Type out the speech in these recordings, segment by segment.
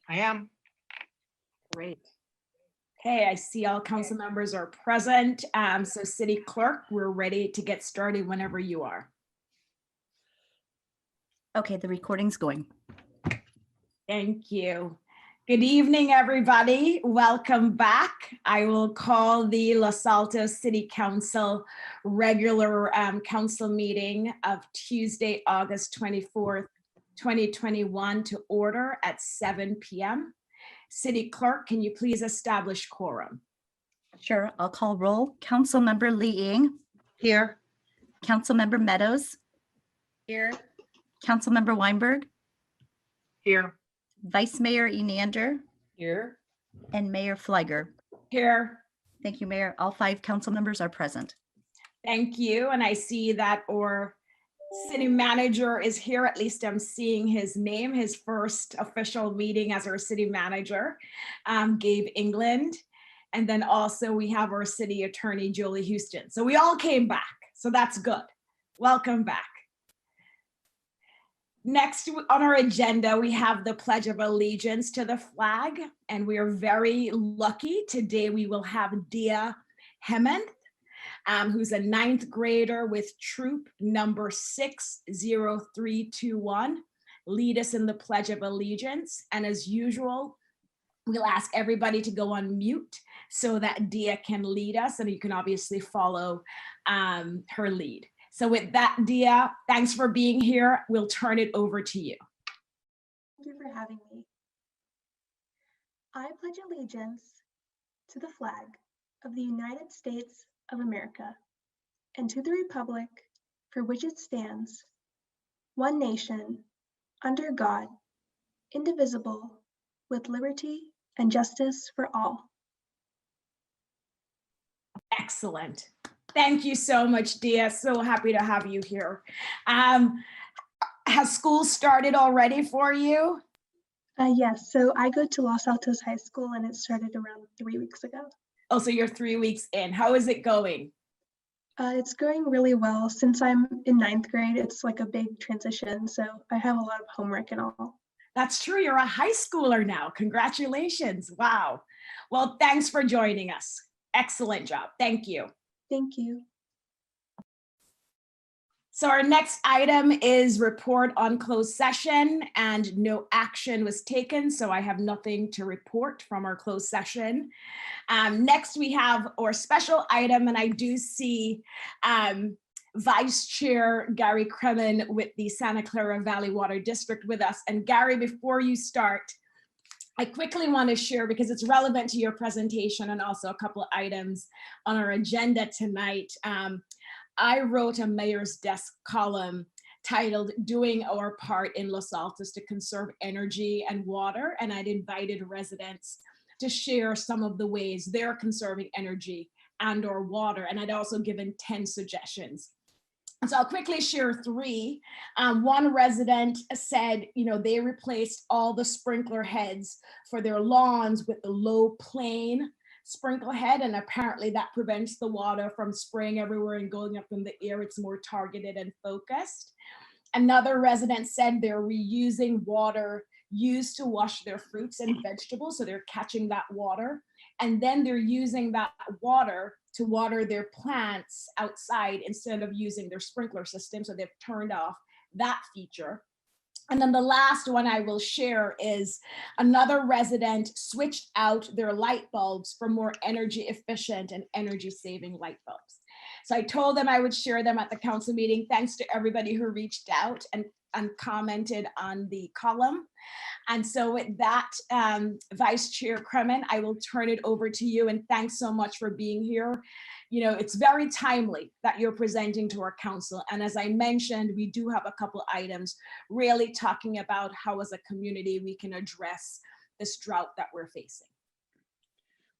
I am. Great. Okay, I see all council members are present. So City Clerk, we're ready to get started whenever you are. Okay, the recording's going. Thank you. Good evening, everybody. Welcome back. I will call the Los Altos City Council regular council meeting of Tuesday, August 24th, 2021 to order at 7 p.m. City Clerk, can you please establish quorum? Sure, I'll call roll. Councilmember Lee Ing, Here. Councilmember Meadows, Here. Councilmember Weinberg, Here. Vice Mayor Enander, Here. and Mayor Fliger. Here. Thank you, Mayor. All 5 council members are present. Thank you. And I see that our city manager is here. At least I'm seeing his name, his first official meeting as our city manager, Gabe England. And then also we have our city attorney, Julie Houston. So we all came back. So that's good. Welcome back. Next on our agenda, we have the Pledge of Allegiance to the flag. And we are very lucky. Today we will have Dia Hemant, who's a 9th grader with troop number 60321, lead us in the Pledge of Allegiance. And as usual, we'll ask everybody to go on mute so that Dia can lead us, and you can obviously follow her lead. So with that, Dia, thanks for being here. We'll turn it over to you. Thank you for having me. I pledge allegiance to the flag of the United States of America and to the republic for which it stands, one nation, under God, indivisible, with liberty and justice for all. Excellent. Thank you so much, Dia. So happy to have you here. Has school started already for you? Yes, so I go to Los Altos High School and it started around 3 weeks ago. Oh, so you're 3 weeks in. How is it going? It's going really well. Since I'm in 9th grade, it's like a big transition. So I have a lot of homework and all. That's true. You're a high schooler now. Congratulations. Wow. Well, thanks for joining us. Excellent job. Thank you. Thank you. So our next item is report on closed session, and no action was taken. So I have nothing to report from our closed session. Next, we have our special item, and I do see Vice Chair Gary Kremen with the Santa Clara Valley Water District with us. And Gary, before you start, I quickly want to share, because it's relevant to your presentation and also a couple of items on our agenda tonight. I wrote a Mayor's Desk column titled "Doing Our Part in Los Altos to Conserve Energy and Water," and I'd invited residents to share some of the ways they're conserving energy and or water, and I'd also given 10 suggestions. So I'll quickly share 3. One resident said, they replaced all the sprinkler heads for their lawns with the low plane sprinkler head, and apparently that prevents the water from spraying everywhere and going up in the air. It's more targeted and focused. Another resident said they're reusing water used to wash their fruits and vegetables, so they're catching that water, and then they're using that water to water their plants outside instead of using their sprinkler system, so they've turned off that feature. And then the last one I will share is another resident switched out their light bulbs for more energy efficient and energy saving light bulbs. So I told them I would share them at the council meeting. Thanks to everybody who reached out and commented on the column. And so with that, Vice Chair Kremen, I will turn it over to you, and thanks so much for being here. It's very timely that you're presenting to our council. And as I mentioned, we do have a couple items really talking about how as a community we can address this drought that we're facing.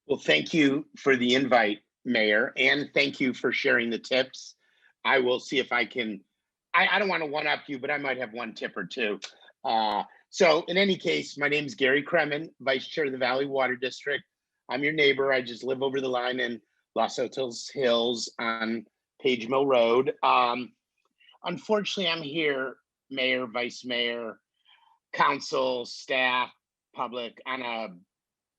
Well, thank you for the invite, Mayor, and thank you for sharing the tips. I will see if I can, I don't want to one-up you, but I might have one tip or two. So in any case, my name is Gary Kremen, Vice Chair of the Valley Water District. I'm your neighbor. I just live over the line in Los Altos Hills on Page Mill Road. Unfortunately, I'm here, Mayor, Vice Mayor, council, staff, public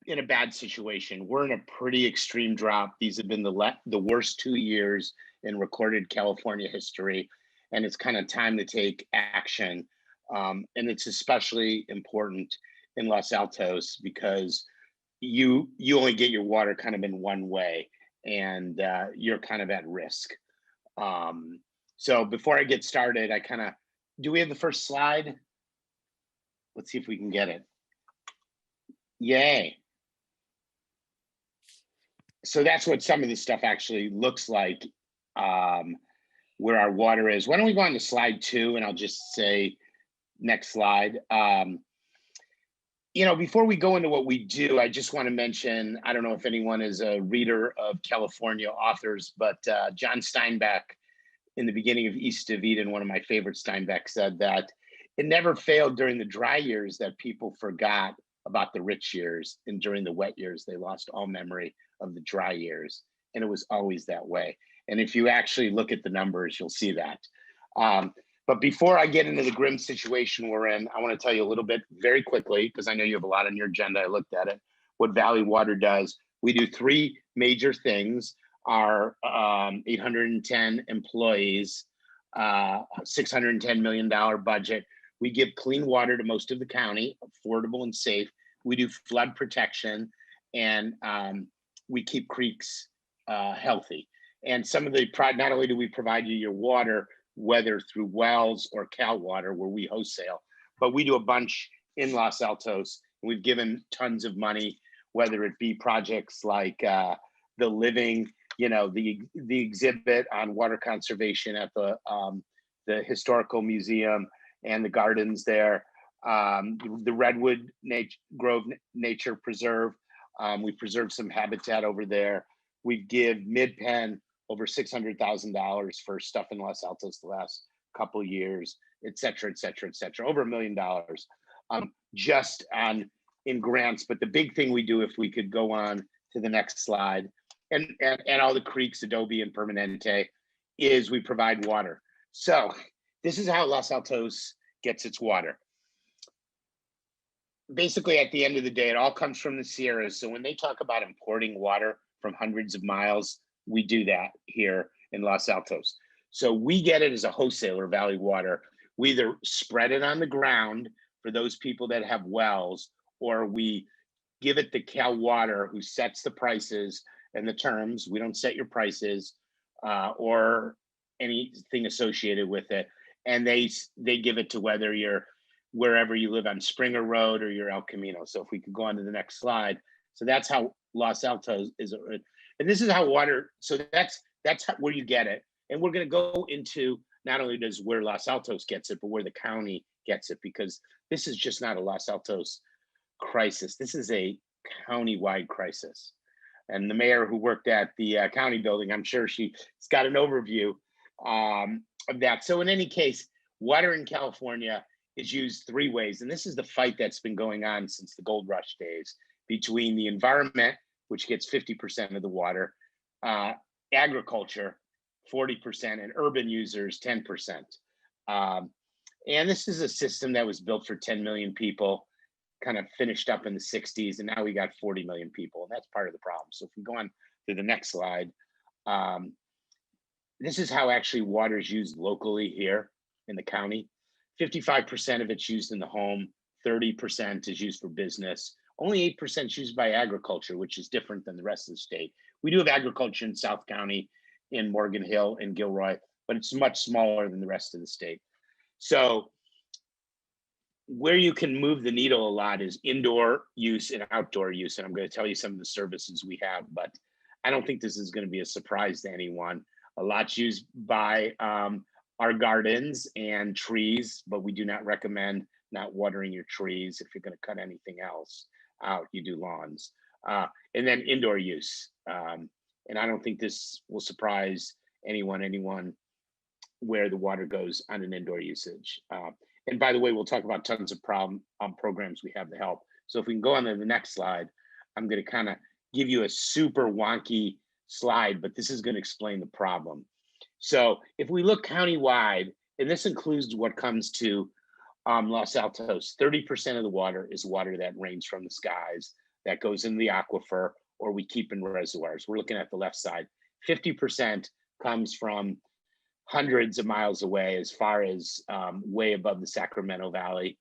in a bad situation. We're in a pretty extreme drought. These have been the worst 2 years in recorded California history, and it's kind of time to take action. And it's especially important in Los Altos because you only get your water kind of in one way, and you're kind of at risk. So before I get started, do we have the first slide? Let's see if we can get it. Yay. So that's what some of this stuff actually looks like, where our water is. Why don't we go on to slide 2, and I'll just say next slide. Before we go into what we do, I just want to mention, I don't know if anyone is a reader of California authors, but John Steinbeck, in the beginning of East of Eden, one of my favorite Steinbeck, said that it never failed during the dry years that people forgot about the rich years, and during the wet years, they lost all memory of the dry years. And it was always that way. And if you actually look at the numbers, you'll see that. But before I get into the grim situation we're in, I want to tell you a little bit very quickly, because I know you have a lot on your agenda. I looked at it, what Valley Water does. We do 3 major things. Our 810 employees, $610 million budget. We give clean water to most of the county, affordable and safe. We do flood protection, and we keep creeks healthy. And some of the, not only do we provide you your water, whether through wells or Cal Water, where we wholesale, but we do a bunch in Los Altos. We've given tons of money, whether it be projects like the living, the exhibit on water conservation at the Historical Museum and the gardens there, the Redwood Grove Nature Preserve. We preserve some habitat over there. We give Mid-Penn over $600,000 for stuff in Los Altos the last couple of years, et cetera, et cetera, et cetera, over $1 million just in grants. But the big thing we do, if we could go on to the next slide, and all the creeks, Adobe and Permanente, is we provide water. So this is how Los Altos gets its water. Basically, at the end of the day, it all comes from the Sierras. So when they talk about importing water from hundreds of miles, we do that here in Los Altos. So we get it as a wholesaler, Valley Water. We either spread it on the ground for those people that have wells, or we give it to Cal Water, who sets the prices and the terms. We don't set your prices or anything associated with it. And they give it to whether you're wherever you live on Springer Road or you're El Camino. So if we could go on to the next slide. So that's how Los Altos is. And this is how water, so that's where you get it. And we're going to go into not only does where Los Altos gets it, but where the county gets it, because this is just not a Los Altos crisis. This is a county-wide crisis. And the mayor who worked at the county building, I'm sure she's got an overview of that. So in any case, water in California is used 3 ways. And this is the fight that's been going on since the gold rush days between the environment, which gets 50% of the water, agriculture, 40%, and urban users, 10%. And this is a system that was built for 10 million people, kind of finished up in the 60s, and now we got 40 million people, and that's part of the problem. So if we go on to the next slide, this is how actually water is used locally here in the county. 55% of it's used in the home, 30% is used for business. Only 8% is used by agriculture, which is different than the rest of the state. We do have agriculture in South County, in Morgan Hill and Gilroy, but it's much smaller than the rest of the state. So where you can move the needle a lot is indoor use and outdoor use. And I'm going to tell you some of the services we have, but I don't think this is going to be a surprise to anyone. A lot's used by our gardens and trees, but we do not recommend not watering your trees. If you're going to cut anything else out, you do lawns. And then indoor use. And I don't think this will surprise anyone where the water goes on an indoor usage. And by the way, we'll talk about tons of programs we have to help. So if we can go on to the next slide, I'm going to kind of give you a super wonky slide, but this is going to explain the problem. So if we look countywide, and this includes what comes to Los Altos, 30% of the water is water that rains from the skies, that goes in the aquifer, or we keep in reservoirs. We're looking at the left side. 50% comes from hundreds of miles away, as far as way above the Sacramento Valley.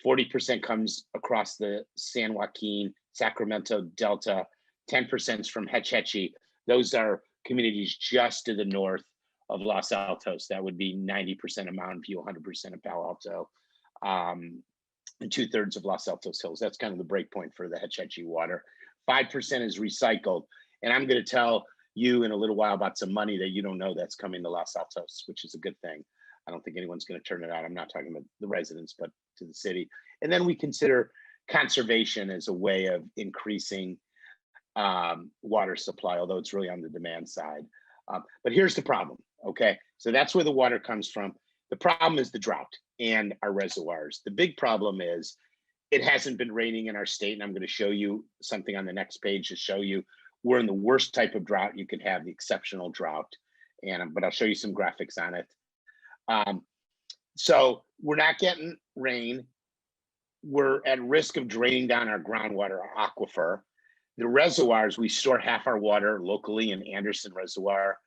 40% comes across the San Joaquin, Sacramento Delta. 10% is from Hetch Hetchy. Those are communities just to the north of Los Altos. That would be 90% of Mountain View, 100% of Palo Alto, and 2/3 of Los Altos Hills. That's kind of the break point for the Hetch Hetchy water. 5% is recycled. And I'm going to tell you in a little while about some money that you don't know that's coming to Los Altos, which is a good thing. I don't think anyone's going to turn it out. I'm not talking about the residents, but to the city. And then we consider conservation as a way of increasing water supply, although it's really on the demand side. But here's the problem, okay? So that's where the water comes from. The problem is the drought and our reservoirs. The big problem is it hasn't been raining in our state, and I'm going to show you something on the next page to show you we're in the worst type of drought you could have, the exceptional drought. But I'll show you some graphics on it. So we're not getting rain. We're at risk of draining down our groundwater, our aquifer. The reservoirs, we store half our water locally in Anderson Reservoir.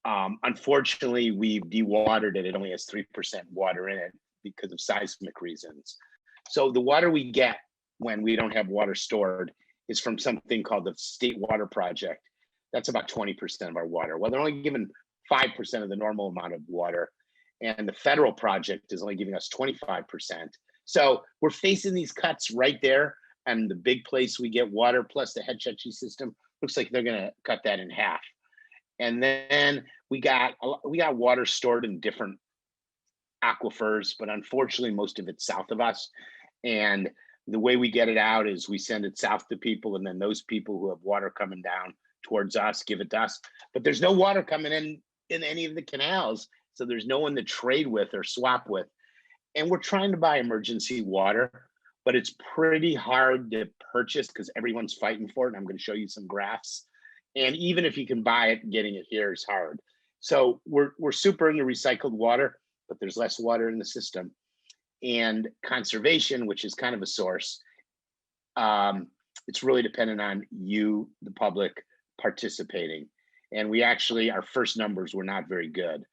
Unfortunately, we've dewatered it. It only has 3% water in it because of seismic reasons. So the water we get when we don't have water stored is from something called the State Water Project. That's about 20% of our water. Well, they're only giving 5% of the normal amount of water. And the federal project is only giving us 25%. So we're facing these cuts right there. And the big place we get water plus the Hetch Hetchy system looks like they're going to cut that in half. And then we got water stored in different aquifers, but unfortunately, most of it's south of us. And the way we get it out is we send it south to people, and then those people who have water coming down towards us give it to us. But there's no water coming in any of the canals, so there's no one to trade with or swap with. And we're trying to buy emergency water, but it's pretty hard to purchase because everyone's fighting for it. And I'm going to show you some graphs. And even if you can buy it, getting it here is hard. So we're super into recycled water, but there's less water in the system. And conservation, which is kind of a source, it's really dependent on you, the public, participating. And we actually, our first numbers were not very good,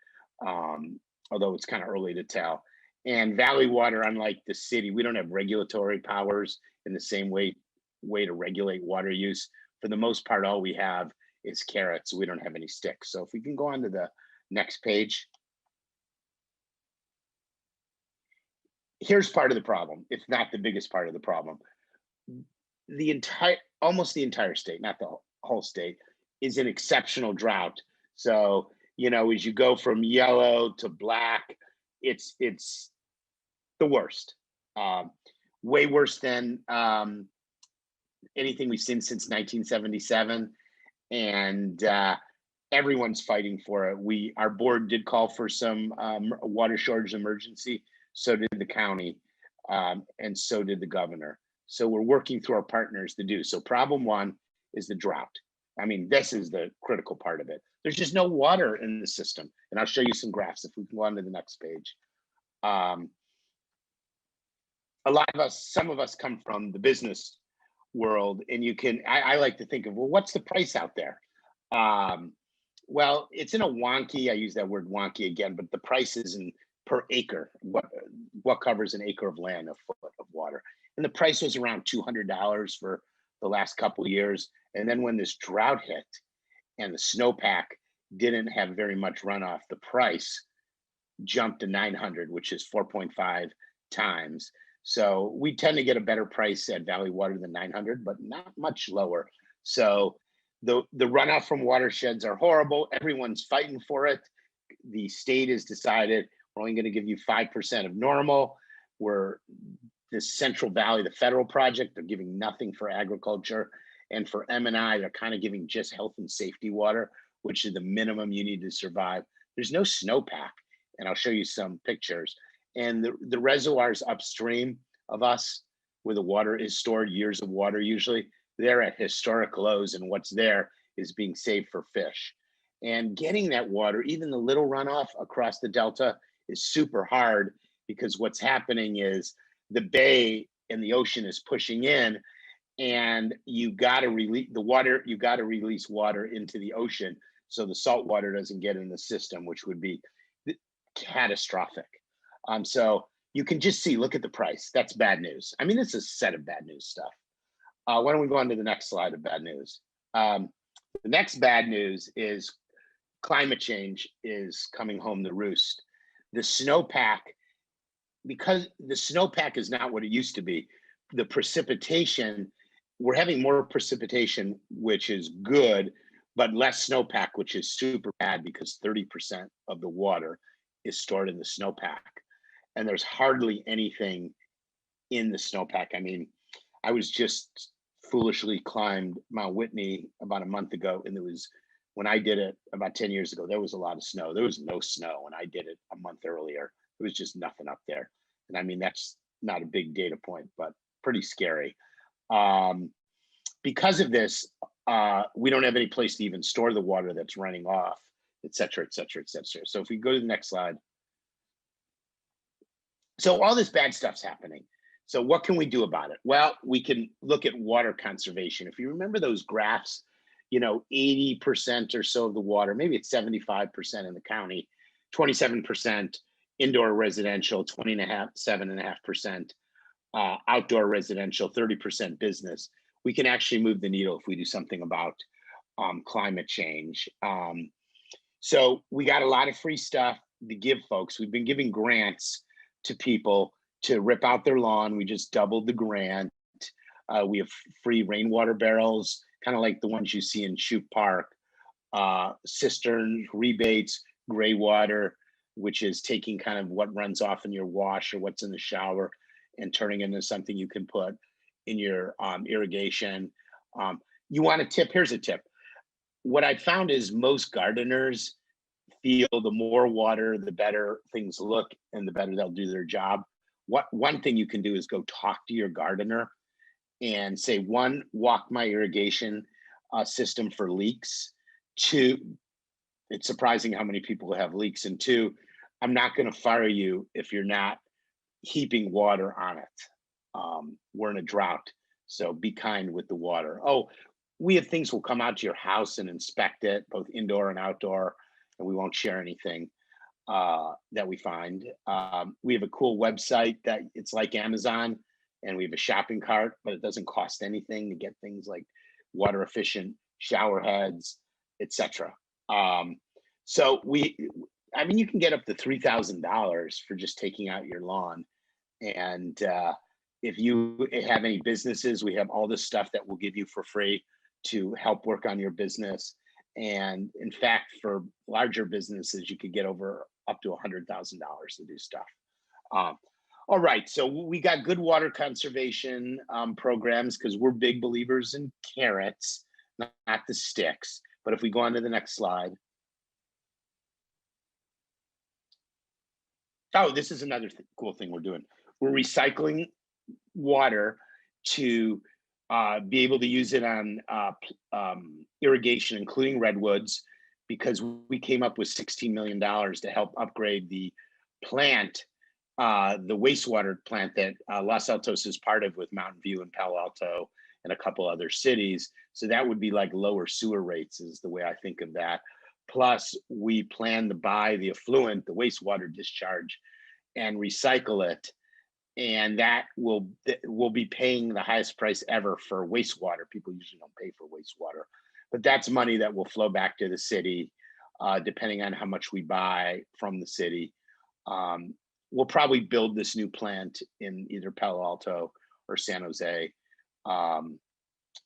although it's kind of early to tell. And Valley Water, unlike the city, we don't have regulatory powers in the same way to regulate water use. For the most part, all we have is carrots. We don't have any sticks. So if we can go on to the next page. Here's part of the problem, if not the biggest part of the problem. Almost the entire state, not the whole state, is in exceptional drought. So, you know, as you go from yellow to black, it's the worst. Way worse than anything we've seen since 1977. And everyone's fighting for it. Our board did call for some water shortage emergency. So did the county, and so did the governor. So we're working through our partners to do. So problem one is the drought. I mean, this is the critical part of it. There's just no water in the system. And I'll show you some graphs if we can go on to the next page. Some of us come from the business world, and I like to think of, well, what's the price out there? Well, it's in a wonky, I use that word wonky again, but the price is in per acre, what covers an acre of land, a foot of water. And the price was around $200 for the last couple of years. And then when this drought hit and the snowpack didn't have very much runoff, the price jumped to 900, which is 4.5 times. So we tend to get a better price at Valley Water than 900, but not much lower. So the runoff from watersheds are horrible. Everyone's fighting for it. The state has decided we're only going to give you 5% of normal. We're the Central Valley, the federal project, they're giving nothing for agriculture. And for M&I, they're kind of giving just health and safety water, which is the minimum you need to survive. There's no snowpack. And I'll show you some pictures. And the reservoirs upstream of us, where the water is stored, years of water usually, they're at historic lows. And what's there is being saved for fish. And getting that water, even the little runoff across the Delta, is super hard. because what's happening is the bay and the ocean is pushing in, and you got to release the water. You got to release water into the ocean so the salt water doesn't get in the system, which would be catastrophic. So you can just see, look at the price. That's bad news. I mean, it's a set of bad news stuff. Why don't we go on to the next slide of bad news? The next bad news is climate change is coming home to roost. The snowpack, because the snowpack is not what it used to be, the precipitation, we're having more precipitation, which is good, but less snowpack, which is super bad because 30% of the water is stored in the snowpack. And there's hardly anything in the snowpack. I mean, I was just foolishly climbed Mount Whitney about a month ago, and there was, when I did it about 10 years ago, there was a lot of snow. There was no snow when I did it a month earlier. There was just nothing up there. And I mean, that's not a big data point, but pretty scary. Because of this, we don't have any place to even store the water that's running off, et cetera, et cetera, et cetera. So if we go to the next slide. So all this bad stuff's happening. So what can we do about it? Well, we can look at water conservation. If you remember those graphs, you know, 80% or so of the water, maybe it's 75% in the county, 27% indoor residential, 7.5% outdoor residential, 30% business. We can actually move the needle if we do something about climate change. So we got a lot of free stuff to give folks. We've been giving grants to people to rip out their lawn. We just doubled the grant. We have free rainwater barrels, kind of like the ones you see in Shoup Park, cistern rebates, gray water, which is taking kind of what runs off in your wash or what's in the shower and turning into something you can put in your irrigation. You want a tip? Here's a tip. What I found is most gardeners feel the more water, the better things look and the better they'll do their job. One thing you can do is go talk to your gardener and say, one, walk my irrigation system for leaks. Two, it's surprising how many people have leaks. And two, I'm not going to fire you if you're not heaping water on it. We're in a drought, so be kind with the water. Oh, we have things will come out to your house and inspect it, both indoor and outdoor, and we won't share anything that we find. We have a cool website that it's like Amazon, and we have a shopping cart, but it doesn't cost anything to get things like water efficient shower heads, etc. So I mean, you can get up to $3,000 for just taking out your lawn. And if you have any businesses, we have all this stuff that we'll give you for free to help work on your business. And in fact, for larger businesses, you could get up to $100,000 to do stuff. All right, so we got good water conservation programs because we're big believers in carrots, not the sticks. But if we go on to the next slide. Oh, this is another cool thing we're doing. We're recycling water to be able to use it on irrigation, including redwoods, because we came up with $16 million to help upgrade the plant, the wastewater plant that Los Altos is part of with Mountain View and Palo Alto and a couple other cities. So that would be like lower sewer rates is the way I think of that. Plus, we plan to buy the effluent, the wastewater discharge, and recycle it. And that will be paying the highest price ever for wastewater. People usually don't pay for wastewater, but that's money that will flow back to the city, depending on how much we buy from the city. We'll probably build this new plant in either Palo Alto or San Jose.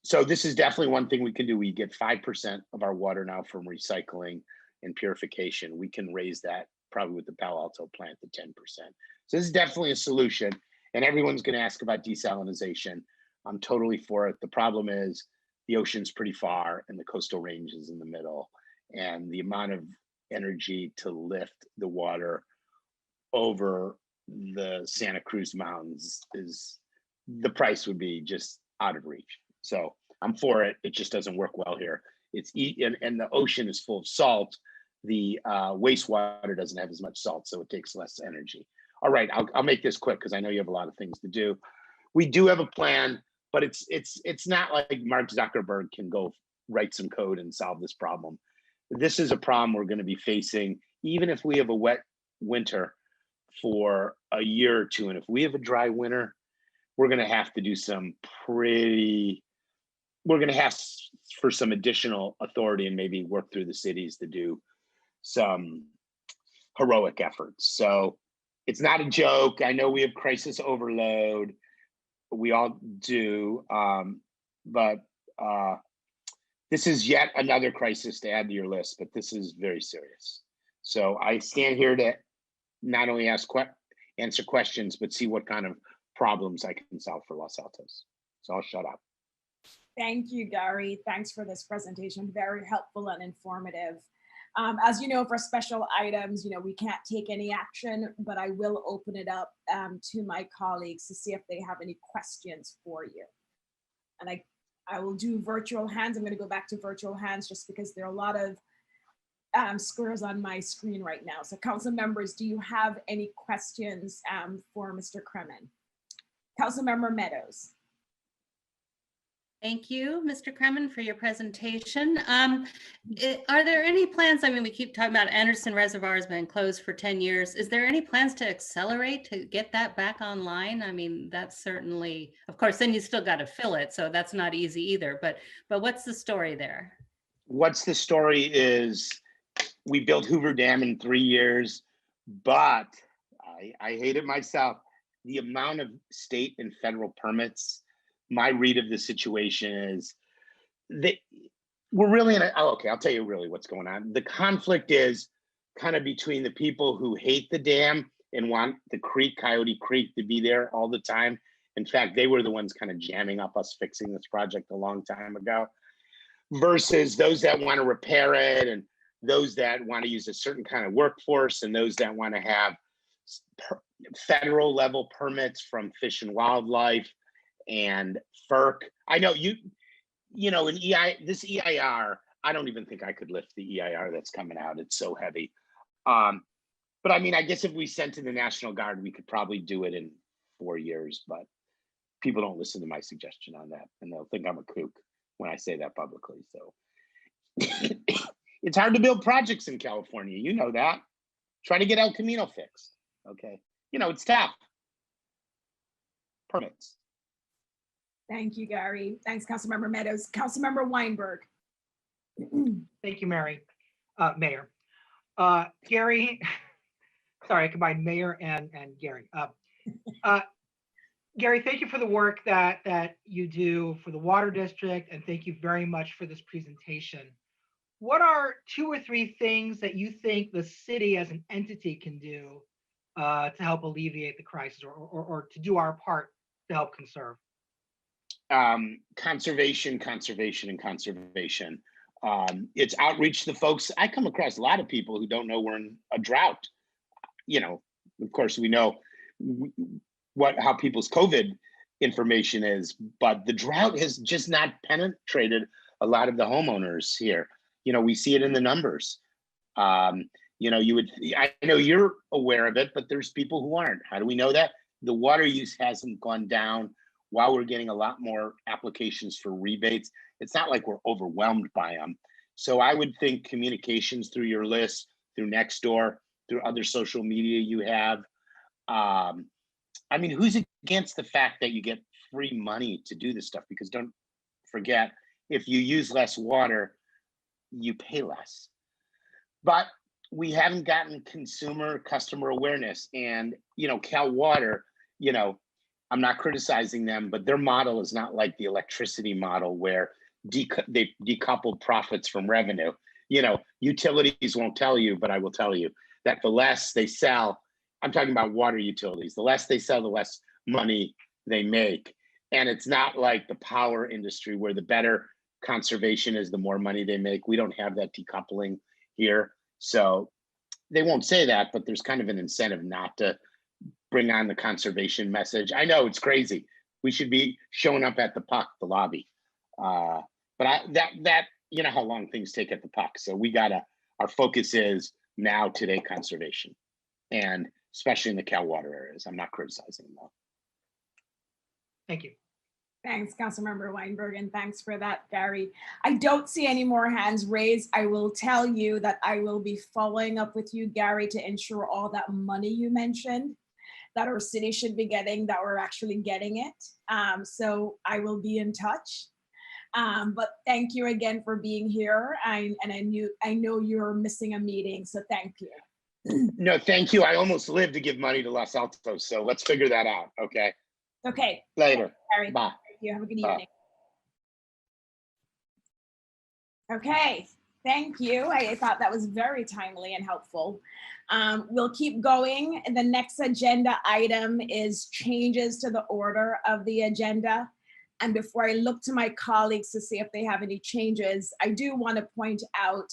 So this is definitely one thing we can do. We get 5% of our water now from recycling and purification. We can raise that probably with the Palo Alto plant to 10%. So this is definitely a solution. And everyone's going to ask about desalinization. I'm totally for it. The problem is the ocean's pretty far and the coastal range is in the middle. And the amount of energy to lift the water over the Santa Cruz Mountains the price would be just out of reach. So I'm for it. It just doesn't work well here. And the ocean is full of salt. The wastewater doesn't have as much salt, so it takes less energy. All right, I'll make this quick because I know you have a lot of things to do. We do have a plan, but it's not like Mark Zuckerberg can go write some code and solve this problem. This is a problem we're going to be facing, even if we have a wet winter for a year or two. And if we have a dry winter, we're going to have to do we're going to have for some additional authority and maybe work through the cities to do some heroic efforts. So it's not a joke. I know we have crisis overload. We all do. But this is yet another crisis to add to your list, but this is very serious. So I stand here to not only answer questions, but see what kind of problems I can solve for Los Altos. So I'll shut up. Thank you, Gary. Thanks for this presentation. Very helpful and informative. As you know, for special items, we can't take any action, but I will open it up to my colleagues to see if they have any questions for you. And I will do virtual hands. I'm going to go back to virtual hands just because there are a lot of squares on my screen right now. So council members, do you have any questions for Mr. Kremen? Councilmember Meadows. Thank you, Mr. Kremen, for your presentation. Are there any plans? I mean, we keep talking about Anderson Reservoir has been closed for 10 years. Is there any plans to accelerate to get that back online? I mean, that's certainly, of course, then you still got to fill it. So that's not easy either. But what's the story there? What's the story is we built Hoover Dam in 3 years, but I hate it myself. The amount of state and federal permits, my read of the situation is that we're really in a, okay, I'll tell you really what's going on. The conflict is kind of between the people who hate the dam and want the creek, Coyote Creek, to be there all the time. In fact, they were the ones kind of jamming up us fixing this project a long time ago, versus those that want to repair it and those that want to use a certain kind of workforce and those that want to have federal level permits from Fish and Wildlife and FERC. I know in this EIR, I don't even think I could lift the EIR that's coming out. It's so heavy. But I mean, I guess if we sent to the National Guard, we could probably do it in 4 years, but people don't listen to my suggestion on that. And they'll think I'm a kook when I say that publicly. So it's hard to build projects in California. You know that. Try to get El Camino fixed. Okay. It's tough. Permits. Thank you, Gary. Thanks, Councilmember Meadows. Councilmember Weinberg. Thank you, Mayor. Gary, sorry, I combined Mayor and Gary. Gary, thank you for the work that you do for the Water District, and thank you very much for this presentation. What are 2 or 3 things that you think the city as an entity can do to help alleviate the crisis or to do our part to help conserve? Conservation. It's outreach to folks. I come across a lot of people who don't know we're in a drought. Of course, we know how people's COVID information is, but the drought has just not penetrated a lot of the homeowners here. We see it in the numbers. I know you're aware of it, but there's people who aren't. How do we know that? The water use hasn't gone down while we're getting a lot more applications for rebates. It's not like we're overwhelmed by them. So I would think communications through your list, through Nextdoor, through other social media you have. I mean, who's against the fact that you get free money to do this stuff? Because don't forget, if you use less water, you pay less. But we haven't gotten customer awareness. And, Cal Water, I'm not criticizing them, but their model is not like the electricity model where they decoupled profits from revenue. Utilities won't tell you, but I will tell you that the less they sell, I'm talking about water utilities, the less they sell, the less money they make. And it's not like the power industry where the better conservation is, the more money they make. We don't have that decoupling here. So they won't say that, but there's kind of an incentive not to bring on the conservation message. I know it's crazy. We should be showing up at the puck, the lobby. But you know how long things take at the puck. So our focus is now today conservation. And especially in the Cal water areas. I'm not criticizing them though. Thank you. Thanks, Councilmember Weinberg, and thanks for that, Gary. I don't see any more hands raised. I will tell you that I will be following up with you, Gary, to ensure all that money you mentioned that our city should be getting, that we're actually getting it. So I will be in touch. But thank you again for being here. I know you're missing a meeting, so thank you. No, thank you. I almost lived to give money to Los Altos, so let's figure that out. Okay. Okay. Later. Gary, Bye. thank you. Have a good Bye. evening. Okay, thank you. I thought that was very timely and helpful. We'll keep going. The next agenda item is changes to the order of the agenda. And before I look to my colleagues to see if they have any changes, I do want to point out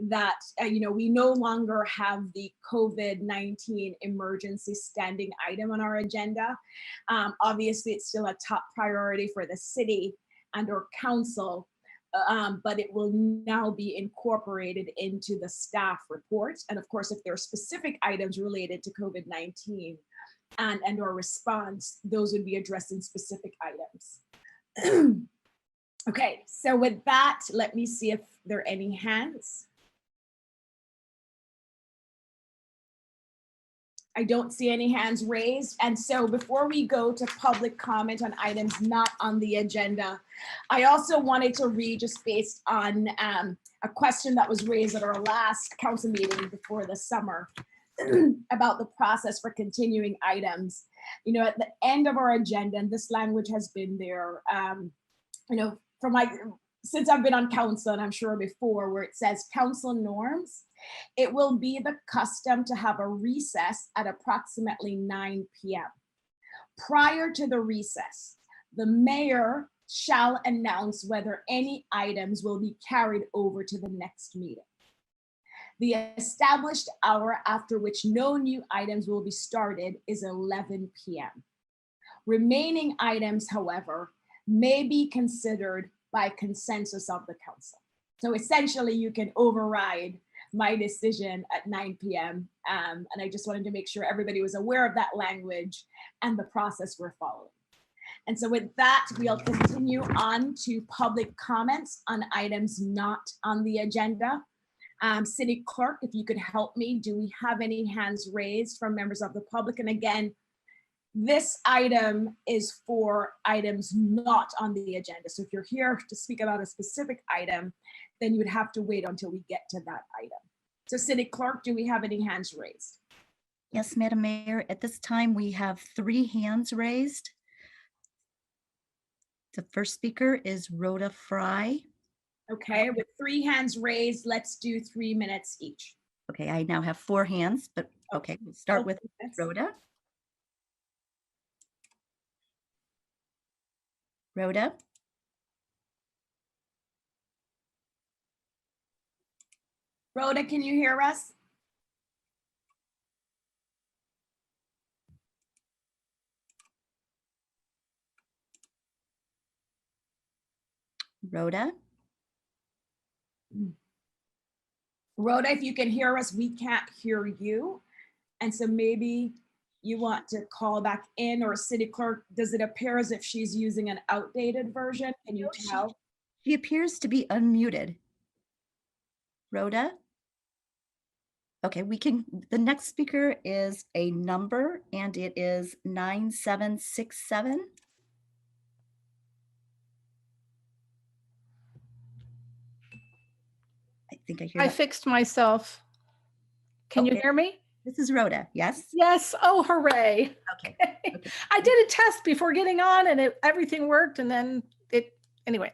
that we no longer have the COVID-19 emergency standing item on our agenda. Obviously, it's still a top priority for the city and or council, but it will now be incorporated into the staff report. And of course, if there are specific items related to COVID-19 and or response, those would be addressed in specific items. Okay, so with that, let me see if there are any hands. I don't see any hands raised. And so before we go to public comment on items not on the agenda, I also wanted to read, just based on a question that was raised at our last council meeting before the summer about the process for continuing items. At the end of our agenda, and this language has been there, since I've been on council, and I'm sure before, where it says council norms, it will be the custom to have a recess at approximately 9 p.m. Prior to the recess, the mayor shall announce whether any items will be carried over to the next meeting. The established hour after which no new items will be started is 11 p.m. Remaining items, however, may be considered by consensus of the council. So essentially, you can override my decision at 9 p.m. And I just wanted to make sure everybody was aware of that language and the process we're following. And so with that, we'll continue on to public comments on items not on the agenda. City Clerk, if you could help me, do we have any hands raised from members of the public? And again, this item is for items not on the agenda. So if you're here to speak about a specific item, then you would have to wait until we get to that item. So City Clerk, do we have any hands raised? Yes, Madam Mayor, at this time we have 3 hands raised. The first speaker is Rhoda Fry. Okay, with 3 hands raised, let's do 3 minutes each. Okay, I now have 4 hands, but okay, we'll start with Rhoda. Rhoda? Rhoda, can you hear us? Rhoda? Rhoda, if you can hear us, we can't hear you. And so maybe you want to call back in, or City Clerk, does it appear as if she's using an outdated version? Can you tell? She appears to be unmuted. Rhoda? Okay, the next speaker is a number, and it is 9767. I think I hear I that. fixed myself. Can you Okay. hear me? This is Rhoda, yes? Yes. Oh, hooray. Okay. I did a test before getting on and everything worked, and then anyway.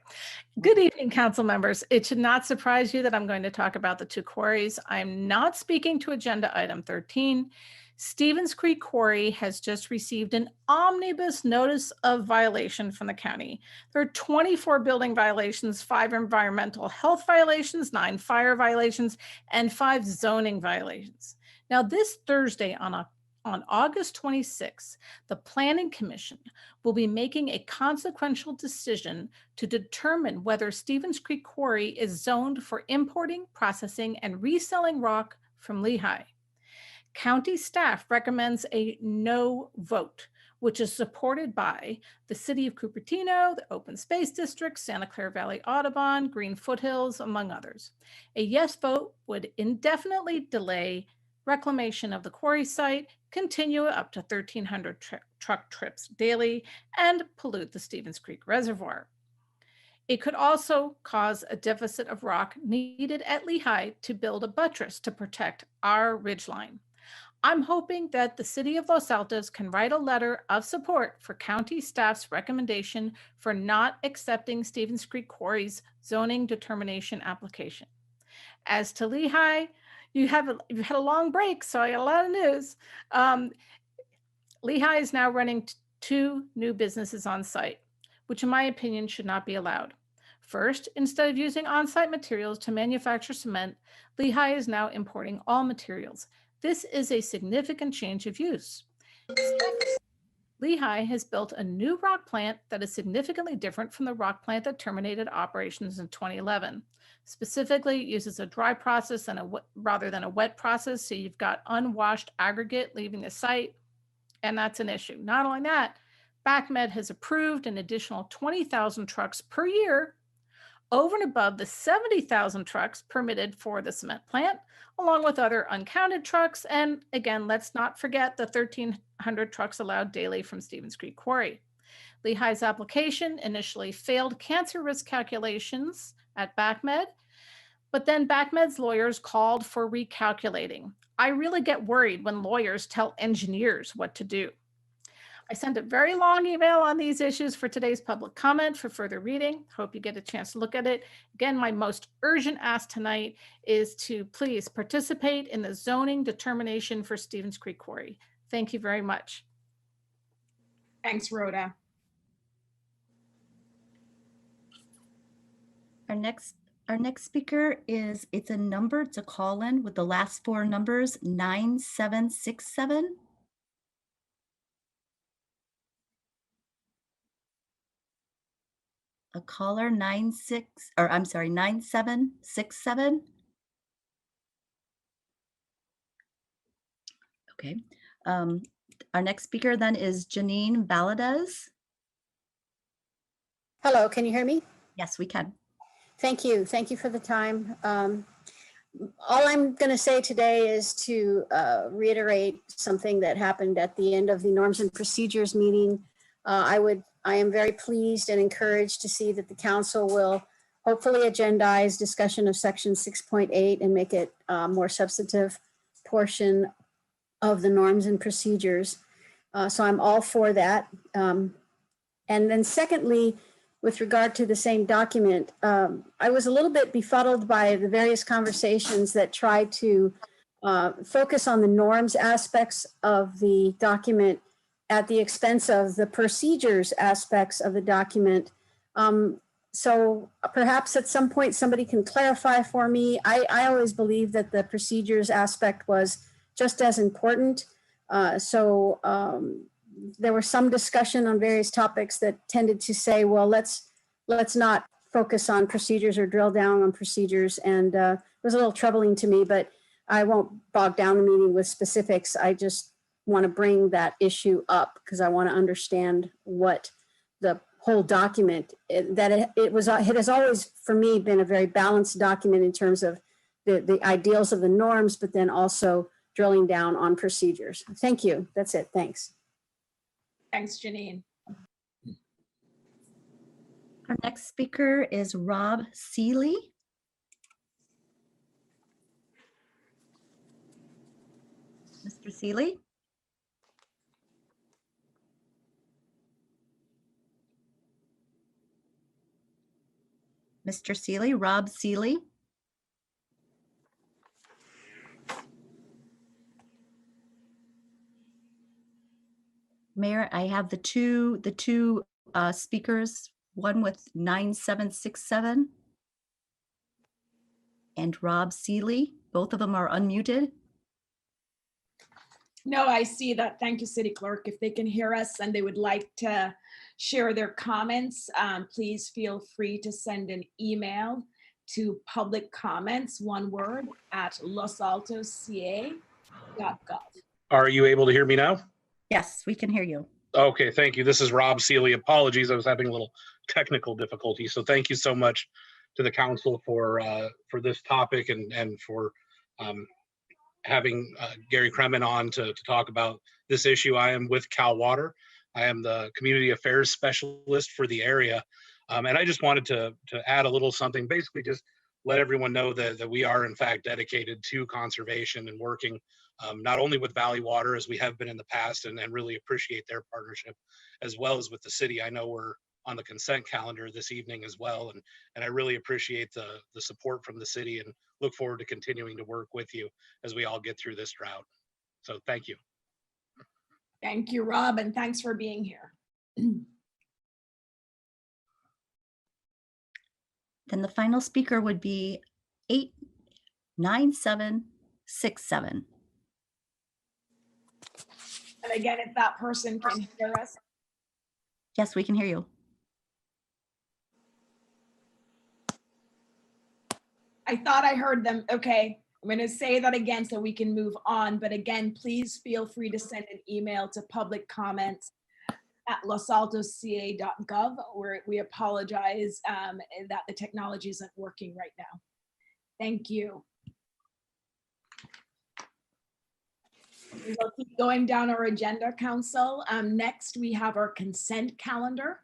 Good evening, council members. It should not surprise you that I'm going to talk about the 2 quarries. I'm not speaking to agenda item 13. Stevens Creek Quarry has just received an omnibus notice of violation from the county. There are 24 building violations, 5 environmental health violations, 9 fire violations, and 5 zoning violations. Now, this Thursday on August 26th, the Planning Commission will be making a consequential decision to determine whether Stevens Creek Quarry is zoned for importing, processing, and reselling rock from Lehigh. County staff recommends a no vote, which is supported by the City of Cupertino, the Open Space District, Santa Clara Valley Audubon, Green Foothills, among others. A yes vote would indefinitely delay reclamation of the quarry site, continue up to 1,300 truck trips daily, and pollute the Stevens Creek Reservoir. It could also cause a deficit of rock needed at Lehigh to build a buttress to protect our ridgeline. I'm hoping that the City of Los Altos can write a letter of support for county staff's recommendation for not accepting Stevens Creek Quarry's zoning determination application. As to Lehigh, you've had a long break, so I got a lot of news. Lehigh is now running 2 new businesses on site, which in my opinion should not be allowed. First, instead of using on-site materials to manufacture cement, Lehigh is now importing all materials. This is a significant change of use. Lehigh has built a new rock plant that is significantly different from the rock plant that terminated operations in 2011. Specifically, it uses a dry process rather than a wet process, so you've got unwashed aggregate leaving the site, and that's an issue. Not only that, BACMed has approved an additional 20,000 trucks per year over and above the 70,000 trucks permitted for the cement plant, along with other uncounted trucks. And again, let's not forget the 1,300 trucks allowed daily from Stevens Creek Quarry. Lehigh's application initially failed cancer risk calculations at BACMed, but then BACMed's lawyers called for recalculating. I really get worried when lawyers tell engineers what to do. I sent a very long email on these issues for today's public comment for further reading. Hope you get a chance to look at it. Again, my most urgent ask tonight is to please participate in the zoning determination for Stevens Creek Quarry. Thank you very much. Thanks, Rhoda. Our next speaker is, it's a number, it's a call-in with the last 4 numbers, 9767. A caller 9767. Okay. Our next speaker then is Janine Valadez. Hello, can you hear me? Yes, we can. Thank you. Thank you for the time. All I'm going to say today is to reiterate something that happened at the end of the Norms and Procedures meeting. I am very pleased and encouraged to see that the council will hopefully agendize discussion of section 6.8 and make it a more substantive portion of the norms and procedures. So I'm all for that. And then secondly, with regard to the same document, I was a little bit befuddled by the various conversations that tried to focus on the norms aspects of the document at the expense of the procedures aspects of the document. So perhaps at some point somebody can clarify for me. I always believe that the procedures aspect was just as important. There was some discussion on various topics that tended to say, well, let's not focus on procedures or drill down on procedures. And it was a little troubling to me, but I won't bog down the meeting with specifics. I just want to bring that issue up because I want to understand what the whole document, it has always for me been a very balanced document in terms of the ideals of the norms, but then also drilling down on procedures. Thank you. That's it. Thanks. Thanks, Janine. Our next speaker is Rob Seeley. Mr. Seeley? Mr. Seeley, Rob Seeley. Mayor, I have the two speakers, one with 9767 and Rob Seeley. Both of them are unmuted. No, I see that. Thank you, City Clerk. If they can hear us and they would like to share their comments, please feel free to send an email to public comments, one word, at losaltosca.org. Are you able to hear me now? Yes, we can hear you. Okay, thank you. This is Rob Seeley. Apologies, I was having a little technical difficulty. So thank you so much to the council for this topic and for having Gary Kremen on to talk about this issue. I am with Cal Water. I am the community affairs specialist for the area. And I just wanted to add a little something, basically just let everyone know that we are in fact dedicated to conservation and working not only with Valley Water as we have been in the past and really appreciate their partnership, as well as with the city. I know we're on the consent calendar this evening as well. And I really appreciate the support from the city and look forward to continuing to work with you as we all get through this drought. So thank you. Thank you, Rob, and thanks for being here. Then the final speaker would be 89767. And again, if that person can hear us. Yes, we can hear you. I thought I heard them. Okay, I'm going to say that again so we can move on. But again, please feel free to send an email to public comments at losaltosca.gov, where we apologize that the technology isn't working right now. Thank you. We'll keep going down our agenda, Council. Next, we have our consent calendar.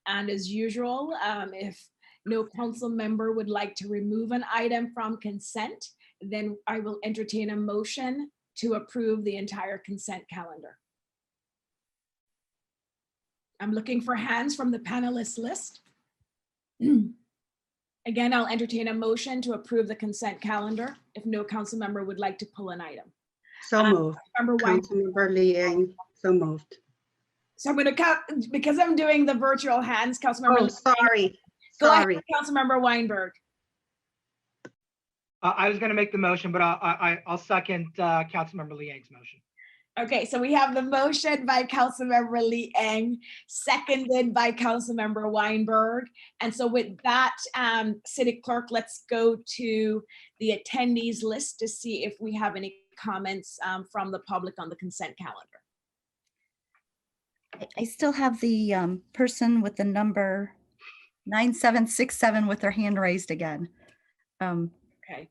And as usual, if no council member would like to remove an item from consent, then I will entertain a motion to approve the entire consent calendar. I'm looking for hands from the panelist list. Again, I'll entertain a motion to approve the consent calendar if no council member would like to pull an item. So moved. Councilmember Councilmember Liang, so moved. So I'm going to count, because I'm doing the virtual hands, Councilmember. Oh, sorry. Go Sorry. ahead, Councilmember Weinberg. I was going to make the motion, but I'll second Councilmember Liang's motion. Okay, so we have the motion by Councilmember Liang, seconded by Councilmember Weinberg. And so with that, City Clerk, let's go to the attendees list to see if we have any comments from the public on the consent calendar. I still have the person with the number 9767 with their hand raised again. Okay.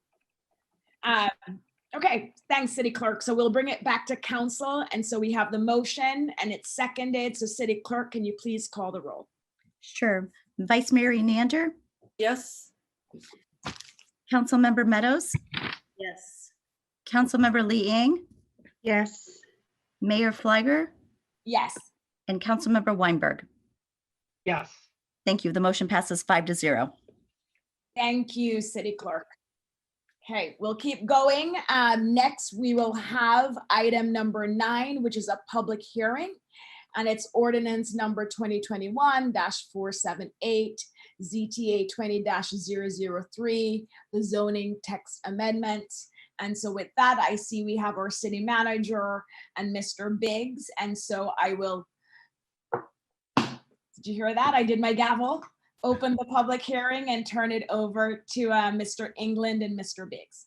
Okay, thanks, City Clerk. So we'll bring it back to council. And so we have the motion and it's seconded. So City Clerk, can you please call the roll? Sure. Vice Mayor Enander, Yes. Councilmember Meadows, Yes. Councilmember Liang, Yes. Mayor Fliger, Yes. and Councilmember Weinberg. Yes. Thank you. The motion passes 5-0. Thank you, City Clerk. Okay, we'll keep going. Next, we will have item number 9, which is a public hearing. And it's ordinance number 2021-478, ZTA 20-003, the zoning text amendments. And so with that, I see we have our city manager and Mr. Biggs. And so I will, did you hear that? I did my gavel. Open the public hearing and turn it over to Mr. England and Mr. Biggs.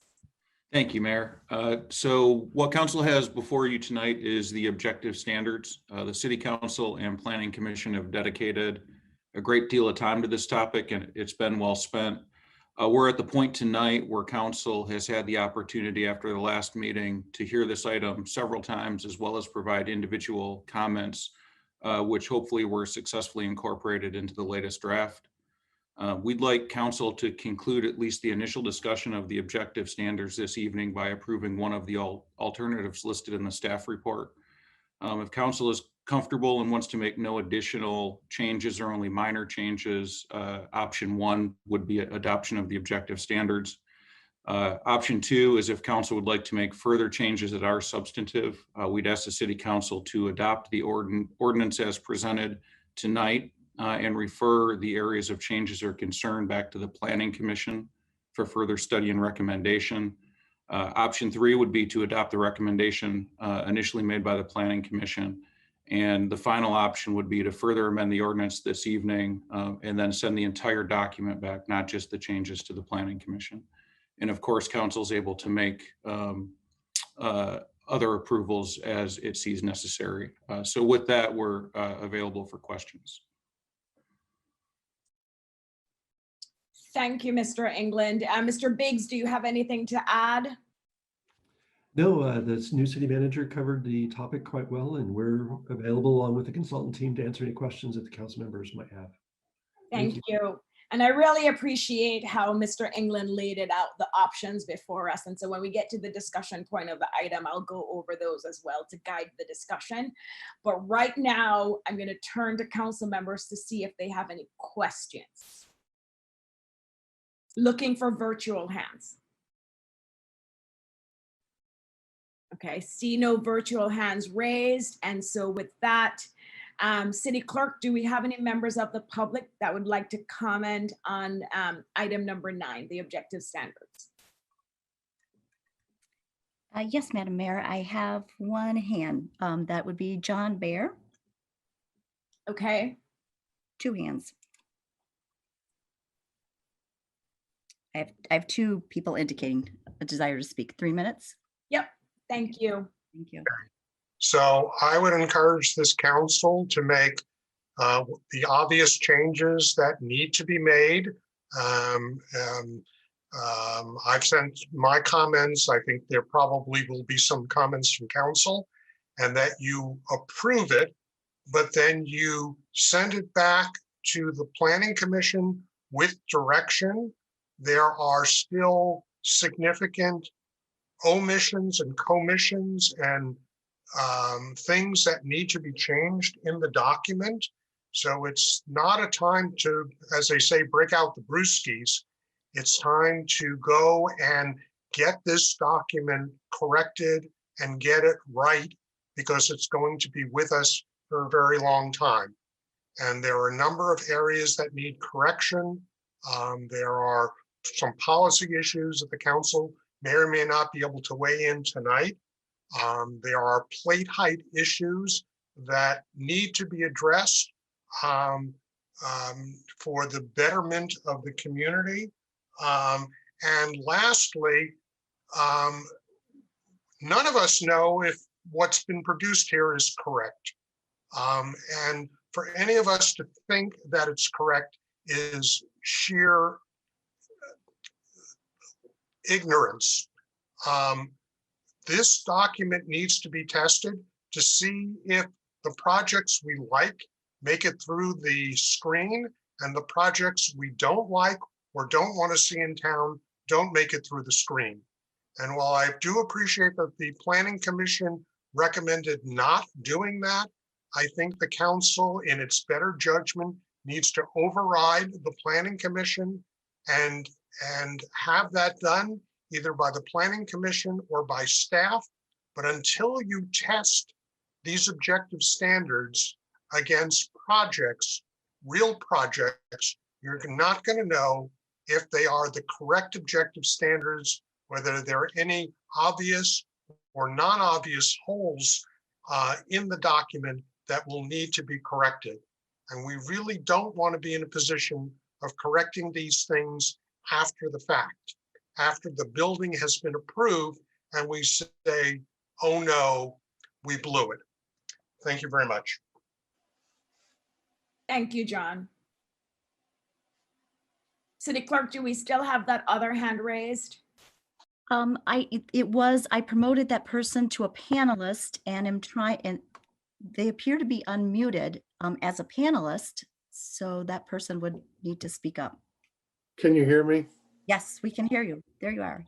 Thank you, Mayor. So what council has before you tonight is the objective standards. The City Council and Planning Commission have dedicated a great deal of time to this topic and it's been well spent. We're at the point tonight where council has had the opportunity after the last meeting to hear this item several times, as well as provide individual comments, which hopefully were successfully incorporated into the latest draft. We'd like council to conclude at least the initial discussion of the objective standards this evening by approving one of the alternatives listed in the staff report. If council is comfortable and wants to make no additional changes or only minor changes, option 1 would be adoption of the objective standards. Option 2 is if council would like to make further changes that are substantive, we'd ask the City Council to adopt the ordinance as presented tonight and refer the areas of changes or concern back to the Planning Commission for further study and recommendation. Option 3 would be to adopt the recommendation initially made by the Planning Commission. And the final option would be to further amend the ordinance this evening and then send the entire document back, not just the changes to the Planning Commission. And of course, council is able to make other approvals as it sees necessary. So with that, we're available for questions. Thank you, Mr. England. Mr. Biggs, do you have anything to add? No, the new city manager covered the topic quite well, and we're available along with the consultant team to answer any questions that the council members might have. Thank you. And I really appreciate how Mr. England laid it out, the options before us. And so when we get to the discussion point of the item, I'll go over those as well to guide the discussion. But right now, I'm going to turn to council members to see if they have any questions. Looking for virtual hands. Okay, see no virtual hands raised. And so with that, City Clerk, do we have any members of the public that would like to comment on item number 9, the objective standards? Yes, Madam Mayor, I have one hand. That would be John Bear. Okay. 2 hands. I have 2 people indicating a desire to speak. 3 minutes. Yep. Thank you. Thank you. So I would encourage this council to make the obvious changes that need to be made. I've sent my comments. I think there probably will be some comments from council, and that you approve it, but then you send it back to the Planning Commission with direction. There are still significant omissions and commissions and things that need to be changed in the document. So it's not a time to, as they say, break out the brewskis. It's time to go and get this document corrected and get it right, because it's going to be with us for a very long time. And there are a number of areas that need correction. There are some policy issues that the council may or may not be able to weigh in tonight. There are plate height issues that need to be addressed for the betterment of the community. And lastly, none of us know if what's been produced here is correct. And for any of us to think that it's correct is sheer ignorance. This document needs to be tested to see if the projects we like make it through the screen, and the projects we don't like or don't want to see in town don't make it through the screen. And while I do appreciate that the Planning Commission recommended not doing that, I think the council, in its better judgment, needs to override the Planning Commission and have that done either by the Planning Commission or by staff. But until you test these objective standards against projects, real projects, you're not going to know if they are the correct objective standards, whether there are any obvious or non-obvious holes in the document that will need to be corrected. And we really don't want to be in a position of correcting these things after the fact, after the building has been approved and we say, oh no, we blew it. Thank you very much. Thank you, John. City Clerk, do we still have that other hand raised? I promoted that person to a panelist and they appear to be unmuted as a panelist. So that person would need to speak up. Can you hear me? Yes, we can hear you. There you are.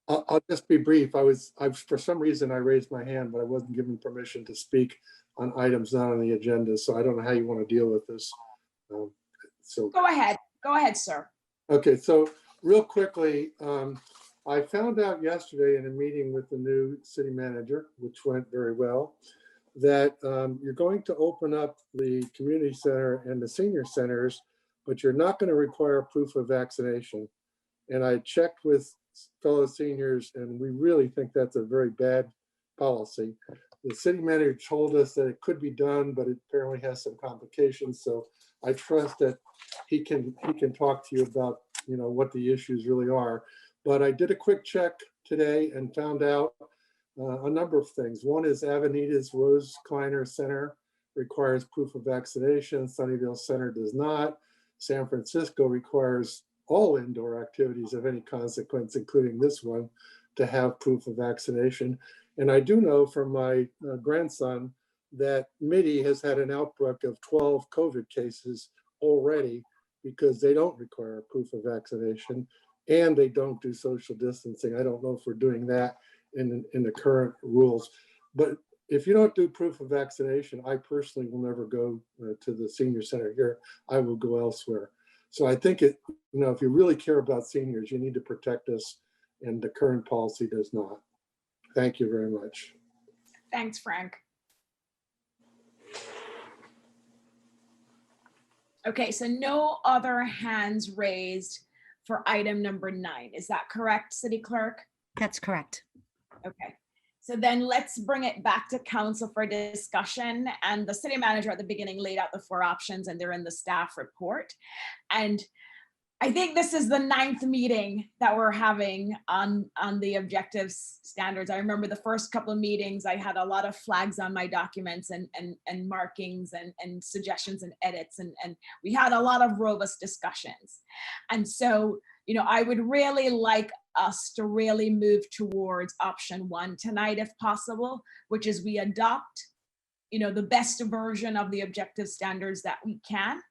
I'll just be brief. For some reason, I raised my hand, but I wasn't given permission to speak on items not on the agenda. So I don't know how you want to deal with this. So go ahead, sir. Okay, so real quickly, I found out yesterday in a meeting with the new city manager, which went very well, that you're going to open up the community center and the senior centers, but you're not going to require proof of vaccination. And I checked with fellow seniors, and we really think that's a very bad policy. The city manager told us that it could be done, but it apparently has some complications. So I trust that he can talk to you about, what the issues really are. But I did a quick check today and found out a number of things. One is Avenida's Rose Kleiner Center requires proof of vaccination. Sunnyvale Center does not. San Francisco requires all indoor activities of any consequence, including this one, to have proof of vaccination. And I do know from my grandson that Mitty has had an outbreak of 12 COVID cases already because they don't require proof of vaccination and they don't do social distancing. I don't know if we're doing that in the current rules, but if you don't do proof of vaccination, I personally will never go to the senior center here. I will go elsewhere. So I think if you really care about seniors, you need to protect us, and the current policy does not. Thank you very much. Thanks, Frank. Okay, so no other hands raised for item number 9. Is that correct, City Clerk? That's correct. Okay, so then let's bring it back to council for discussion. And the city manager at the beginning laid out the 4 options and they're in the staff report. And I think this is the 9th meeting that we're having on the objective standards. I remember the first couple of meetings, I had a lot of flags on my documents and markings and suggestions and edits. And we had a lot of robust discussions. And so, I would really like us to really move towards option 1 tonight, if possible, which is we adopt, the best version of the objective standards that we can.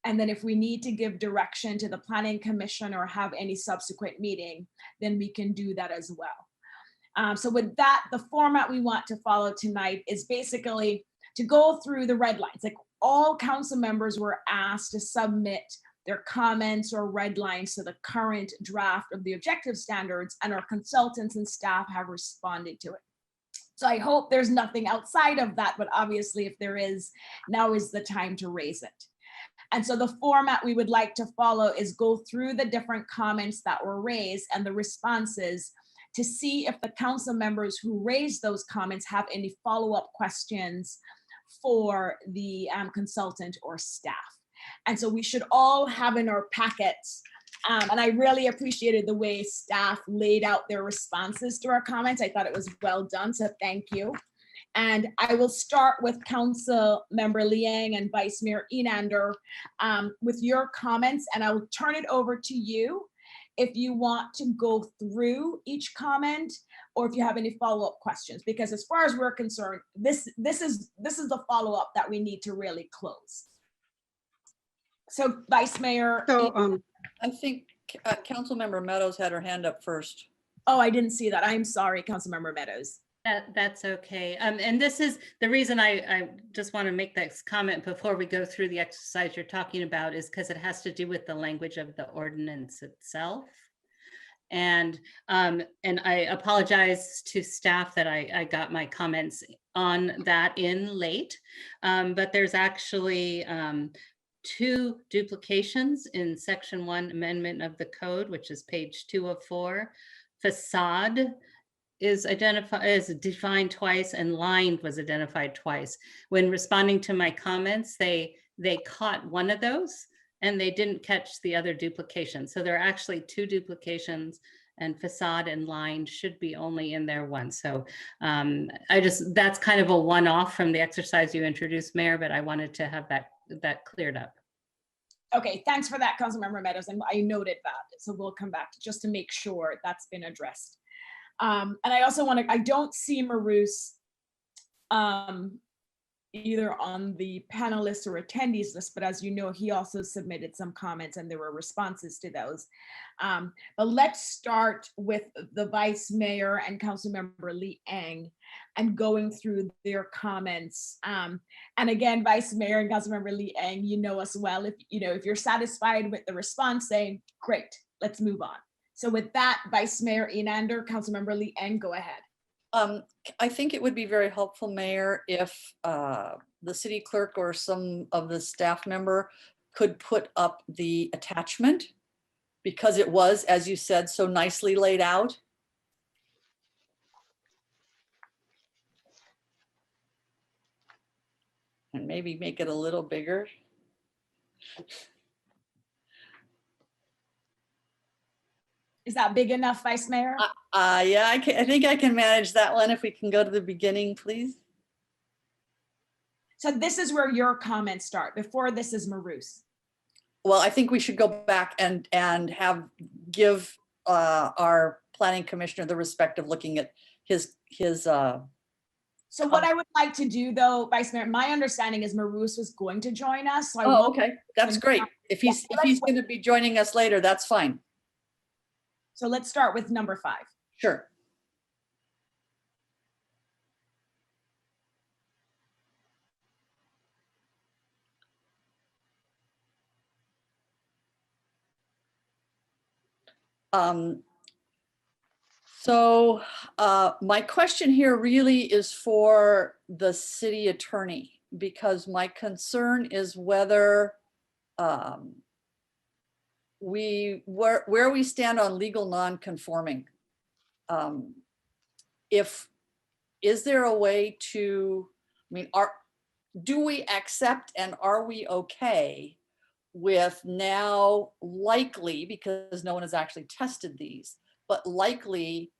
And then if we need to give direction to the Planning Commission or have any subsequent meeting, then we can do that as well. So with that, the format we want to follow tonight is basically to go through the red lines. Like all council members were asked to submit their comments or red lines to the current draft of the objective standards, and our consultants and staff have responded to it. So I hope there's nothing outside of that, but obviously if there is, now is the time to raise it. And so the format we would like to follow is go through the different comments that were raised and the responses to see if the council members who raised those comments have any follow-up questions for the consultant or staff. And so we should all have in our packets, and I really appreciated the way staff laid out their responses to our comments. I thought it was well done, so thank you. And I will start with Council Member Liang and Vice Mayor Enander with your comments, and I will turn it over to you if you want to go through each comment or if you have any follow-up questions, because as far as we're concerned, this is the follow-up that we need to really close. So Vice Mayor. So I think Councilmember Meadows had her hand up first. Oh, I didn't see that. I'm sorry, Councilmember Meadows. That's okay. And this is the reason I just want to make this comment before we go through the exercise you're talking about, is because it has to do with the language of the ordinance itself. And I apologize to staff that I got my comments on that in late, but there's actually 2 duplications in Section 1 amendment of the code, which is page 2 of 4. Facade is defined twice, and lined was identified twice. When responding to my comments, they caught one of those and they didn't catch the other duplication. So there are actually 2 duplications, and facade and lined should be only in there once. So that's kind of a one-off from the exercise you introduced, Mayor, but I wanted to have that cleared up. Okay, thanks for that, Councilmember Meadows, and I noted that. So we'll come back just to make sure that's been addressed. And I also I don't see Maroos either on the panelists or attendees list, but as you know, he also submitted some comments and there were responses to those. But let's start with the Vice Mayor and Councilmember Liang and going through their comments. And again, Vice Mayor and Councilmember Liang, you know us well. If you're satisfied with the response, say, great, let's move on. So with that, Vice Mayor Enander, Councilmember Liang, go ahead. I think it would be very helpful, Mayor, if the city clerk or some of the staff member could put up the attachment, because it was, as you said, so nicely laid out. And maybe make it a little bigger. Is that big enough, Vice Mayor? Yeah, I think I can manage that one. If we can go to the beginning, please. So this is where your comments start. Before this is Maru's. Well, I think we should go back and give our planning commissioner the respect of looking at his. So what I would like to do though, Vice Mayor, my understanding is Marus was going to join us. So I Oh, won't- okay, that's great. If he's going to be joining us later, that's fine. So let's start with number 5. Sure. So my question here really is for the city attorney, because my concern is whether where we stand on legal non-conforming. Is there a way to, I mean, do we accept and are we okay with now likely, because no one has actually tested these, but likely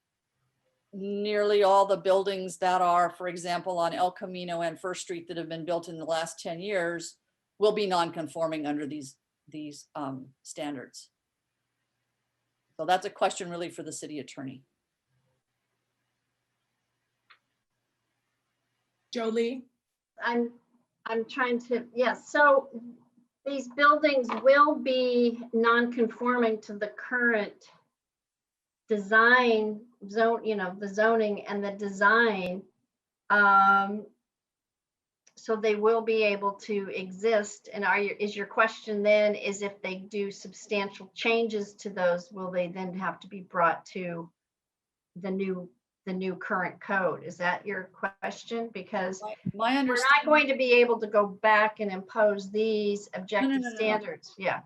nearly all the buildings that are, for example, on El Camino and First Street that have been built in the last 10 years will be non-conforming under these standards? So that's a question really for the city attorney. Jolie? I'm trying to, yes. So these buildings will be non-conforming to the current design zone, you know, the zoning and the design. So they will be able to exist. And is your question then is if they do substantial changes to those, will they then have to be brought to the new current code? Is that your question? Because my understanding, we're not going to be able to go back and impose these objective standards. Yeah.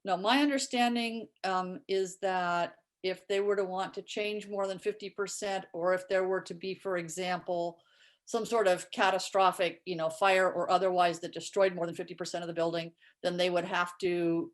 No, my understanding is that if they were to want to change more than 50%, or if there were to be, for example, some sort of catastrophic, you know, fire or otherwise that destroyed more than 50% of the building, then they would have to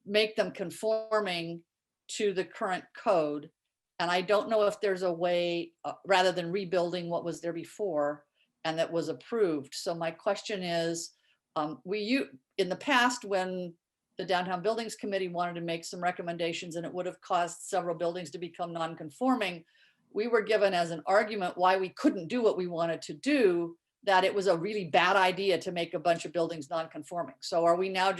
make them conforming to the current code. And I don't know if there's a way, rather than rebuilding what was there before and that was approved. So my question is, in the past, when the Downtown Buildings Committee wanted to make some recommendations and it would have caused several buildings to become non-conforming, we were given as an argument why we couldn't do what we wanted to do, that it was a really bad idea to make a bunch of buildings non-conforming. So are we now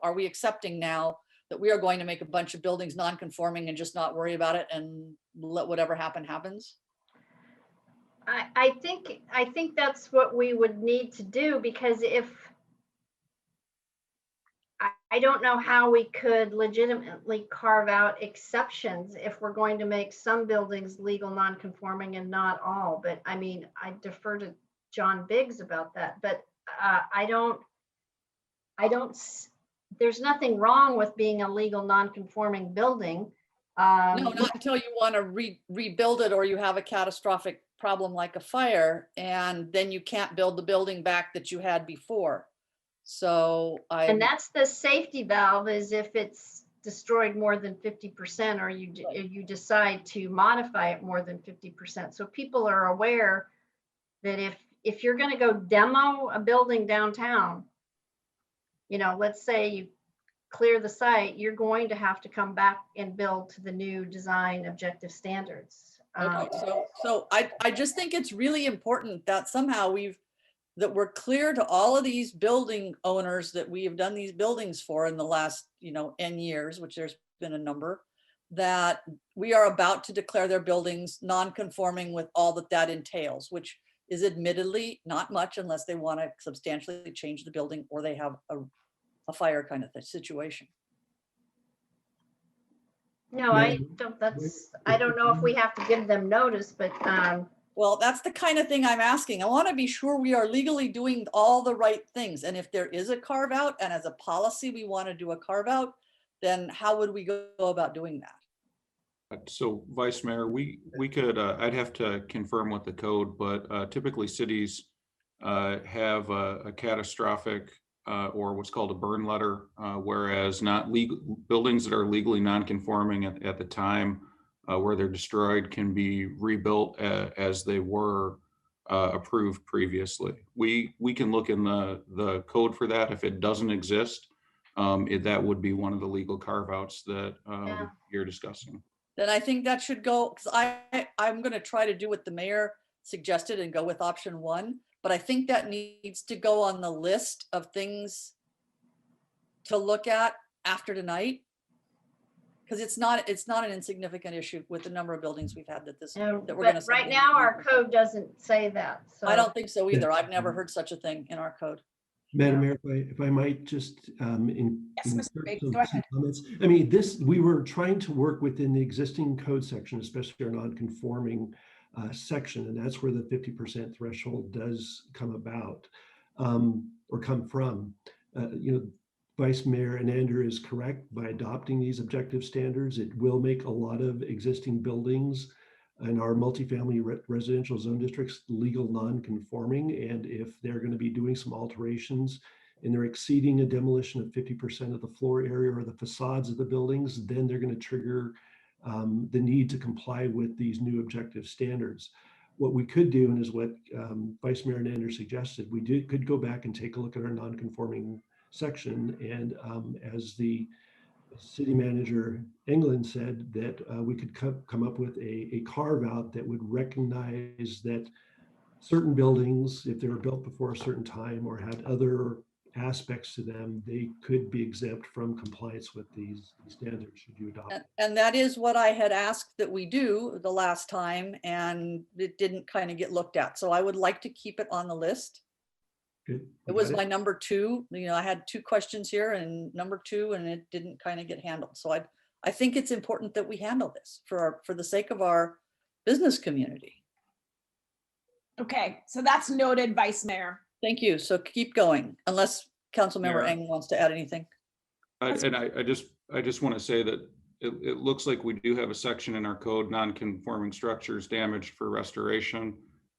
are we accepting now that we are going to make a bunch of buildings non-conforming and just not worry about it and let whatever happen happens? I think that's what we would need to do, because I don't know how we could legitimately carve out exceptions if we're going to make some buildings legal non-conforming and not all. But I mean, I defer to John Biggs about that. But there's nothing wrong with being a legal non-conforming building. No, not until you want to rebuild it, or you have a catastrophic problem like a fire, and then you can't build the building back that you had before. So and that's the safety valve, is if it's destroyed more than 50%, or you decide to modify it more than 50%. So people are aware that if you're going to go demo a building downtown, you know, let's say you clear the site, you're going to have to come back and build to the new design objective standards. Okay, so I just think it's really important that somehow that we're clear to all of these building owners that we have done these buildings for in the last, you know, N years, which there's been a number, that we are about to declare their buildings non-conforming with all that entails, which is admittedly not much unless they want to substantially change the building or they have a fire kind of situation. No, I don't know if we have to give them notice, but well, that's the kind of thing I'm asking. I want to be sure we are legally doing all the right things. And if there is a carve out, and as a policy we want to do a carve out, then how would we go about doing that? So Vice Mayor, we could, I'd have to confirm with the code, but typically cities have a catastrophic or what's called a burn letter, whereas not legal buildings that are legally non-conforming at the time where they're destroyed can be rebuilt as they were approved previously. We can look in the code for that. If it doesn't exist, that would be one of the legal carve-outs that you're discussing. Then I think that should go, because I'm going to try to do what the mayor suggested and go with option 1, but I think that needs to go on the list of things to look at after tonight, because it's not an insignificant issue with the number of buildings we've had that we're going to. Right now, our code doesn't say that. So I don't think so either. I've never heard such a thing in our code. Madam Mayor, if I might just Yes, Mr. Biggs, go some ahead. comments. I mean, we were trying to work within the existing code section, especially our non-conforming section, and that's where the 50% threshold does come about or come from. Vice Mayor Anander is correct. By adopting these objective standards, it will make a lot of existing buildings in our multifamily residential zone districts legal non-conforming. And if they're going to be doing some alterations and they're exceeding a demolition of 50% of the floor area or the facades of the buildings, then they're going to trigger the need to comply with these new objective standards. What we could do, and is what Vice Mayor Nander suggested, could go back and take a look at our non-conforming section. And as the City Manager England said, that we could come up with a carve out that would recognize that certain buildings, if they were built before a certain time or had other aspects to them, they could be exempt from compliance with these standards should you adopt. And that is what I had asked that we do the last time, and it didn't kind of get looked at. So I would like to keep it on the list. Good. It was my number 2. I had 2 questions here and number 2, and it didn't kind of get handled. So I think it's important that we handle this for the sake of our business community. Okay, so that's noted, Vice Mayor. Thank you. So keep going, unless Councilmember Eng wants to add anything. And I just want to say that it looks like we do have a section in our code, non-conforming structures damaged for restoration,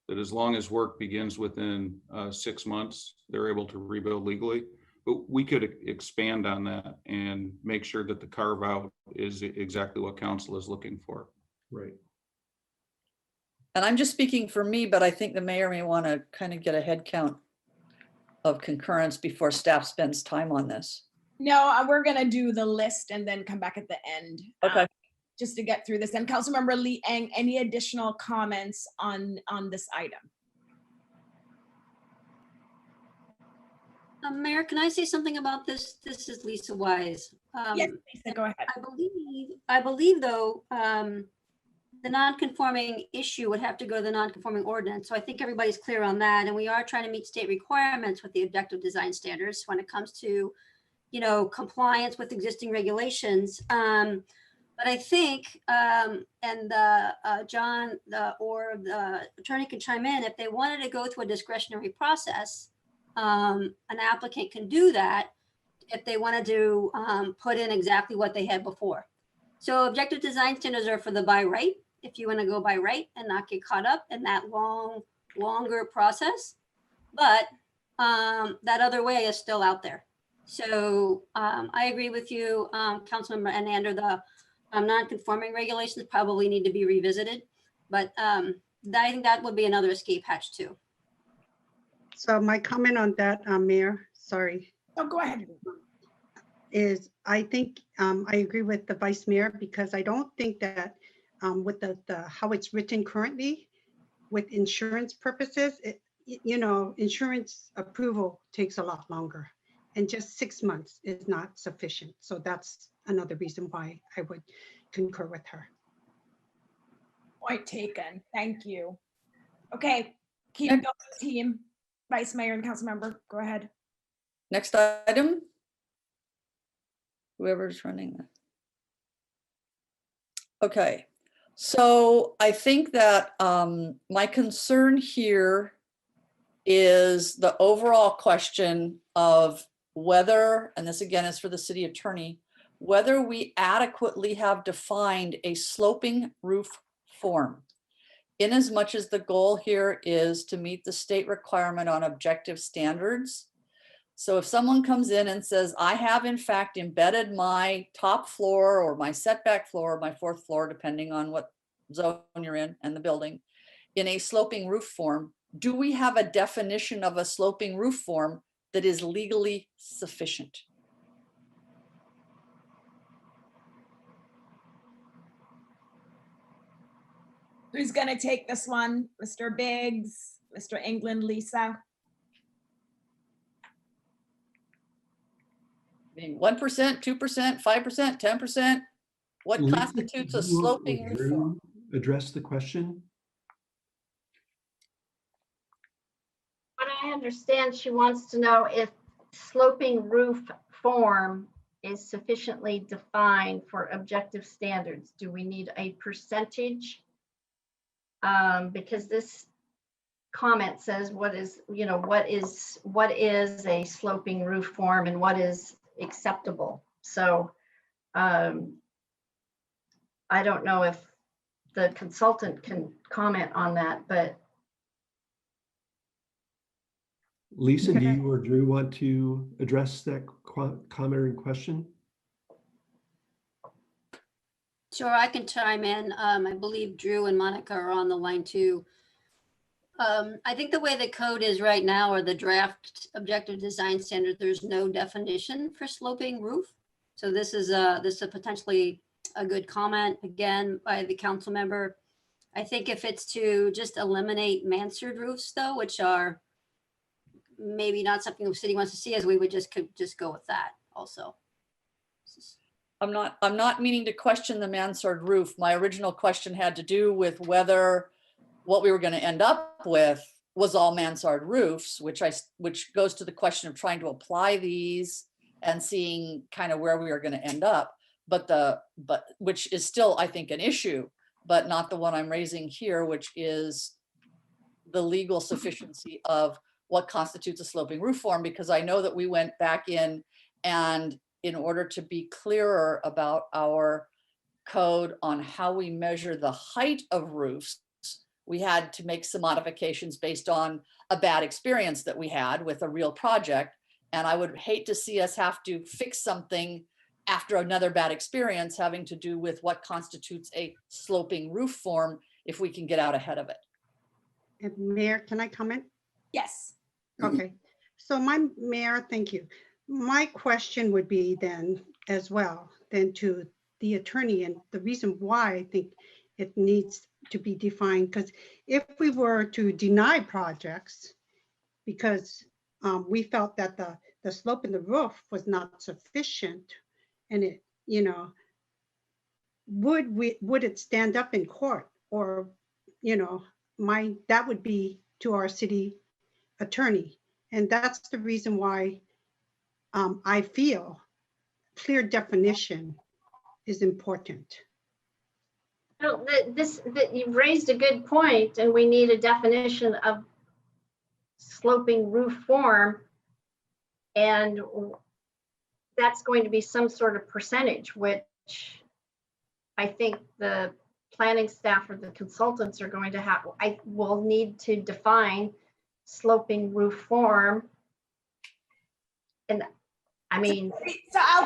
that as long as work begins within 6 months, they're able to rebuild legally. But we could expand on that and make sure that the carve out is exactly what council is looking for. Right. And I'm just speaking for me, but I think the mayor may want to kind of get a head count of concurrence before staff spends time on this. No, we're gonna do the list and then come back at the end. Okay. Just to get through this. And Councilmember Lee Eng, any additional comments on this item? Mayor, can I say something about this? This is Lisa Wise. Yes, Lisa, go ahead. I believe though, the non-conforming issue would have to go to the non-conforming ordinance. So I think everybody's clear on that. And we are trying to meet state requirements with the objective design standards when it comes to, compliance with existing regulations. But I think, and John or the attorney can chime in, if they wanted to go through a discretionary process, an applicant can do that if they wanted to put in exactly what they had before. So objective design standards are for the by right, if you want to go by right and not get caught up in that longer process. But that other way is still out there. So I agree with you, Councilmember Anander, the non-conforming regulations probably need to be revisited, but I think that would be another escape hatch too. So my comment on that, Mayor, sorry. Oh, go ahead. Is I think I agree with the Vice Mayor, because I don't think that with the how it's written currently with insurance purposes, insurance approval takes a lot longer, and just 6 months is not sufficient. So that's another reason why I would concur with her. Point taken. Thank you. Okay, keep going, team. Vice Mayor and Councilmember, go ahead. Next item. Whoever's running that. Okay, so I think that my concern here is the overall question of whether, and this again is for the city attorney, whether we adequately have defined a sloping roof form, in as much as the goal here is to meet the state requirement on objective standards. So if someone comes in and says, I have in fact embedded my top floor or my setback floor, my fourth floor, depending on what zone you're in and the building, in a sloping roof form, do we have a definition of a sloping roof form that is legally sufficient? Who's gonna take this one? Mr. Biggs, Mr. England, Lisa? I mean, 1%, 2%, 5%, 10%? What Lisa, constitutes a could you or sloping roof form? Drew address the question? What I understand, she wants to know if sloping roof form is sufficiently defined for objective standards. Do we need a percentage? Because this comment says what is, what is a sloping roof form and what is acceptable. So I don't know if the consultant can comment on that, but Lisa, do you or Drew want to address that comment or question? Sure, I can chime in. I believe Drew and Monica are on the line too. I think the way the code is right now, or the draft objective design standard, there's no definition for sloping roof. So this is potentially a good comment again by the council member. I think if it's to just eliminate mansard roofs though, which are maybe not something the city wants to see, as we would could just go with that also. I'm not meaning to question the mansard roof. My original question had to do with whether what we were going to end up with was all mansard roofs, which goes to the question of trying to apply these and seeing kind of where we are going to end up. But which is still, I think, an issue, but not the one I'm raising here, which is the legal sufficiency of what constitutes a sloping roof form, because I know that we went back in and in order to be clearer about our code on how we measure the height of roofs, we had to make some modifications based on a bad experience that we had with a real project. And I would hate to see us have to fix something after another bad experience having to do with what constitutes a sloping roof form if we can get out ahead of it. And Mayor, can I comment? Yes. Okay, so Mayor, thank you. My question would be then as well, then to the attorney, and the reason why I think it needs to be defined, because if we were to deny projects because we felt that the slope in the roof was not sufficient, and it, would it stand up in court? Or, that would be to our city attorney. And that's the reason why I feel clear definition is important. well, you've raised a good point, and we need a definition of sloping roof form. And that's going to be some sort of percentage, which I think the planning staff or the consultants are going to have. I will need to define sloping roof form. And I mean, I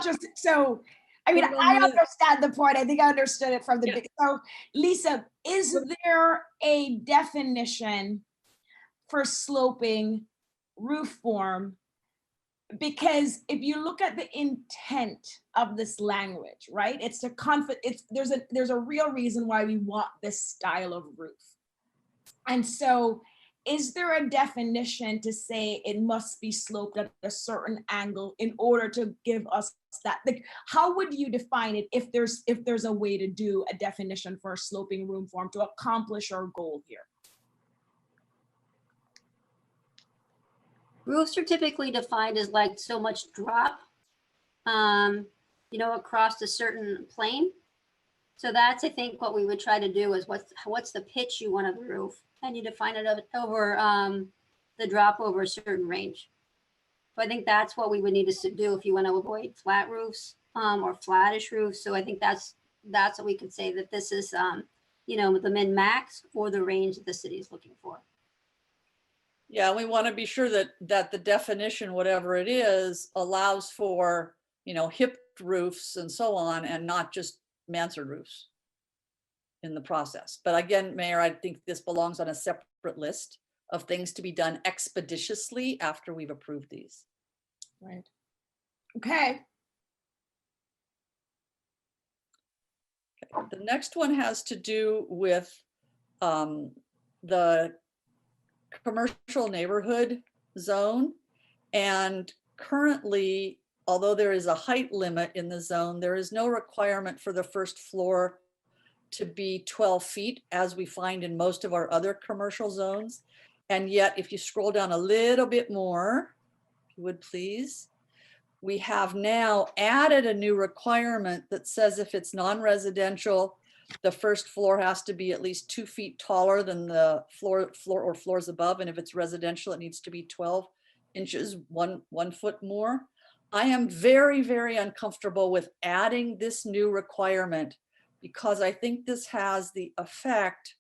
understand the point. I think I understood it from the beginning. So Lisa, is there a definition for sloping roof form? Because if you look at the intent of this language, right? There's a real reason why we want this style of roof. And so is there a definition to say it must be sloped at a certain angle in order to give us that? Like, how would you define it if there's a way to do a definition for a sloping roof form to accomplish our goal here? Roofs are typically defined as like so much drop, across a certain plane. So that's, I think, what we would try to do is what's the pitch you want of the roof, and you define it over the drop over a certain range. So I think that's what we would need to do if you want to avoid flat roofs or flattish roofs. So I think that's what we could say, that this is the min max or the range that the city is looking for. Yeah, we want to be sure that the definition, whatever it is, allows for, hip roofs and so on, and not just mansard roofs in the process. But again, Mayor, I think this belongs on a separate list of things to be done expeditiously after we've approved these. Right. Okay. The next one has to do with the commercial neighborhood zone. And currently, although there is a height limit in the zone, there is no requirement for the first floor to be 12 feet, as we find in most of our other commercial zones. And yet, if you scroll down a little bit more, if you would please, we have now added a new requirement that says if it's non-residential, the first floor has to be at least 2 feet taller than the floor or floors above. And if it's residential, it needs to be 12 inches, one foot more. I am very, very uncomfortable with adding this new requirement because I think this has the effect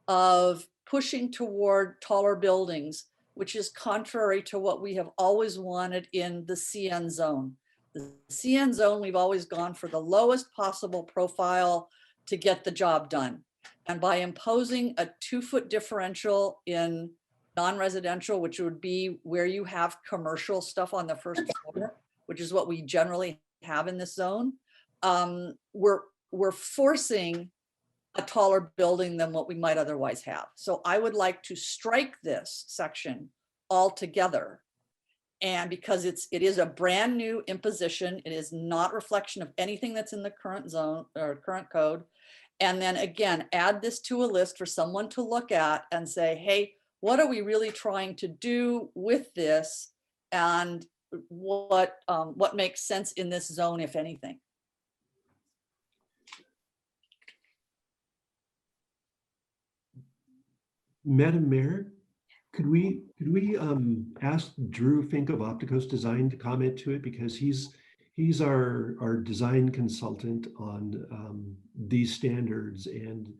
of pushing toward taller buildings, which is contrary to what we have always wanted in the CN zone. The CN zone, we've always gone for the lowest possible profile to get the job done. And by imposing a 2-foot differential in non-residential, which would be where you have commercial stuff on the first floor, which is what we generally have in this zone, we're forcing a taller building than what we might otherwise have. So I would like to strike this section altogether. And because it is a brand new imposition, it is not reflection of anything that's in the current zone or current code. And then again, add this to a list for someone to look at and say, hey, what are we really trying to do with this? And what makes sense in this zone, if anything? Madam Mayor, could we ask Drew Fink of Opticos Design to comment to it, because he's our design consultant on these standards, and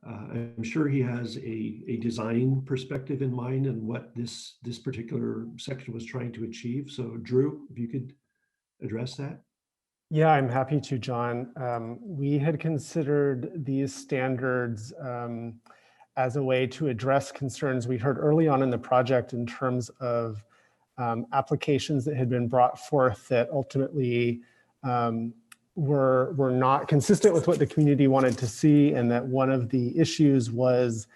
I'm sure he has a design perspective in mind and what this particular section was trying to achieve. So Drew, if you could address that. Yeah, I'm happy to, John. We had considered these standards as a way to address concerns we heard early on in the project in terms of applications that had been brought forth that ultimately were not consistent with what the community wanted to see, and that one of the issues was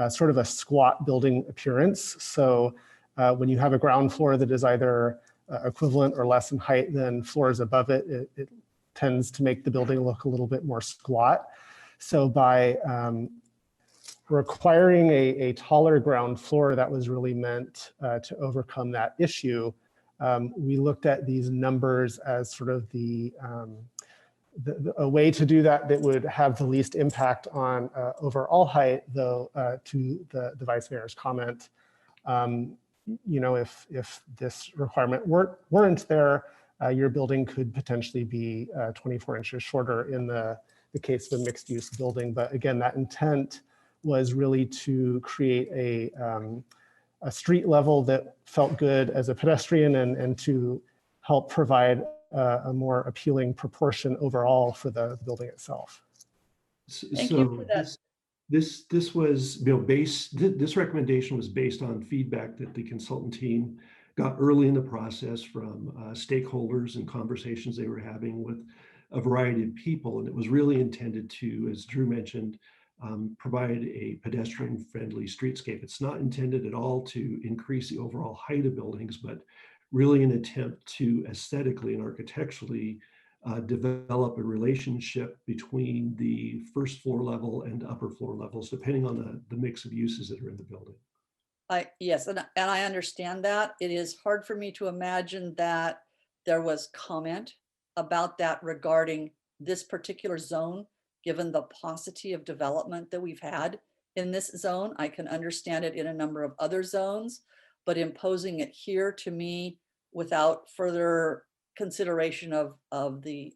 sort of a squat building appearance. So when you have a ground floor that is either equivalent or less in height than floors above it, it tends to make the building look a little bit more squat. So by requiring a taller ground floor, that was really meant to overcome that issue. We looked at these numbers as sort of a way to do that would have the least impact on overall height, though to the Vice Mayor's comment, if this requirement weren't there, your building could potentially be 24 inches shorter in the case of a mixed use building. But again, that intent was really to create a street level that felt good as a pedestrian and to help provide a more appealing proportion overall for the building itself. Thank you for that. This was this recommendation was based on feedback that the consultant team got early in the process from stakeholders and conversations they were having with a variety of people. And it was really intended to, as Drew mentioned, provide a pedestrian-friendly streetscape. It's not intended at all to increase the overall height of buildings, but really an attempt to aesthetically and architecturally develop a relationship between the first floor level and upper floor levels, depending on the mix of uses that are in the building. Yes, and I understand that. It is hard for me to imagine that there was comment about that regarding this particular zone, given the paucity of development that we've had in this zone. I can understand it in a number of other zones, but imposing it here to me without further consideration of the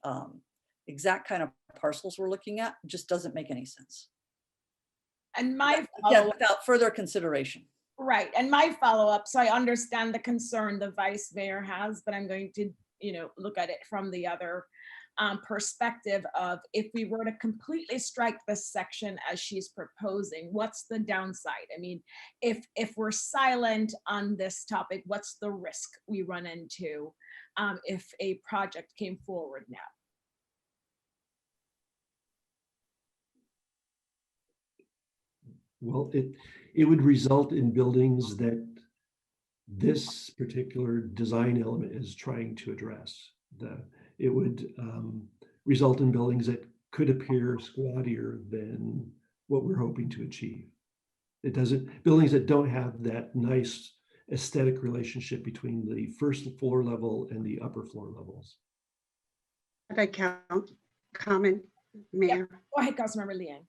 exact kind of parcels we're looking at just doesn't make any sense. And my again, without further consideration. Right, and my follow-up, so I understand the concern the vice mayor has, but I'm going to, look at it from the other perspective of if we were to completely strike this section as she's proposing, what's the downside? I mean, if we're silent on this topic, what's the risk we run into if a project came forward now? Well, it would result in buildings that this particular design element is trying to address. It would result in buildings that could appear squattier than what we're hoping to achieve. Buildings that don't have that nice aesthetic relationship between the first floor level and the upper floor levels. If I comment, Mayor. Yeah. Go ahead, Councilmember Liang.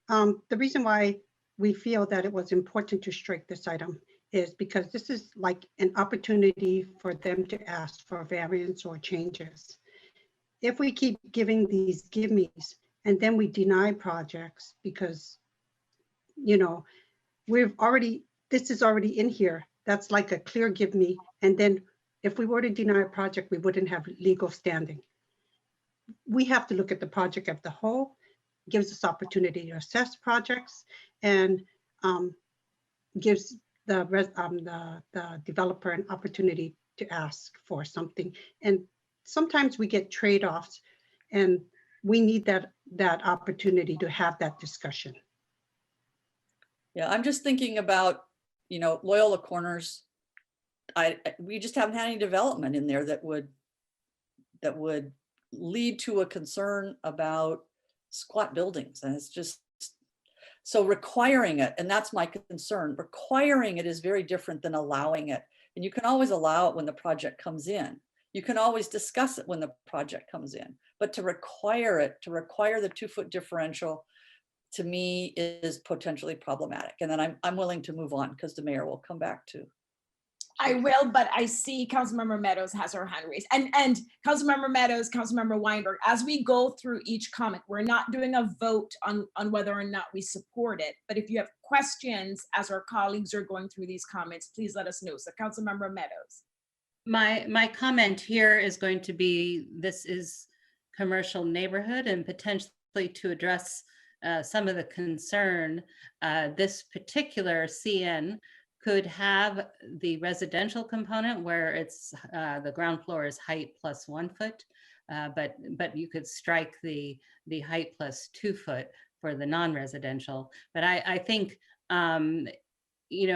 The reason why we feel that it was important to strike this item is because this is like an opportunity for them to ask for variance or changes. If we keep giving these gimmes and then we deny projects because, this is already in here. That's like a clear give me. And then if we were to deny a project, we wouldn't have legal standing. We have to look at the project as the whole, gives us opportunity to assess projects, and gives the developer an opportunity to ask for something. And sometimes we get trade-offs, and we need that opportunity to have that discussion. Yeah, I'm just thinking about, Loyola Corners. We just haven't had any development in there that would lead to a concern about squat buildings. And it's just, so requiring it, and that's my concern, requiring it is very different than allowing it. And you can always allow it when the project comes in. You can always discuss it when the project comes in, but to require the 2-foot differential, to me, is potentially problematic. And then I'm willing to move on because the mayor will come back to. I will, but I see Councilmember Meadows has her hand raised. And Councilmember Meadows, Councilmember Weinberg, as we go through each comment, we're not doing a vote on whether or not we support it. But if you have questions as our colleagues are going through these comments, please let us know. So Councilmember Meadows. My comment here is going to be, this is commercial neighborhood, and potentially to address some of the concern, this particular CN could have the residential component where it's the ground floor is height plus 1 foot, but you could strike the height plus 2 foot for the non-residential. But I think,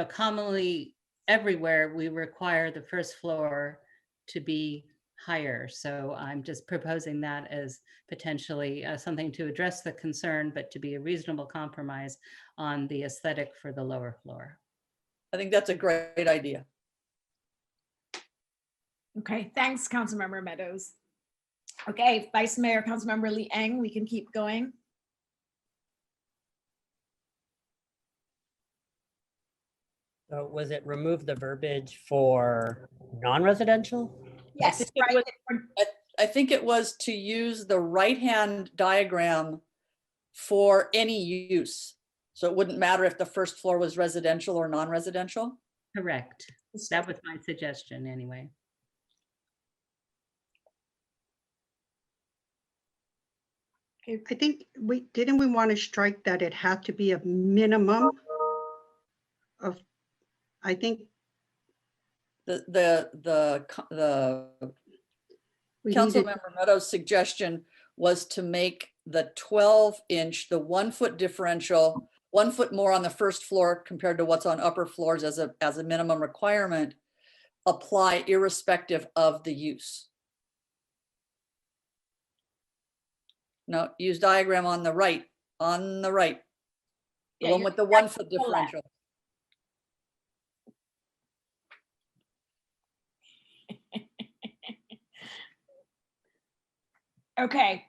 commonly everywhere we require the first floor to be higher. So I'm just proposing that as potentially something to address the concern, but to be a reasonable compromise on the aesthetic for the lower floor. I think that's a great idea. Okay, thanks, Councilmember Meadows. Okay, Vice Mayor, Councilmember Liang, we can keep going. So was it remove the verbiage for non-residential? Yes, I think it was to use the right-hand diagram for any use. So it wouldn't matter if the first floor was residential or non-residential? Correct. That was my suggestion anyway. I think we want to strike that it had to be a minimum of, I think. Councilmember Meadows' suggestion was to make the 12-inch, the 1 foot differential, 1 foot more on the first floor compared to what's on upper floors as a minimum requirement, apply irrespective of the use. No, use diagram on the right, the Yeah, one with the 1 foot differential. Okay.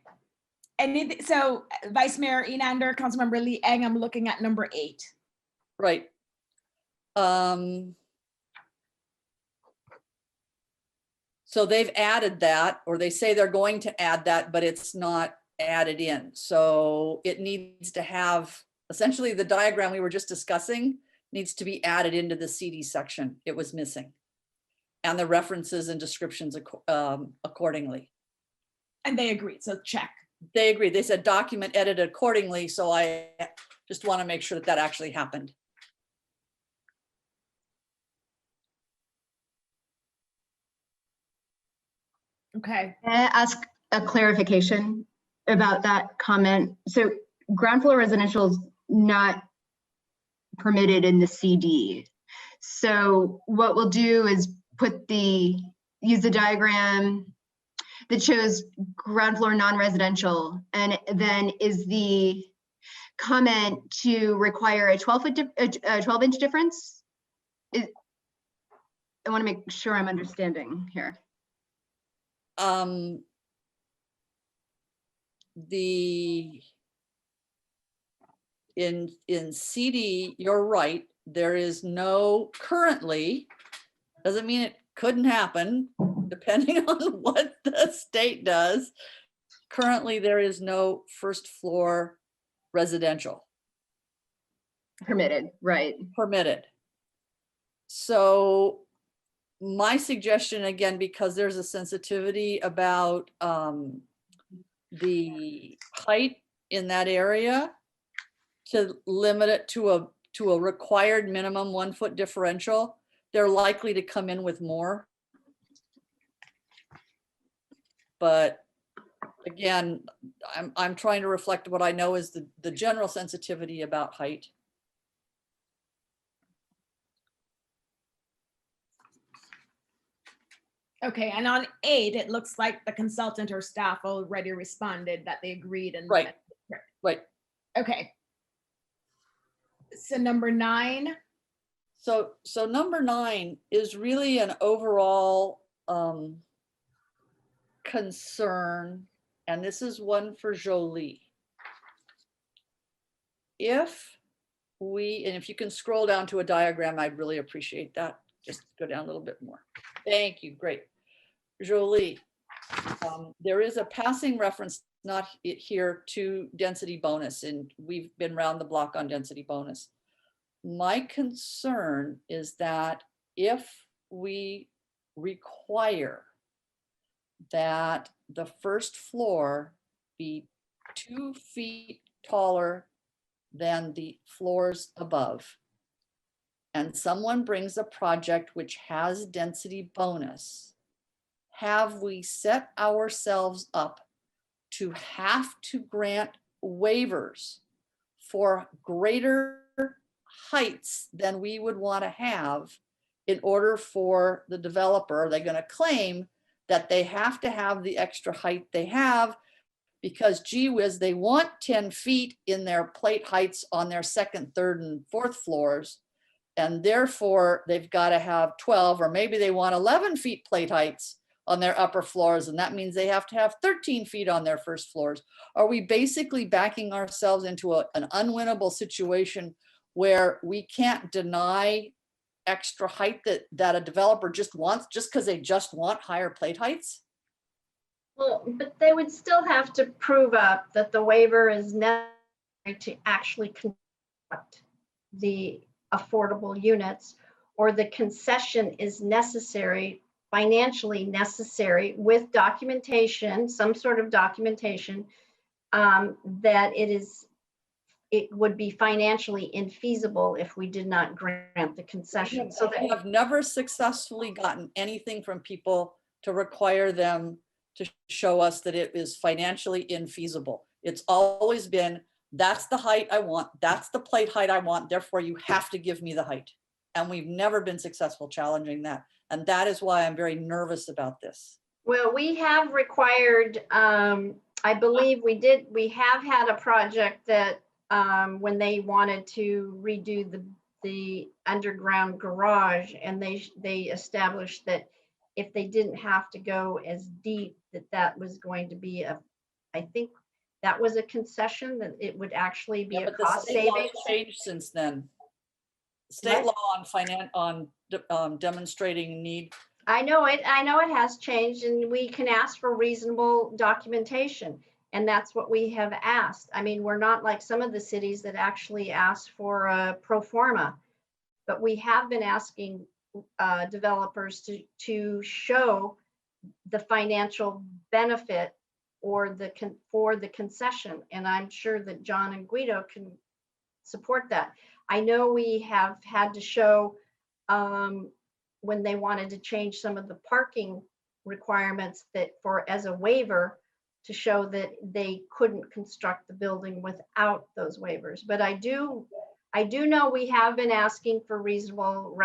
So Vice Mayor Enander, Councilmember Liang, I'm looking at number 8. Right. So they've added that, or they say they're going to add that, but it's not added in. So it needs to have essentially the diagram we were just discussing needs to be added into the CD section. It was missing. And the references and descriptions accordingly. And they agreed, so check. They agreed. They said document edited accordingly. So I just want to make sure that that actually happened. Okay. Can I ask a clarification about that comment? So ground floor residential is not permitted in the CD. So what we'll do is use the diagram that shows ground floor non-residential, and then is the comment to require a 12-inch difference? I want to make sure I'm understanding here. In CD, you're right. There is no currently, doesn't mean it couldn't happen, depending on what the state does. Currently, there is no first floor residential. Permitted, right. Permitted. So my suggestion, again, because there's a sensitivity about the height in that area, to limit it to a required minimum 1 foot differential. They're likely to come in with more. But again, I'm trying to reflect what I know is the general sensitivity about height. Okay, and on 8, it looks like the consultant or staff already responded that they agreed and right. Right. Okay. So number 9. So number 9 is really an overall concern, and this is one for Jolie. If you can scroll down to a diagram, I'd really appreciate that. Just go down a little bit more. Thank you, great. Jolie, there is a passing reference, not here, to density bonus, and we've been around the block on density bonus. My concern is that if we require that the first floor be 2 feet taller than the floors above, and someone brings a project which has density bonus, have we set ourselves up to have to grant waivers for greater heights than we would want to have in order for the developer? Are they going to claim that they have to have the extra height they have because gee whiz, they want 10 feet in their plate heights on their second, third, and fourth floors, and therefore they've got to have 12, or maybe they want 11 feet plate heights on their upper floors, and that means they have to have 13 feet on their first floors? Are we basically backing ourselves into an unwinnable situation where we can't deny extra height that a developer just wants, just because they just want higher plate heights? Well, but they would still have to prove up that the waiver is necessary to actually construct the affordable units, or the concession is necessary, financially necessary, with documentation, some sort of documentation, that it would be financially infeasible if we did not grant the concession. So I have never successfully gotten anything from people to require them to show us that it is financially infeasible. It's always been, that's the height I want, that's the plate height I want, therefore you have to give me the height. And we've never been successful challenging that. And that is why I'm very nervous about this. Well, we have required, I believe we have had a project that when they wanted to redo the underground garage, and they established that if they didn't have to go as deep, that was going to be I think that was a concession, that it would actually be a cost savings. Changed since then. State law on demonstrating need. I know it has changed, and we can ask for reasonable documentation. And that's what we have asked. I mean, we're not like some of the cities that actually ask for a pro forma. but we have been asking developers to show the financial benefit or for the concession. And I'm sure that John and Guido can support that. I know we have had to show when they wanted to change some of the parking requirements that as a waiver to show that they couldn't construct the building without those waivers. But I do know we have been asking for reasonable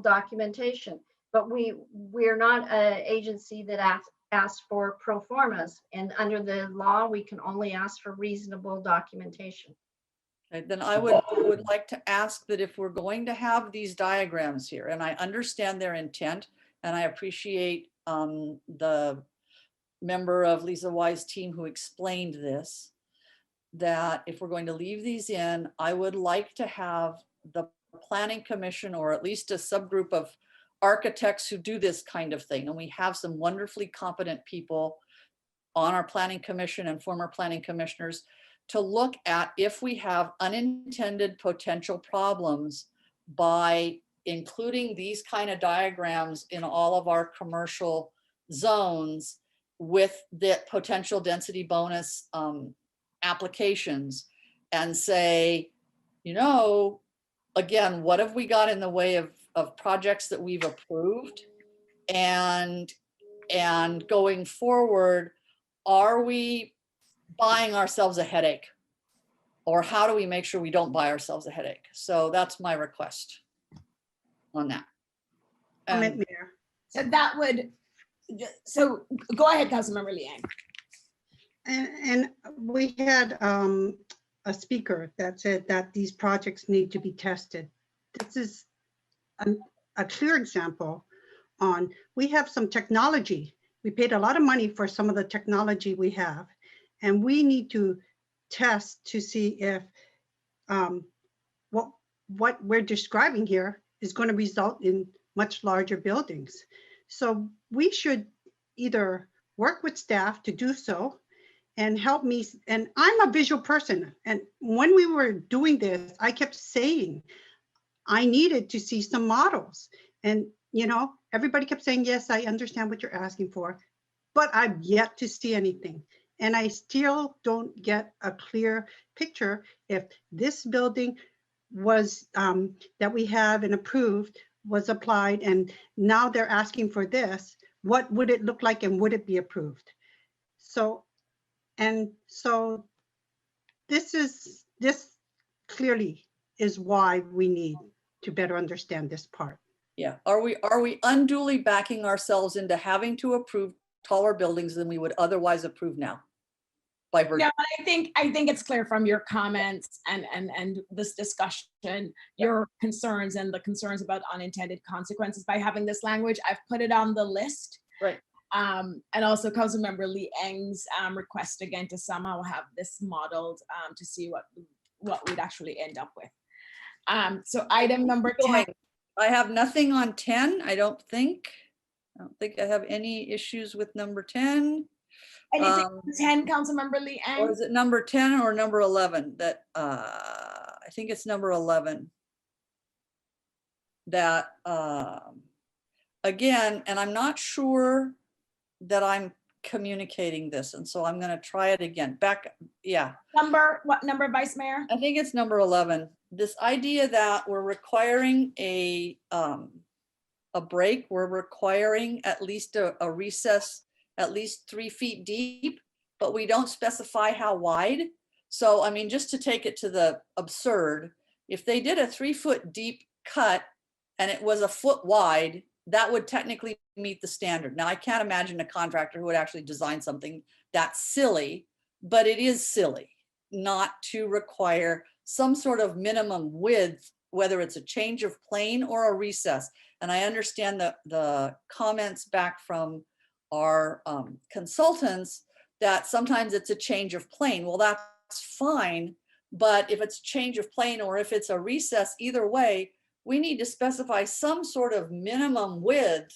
documentation, but we're not an agency that asks for pro formas, and under the law we can only ask for reasonable documentation. Okay, then I would like to ask that if we're going to have these diagrams here, and I understand their intent, and I appreciate the member of Lisa Y's team who explained this, that if we're going to leave these in, I would like to have the Planning Commission, or at least a subgroup of architects who do this kind of thing. And we have some wonderfully competent people on our Planning Commission and former planning commissioners to look at if we have unintended potential problems by including these kind of diagrams in all of our commercial zones with the potential density bonus applications, and say, you know, again, what have we got in the way of projects that we've approved? And going forward, are we buying ourselves a headache? Or how do we make sure we don't buy ourselves a headache? So that's my request on that. Mayor. So that would, so go ahead, Councilmember Liang. And we had a speaker that said that these projects need to be tested. This is a clear example on, we have some technology. We paid a lot of money for some of the technology we have, and we need to test to see if what we're describing here is going to result in much larger buildings. So we should either work with staff to do so and help me. And I'm a visual person. And when we were doing this, I kept saying I needed to see some models. And, you know, everybody kept saying, yes, I understand what you're asking for, but I've yet to see anything. And I still don't get a clear picture if this building was that we have and approved was applied, and now they're asking for this, what would it look like and would it be approved? So, and so this clearly is why we need to better understand this part. Yeah, are we unduly backing ourselves into having to approve taller buildings than we would otherwise approve now? By virtue. No, I think it's clear from your comments and this discussion, your concerns and the concerns about unintended consequences by having this language. I've put it on the list. Right. And also Councilmember Liang's request again to somehow have this modeled to see what we'd actually end up with. So item number 10. I have nothing on 10. I don't think I have any issues with number 10. Anything 10, Councilmember Liang? Or is it number 10 or number 11? That I think it's number 11. That again, and I'm not sure that I'm communicating this, and so I'm going to try it again. Yeah. What number, Vice Mayor? I think it's number 11. This idea that we're requiring a break, we're requiring at least a recess at least 3 feet deep, but we don't specify how wide. So, I mean, just to take it to the absurd, if they did a 3 foot deep cut and it was a foot wide, that would technically meet the standard. Now, I can't imagine a contractor who would actually design something that's silly, but it is silly not to require some sort of minimum width, whether it's a change of plane or a recess. And I understand the comments back from our consultants that sometimes it's a change of plane. Well, that's fine, but if it's change of plane or if it's a recess, either way, we need to specify some sort of minimum width,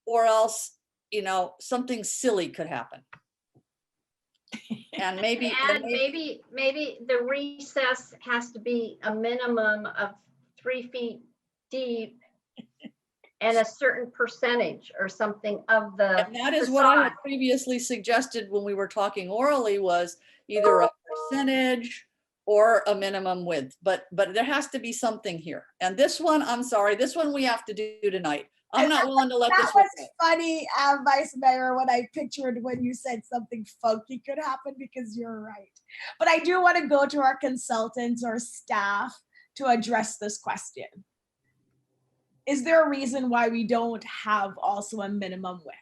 or else, you know, something silly could happen. And maybe, And maybe the recess has to be a minimum of 3 feet deep and a certain percentage or something of the and that is what I had facade. previously suggested when we were talking orally, was either a percentage or a minimum width, but there has to be something here. And this one, I'm sorry, this one we have to do tonight. I'm not willing to let this That one was go. funny, Vice Mayor, when I pictured when you said something funky could happen, because you're right. But I do want to go to our consultants or staff to address this question. Is there a reason why we don't have also a minimum width?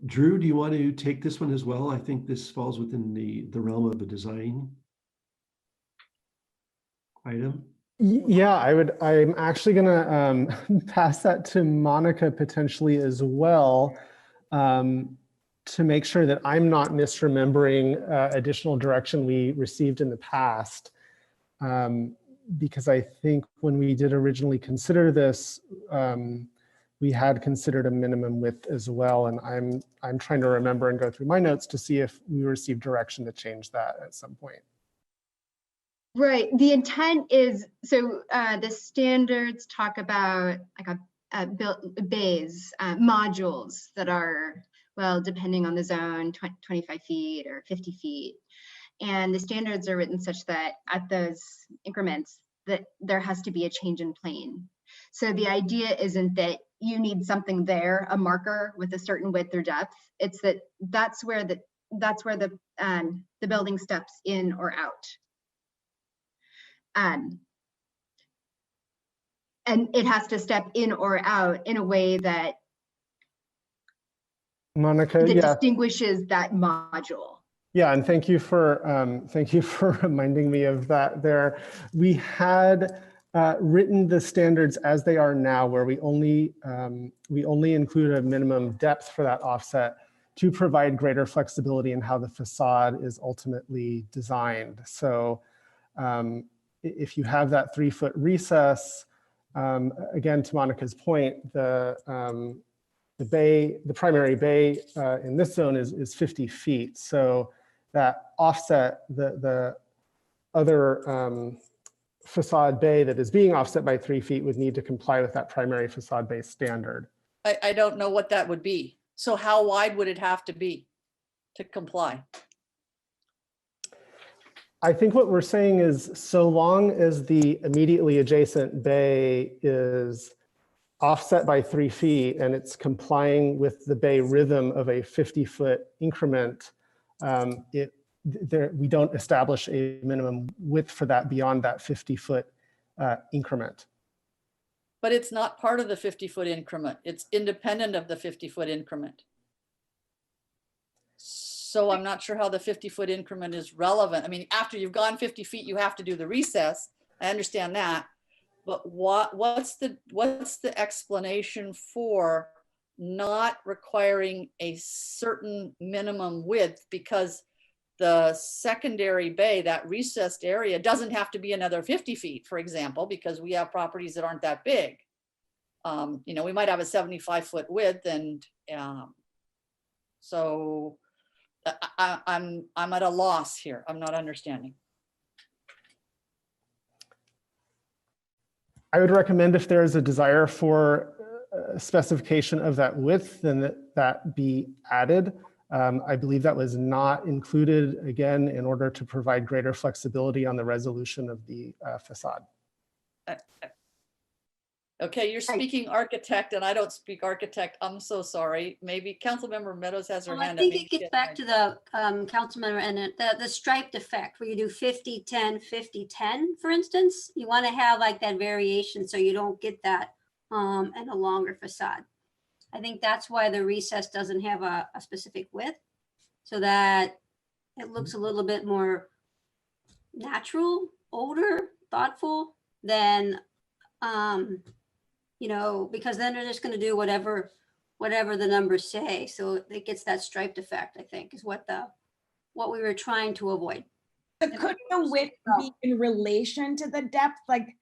Drew, do you want to take this one as well? I think this falls within the realm of a design item. Yeah, I'm actually gonna pass that to Monica potentially as well, to make sure that I'm not misremembering additional direction we received in the past. Because I think when we did originally consider this, we had considered a minimum width as well. And I'm trying to remember and go through my notes to see if we received direction to change that at some point. Right. The intent is, so the standards talk about like bays, modules that are, well, depending on the zone, 25 feet or 50 feet. And the standards are written such that at those increments that there has to be a change in plane. So the idea isn't that you need something there, a marker with a certain width or depth. It's that that's where the building steps in or out. And it has to step in or out in a way that Monica, yeah. distinguishes that module. Yeah, and thank you for reminding me of that there. We had written the standards as they are now, where we only include a minimum depth for that offset to provide greater flexibility in how the facade is ultimately designed. So if you have that 3-foot recess, again, to Monica's point, the primary bay in this zone is 50 feet. So that offset, the other facade bay that is being offset by 3 feet would need to comply with that primary facade bay standard. I don't know what that would be. So how wide would it have to be to comply? I think what we're saying is, so long as the immediately adjacent bay is offset by 3 feet and it's complying with the bay rhythm of a 50-foot increment, we don't establish a minimum width for that beyond that 50-foot increment. But it's not part of the 50-foot increment. It's independent of the 50-foot increment. So I'm not sure how the 50-foot increment is relevant. I mean, after you've gone 50 feet, you have to do the recess. I understand that. But what's the explanation for not requiring a certain minimum width? Because the secondary bay, that recessed area, doesn't have to be another 50 feet, for example, because we have properties that aren't that big. You know, we might have a 75-foot width, and so I'm at a loss here. I'm not understanding. I would recommend, if there is a desire for a specification of that width, then that be added. I believe that was not included, again, in order to provide greater flexibility on the resolution of the facade. Okay, you're speaking architect and I don't speak architect. I'm so sorry. Maybe Councilmember Meadows has her Well, hand I up. think it gets back to the council member and the striped effect, where you do 50, 10, 50, 10, for instance. You want to have like that variation so you don't get that in a longer facade. I think that's why the recess doesn't have a specific width, so that it looks a little bit more natural, older, thoughtful than, you know, because then they're just going to do whatever the numbers say. So it gets that striped effect, I think, is what we were trying to avoid. So could the width be in relation to the depth, like,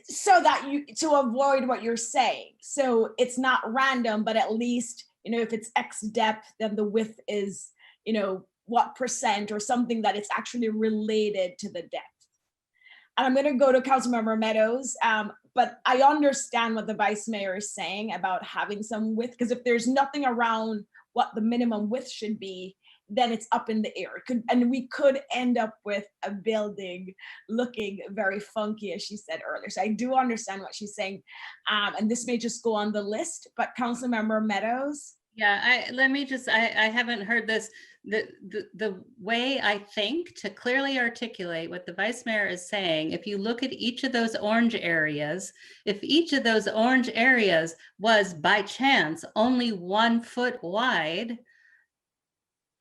so that to avoid what you're saying? So it's not random, but at least if it's X depth, then the width is, what percent, or something that it's actually related to the depth. And I'm going to go to Councilmember Meadows, but I understand what the Vice Mayor is saying about having some width, because if there's nothing around what the minimum width should be, then it's up in the air. And we could end up with a building looking very funky, as she said earlier. So I do understand what she's saying. And this may just go on the list, but Councilmember Meadows. Yeah, I haven't heard this. The way I think to clearly articulate what the Vice Mayor is saying, if you look at each of those orange areas, if each of those orange areas was by chance only 1 foot wide,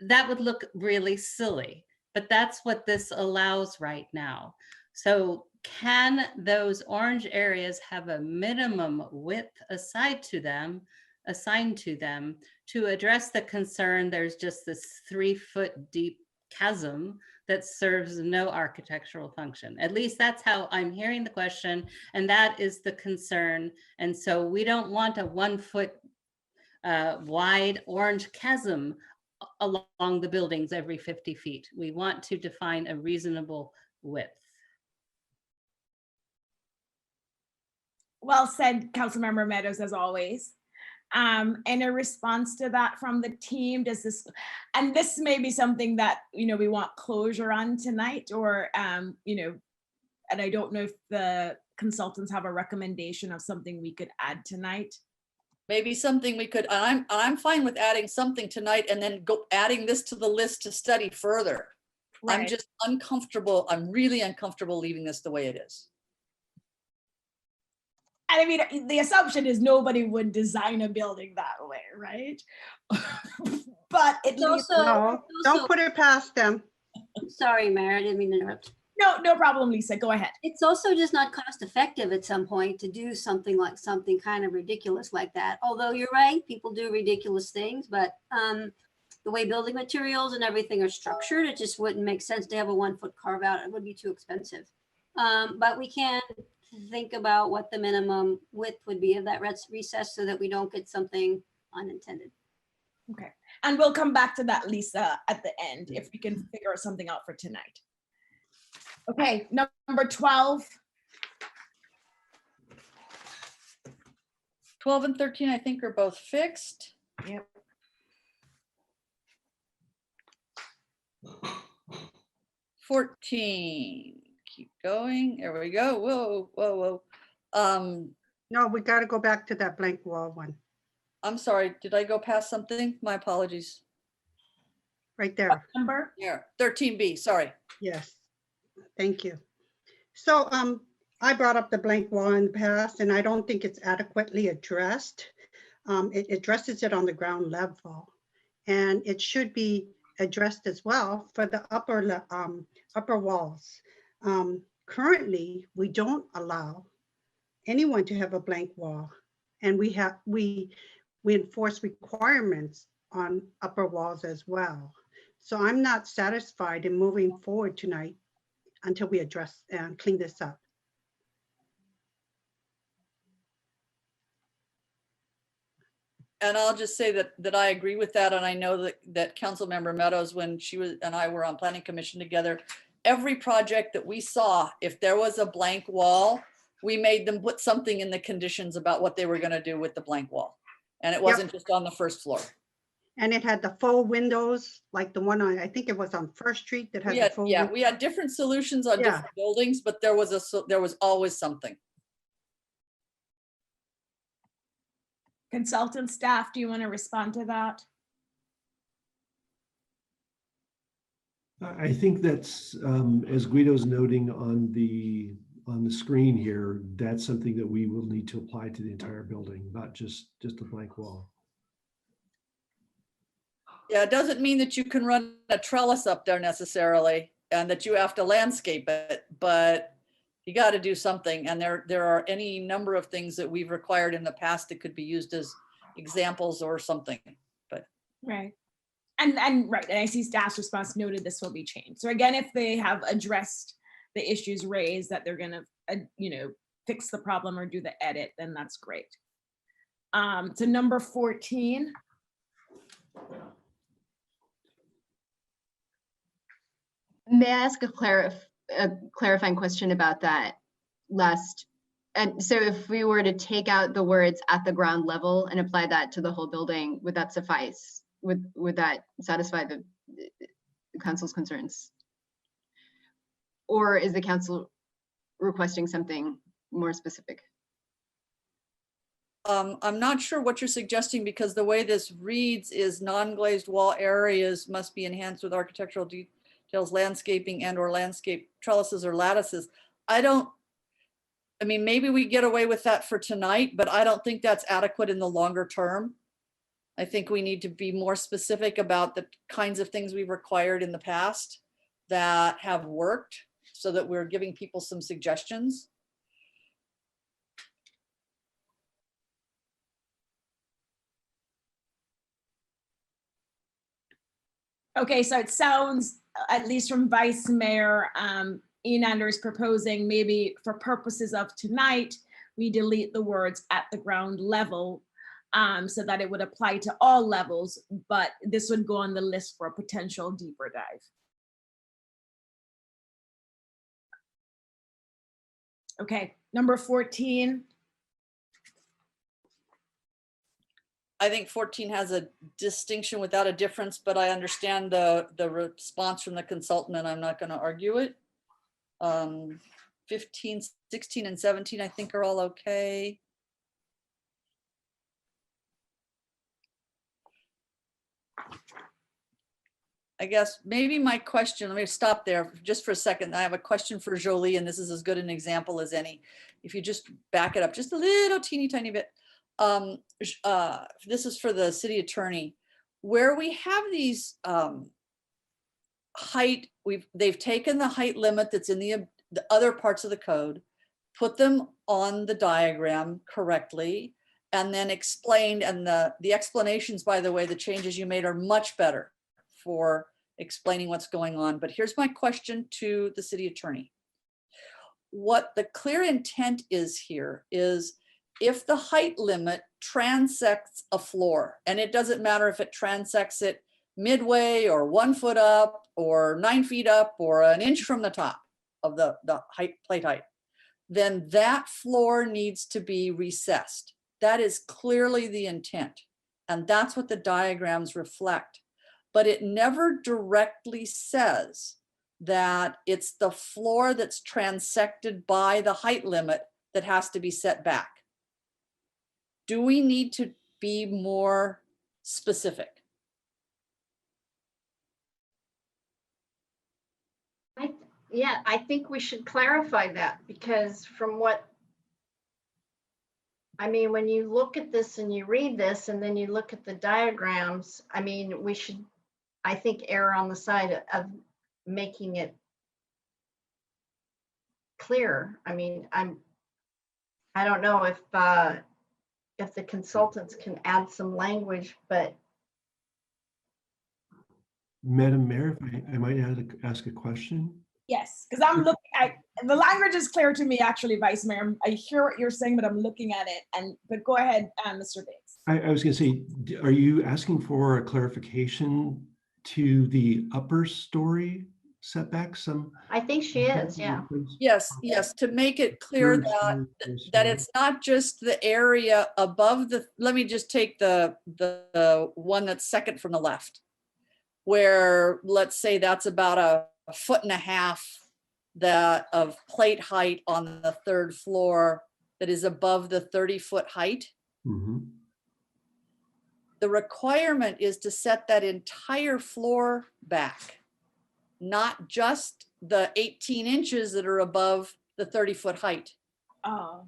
that would look really silly, but that's what this allows right now. So can those orange areas have a minimum width assigned to them to address the concern there's just this 3 foot deep chasm that serves no architectural function? At least that's how I'm hearing the question, and that is the concern. And so we don't want a 1 foot wide orange chasm along the buildings every 50 feet. We want to define a reasonable width. Well said, Councilmember Meadows, as always. And a response to that from the team, and this may be something that, we want closure on tonight, or, and I don't know if the consultants have a recommendation of something we could add tonight. Maybe something we could, I'm fine with adding something tonight and then adding this to the list to study further. Right. I'm just uncomfortable. I'm really uncomfortable leaving this the way it is. I mean, the assumption is nobody would design a building that way, right? But it's also, don't put it past them. Sorry, Mayor, I didn't mean to interrupt. No problem, Lisa, go ahead. It's also just not cost effective at some point to do something kind of ridiculous like that. Although you're right, people do ridiculous things, but the way building materials and everything are structured, it just wouldn't make sense to have a 1 foot carve out. It would be too expensive. But we can think about what the minimum width would be of that recess so that we don't get something unintended. Okay, and we'll come back to that, Lisa, at the end, if we can figure something out for tonight. Okay, number 12. 12 and 13, I think, are both fixed. Yep. 14, keep going. There we go. Whoa. No, we got to go back to that blank wall one. I'm sorry, did I go past something? My apologies. Right there. What number? Yeah, 13B, sorry. Yes, thank you. So I brought up the blank wall in the past, and I don't think it's adequately addressed. It addresses it on the ground level, and it should be addressed as well for the upper walls. Currently, we don't allow anyone to have a blank wall, and we enforce requirements on upper walls as well. So I'm not satisfied in moving forward tonight until we address and clean this up. And I'll just say that I agree with that. And I know that Councilmember Meadows, when she was and I were on Planning Commission together, every project that we saw, if there was a blank wall, we made them put something in the conditions about what they were going to do with the blank wall. And it wasn't just on the first floor. And it had the faux windows, like the one on, I think it was on First Street that had the faux windows. We had different solutions on different buildings, but there was always something. Consultant staff, do you want to respond to that? I think that's, as Guido's noting on the screen here, that's something that we will need to apply to the entire building, not just a blank wall. Yeah, it doesn't mean that you can run a trellis up there necessarily and that you have to landscape it, but you got to do something. And there are any number of things that we've required in the past that could be used as examples or something. But right. And right, and I see staff's response noted this will be changed. So again, if they have addressed the issues raised that they're going to, fix the problem or do the edit, then that's great. So number 14. May I ask a clarifying question about that last? And so if we were to take out the words at the ground level and apply that to the whole building, would that suffice? Would that satisfy the council's concerns? Or is the council requesting something more specific? I'm not sure what you're suggesting, because the way this reads is non-glazed wall areas must be enhanced with architectural details, landscaping and or landscape trellises or lattices. I mean, maybe we get away with that for tonight, but I don't think that's adequate in the longer term. I think we need to be more specific about the kinds of things we've required in the past that have worked, so that we're giving people some suggestions. Okay, so it sounds, at least from Vice Mayor Enander is proposing, maybe for purposes of tonight, we delete the words at the ground level so that it would apply to all levels, but this would go on the list for a potential deeper dive. Okay, number 14. I think 14 has a distinction without a difference, but I understand the response from the consultant and I'm not going to argue it. 15, 16, and 17, I think are all okay. I guess maybe my question, let me stop there just for a second. I have a question for Jolie, and this is as good an example as any. If you just back it up just a little teeny tiny bit. This is for the city attorney. Where we have these height, they've taken the height limit that's in the other parts of the code, put them on the diagram correctly, and then explained, and the explanations, by the way, the changes you made are much better for explaining what's going on. But here's my question to the city attorney. What the clear intent is here is, if the height limit transects a floor, and it doesn't matter if it transects it midway or 1 foot up or 9 feet up or an inch from the top of the height, plate height, then that floor needs to be recessed. That is clearly the intent. And that's what the diagrams reflect. But it never directly says that it's the floor that's transected by the height limit that has to be set back. Do we need to be more specific? Yeah, I think we should clarify that, because from what, I mean, when you look at this and you read this and then you look at the diagrams, I mean, we should, I think, err on the side of making it clear. I mean, I don't know if the consultants can add some language, but. Madam Mayor, if I might ask a question. Yes, because I'm looking at, the language is clear to me, actually, Vice Mayor. I hear what you're saying, but I'm looking at it. But go ahead, Mr. Biggs. I was going to say, are you asking for a clarification to the upper story setback? I think she is, yeah. Yes, to make it clear that it's not just the area above the, let me just take the one that's second from the left, where let's say that's about a 1.5 feet of plate height on the 3rd floor that is above the 30-foot height. Mm-hmm. The requirement is to set that entire floor back, not just the 18 inches that are above the 30-foot height. Oh.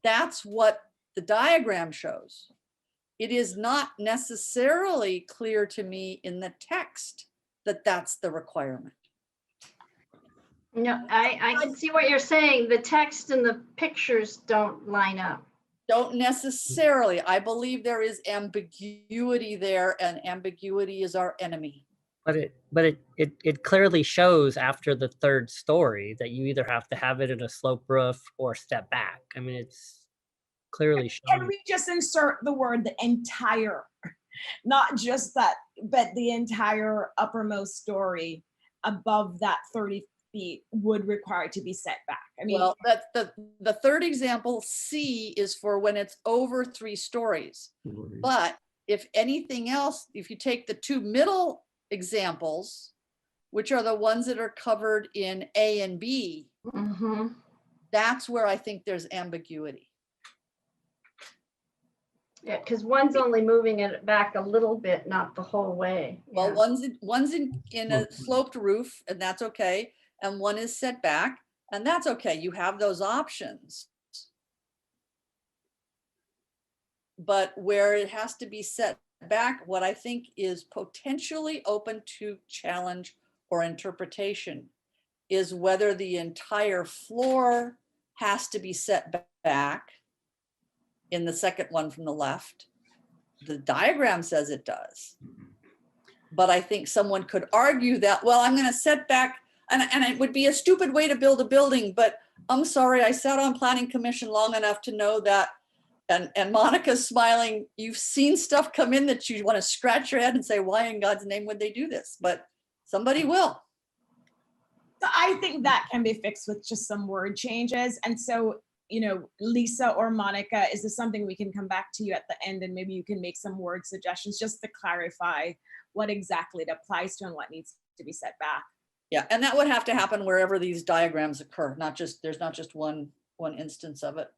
That's what the diagram shows. It is not necessarily clear to me in the text that that's the requirement. No, I can see what you're saying. The text and the pictures don't line up. Don't necessarily. I believe there is ambiguity there, and ambiguity is our enemy. But it clearly shows after the 3rd story that you either have to have it in a slope roof or step back. I mean, it's clearly showing. Can we just insert the word the entire, not just that, but the entire uppermost story above that 30 feet would require to be set back? I mean, Well, that's the third example, C, is for when it's over 3 stories. But if anything else, if you take the 2 middle examples, which are the ones that are covered in A and B, that's where I think there's ambiguity. Yeah, because one's only moving it back a little bit, not the whole way. Well, Yeah. one's in a sloped roof, and that's okay. And one is set back, and that's okay. You have those options. But where it has to be set back, what I think is potentially open to challenge or interpretation is whether the entire floor has to be set back in the second one from the left. The diagram says it does. But I think someone could argue that, well, I'm going to set back, and it would be a stupid way to build a building, but I'm sorry, I sat on planning commission long enough to know that, and Monica's smiling, you've seen stuff come in that you want to scratch your head and say, why in God's name would they do this? But somebody will. So I think that can be fixed with just some word changes. And so, you know, Lisa or Monica, is this something we can come back to you at the end and maybe you can make some word suggestions just to clarify what exactly it applies to and what needs to be set back? Yeah, and that would have to happen wherever these diagrams occur, there's not just one instance of it.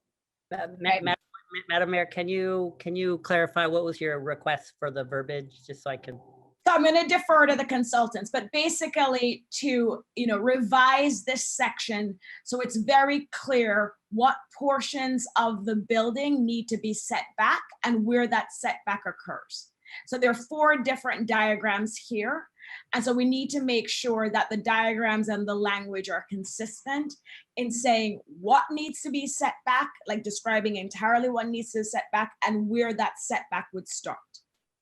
Madam Mayor, can you clarify what was your request for the verbiage, just so I can? So I'm going to defer to the consultants, but basically to, you know, revise this section so it's very clear what portions of the building need to be set back and where that setback occurs. So there are 4 different diagrams here. And so we need to make sure that the diagrams and the language are consistent in saying what needs to be set back, like describing entirely what needs to be set back and where that setback would start.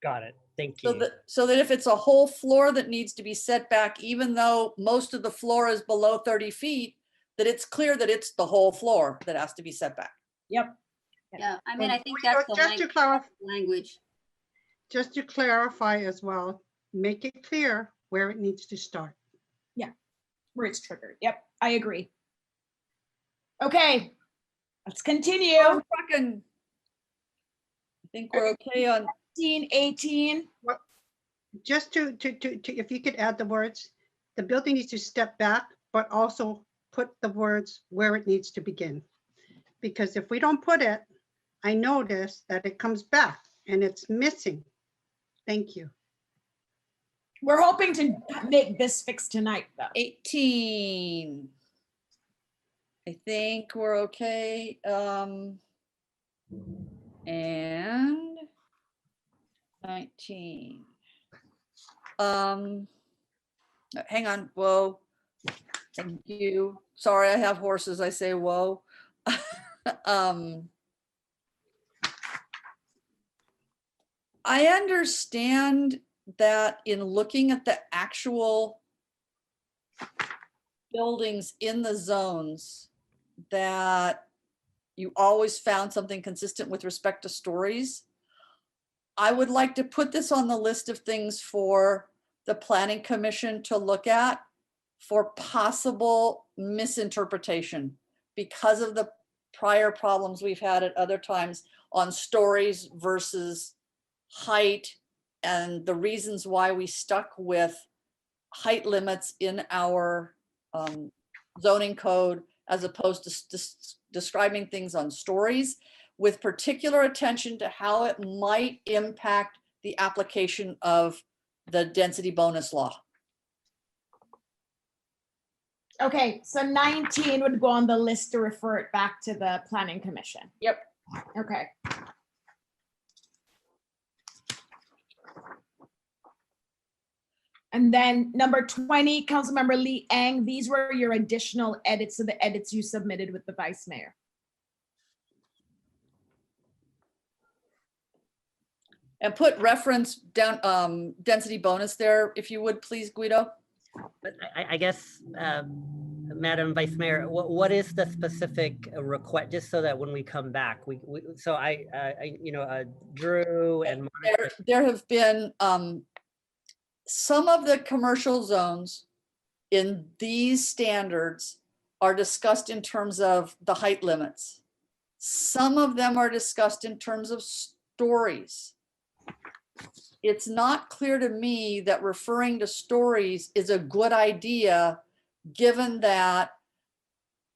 Got it. Thank you. So that if it's a whole floor that needs to be set back, even though most of the floor is below 30 feet, that it's clear that it's the whole floor that has to be set back. Yep. Yeah, I mean, I think that's the language. Just to clarify as well, make it clear where it needs to start. Yeah, where it's triggered. Yep, I agree. Okay, let's continue. I think we're okay on 18. Well, just to if you could add the words, the building needs to step back, but also put the words where it needs to begin. Because if we don't put it, I notice that it comes back and it's missing. Thank you. We're hoping to make this fix tonight, though. 18. I think we're okay. And 19. Hang on. Whoa. Thank you. Sorry, I have horses. I say whoa. I understand that in looking at the actual buildings in the zones, that you always found something consistent with respect to stories. I would like to put this on the list of things for the Planning Commission to look at for possible misinterpretation because of the prior problems we've had at other times on stories versus height and the reasons why we stuck with height limits in our zoning code as opposed to describing things on stories, with particular attention to how it might impact the application of the density bonus law. Okay, so 19 would go on the list to refer it back to the Planning Commission. Yep. Okay. And then number 20, Councilmember Lee Ang, these were your additional edits to the edits you submitted with the Vice Mayor. And put reference down density bonus there, if you would, please, Guido. But I guess, Madam Vice Mayor, what is the specific request, just so that when we come back, so Drew and there have been some of the commercial zones in these standards are discussed in terms of the height limits. Some of them are discussed in terms of stories. It's not clear to me that referring to stories is a good idea, given that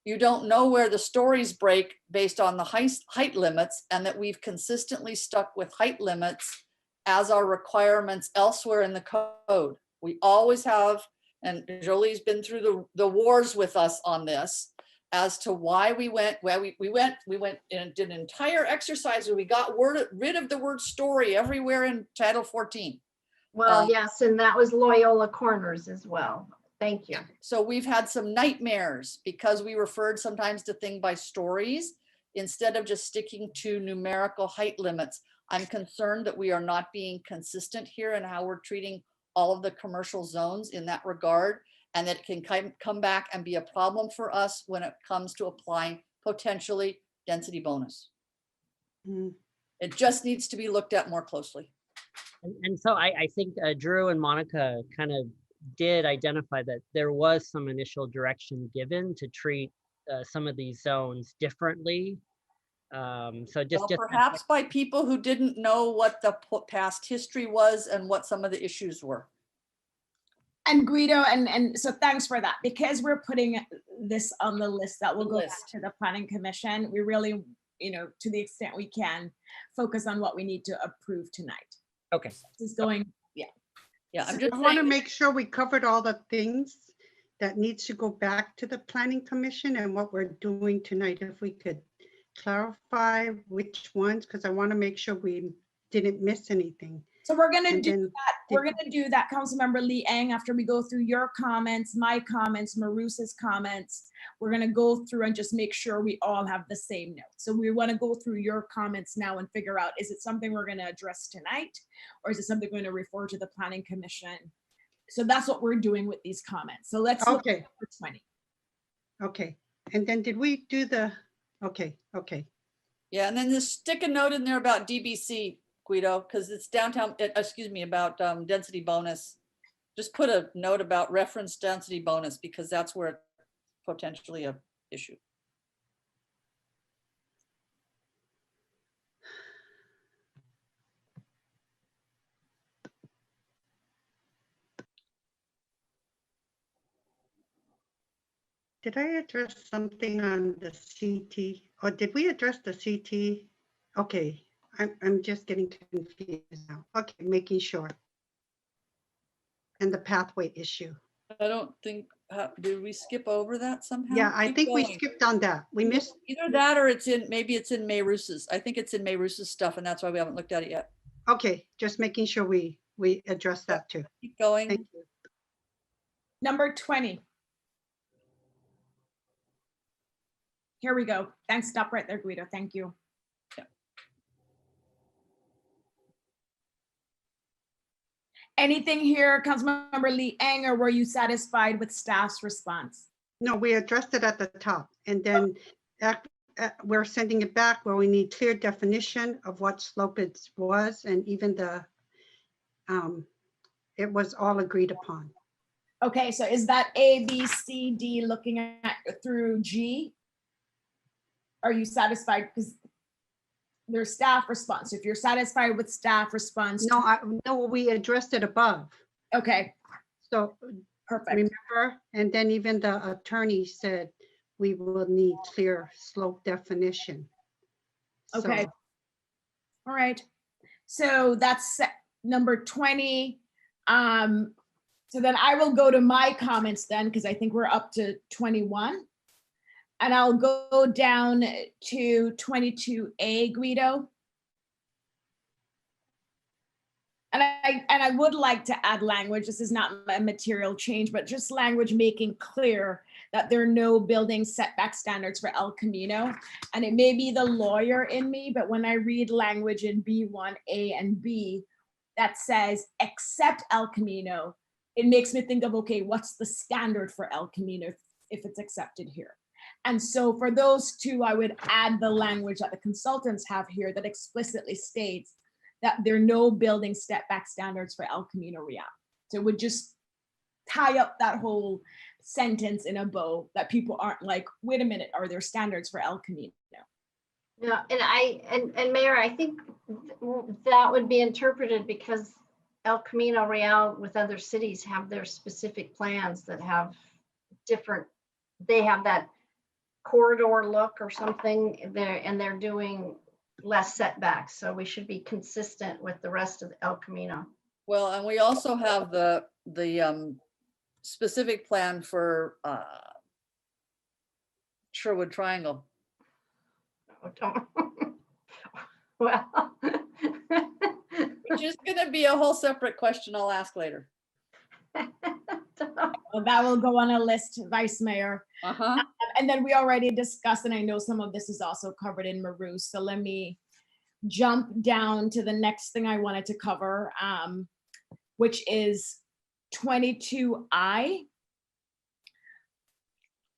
you don't know where the stories break based on the height limits, and that we've consistently stuck with height limits as our requirements elsewhere in the code. We always have, and Jolie's been through the wars with us on this, as to why we went and did an entire exercise where we got rid of the word story everywhere in Title 14. Well, yes, and that was Loyola Corners as well. Thank you. So we've had some nightmares because we referred sometimes to things by stories instead of just sticking to numerical height limits. I'm concerned that we are not being consistent here in how we're treating all of the commercial zones in that regard, and that it can come back and be a problem for us when it comes to applying potentially density bonus. It just needs to be looked at more closely. And so I think Drew and Monica kind of did identify that there was some initial direction given to treat some of these zones differently. So just perhaps by people who didn't know what the past history was and what some of the issues were. And Guido, and so thanks for that, because we're putting this on the list that will go back to the Planning Commission. We really, to the extent we can, focus on what we need to approve tonight. Okay. This is going, yeah. I want to make sure we covered all the things that needs to go back to the Planning Commission and what we're doing tonight. If we could clarify which ones, because I want to make sure we didn't miss anything. So we're going to do that. We're going to do that, Councilmember Lee Ang, after we go through your comments, my comments, Marusa's comments. We're going to go through and just make sure we all have the same notes. So we want to go through your comments now and figure out, is it something we're going to address tonight, or is it something we're going to refer to the Planning Commission? So that's what we're doing with these comments. So let's look at number 20. Okay. And then did we do the, okay. Yeah, and then just stick a note in there about DBC, Guido, because it's downtown, about density bonus. Just put a note about reference density bonus, because that's where it's potentially a issue. Did I address something on the CT, or did we address the CT? Okay, I'm just getting confused now. Okay, making sure. And the pathway issue. I don't think, did we skip over that somehow? Yeah, I think we skipped on that. We missed either that, or maybe it's in Mayrusa's. I think it's in Mayrusa's stuff, and that's why we haven't looked at it yet. Okay, just making sure we address that too. Keep going. Thank you. Number 20. Here we go. Thanks. Stop right there, Guido. Thank you. Anything here, Councilmember Lee Ang, or were you satisfied with staff's response? No, we addressed it at the top, and then we're sending it back where we need clear definition of what slope it was, and even it was all agreed upon. Okay, so is that A, B, C, D looking at through G? Are you satisfied? Because there's staff response. If you're satisfied with staff response. No, we addressed it above. Okay. So perfect. Remember, and then even the attorney said we will need clear slope definition. Okay. So, all right. So that's number 20. So then I will go to my comments then, because I think we're up to 21. And I'll go down to 22A, Guido. And I would like to add language. This is not a material change, but just language making clear that there are no building setback standards for El Camino. And it may be the lawyer in me, but when I read language in B1A and B that says except El Camino, it makes me think of, okay, what's the standard for El Camino if it's accepted here? And so for those two, I would add the language that the consultants have here that explicitly states that there are no building step back standards for El Camino Real. So it would just tie up that whole sentence in a bow that people aren't like, wait a minute, are there standards for El Camino? Yeah, and Mayor, I think that would be interpreted because El Camino Real with other cities have their specific plans that have different, they have that corridor look or something there, and they're doing less setbacks. So we should be consistent with the rest of El Camino. Well, and we also have the specific plan for Sherwood Triangle. Well, which is going to be a whole separate question I'll ask later. Well, that will go on a list, Vice Mayor. And then we already discussed, and I know some of this is also covered in Maru. So let me jump down to the next thing I wanted to cover, which is 22I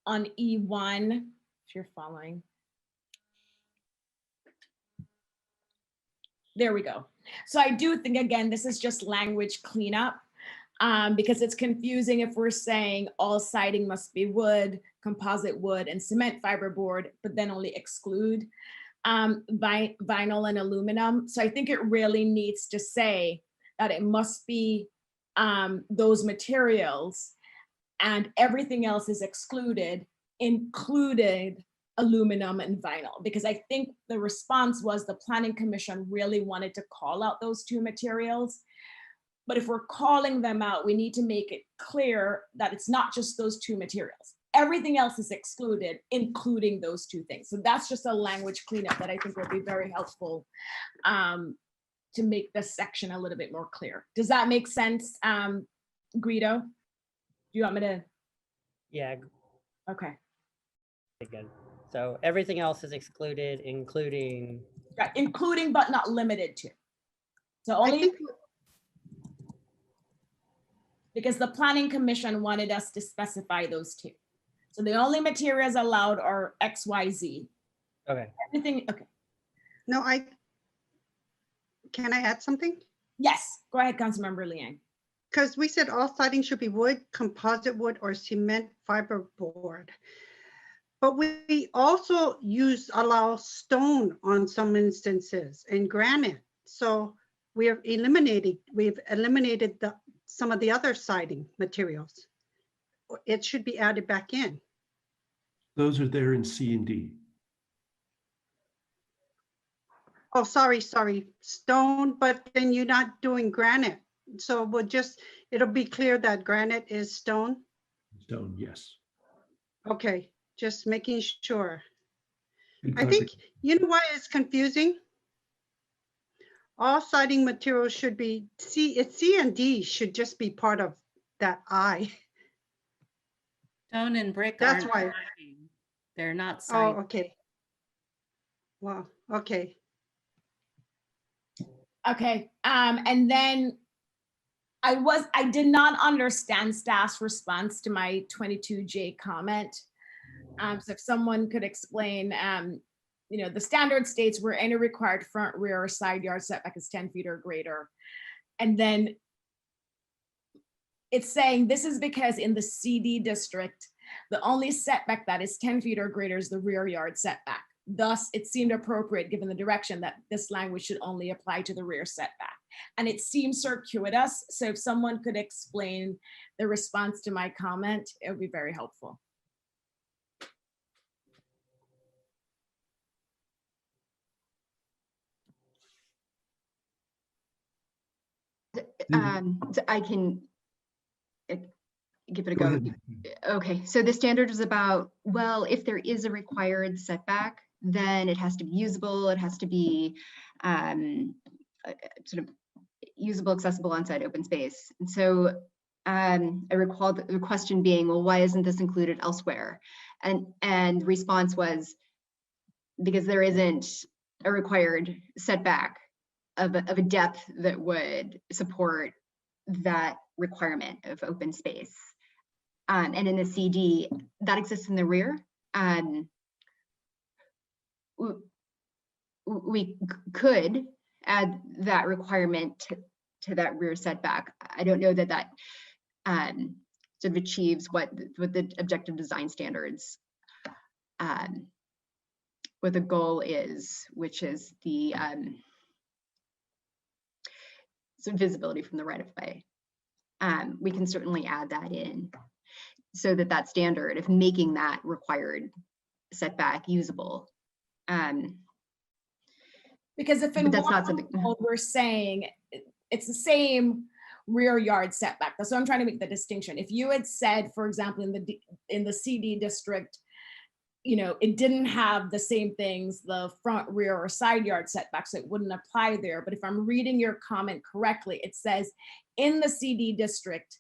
on E1, if you're following. There we go. So I do think, again, this is just language cleanup because it's confusing if we're saying all siding must be wood, composite wood, and cement fiberboard, but then only exclude vinyl and aluminum. So I think it really needs to say that it must be those materials and everything else is excluded, included aluminum and vinyl, because I think the response was the Planning Commission really wanted to call out those two materials. But if we're calling them out, we need to make it clear that it's not just those two materials. Everything else is excluded, including those two things. So that's just a language cleanup that I think will be very helpful to make this section a little bit more clear. Does that make sense, Guido? Do you want me to? Yeah. Okay. Good. So everything else is excluded, including. Right, including but not limited to. So only because the Planning Commission wanted us to specify those two. So the only materials allowed are X, Y, Z. Okay. Everything, okay. No, can I add something? Yes, go ahead, Councilmember Liang. Because we said all siding should be wood, composite wood, or cement fiberboard. But we also allow stone on some instances and granite. So we've eliminated some of the other siding materials. It should be added back in. Those are there in C and D. Oh, sorry, stone, but then you're not doing granite. So it'll be clear that granite is stone. Stone, yes. Okay, just making sure. Good I think, you know why it's confusing? All siding materials should be, C and D should just be part of that I. Stone and brick That's aren't why. siding. They're not siding. Oh, okay. Wow, okay. Okay, and then I did not understand staff's response to my 22J comment. So if someone could explain, the standard states where any required front, rear, or side yard setback is 10 feet or greater. And then it's saying this is because in the CD district, the only setback that is 10 feet or greater is the rear yard setback. Thus, it seemed appropriate given the direction that this language should only apply to the rear setback. And it seems circuitous. So if someone could explain the response to my comment, it would be very helpful. So I can give it a go. Okay, so the standard is about, well, if there is a required setback, then it has to be usable, it has to be sort of usable, accessible on-site open space. And so I recall the question being, well, why isn't this included elsewhere? And the response was, because there isn't a required setback of a depth that would support that requirement of open space. And in the CD, that exists in the rear. We could add that requirement to that rear setback. I don't know that sort of achieves what the objective design standards, what the goal is, which is the sort of visibility from the right of way. We can certainly add that in so that that standard of making that required setback usable. Because if in But that's one not something. code we're saying it's the same rear yard setback. That's what I'm trying to make the distinction. If you had said, for example, in the CD district, you know, it didn't have the same things, the front, rear, or side yard setbacks, so it wouldn't apply there. But if I'm reading your comment correctly, it says in the CD district,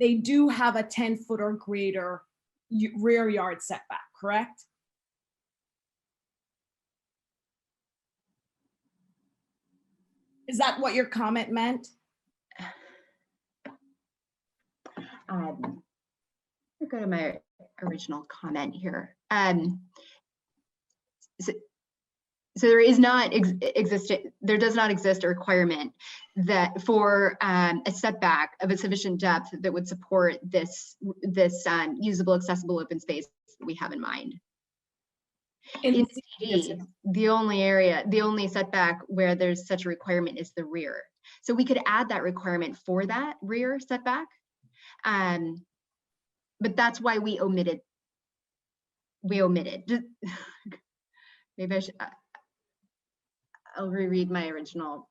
they do have a 10-foot or greater rear yard setback, correct? Is that what your comment meant? I'll go to my original comment here. So there is not there does not exist a requirement that for a setback of a sufficient depth that would support this usable, accessible open space that we have in mind. In CD, the only setback where there's such a requirement is the rear. So we could add that requirement for that rear setback. But that's why we omitted. Maybe I should, I'll reread my original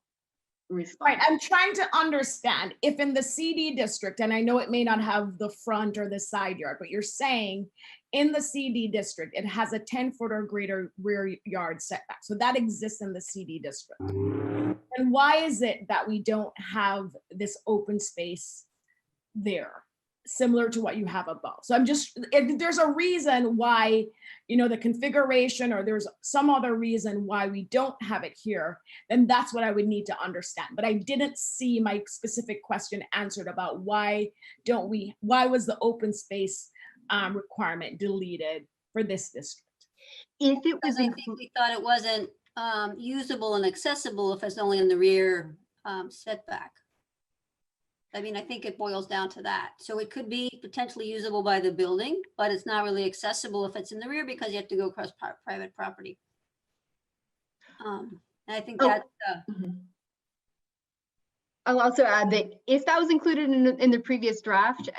response. Right, I'm trying to understand if in the CD district, and I know it may not have the front or the side yard, but you're saying in the CD district, it has a 10-foot or greater rear yard setback. So that exists in the CD district. And why is it that we don't have this open space there, similar to what you have above? So I'm just, if there's a reason why, you know, the configuration, or there's some other reason why we don't have it here, then that's what I would need to understand. But I didn't see my specific question answered about why was the open space requirement deleted for this district? If it was, I think we thought it wasn't usable and accessible if it's only in the rear setback. I mean, I think it boils down to that. So it could be potentially usable by the building, but it's not really accessible if it's in the rear because you have to go across private property. And I think that's I'll also add that if that was included in the previous draft,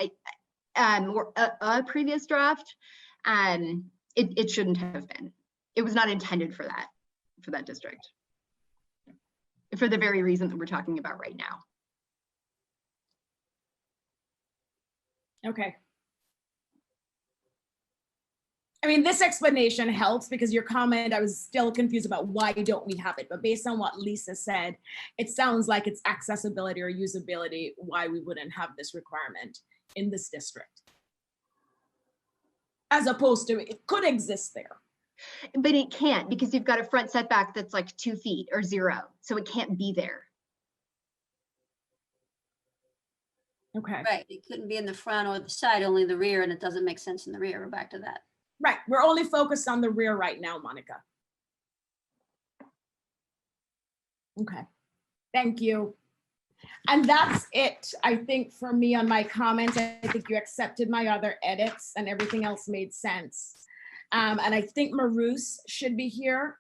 or a previous draft, it shouldn't have been. It was not intended for that district, for the very reason that we're talking about right now. Okay. I mean, this explanation helps because your comment, I was still confused about why don't we have it, but based on what Lisa said, it sounds like it's accessibility or usability why we wouldn't have this requirement in this district. As opposed to it could exist there. But it can't, because you've got a front setback that's like 2 feet or 0, so it can't be there. Okay. Right, it couldn't be in the front or the side, only the rear, and it doesn't make sense in the rear. We're back to that. Right, we're only focused on the rear right now, Monica. Okay, thank you. And that's it, I think, for me on my comments. I think you accepted my other edits and everything else made sense. And I think Marus should be here.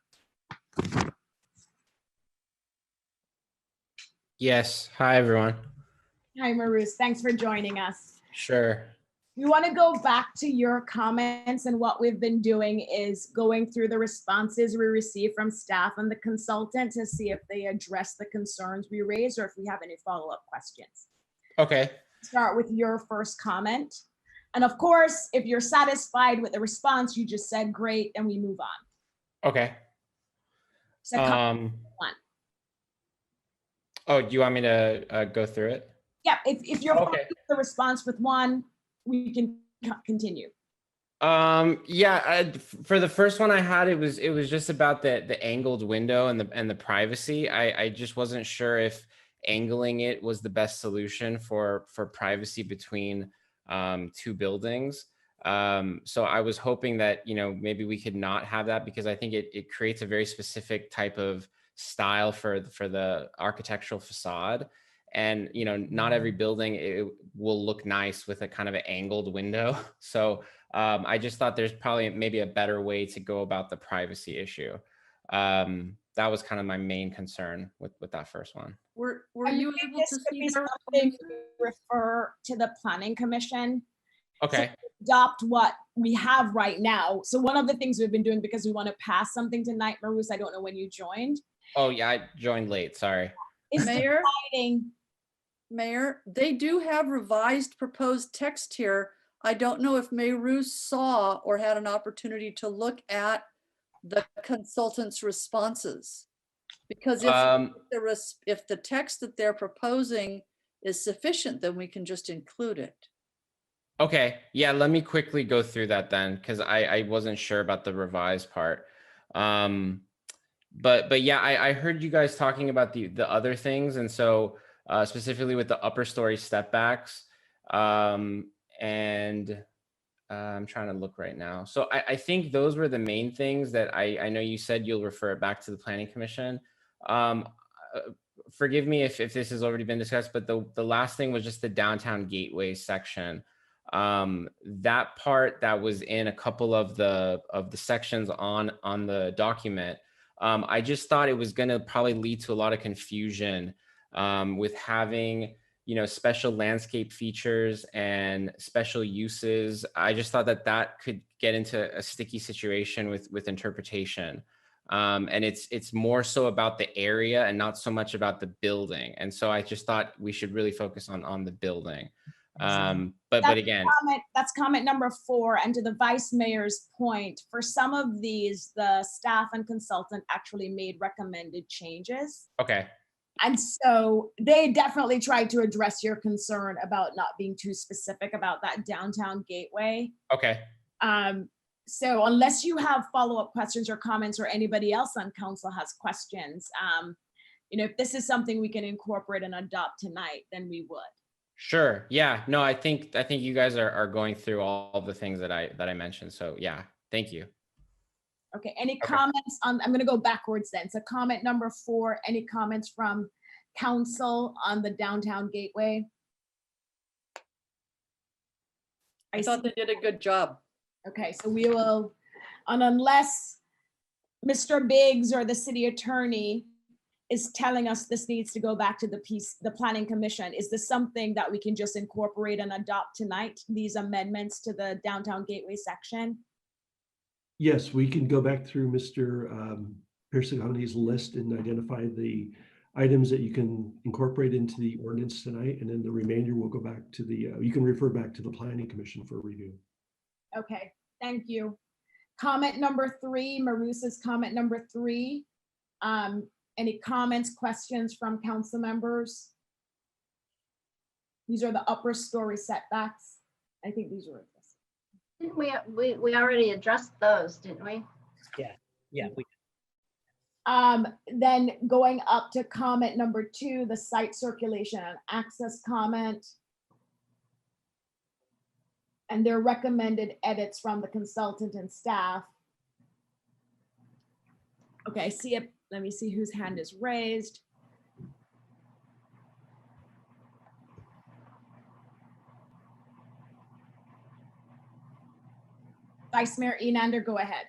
Yes, hi everyone. Hi, Marus, thanks for joining us. Sure. We want to go back to your comments, and what we've been doing is going through the responses we received from staff and the consultant to see if they address the concerns we raised or if we have any follow-up questions. Okay. Start with your first comment. And of course, if you're satisfied with the response you just said, great, and we move on. Okay. So comment one. Oh, do you want me to go through it? Yeah, if you're Okay. fine with the response with one, we can continue. Yeah, for the first one I had, it was just about the angled window and the privacy. I just wasn't sure if angling it was the best solution for privacy between two buildings. So I was hoping that, you know, maybe we could not have that, because I think it creates a very specific type of style for the architectural facade. And, you know, not every building it will look nice with a kind of an angled window. So I just thought there's probably maybe a better way to go about the privacy issue. That was kind of my main concern with that first one. Were I you think able this to could see be their something to refer to the planning commission. Okay. To adopt what we have right now. So one of the things we've been doing, because we want to pass something tonight, Marus, I don't know when you joined, Oh yeah, I joined late, sorry. is Mayor? deciding. Mayor, they do have revised proposed text here. I don't know if Mayru saw or had an opportunity to look at the consultant's responses. Because if the text that they're proposing is sufficient, then we can just include it. Okay, yeah, let me quickly go through that then, because I wasn't sure about the revised part. But yeah, I heard you guys talking about the other things, and so specifically with the upper story step backs, and I'm trying to look right now. So I think those were the main things that I know you said you'll refer it back to the Planning Commission. Forgive me if this has already been discussed, but the last thing was just the downtown gateway section. That part that was in a couple of the sections on the document, I just thought it was going to probably lead to a lot of confusion with having, you know, special landscape features and special uses. I just thought that could get into a sticky situation with interpretation. And it's more so about the area and not so much about the building. And so I just thought we should really focus on the building. But again, that's comment number 4. And to the vice mayor's point, for some of these, the staff and consultant actually made recommended changes. Okay. And so they definitely tried to address your concern about not being too specific about that downtown gateway. Okay. So unless you have follow-up questions or comments, or anybody else on council has questions, you know, if this is something we can incorporate and adopt tonight, then we would. Sure. Yeah. No, I think you guys are going through all the things that I mentioned. So yeah, thank you. Okay. Any comments on? I'm going to go backwards then. So comment number 4. Any comments from council on the downtown gateway? I thought they did a good job. Okay, so we will, and unless Mr. Biggs or the city attorney is telling us this needs to go back to the planning commission, is this something that we can just incorporate and adopt tonight, these amendments to the downtown gateway section? Yes, we can go back through Mr. Persiconi's list and identify the items that you can incorporate into the ordinance tonight, and then the remainder will go back to the, you can refer back to the planning commission for review. Okay, thank you. Comment number 3, Marusa's comment number 3. Any comments, questions from council members? These are the upper story setbacks. I think these were. Didn't we already addressed those, didn't we? Yeah, we. Then going up to comment number 2, the site circulation and access comment. And their recommended edits from the consultant and staff. Okay, see it. Let me see whose hand is raised. Vice Mayor Enander, go ahead.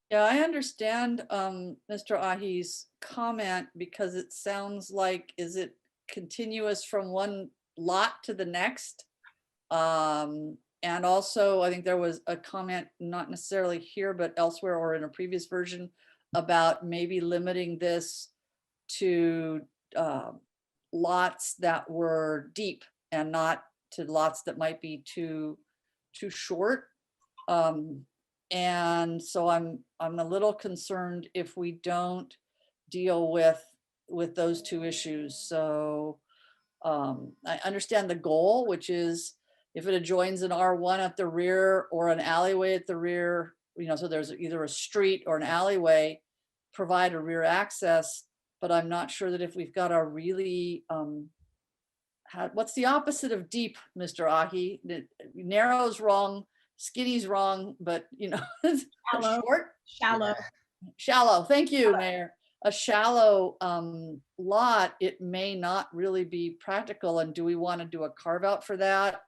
Yeah, I understand Mr. Ahi's comment, because it sounds like, is it continuous from one lot to the next? And also, I think there was a comment, not necessarily here, but elsewhere or in a previous version, about maybe limiting this to lots that were deep and not to lots that might be too short. And so I'm a little concerned if we don't deal with those 2 issues. So I understand the goal, which is if it adjoins an R1 at the rear or an alleyway at the rear, you know, so there's either a street or an alleyway, provide a rear access. But I'm not sure that if we've got a really, what's the opposite of deep, Mr. Ahi? Narrow's wrong, skinny's wrong, but you know, Shallow. short? Shallow. Shallow. Thank you, Mayor. a shallow lot, it may not really be practical. And do we want to do a carve out for that?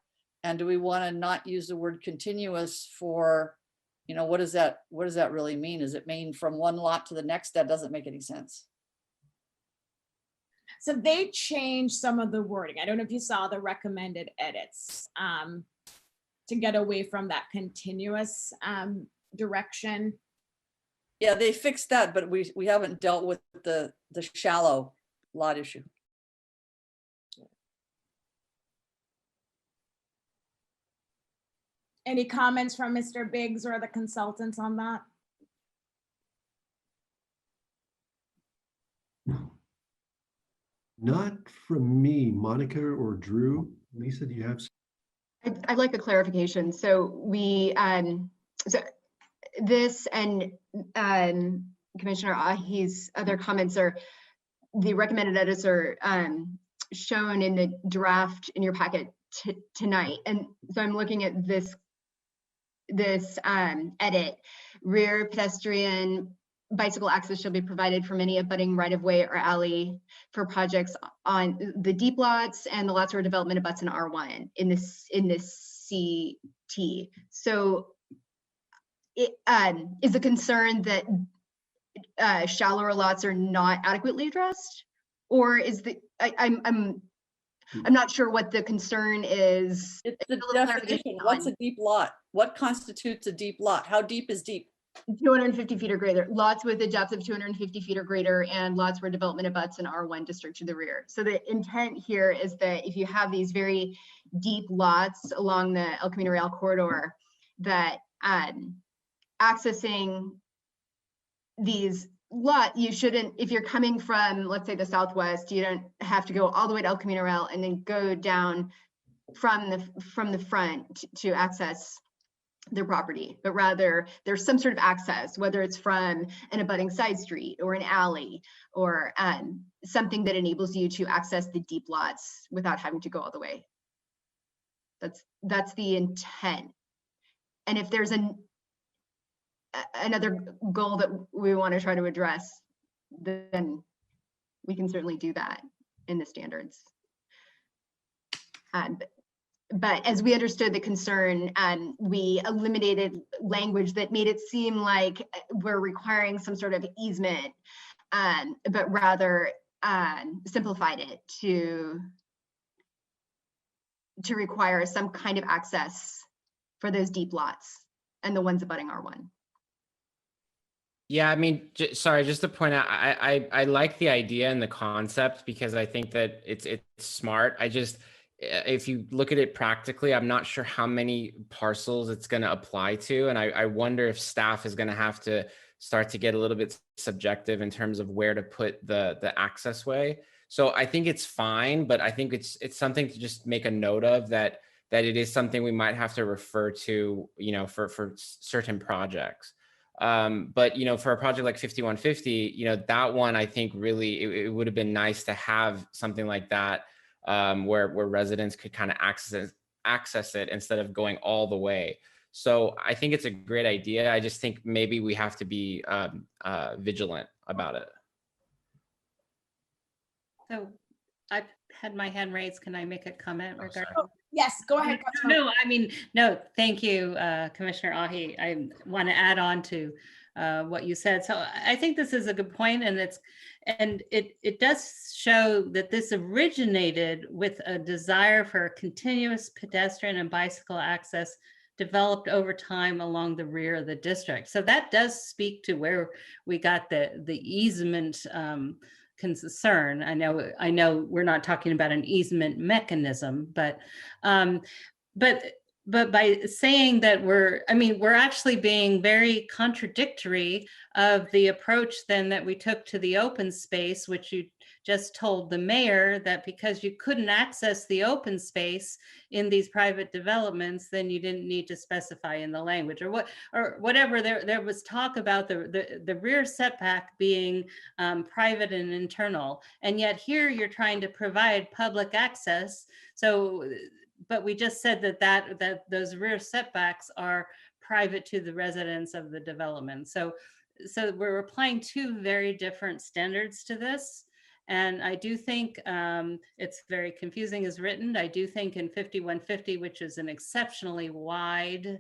And do we want to not use the word continuous for, you know, what does that really mean? Does it mean from one lot to the next? That doesn't make any sense. So they changed some of the wording. I don't know if you saw the recommended edits to get away from that continuous direction. Yeah, they fixed that, but we haven't dealt with the shallow lot issue. Any comments from Mr. Biggs or the consultants on that? Not from me, Monica or Drew. Lisa, do you have? I'd like a clarification. So we, so this and Commissioner Ahi's other comments are, the recommended edits are shown in the draft in your packet tonight. And so I'm looking at this edit. Rear pedestrian bicycle access shall be provided from any abutting right-of-way or alley for projects on the deep lots and the lots where development abuts an R1 in this CT. So it is a concern that shallower lots are not adequately addressed, or is the I'm not sure what the concern is. It's the definition. What's a deep lot? What constitutes a deep lot? How deep is deep? 250 feet or greater. Lots with a depth of 250 feet or greater, and lots where development abuts an R1 district to the rear. So the intent here is that if you have these very deep lots along the El Camino Real corridor, that accessing these you shouldn't, if you're coming from, let's say, the southwest, you don't have to go all the way to El Camino Real and then go down from the front to access their property, but rather there's some sort of access, whether it's from an abutting side street or an alley or something that enables you to access the deep lots without having to go all the way. That's the intent. And if there's another goal that we want to try to address, then we can certainly do that in the standards. But as we understood the concern, we eliminated language that made it seem like we're requiring some sort of easement, but rather simplified it to require some kind of access for those deep lots and the ones abutting R1. Yeah, I mean, sorry, just to point out, I like the idea and the concept because I think that it's smart. If you look at it practically, I'm not sure how many parcels it's going to apply to. And I wonder if staff is going to have to start to get a little bit subjective in terms of where to put the access way. So I think it's fine, but I think it's something to just make a note of that it is something we might have to refer to, you know, for certain projects. But, you know, for a project like 5150, you know, that one, I think really it would have been nice to have something like that where residents could kind of access it instead of going all the way. So I think it's a great idea. I just think maybe we have to be vigilant about it. So I've had my hand raised. Can I make a comment regarding? Yes, go ahead. No, I mean, no, thank you, Commissioner Ahi. I want to add on to what you said. So I think this is a good point, and it does show that this originated with a desire for continuous pedestrian and bicycle access developed over time along the rear of the district. So that does speak to where we got the easement concern. I know we're not talking about an easement mechanism, but by saying that we're actually being very contradictory of the approach then that we took to the open space, which you just told the mayor that because you couldn't access the open space in these private developments, then you didn't need to specify in the language or whatever. There was talk about the rear setback being private and internal, and yet here you're trying to provide public access. So, but we just said that those rear setbacks are private to the residents of the development. So so we're applying two very different standards to this. And I do think it's very confusing as written. I do think in 5150, which is an exceptionally wide,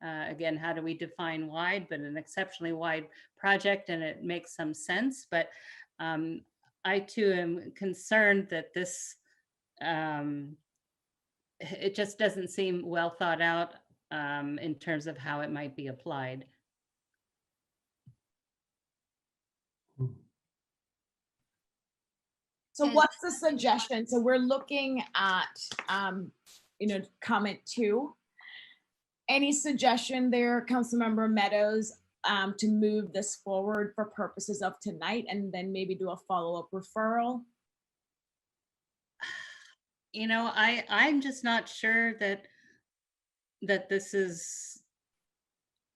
again, how do we define wide, but an exceptionally wide project, and it makes some sense. But I too am concerned that this, it just doesn't seem well thought out in terms of how it might be applied. So what's the suggestion? So we're looking at, comment 2. Any suggestion there, Councilmember Meadows, to move this forward for purposes of tonight and then maybe do a follow-up referral? I'm just not sure that this is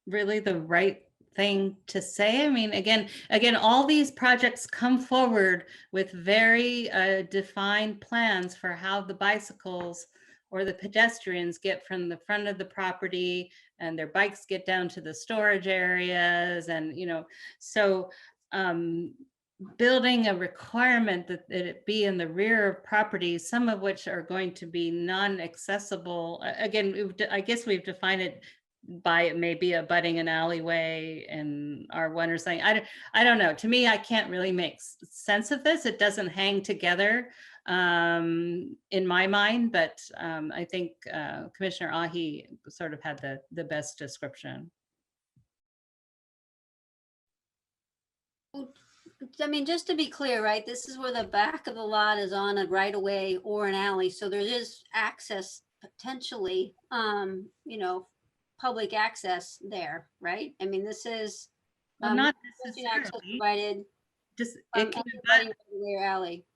really the right thing to say. I mean, again, all these projects come forward with very defined plans for how the bicycles or the pedestrians get from the front of the property and their bikes get down to the storage areas. And, so building a requirement that it be in the rear of properties, some of which are going to be non-accessible. Again, I guess we've defined it by it may be abutting an alleyway and R1 or something. I don't know. To me, I can't really make sense of this. It doesn't hang together in my mind, but I think Commissioner Ahi sort of had the best description. I mean, just to be clear, right, this is where the back of the lot is on a right of way or an alley. So there is access potentially, public access there, right? I mean, this is well, not access provided. Just it can abut alley.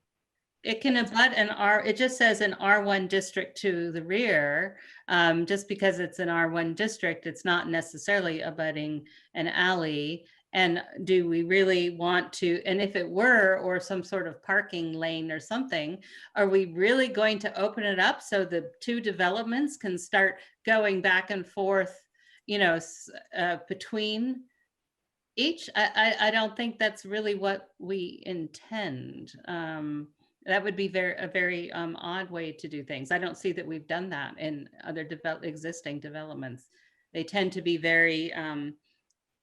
It can abut it just says an R1 district to the rear. Just because it's an R1 district, it's not necessarily abutting an alley. And do we really want to, and if it were, or some sort of parking lane or something, are we really going to open it up so the two developments can start going back and forth, between each? I don't think that's really what we intend. That would be a very odd way to do things. I don't see that we've done that in other existing developments. They tend to be very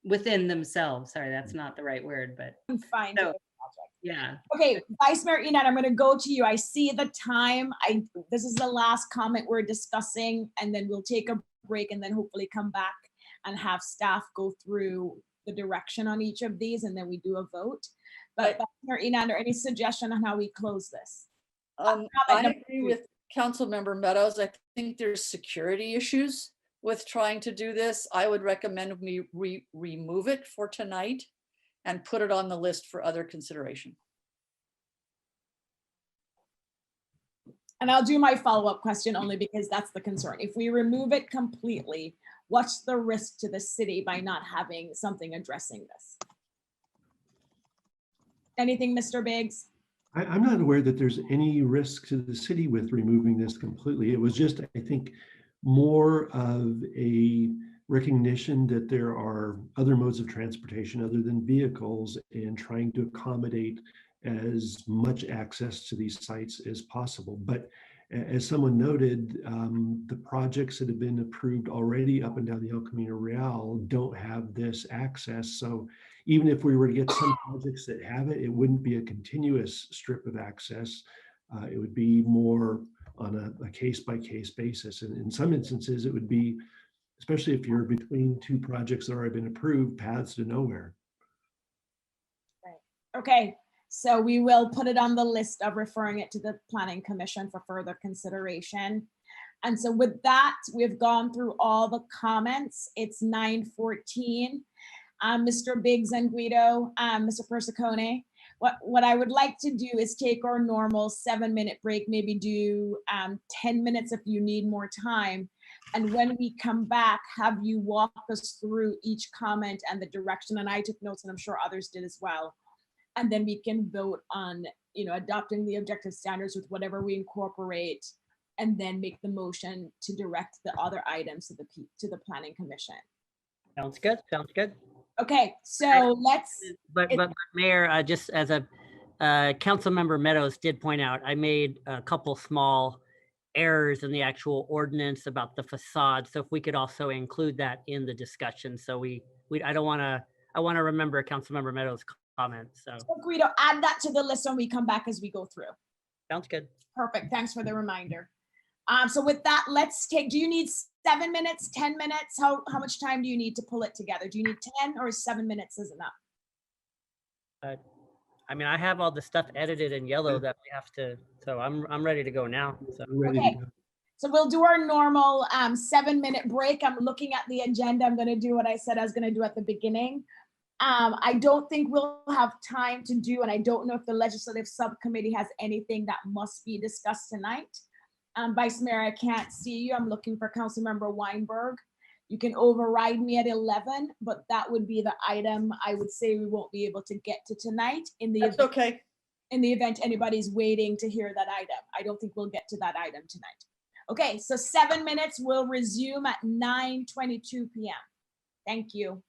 within themselves. Sorry, that's not the right word, but confined to the project. Yeah. Okay, Vice Mayor Enad, I'm going to go to you. I see the time. This is the last comment we're discussing, and then we'll take a break and then hopefully come back and have staff go through the direction on each of these, and then we do a vote. But Vice Mayor Enad, any suggestion on how we close this? I agree with Councilmember Meadows. I think there's security issues with trying to do this. I would recommend we remove it for tonight and put it on the list for other consideration. And I'll do my follow-up question only because that's the concern. If we remove it completely, what's the risk to the city by not having something addressing this? Anything, Mr. Biggs? I'm not aware that there's any risk to the city with removing this completely. It was just, I think, more of a recognition that there are other modes of transportation other than vehicles, and trying to accommodate as much access to these sites as possible. But as someone noted, the projects that have been approved already up and down the El Camino Real don't have this access. So even if we were to get some projects that have it, it wouldn't be a continuous strip of access. It would be more on a case-by-case basis. And in some instances, it would be, especially if you're between two projects that have already been approved, paths to nowhere. Right. Okay, so we will put it on the list of referring it to the Planning Commission for further consideration. And so with that, we've gone through all the comments. It's 9:14. Mr. Biggs and Guido, Mr. Persicone, what I would like to do is take our normal 7-minute break, maybe do 10 minutes if you need more time. And when we come back, have you walk us through each comment and the direction. And I took notes, and I'm sure others did as well. And then we can vote on, adopting the objective standards with whatever we incorporate, and then make the motion to direct the other items to the Planning Commission. Sounds good. Sounds good. Okay, so let's. But Mayor, just as a Councilmember Meadows did point out, I made a couple small errors in the actual ordinance about the facade. So if we could also include that in the discussion, so I want to remember Councilmember Meadows' comments. So Guido, add that to the list when we come back as we go through. sounds good. Perfect. Thanks for the reminder. So with that, let's take, do you need 7 minutes, 10 minutes? How much time do you need to pull it together? Do you need 10 or 7 minutes is enough? I mean, I have all the stuff edited in yellow that we have to, so I'm ready to go now. So Okay. So we'll do our normal 7-minute break. I'm looking at the agenda. I'm going to do what I said I was going to do at the beginning. I don't think we'll have time to do, and I don't know if the legislative subcommittee has anything that must be discussed tonight. Vice Mayor, I can't see you. I'm looking for Councilmember Weinberg. You can override me at 11, but that would be the item I would say we won't be able to get to tonight in the That's okay. In the event anybody's waiting to hear that item. I don't think we'll get to that item tonight. Okay, so 7 minutes will resume at 9:22 p.m. Thank you.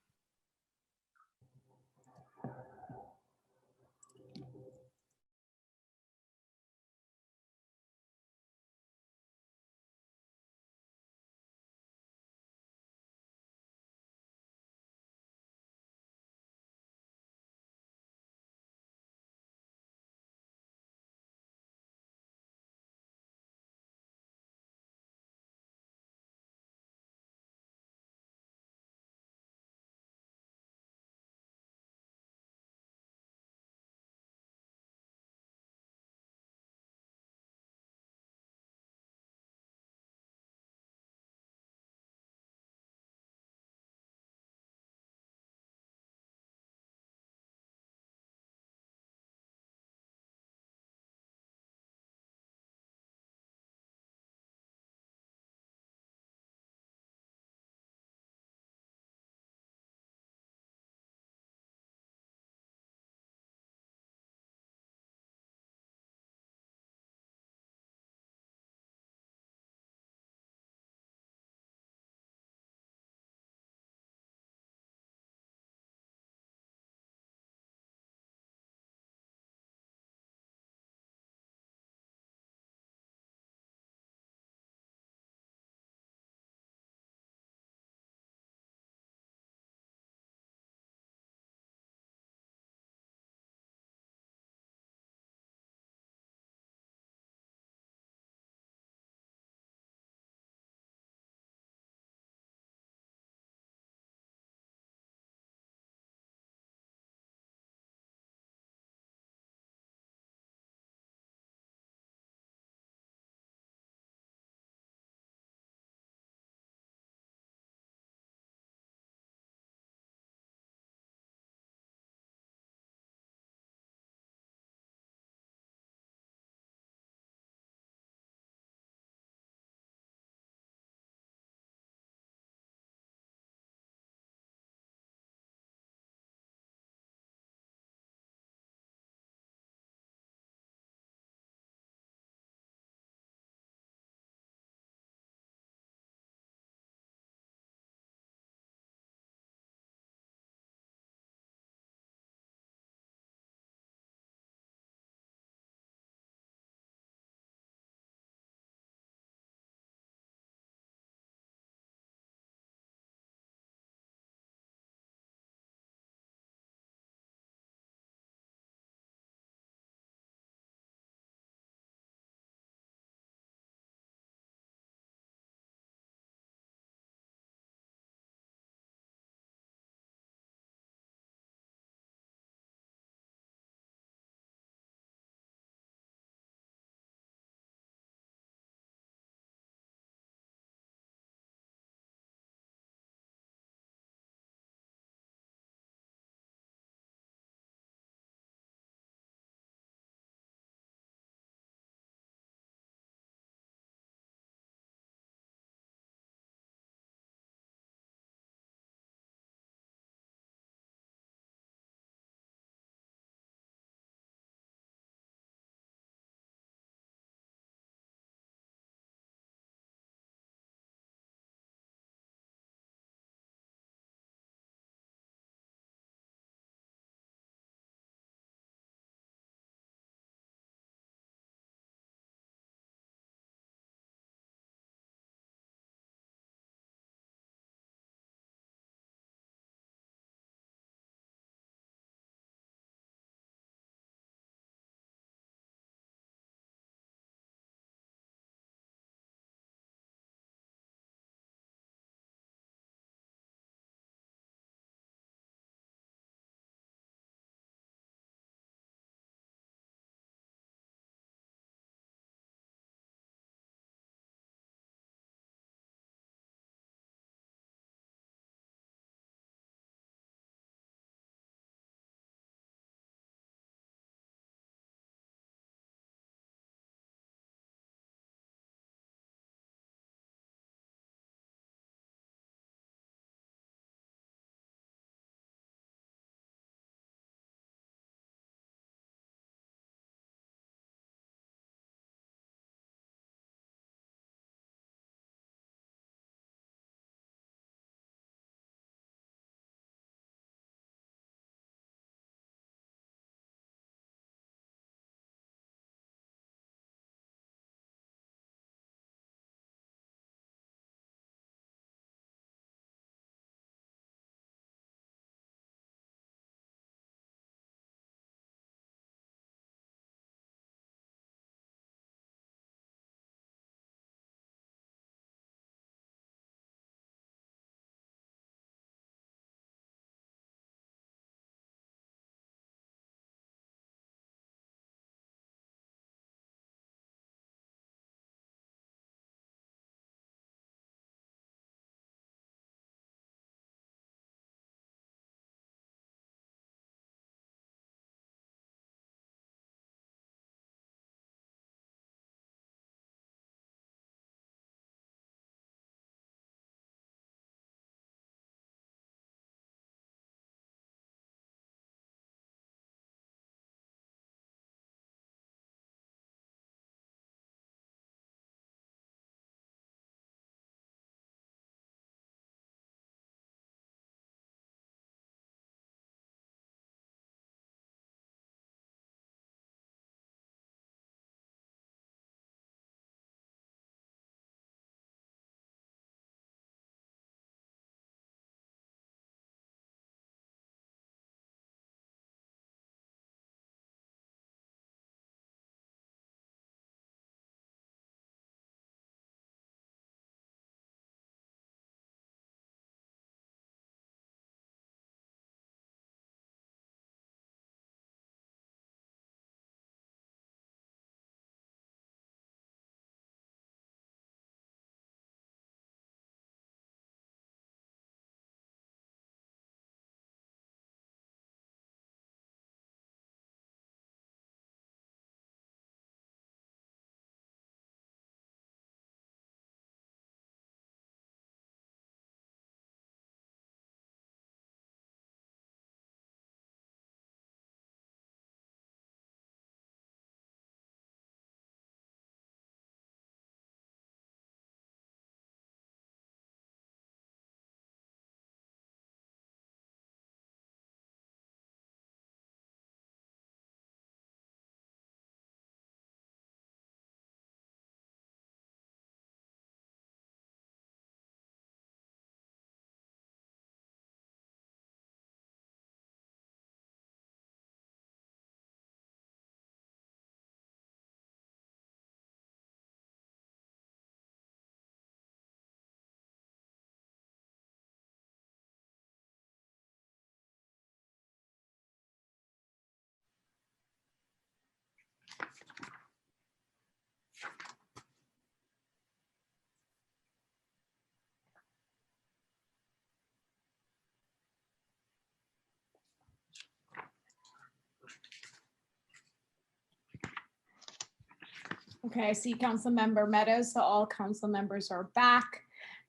Okay, I see Councilmember Meadows, so all council members are back.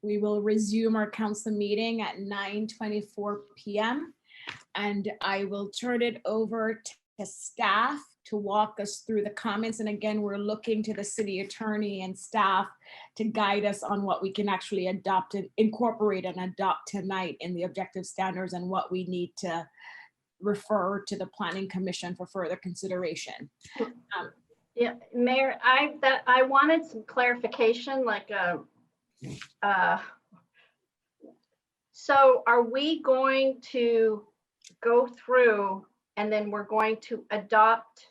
We will resume our council meeting at 9:24 p.m. And I will turn it over to staff to walk us through the comments. And again, we're looking to the city attorney and staff to guide us on what we can actually adopt and incorporate and adopt tonight in the objective standards and what we need to refer to the Planning Commission for further consideration. Yeah, Mayor, I wanted some clarification, like so are we going to go through and then we're going to adopt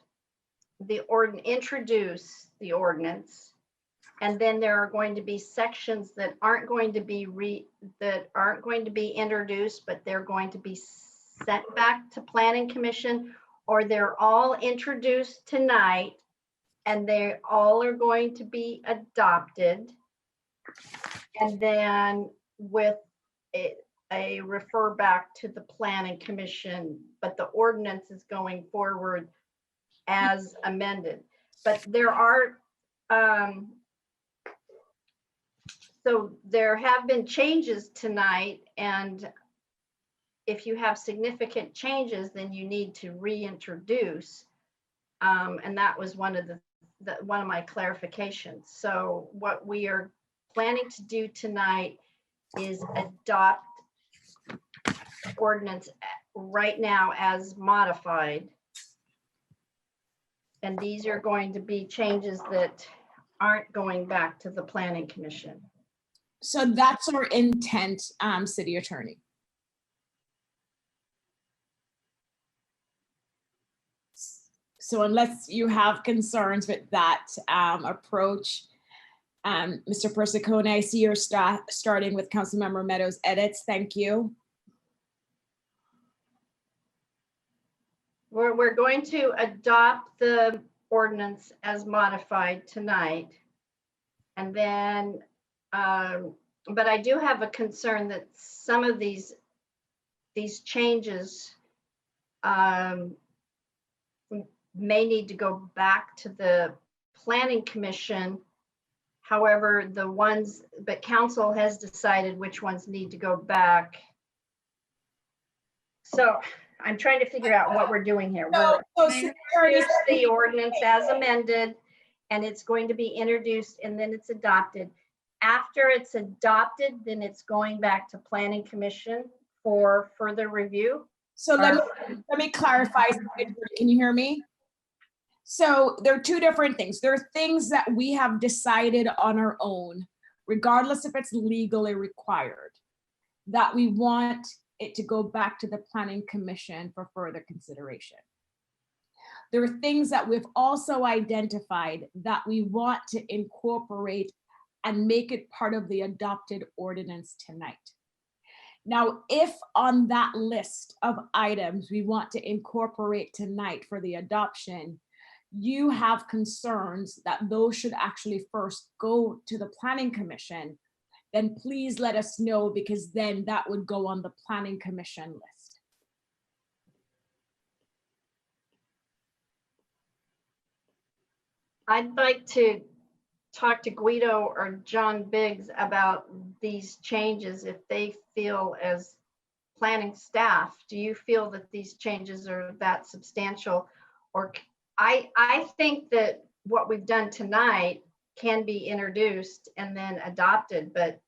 the introduce the ordinance, and then there are going to be sections that aren't going to be introduced, but they're going to be sent back to Planning Commission, or they're all introduced tonight and they all are going to be adopted, and then with a refer back to the Planning Commission, but the ordinance is going forward as amended. But there are, so there have been changes tonight, and if you have significant changes, then you need to reintroduce. And that was one of one of my clarifications. So what we are planning to do tonight is adopt ordinance right now as modified. And these are going to be changes that aren't going back to the Planning Commission. So that's our intent, City Attorney. So unless you have concerns with that approach, Mr. Persicone, I see you're starting with Councilmember Meadows edits. Thank you. We're going to adopt the ordinance as modified tonight. And then, but I do have a concern that some of these changes may need to go back to the Planning Commission. However, but council has decided which ones need to go back. So I'm trying to figure out what we're doing here. We're introduce the ordinance as amended, and it's going to be introduced and then it's adopted. After it's adopted, then it's going back to Planning Commission for further review. So let me clarify. Can you hear me? So there are two different things. There are things that we have decided on our own, regardless if it's legally required, that we want it to go back to the Planning Commission for further consideration. There are things that we've also identified that we want to incorporate and make it part of the adopted ordinance tonight. Now, if on that list of items we want to incorporate tonight for the adoption, you have concerns that those should actually first go to the Planning Commission, then please let us know, because then that would go on the Planning Commission list. I'd like to talk to Guido or John Biggs about these changes if they feel, as planning staff, do you feel that these changes are that substantial? Or I think that what we've done tonight can be introduced and then adopted, but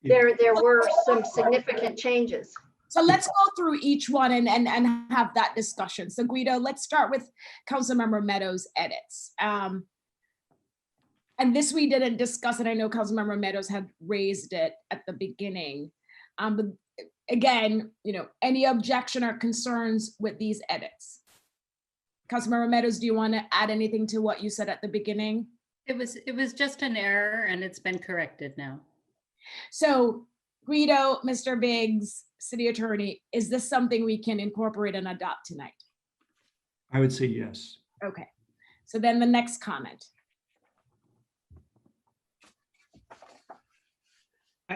there were some significant changes. So let's go through each one and have that discussion. So Guido, let's start with Councilmember Meadows' edits. And this we didn't discuss, and I know Councilmember Meadows had raised it at the beginning. But again, any objection or concerns with these edits? Councilmember Meadows, do you want to add anything to what you said at the beginning? It was just an error and it's been corrected now. So Guido, Mr. Biggs, City Attorney, is this something we can incorporate and adopt tonight? I would say yes. Okay, so then the next comment.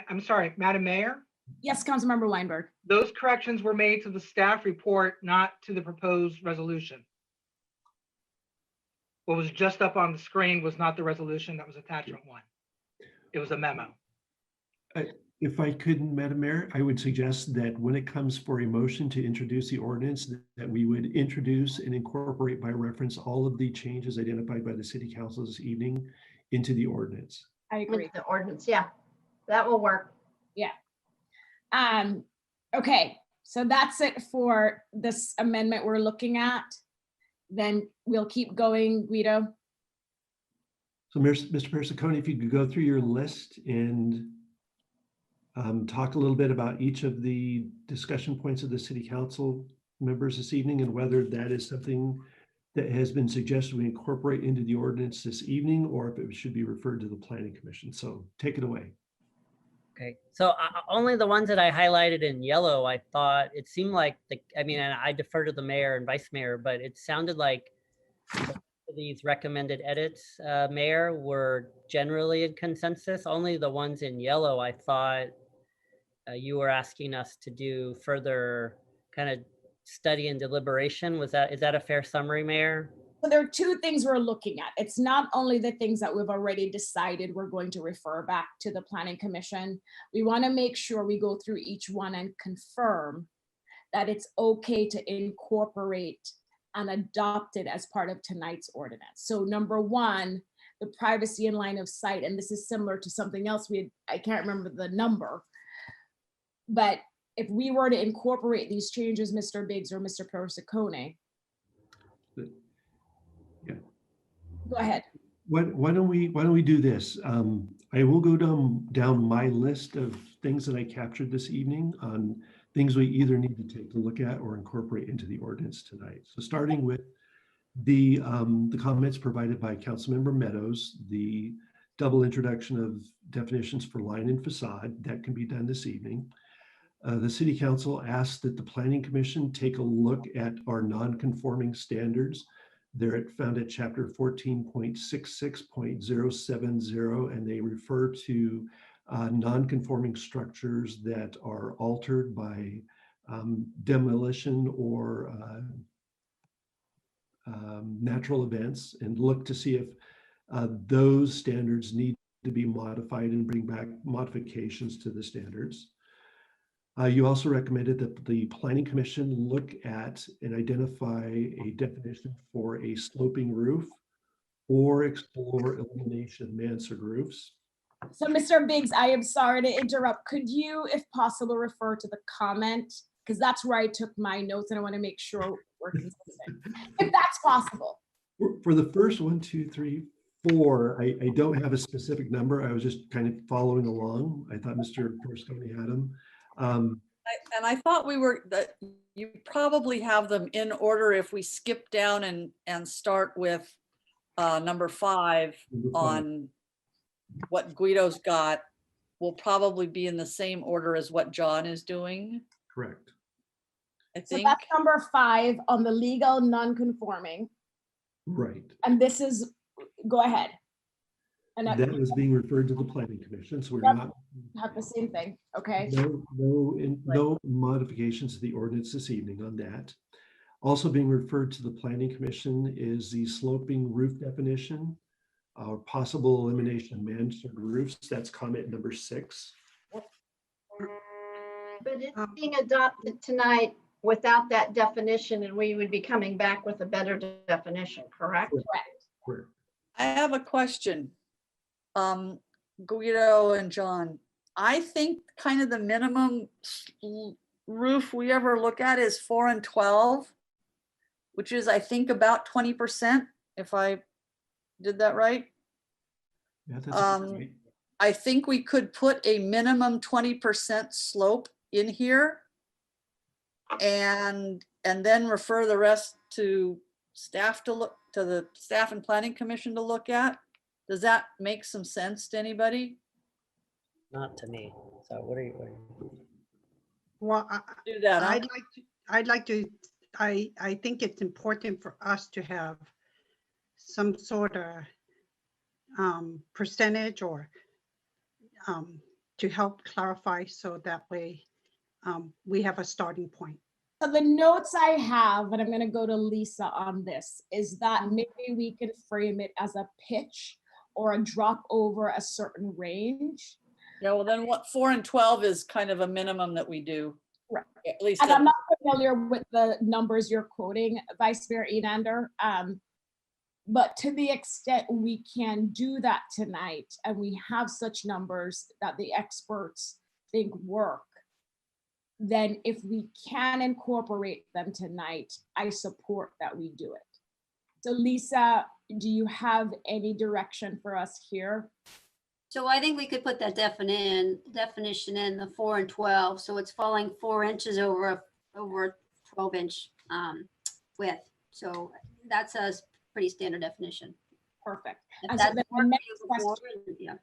I'm sorry, Madam Mayor? Yes, Councilmember Weinberg. Those corrections were made to the staff report, not to the proposed resolution. What was just up on the screen was not the resolution, that was attachment 1. It was a memo. If I could, Madam Mayor, I would suggest that when it comes for a motion to introduce the ordinance, that we would introduce and incorporate by reference all of the changes identified by the City Council this evening into the ordinance. I agree. The ordinance, yeah, that will work. Yeah. Okay, so that's it for this amendment we're looking at. Then we'll keep going, Guido. So Mr. Persicone, if you could go through your list and talk a little bit about each of the discussion points of the City Council members this evening and whether that is something that has been suggested we incorporate into the ordinance this evening, or if it should be referred to the Planning Commission. So take it away. Okay, so only the ones that I highlighted in yellow, I thought it seemed like I mean, and I defer to the mayor and vice mayor, but it sounded like these recommended edits, Mayor, were generally in consensus. Only the ones in yellow, I thought you were asking us to do further kind of study and deliberation. Is that a fair summary, Mayor? So there are two things we're looking at. It's not only the things that we've already decided we're going to refer back to the Planning Commission. We want to make sure we go through each one and confirm that it's okay to incorporate and adopt it as part of tonight's ordinance. So number one, the privacy and line of sight, and this is similar to something else I can't remember the number, but if we were to incorporate these changes, Mr. Biggs or Mr. Persicone. Yeah. Go ahead. Why don't we do this? I will go down my list of things that I captured this evening on things we either need to take a look at or incorporate into the ordinance tonight. So starting with the comments provided by Councilmember Meadows, the double introduction of definitions for line and facade, that can be done this evening. The City Council asked that the Planning Commission take a look at our non-conforming standards. They're found at chapter 14.66.070, and they refer to non-conforming structures that are altered by demolition or natural events, and look to see if those standards need to be modified and bring back modifications to the standards. You also recommended that the Planning Commission look at and identify a definition for a sloping roof or explore elimination of mansard roofs. So Mr. Biggs, I am sorry to interrupt. Could you, if possible, refer to the comment? Because that's where I took my notes and I want to make sure we're consistent, if that's possible. For the first 1, 2, 3, 4, I don't have a specific number. I was just kind of following along. I thought Mr. Persicone had them. And I thought that you probably have them in order if we skip down and start with number 5 on what Guido's got will probably be in the same order as what John is doing. Correct. I think. So that's number 5 on the legal non-conforming. Right. And this is, go ahead. And that was being referred to the Planning Commission, so we're not have the same thing. Okay. No modifications to the ordinance this evening on that. Also being referred to the Planning Commission is the sloping roof definition, possible elimination of mansard roofs. That's comment number 6. But it's being adopted tonight without that definition, and we would be coming back with a better definition, correct? Correct. I have a question. Guido and John, I think kind of the minimum roof we ever look at is 4 and 12, which is, I think, about 20%, if I did that right. Yeah, that's right. I think we could put a minimum 20% slope in here and then refer the rest to staff to look, to the Staff and Planning Commission to look at. Does that make some sense to anybody? Not to me. So what are you? Well, do that. I think it's important for us to have some sort of percentage or to help clarify, so that way we have a starting point. So the notes I have, and I'm going to go to Lisa on this, is that maybe we can frame it as a pitch or a drop over a certain range. Yeah, well then what 4 and 12 is kind of a minimum that we do. Right. At least. And I'm not familiar with the numbers you're quoting, Vice Mayor Enander. But to the extent we can do that tonight, and we have such numbers that the experts think work, then if we can incorporate them tonight, I support that we do it. So Lisa, do you have any direction for us here? So I think we could put that definition in the 4 and 12. So it's falling 4 inches over a 12-inch width. So that's a pretty standard definition. Perfect. If And so that's then the worked next for you before, question, yeah.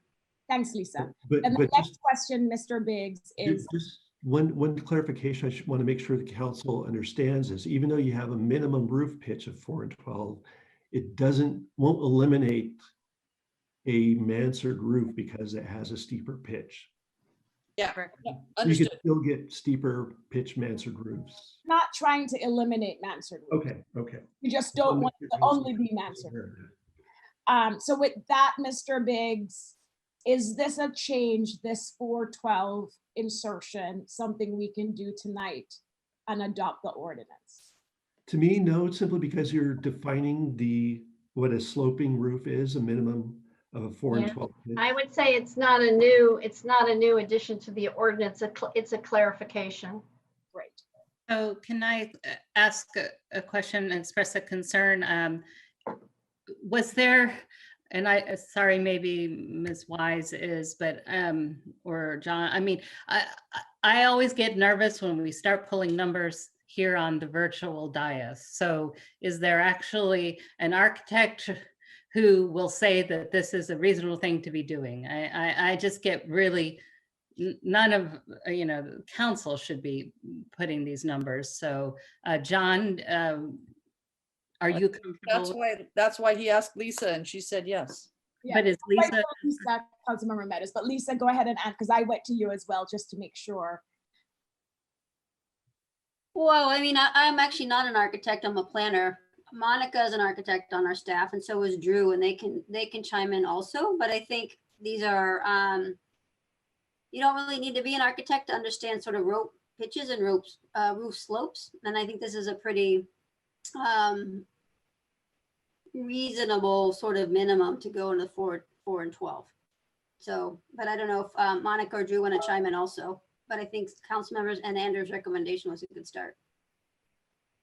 thanks, Lisa. But- And the but next just- question, Mr. Biggs, is Just one clarification. I want to make sure the council understands this. Even though you have a minimum roof pitch of 4 and 12, it won't eliminate a mansard roof because it has a steeper pitch. Yeah, You understood. can still get steeper pitch mansard roofs. not trying to eliminate mansard roofs. Okay. You just don't want it to only be mansard. So with that, Mr. Biggs, is this a change, this 412 insertion, something we can do tonight and adopt the ordinance? To me, no, simply because you're defining what a sloping roof is, a minimum of a 4 and Yeah. 12 pitch. I would say it's not a new addition to the ordinance. It's a clarification. Right. So can I ask a question and express a concern? Was there, and sorry, maybe Ms. Wise is, but, or John, I mean, I always get nervous when we start pulling numbers here on the virtual dais. So is there actually an architect who will say that this is a reasonable thing to be doing? I just get really, none of, the council should be putting these numbers. So John, are you comfortable? That's why he asked Lisa and she said yes. Yeah. But is Lisa? Lisa, Councilmember Meadows, but Lisa, go ahead and add, because I went to you as well, just to make sure. Well, I mean, I'm actually not an architect, I'm a planner. Monica is an architect on our staff, and so is Drew, and they can chime in also, but I think these are, you don't really need to be an architect to understand sort of rope pitches and roof slopes, and I think this is a pretty reasonable sort of minimum to go into 4 and 12. So, but I don't know if Monica or Drew want to chime in also, but I think council members and Andrew's recommendation was a good start.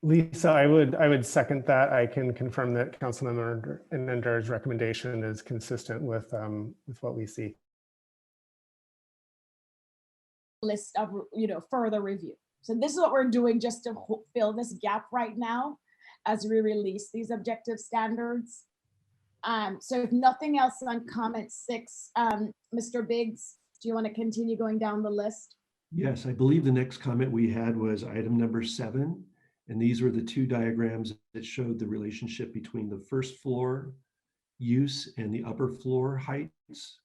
Lisa, I would second that. I can confirm that Councilmember Enander's recommendation is consistent with what we see. List of, further review. So this is what we're doing just to fill this gap right now as we release these objective standards. So if nothing else on comment 6, Mr. Biggs, do you want to continue going down the list? Yes, I believe the next comment we had was item number 7. And these were the 2 diagrams that showed the relationship between the first floor use and the upper floor heights.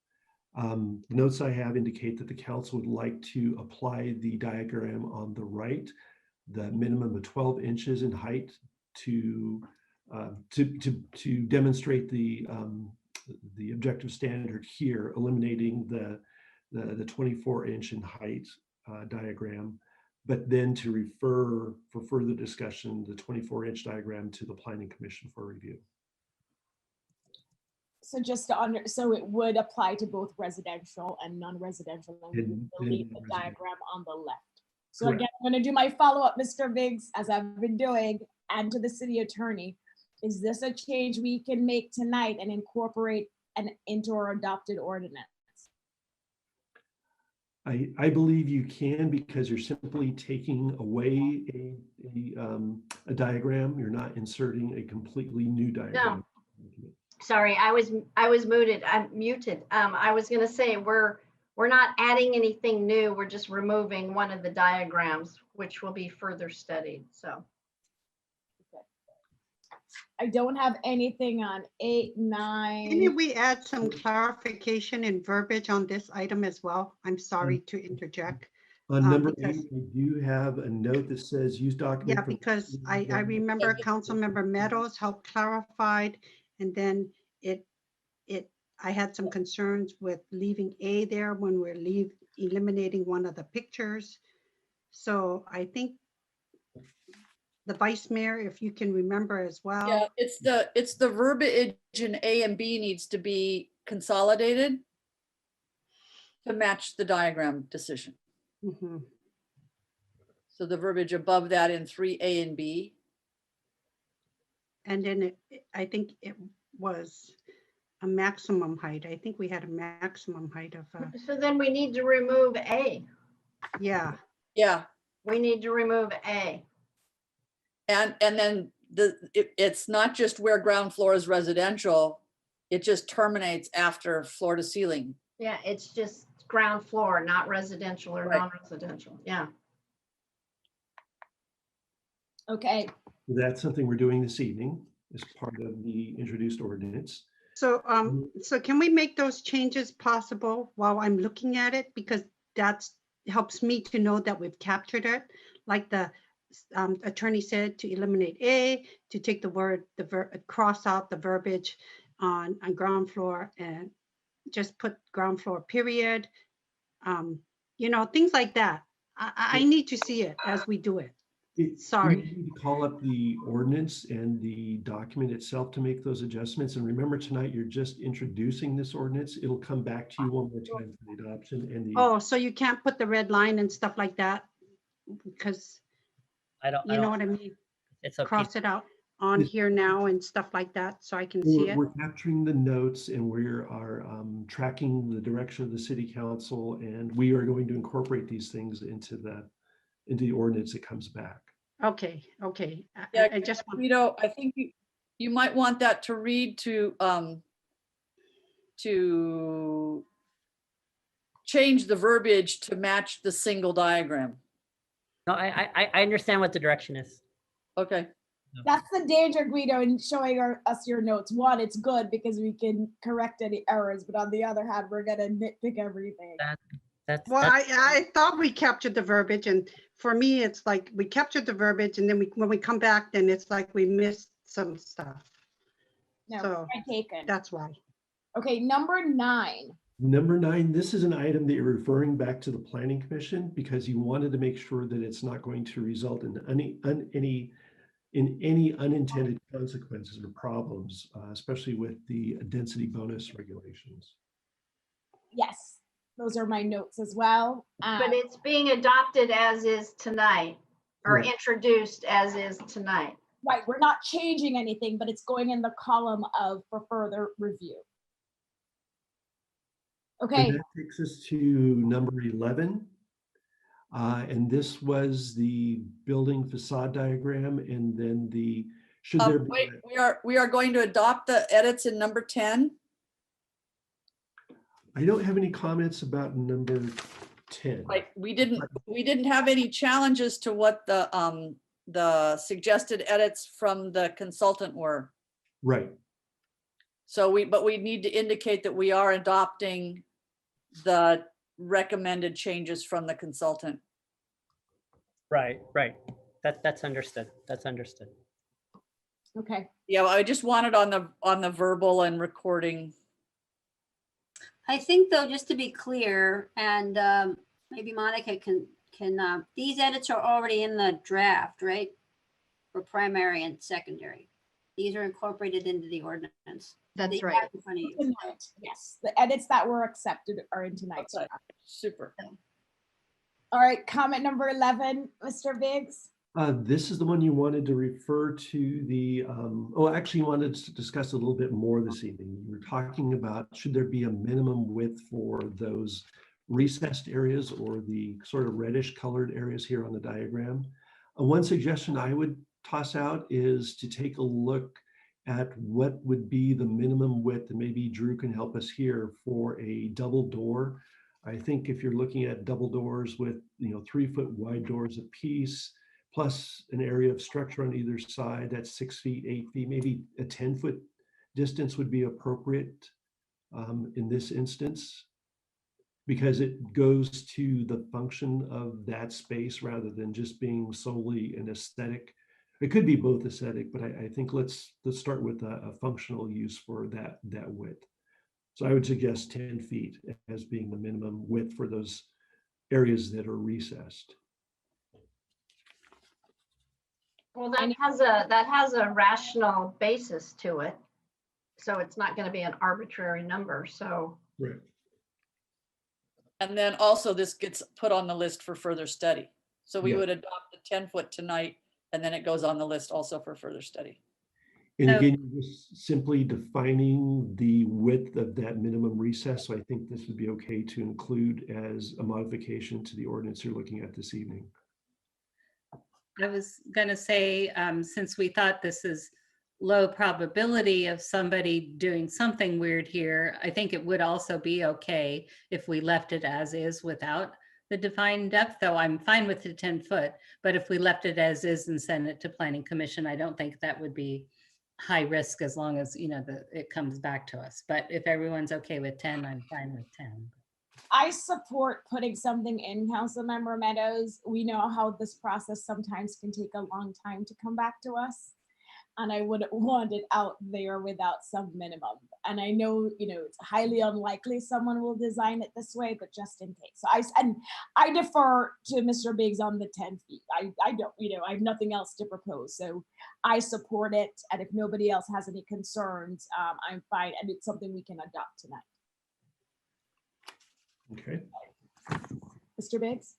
The notes I have indicate that the council would like to apply the diagram on the right, the minimum of 12 inches in height to demonstrate the objective standard here, eliminating the 24-inch in height diagram, but then to refer for further discussion the 24-inch diagram to the Planning Commission for review. So just so it would apply to both residential and non-residential, and delete the diagram on the left. So Correct. again, I'm going to do my follow-up, Mr. Biggs, as I've been doing, and to the city attorney. Is this a change we can make tonight and incorporate into our adopted ordinance? I believe you can, because you're simply taking away a diagram. You're not inserting a completely new diagram. No. Sorry, I was muted. I'm muted. I was going to say we're not adding anything new. We're just removing one of the diagrams, which will be further studied. So I don't have anything on 8, 9. Can we add some clarification and verbiage on this item as well? I'm sorry to interject. On number because- 8, we do have a note that says use document. Yeah, from- because I remember Councilmember Meadows helped clarified, and then I had some concerns with leaving A there when we're eliminating one of the pictures. So I think the Vice Mayor, if you can remember as well. Yeah, it's the verbiage in A and B needs to be consolidated to match the diagram decision. Mhm. So the verbiage above that in 3A and B. And then I think it was a maximum height. I think we had a maximum height of, So then we need to remove A. yeah. Yeah. We need to remove A. And then it's not just where ground floor is residential, it just terminates after floor to ceiling. Yeah, it's just ground floor, not residential or Right. non-residential. Yeah. Okay. That's something we're doing this evening as part of the introduced ordinance. So, so can we make those changes possible while I'm looking at it? Because that's helps me to know that we've captured it. Like the attorney said, to eliminate A, to take cross out the verbiage on ground floor and just put ground floor period. You know, things like that. I need to see it as we do it. Sorry. We need to call up the ordinance and the document itself to make those adjustments. And remember, tonight you're just introducing this ordinance. It'll come back to you one more time for the adoption and the. Oh, so you can't put the red line and stuff like that? Because you know what I mean? It's okay. Cross it out on here now and stuff like that, so I can see it. We're capturing the notes and we are tracking the direction of the city council, and we are going to incorporate these things into the ordinance that comes back. Okay, okay. Yeah, I just want. Guido, I think you might want that to read to change the verbiage to match the single diagram. No, I understand what the direction is. Okay. That's the danger, Guido, in showing us your notes. One, it's good because we can correct any errors, but on the other hand, we're gonna nitpick everything. Well, I thought we captured the verbiage, and for me, it's like we captured the verbiage, and then when we come back, then it's like we missed some stuff. No, So point taken. that's why. Okay, number 9. Number 9, this is an item that you're referring back to the Planning Commission because you wanted to make sure that it's not going to result in any unintended consequences or problems, especially with the density bonus regulations. Yes, those are my notes as well. But it's being adopted as is tonight, or Right. introduced as is tonight. Right, we're not changing anything, but it's going in the column of for further review. Okay. And that takes us to number 11. And this was the building facade diagram, and then should there be? Wait, we are going to adopt the edits in number 10. I don't have any comments about number 10. Right, we didn't have any challenges to what the suggested edits from the consultant were. Right. So but we need to indicate that we are adopting the recommended changes from the consultant. Right. That's understood. That's understood. Okay. Yeah, well, I just wanted on the verbal and recording. I think though, just to be clear, and maybe Monica can these edits are already in the draft, right? For primary and secondary. These are incorporated into the ordinance. That's That you right. have in front of you. Tonight, yes, the edits that were accepted are in tonight's Okay. draft. Super. All right, comment number 11, Mr. Biggs. This is the one you wanted to refer to the, actually you wanted to discuss a little bit more this evening. You were talking about, should there be a minimum width for those recessed areas or the sort of reddish colored areas here on the diagram? One suggestion I would toss out is to take a look at what would be the minimum width, and maybe Drew can help us here, for a double door. I think if you're looking at double doors with 3-foot wide doors apiece, plus an area of structure on either side, that's 6 feet, 8 feet, maybe a 10-foot distance would be appropriate in this instance. because it goes to the function of that space rather than just being solely an aesthetic. It could be both aesthetic, but I think let's start with a functional use for that width. So I would suggest 10 feet as being the minimum width for those areas that are recessed. Well, that has a rational basis to it. So it's not going to be an arbitrary number. So. Right. And then also this gets put on the list for further study. So we Yeah. would adopt the 10-foot tonight, and then it goes on the list also for further study. And So- again, you're just simply defining the width of that minimum recess. So I think this would be okay to include as a modification to the ordinance you're looking at this evening. I was going to say, since we thought this is low probability of somebody doing something weird here, I think it would also be okay if we left it as is without the defined depth, though I'm fine with the 10 foot. But if we left it as is and send it to Planning Commission, I don't think that would be high risk as long as, it comes back to us. But if everyone's okay with 10, I'm fine with 10. I support putting something in, Councilmember Meadows. We know how this process sometimes can take a long time to come back to us. And I wouldn't want it out there without some minimum. And I know, it's highly unlikely someone will design it this way, but just in case. So I defer to Mr. Biggs on the 10 feet. I don't, I have nothing else to propose. So I support it. And if nobody else has any concerns, I'm fine. And it's something we can adopt tonight. Okay. Mr. Biggs?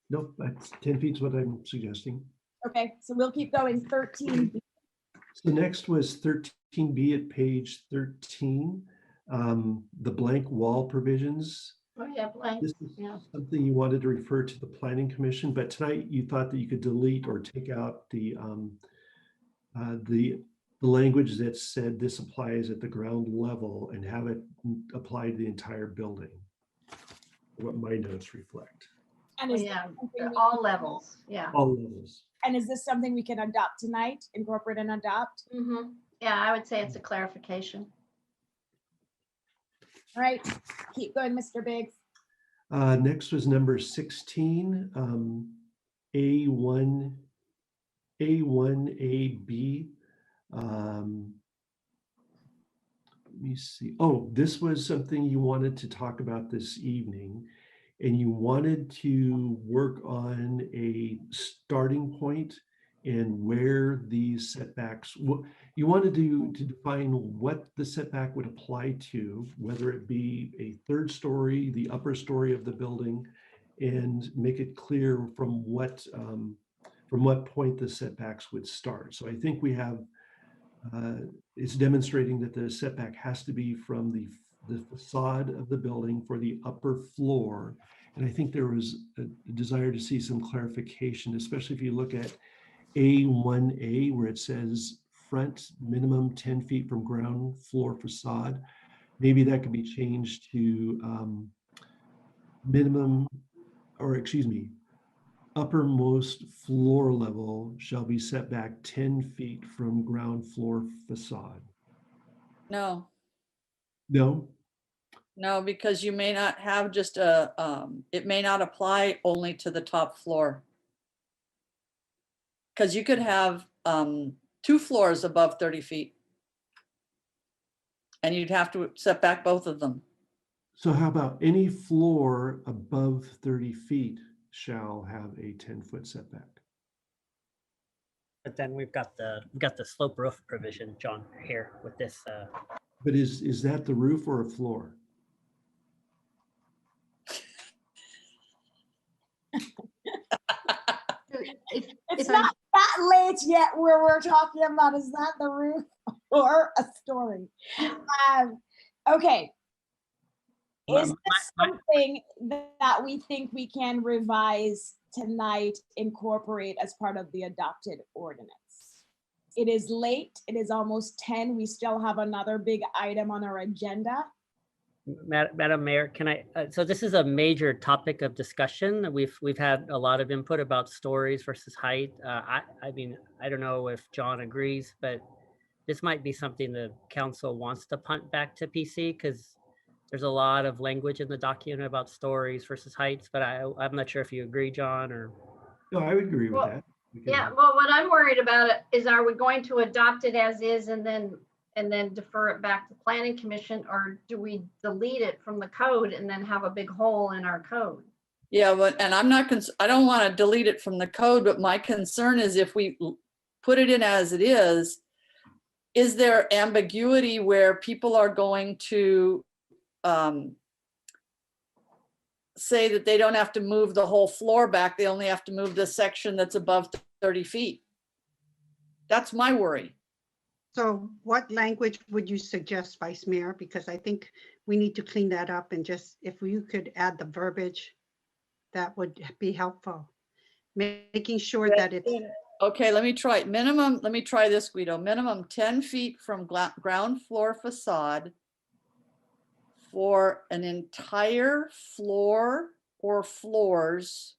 Nope, that's 10 feet is what I'm suggesting. Okay, so we'll keep going. 13. So next was 13B at page 13, the blank wall provisions. Oh yeah, blank. This is Yeah. something you wanted to refer to the Planning Commission, but tonight you thought that you could delete or take out the language that said this applies at the ground level and have it apply to the entire building. What my notes reflect. And is Yeah, this something we all can- levels. Yeah. All levels. And is this something we can adopt tonight, incorporate and adopt? Yeah, I would say it's a clarification. All right, keep going, Mr. Biggs. Next was number 16, A1AB. Let me see. Oh, this was something you wanted to talk about this evening, and you wanted to work on a starting point and where these setbacks, you wanted to define what the setback would apply to, whether it be a third story, the upper story of the building, and make it clear from what point the setbacks would start. So I think we have, it's demonstrating that the setback has to be from the facade of the building for the upper floor. And I think there was a desire to see some clarification, especially if you look at A1A, where it says front minimum 10 feet from ground floor facade. Maybe that could be changed to minimum, or excuse me, uppermost floor level shall be set back 10 feet from ground floor facade. No, No? no, because you may not have just it may not apply only to the top floor. Because you could have 2 floors above 30 feet. And you'd have to set back both of them. So how about any floor above 30 feet shall have a 10-foot setback? But then we've got the slope roof provision, John, here with this. But is that the roof or a floor? It's not that late yet where we're talking about is that the roof or a story. Okay. Is this something that we think we can revise tonight, incorporate as part of the adopted ordinance? It is late. It is almost 10. We still have another big item on our agenda. Madam Mayor, can I, so this is a major topic of discussion. We've had a lot of input about stories versus height. I mean, I don't know if John agrees, but this might be something the council wants to punt back to PC because there's a lot of language in the document about stories versus heights, but I'm not sure if you agree, John, or. No, I would agree with Well, that. Yeah, well, what I'm worried about is, are we going to adopt it as is and then defer it back to planning commission, or do we delete it from the code and then have a big hole in our code? Yeah, but, and I'm not, I don't want to delete it from the code, but my concern is if we put it in as it is there ambiguity where people are going to say that they don't have to move the whole floor back, they only have to move the section that's above 30 feet? That's my worry. So what language would you suggest, Vice Mayor? Because I think we need to clean that up, and just if you could add the verbiage, that would be helpful. Making sure that it's. Okay, let me try minimum. Let me try this, Guido. Minimum 10 feet from ground floor facade for an entire floor or floors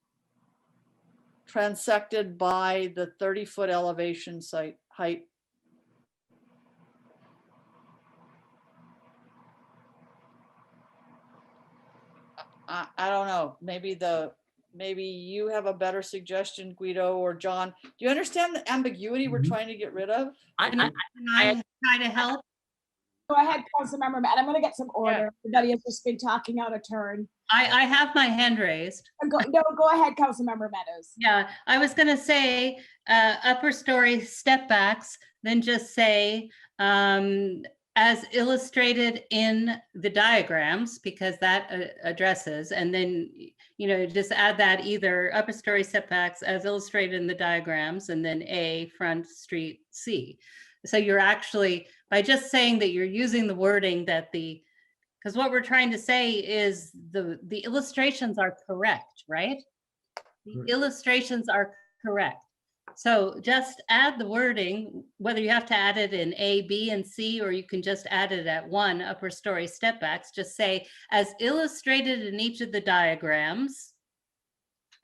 transected by the 30-foot elevation site height. I don't know. Maybe you have a better suggestion, Guido or John. Do you understand the ambiguity we're trying to get rid of? Can I try to help? Go ahead, Councilmember Matt. I'm going to get some order. Everybody has just been talking out of turn. I have my hand raised. Go ahead, Councilmember Meadows. Yeah, I was going to say upper story step backs, then just say as illustrated in the diagrams, because that addresses, and then, you know, just add that either upper story setbacks as illustrated in the diagrams, and then A, front street C. So you're actually, by just saying that you're using the wording that because what we're trying to say is the illustrations are correct, right? The illustrations are correct. So just add the wording, whether you have to add it in A, B, and C, or you can just add it at 1 upper story step backs, just say as illustrated in each of the diagrams.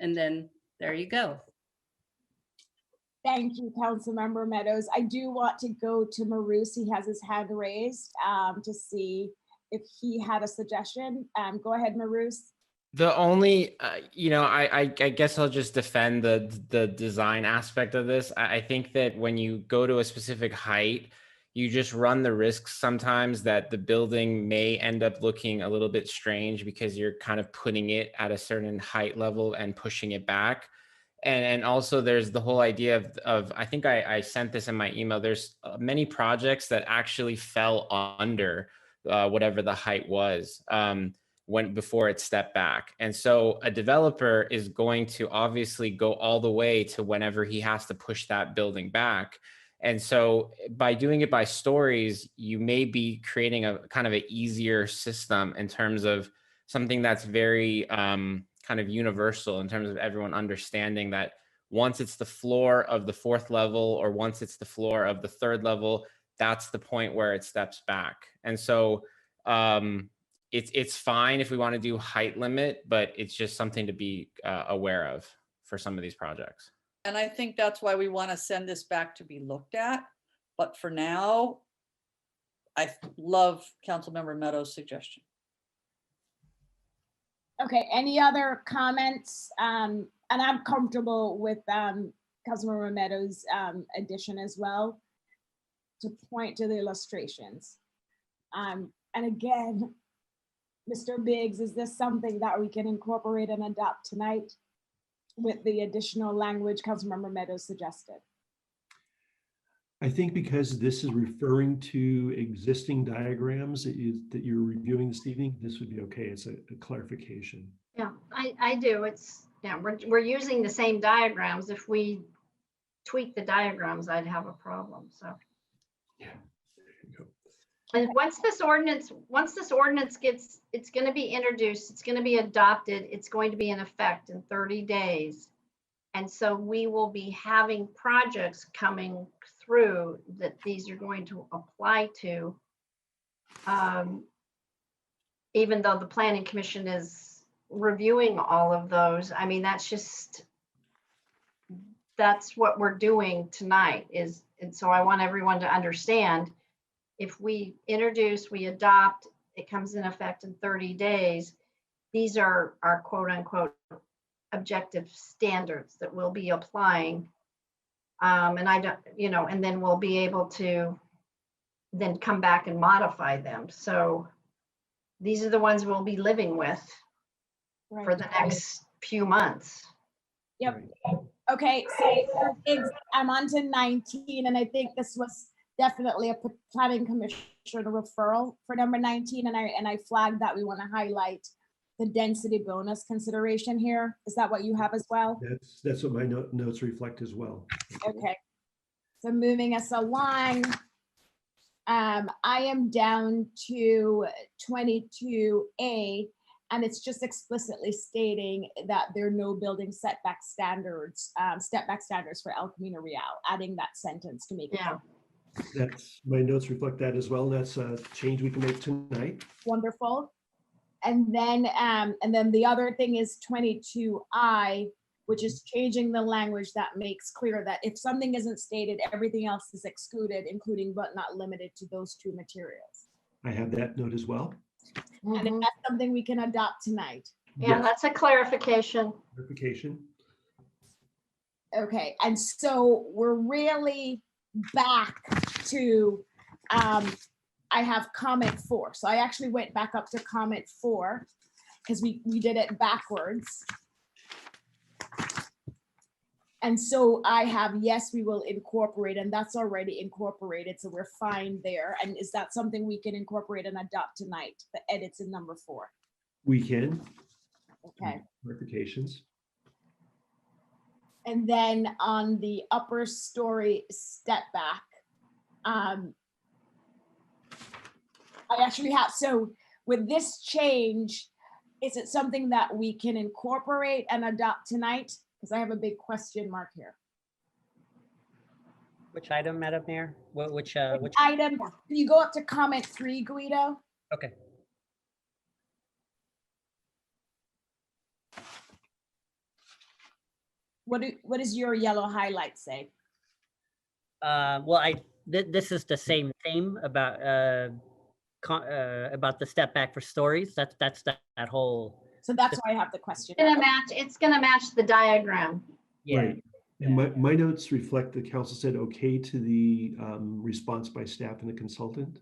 And then there you go. Thank you, Councilmember Meadows. I do want to go to Maroos. He has his hand raised to see if he had a suggestion. Go ahead, Maroos. The only, I guess I'll just defend the design aspect of this. I think that when you go to a specific height, you just run the risk sometimes that the building may end up looking a little bit strange because you're kind of putting it at a certain height level and pushing it back. And also there's the whole idea of I think I sent this in my email. There's many projects that actually fell under whatever the height was. Before it stepped back. And so a developer is going to obviously go all the way to whenever he has to push that building back. And so by doing it by stories, you may be creating a kind of an easier system in terms of something that's very kind of universal in terms of everyone understanding that once it's the floor of the 4th level or once it's the floor of the 3rd level, that's the point where it steps back. And so it's fine if we want to do height limit, but it's just something to be aware of for some of these projects. And I think that's why we want to send this back to be looked at. But for now, I love Councilmember Meadows' suggestion. Okay, any other comments? And I'm comfortable with Councilmember Meadows' addition as well, to point to the illustrations. And again, Mr. Biggs, is this something that we can incorporate and adopt tonight with the additional language Councilmember Meadows suggested? I think because this is referring to existing diagrams that you're reviewing this evening, this would be okay. It's a clarification. Yeah, I do. We're using the same diagrams. If we tweak the diagrams, I'd have a problem. So. Yeah. And once this ordinance gets, it's going to be introduced, it's going to be adopted, it's going to be in effect in 30 days. And so we will be having projects coming through that these are going to apply to, even though the Planning Commission is reviewing all of those. I mean, that's what we're doing tonight and so I want everyone to understand, if we introduce, we adopt, it comes in effect in 30 days. These are our quote unquote objective standards that we'll be applying. And I don't, you know, and then we'll be able to then come back and modify them. So these are the ones we'll be living with for the next few months. Yep. Okay, so I'm on to 19, and I think this was definitely a planning commission referral for number 19, and I flagged that we want to highlight the density bonus consideration here. Is that what you have as well? That's what my notes reflect as well. Okay. So moving us along, I am down to 22A, and it's just explicitly stating that there are no building setback standards, step back standards for El Camino Real, adding that sentence to make it. Yeah. That's, my notes reflect that as well. That's a change we can make tonight. Wonderful. And then the other thing is 22I, which is changing the language that makes clear that if something isn't stated, everything else is excluded, including but not limited to those two materials. I have that note as well. And if that's something we can adopt tonight. Yeah, Yes. that's a clarification. Clarification. Okay, and so we're really back to, I have comment 4. So I actually went back up to comment 4 because we did it backwards. And so I have, yes, we will incorporate, and that's already incorporated, so we're fine there. And is that something we can incorporate and adopt tonight, the edits in number 4? We can. Okay. Clarifications. And then on the upper story step back, I actually have, so with this change, is it something that we can incorporate and adopt tonight? Because I have a big question mark here. Which item, Madam Mayor? Which item? Can you go up to comment 3, Guido? Okay. What does your yellow highlight say? Well, this is the same theme about the step back for stories. That's that whole. So that's why I have the question. It's gonna match the diagram. Yeah. Right. And my notes reflect the council said okay to the response by staff and the consultant.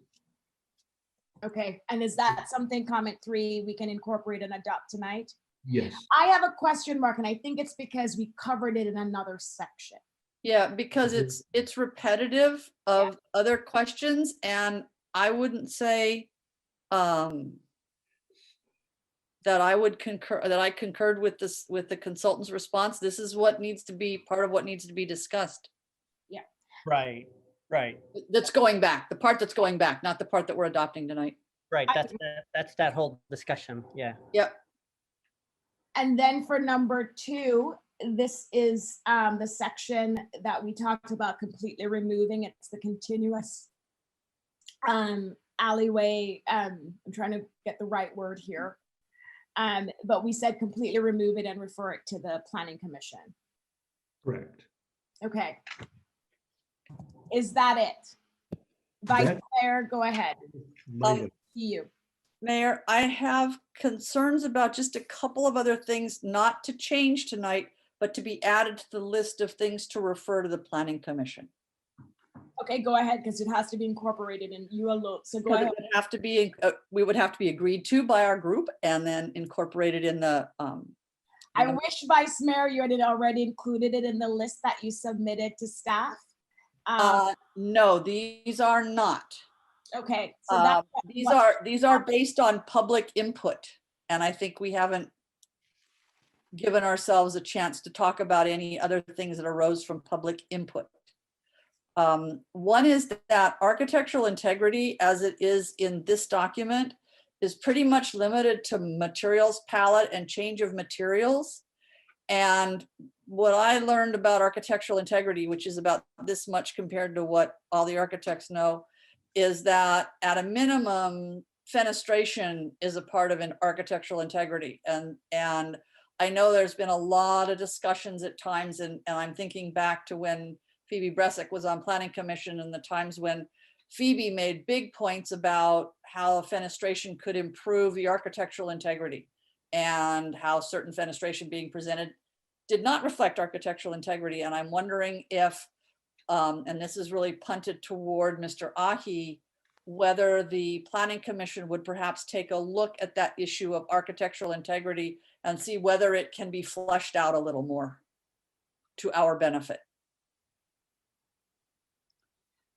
Okay, and is that something, comment 3, we can incorporate and adopt tonight? Yes. I have a question mark, and I think it's because we covered it in another section. Yeah, because it's repetitive of other questions, and I wouldn't say that I would concur, that I concurred with this, with the consultant's response. This is what needs to be part of what needs to be discussed. Yeah. Right. Right. That's going back, the part that's going back, not the part that we're adopting tonight. Right. That's that whole discussion. Yeah. Yep. And then for number 2, this is the section that we talked about completely removing. It's the continuous alleyway. I'm trying to get the right word here. But we said completely remove it and refer it to the Planning Commission. Correct. Okay. Is that it? Vice Mayor, go ahead. You. Mayor, I have concerns about just a couple of other things not to change tonight, but to be added to the list of things to refer to the Planning Commission. Okay, go ahead, because it has to be incorporated in ULO. So go ahead. It would have to be, we would have to be agreed to by our group and then incorporated in the. I wish, Vice Mayor, you had already included it in the list that you submitted to staff. No, these are not. Okay, so these are based on public input, and I think we haven't given ourselves a chance to talk about any other things that arose from public input. One is that architectural integrity, as it is in this document, is pretty much limited to materials palette and change of materials. And what I learned about architectural integrity, which is about this much compared to what all the architects know, is that at a minimum, fenestration is a part of an architectural integrity. And I know there's been a lot of discussions at times, and I'm thinking back to when Phoebe Bressick was on Planning Commission and the times when Phoebe made big points about how fenestration could improve the architectural integrity and how certain fenestration being presented did not reflect architectural integrity. And I'm wondering if, and this is really punted toward Mr. Ahi, whether the Planning Commission would perhaps take a look at that issue of architectural integrity and see whether it can be fleshed out a little more to our benefit.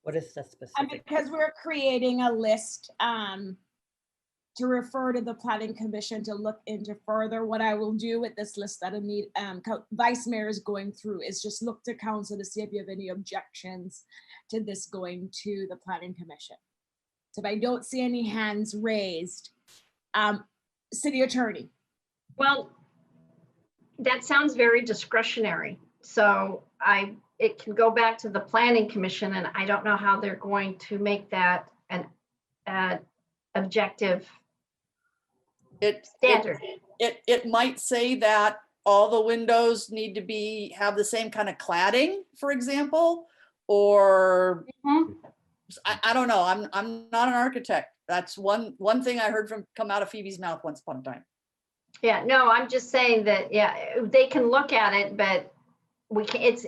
What is the And specific? because we're creating a list to refer to the Planning Commission to look into further, what I will do with this list that Vice Mayor is going through is just look to council to see if you have any objections to this going to the Planning Commission. So if I don't see any hands raised, City Attorney. Well, that sounds very discretionary. So it can go back to the Planning Commission, and I don't know how they're going to make that an objective standard. It might say that all the windows need to have the same kind of cladding, for example, or I don't know. I'm not an architect. That's one thing I heard come out of Phoebe's mouth once upon a time. Yeah, no, I'm just saying that, yeah, they can look at it, but it's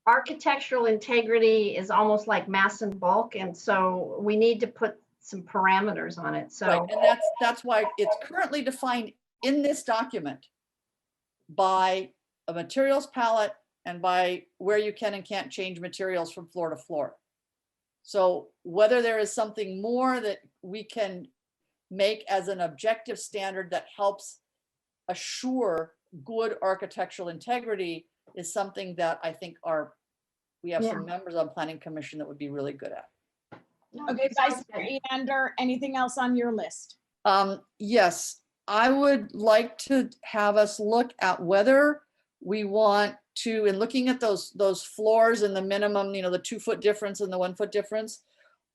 architectural integrity is almost like mass and bulk. And so we need to put some parameters on it. So right. And that's why it's currently defined in this document by a materials palette and by where you can and can't change materials from floor to floor. So whether there is something more that we can make as an objective standard that helps assure good architectural integrity is something that I think we have some members on Planning Commission that would be really good at. Okay, Vice Mayor Eander, anything else on your list? Yes, I would like to have us look at whether we want to, in looking at those floors and the minimum, the 2 foot difference and the 1 foot difference,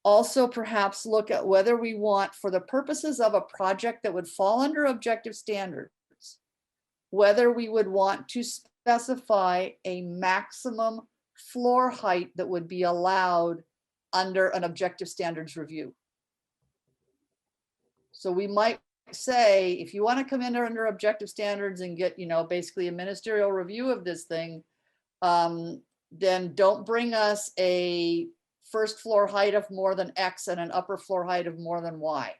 also perhaps look at whether we want, for the purposes of a project that would fall under objective standards, whether we would want to specify a maximum floor height that would be allowed under an objective standards review. So we might say, if you want to come in under objective standards and get, basically a ministerial review of this thing, then don't bring us a first floor height of more than X and an upper floor height of more than Y.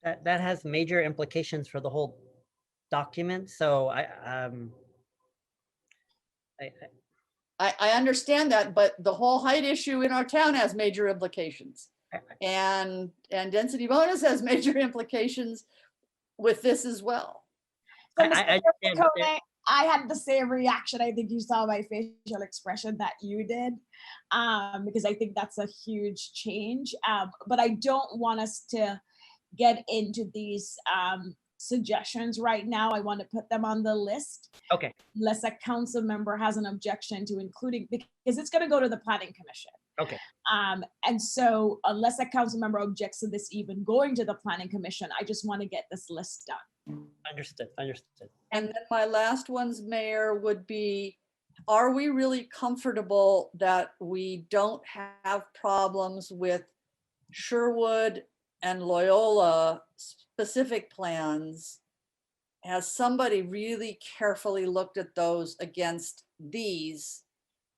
That has major implications for the whole document. So I understand that, but the whole height issue in our town has major implications. And density bonus has major implications with this as well. So I had the same reaction. I think you saw my facial expression that you did, because I think that's a huge change. But I don't want us to get into these suggestions right now. I want to put them on the list. Okay. Unless a council member has an objection to including, because it's going to go to the Planning Commission. Okay. And so unless a council member objects to this even going to the Planning Commission, I just want to get this list done. Understood. And then my last ones, Mayor, would be, are we really comfortable that we don't have problems with Sherwood and Loyola specific plans? Has somebody really carefully looked at those against these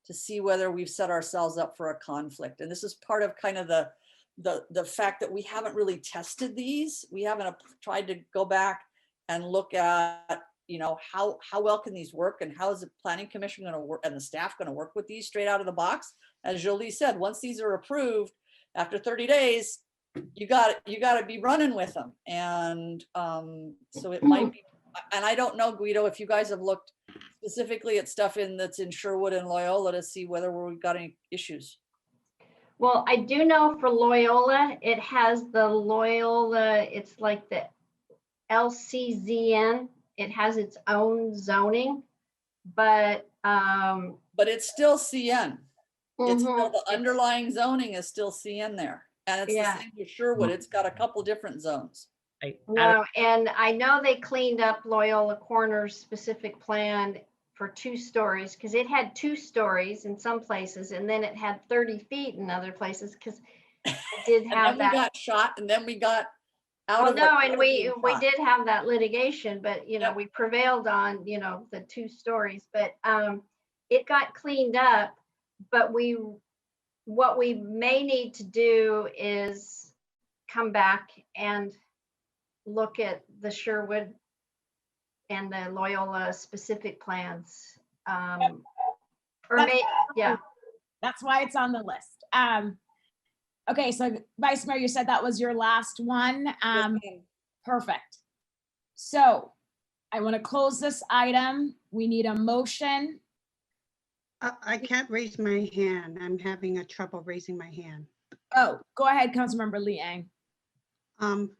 to see whether we've set ourselves up for a conflict? And this is part of kind of the fact that we haven't really tested these. We haven't tried to go back and look at, how well can these work, and how is the Planning Commission going to work and the staff going to work with these straight out of the box? As Jolie said, once these are approved, after 30 days, you got to be running with them. And so it might be, and I don't know, Guido, if you guys have looked specifically at stuff that's in Sherwood and Loyola to see whether we've got any issues. Well, I do know for Loyola, it has the Loyola, it's like the LCZN. It has its own zoning, but it's still CN. It's still, the underlying zoning is still CN there. And it's the same with Sherwood. It's got a couple different zones. No, and I know they cleaned up Loyola Corners specific plan for 2 stories, because it had 2 stories in some places, and then it had 30 feet in other places, because it did And have then we that. got shot and then we got out Well, of. no, it and for we being we shot. did have that litigation, but we prevailed on the 2 stories, but it got cleaned up. But what we may need to do is come back and look at the Sherwood and the Loyola specific plans. Yeah. That's why it's on the list. Okay, so Vice Mayor, you said that was your last one. Perfect. So I want to close this item. We need a motion. I can't raise my hand. I'm having a trouble raising my hand. Oh, go ahead, Councilmember Liang. On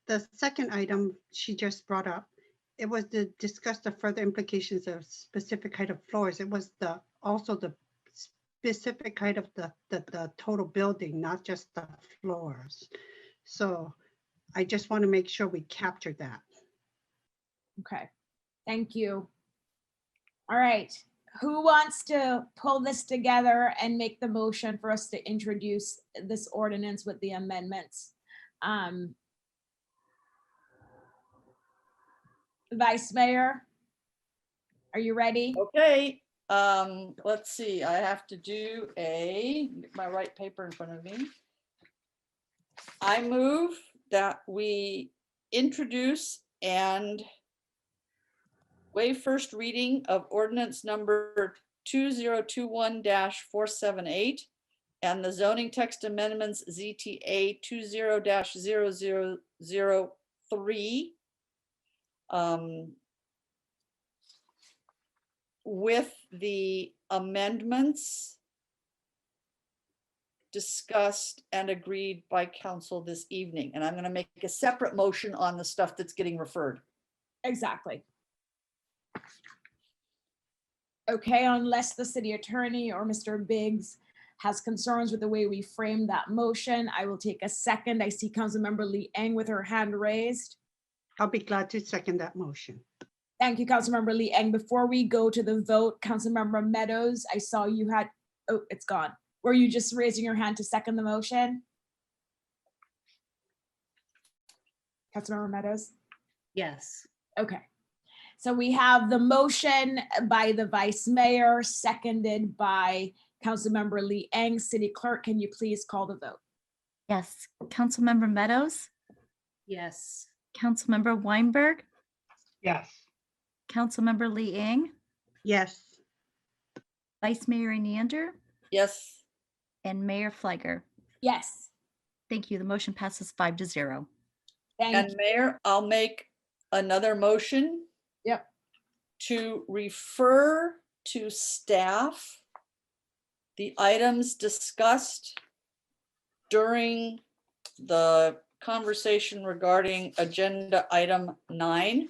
the second item she just brought up, it was to discuss the further implications of specific height of floors. It was also the specific height of the total building, not just the floors. So I just want to make sure we capture that. Okay, thank you. All right, who wants to pull this together and make the motion for us to introduce this ordinance with the amendments? Vice Mayor, are you ready? Okay, let's see, I have to do get my right paper in front of me. I move that we introduce and waive first reading of ordinance number 2021-478 and the zoning text amendments ZTA 20-0003 with the amendments discussed and agreed by council this evening. And I'm going to make a separate motion on the stuff that's getting referred. Exactly. Okay, unless the city attorney or Mr. Biggs has concerns with the way we frame that motion, I will take a second. I see Councilmember Liang with her hand raised. I'll be glad to second that motion. Thank you, Councilmember Liang. Before we go to the vote, Councilmember Meadows, I saw you had, oh, it's gone. Were you just raising your hand to second the motion? Councilmember Meadows? Yes. Okay. So we have the motion by the Vice Mayor, seconded by Councilmember Liang. City Clerk, can you please call the vote? Yes. Councilmember Meadows, Yes. Councilmember Weinberg, Yes. Councilmember Liang, Yes. Vice Mayor Neander, Yes. and Mayor Fliger. Yes. Thank you. The motion passes 5-0. And Mayor, I'll make another motion. Yep. To refer to staff the items discussed during the conversation regarding agenda item 9.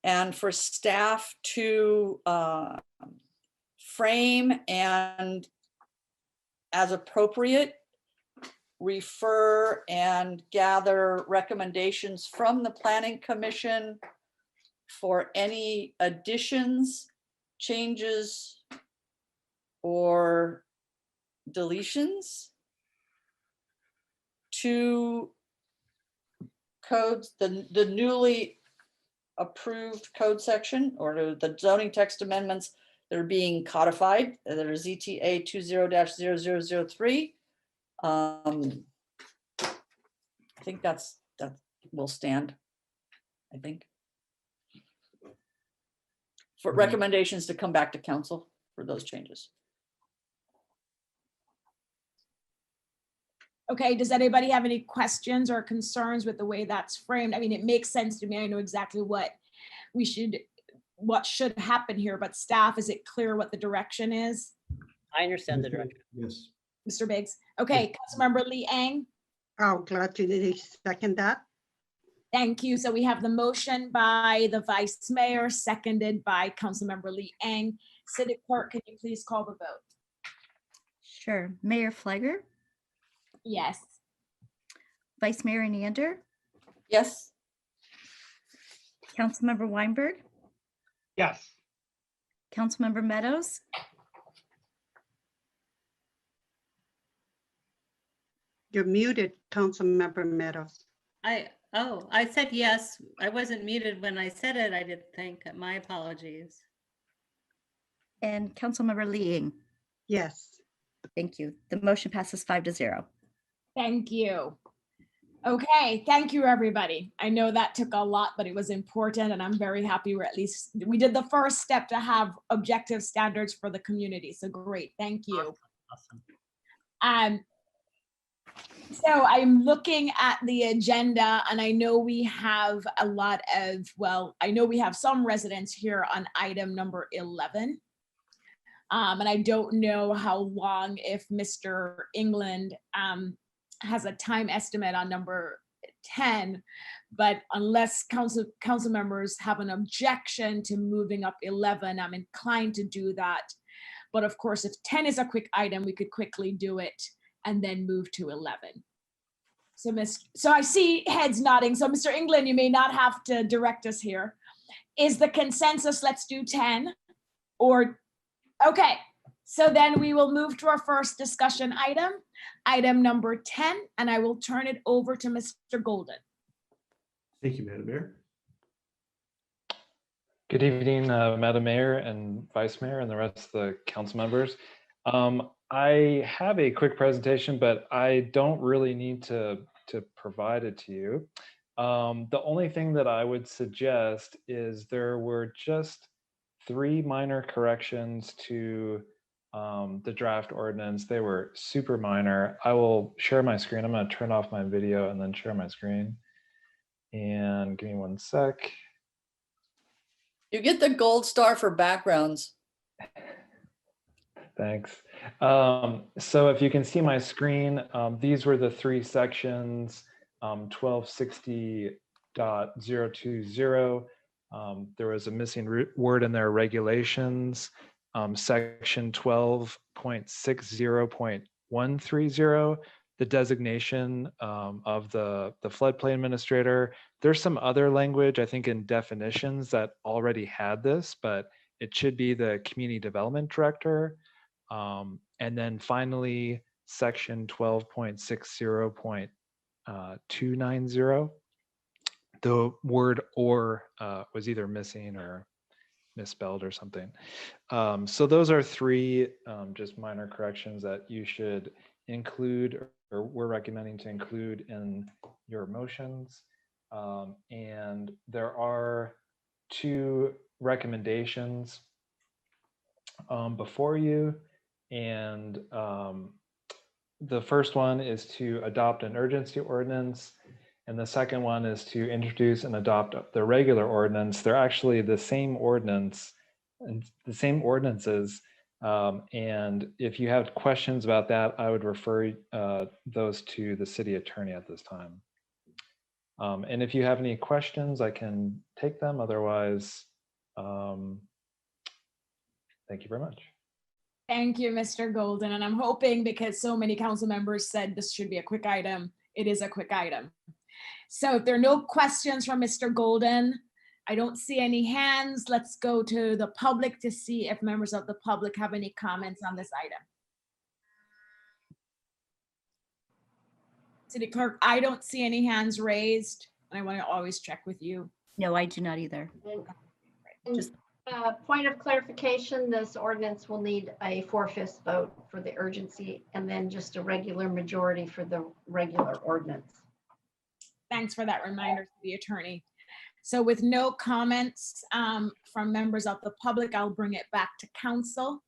And for staff to frame and, as appropriate, refer and gather recommendations from the Planning Commission for any additions, changes, or deletions to codes, the newly approved code section, or to the zoning text amendments that are being codified, that are ZTA 20-0003. I think that will stand, I think. For recommendations to come back to council for those changes. Okay, does anybody have any questions or concerns with the way that's framed? I mean, it makes sense to me. I know exactly what should happen here, but staff, is it clear what the direction is? I understand the direction. Yes. Mr. Biggs? Okay, Councilmember Liang. Oh, glad to second that. Thank you. So we have the motion by the Vice Mayor, seconded by Councilmember Liang. City Clerk, can you please call the vote? Sure. Mayor Fliger, Yes. Vice Mayor Neander, Yes. Councilmember Weinberg, Yes. Councilmember Meadows, You're muted, Councilmember Meadows. I said yes. I wasn't muted when I said it, I didn't think. My apologies. and Councilmember Leing. Yes. Thank you. The motion passes 5-0. Thank you. Okay, thank you, everybody. I know that took a lot, but it was important, and I'm very happy we did the first step to have objective standards for the community. So great, thank you. Awesome. So I'm looking at the agenda, and I know we have a lot of, well, I know we have some residents here on item number 11. And I don't know how long, if Mr. England has a time estimate on number 10, but unless council members have an objection to moving up 11, I'm inclined to do that. But of course, if 10 is a quick item, we could quickly do it and then move to 11. So I see heads nodding. So Mr. England, you may not have to direct us here. Is the consensus, let's do 10? Or, okay. So then we will move to our first discussion item number 10, and I will turn it over to Mr. Golden. Thank you, Madam Mayor. Good evening, Madam Mayor and Vice Mayor and the rest of the council members. I have a quick presentation, but I don't really need to provide it to you. The only thing that I would suggest is there were just 3 minor corrections to the draft ordinance. They were super minor. I will share my screen. I'm going to turn off my video and then share my screen. And give me 1 sec. You get the gold star for backgrounds. Thanks. So if you can see my screen, these were the 3 sections, 1260.020. There was a missing word in there, regulations. Section 12.60.130, the designation of the floodplain administrator. There's some other language, I think, in definitions that already had this, but it should be the community development director. And then finally, section 12.60.290, the word or was either missing or misspelled or something. So those are 3 just minor corrections that you should include, or we're recommending to include in your motions. And there are 2 recommendations before you. And the first one is to adopt an urgency ordinance. And the second one is to introduce and adopt the regular ordinance. They're actually the same ordinance and the same ordinances. And if you have questions about that, I would refer those to the city attorney at this time. And if you have any questions, I can take them. Otherwise, thank you very much. Thank you, Mr. Golden. And I'm hoping, because so many council members said this should be a quick item, it is a quick item. So if there are no questions from Mr. Golden, I don't see any hands. Let's go to the public to see if members of the public have any comments on this item. City Clerk, I don't see any hands raised, and I want to always check with you. No, I do not either. And, point of clarification, this ordinance will need a 4/5 vote for the urgency and then just a regular majority for the regular ordinance. Thanks for that reminder to the attorney. So with no comments from members of the public, I'll bring it back to council.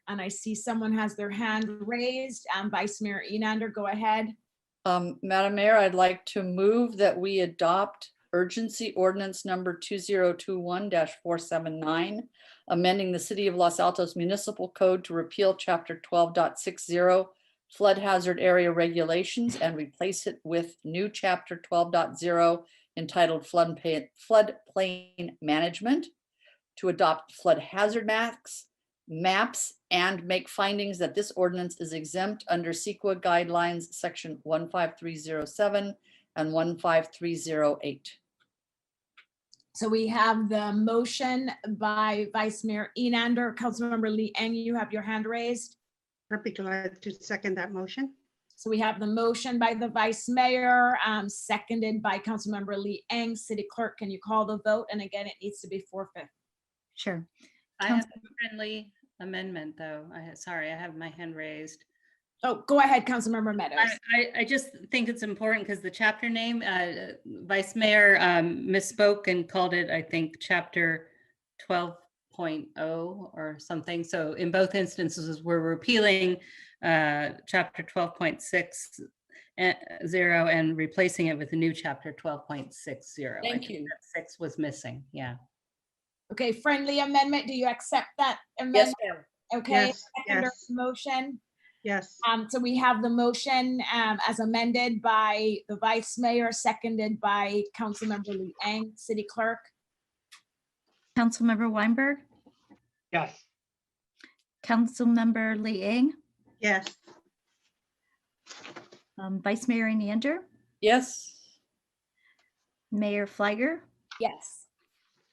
And I see someone has their hand raised. Vice Mayor Enander, go ahead. Madam Mayor, I'd like to move that we adopt urgency ordinance number 2021-479, amending the City of Los Altos Municipal Code to repeal chapter 12.60 flood hazard area regulations and replace it with new chapter 12.0 entitled floodplain management, to adopt flood hazard maps and make findings that this ordinance is exempt under CEQA guidelines section 15307 and 15308. So we have the motion by Vice Mayor Enander. Councilmember Lee Eng, you have your hand raised. I'd be glad to second that motion. So we have the motion by the Vice Mayor, seconded by Councilmember Lee Eng. City Clerk, can you call the vote? And again, it needs to be 4/5. Sure. I have a friendly amendment, though. Sorry, I have my hand raised. Oh, go ahead, Councilmember Meadows. I just think it's important because the chapter name, Vice Mayor misspoke and called it, I think, chapter 12.0 or something. So in both instances, we're repealing chapter 12.60 and replacing it with a new chapter 12.60. Thank you. 6 was missing, yeah. Okay, friendly amendment. Do you accept that amendment? Yes, ma'am. Okay, Yes, seconder yes. motion. Yes. So we have the motion as amended by the Vice Mayor, seconded by Councilmember Lee Eng. City Clerk? Councilmember Weinberg, Yes. Councilmember Liang, Yes. Vice Mayor Enander, Yes. Mayor Fliger, Yes.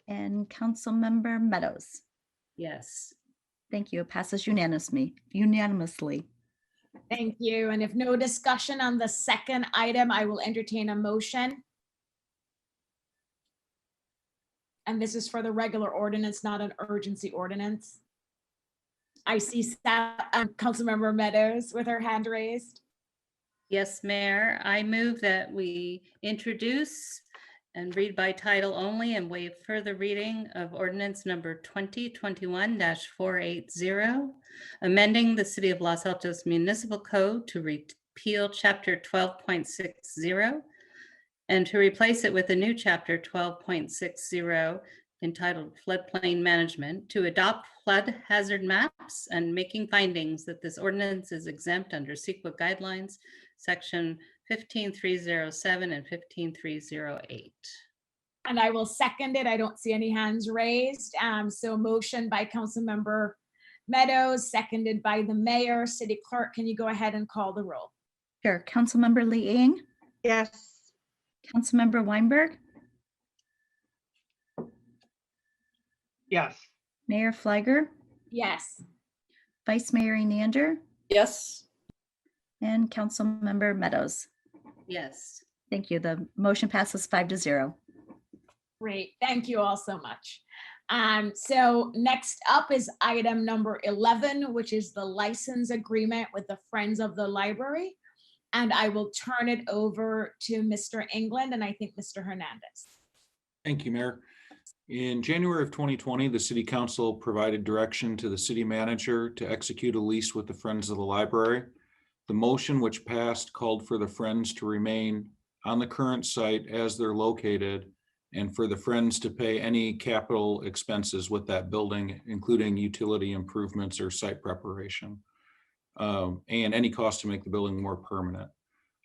and Councilmember Meadows. Yes. Thank you. It passes unanimously. Thank you. And if no discussion on the second item, I will entertain a motion. And this is for the regular ordinance, not an urgency ordinance. I see Councilmember Meadows with her hand raised. Yes, Mayor, I move that we introduce and read by title only and waive further reading of ordinance number 2021-480, amending the City of Los Altos Municipal Code to repeal chapter 12.60 and to replace it with a new chapter 12.60 entitled Floodplain Management, to adopt flood hazard maps and making findings that this ordinance is exempt under CEQA guidelines, section 15307 and 15308. And I will second it. I don't see any hands raised. So motion by Councilmember Meadows, seconded by the Mayor. City Clerk, can you go ahead and call the roll? Sure. Councilmember Liang, Yes. Councilmember Weinberg, Yes. Mayor Fliger, Yes. Vice Mayor Enander, Yes. and Councilmember Meadows. Yes. Thank you. The motion passes 5-0. Great. Thank you all so much. So next up is item number 11, which is the license agreement with the Friends of the Library. And I will turn it over to Mr. England and I think Mr. Hernandez. Thank you, Mayor. In January of 2020, the City Council provided direction to the city manager to execute a lease with the Friends of the Library. The motion which passed called for the Friends to remain on the current site as they're located and for the Friends to pay any capital expenses with that building, including utility improvements or site preparation, and any cost to make the building more permanent.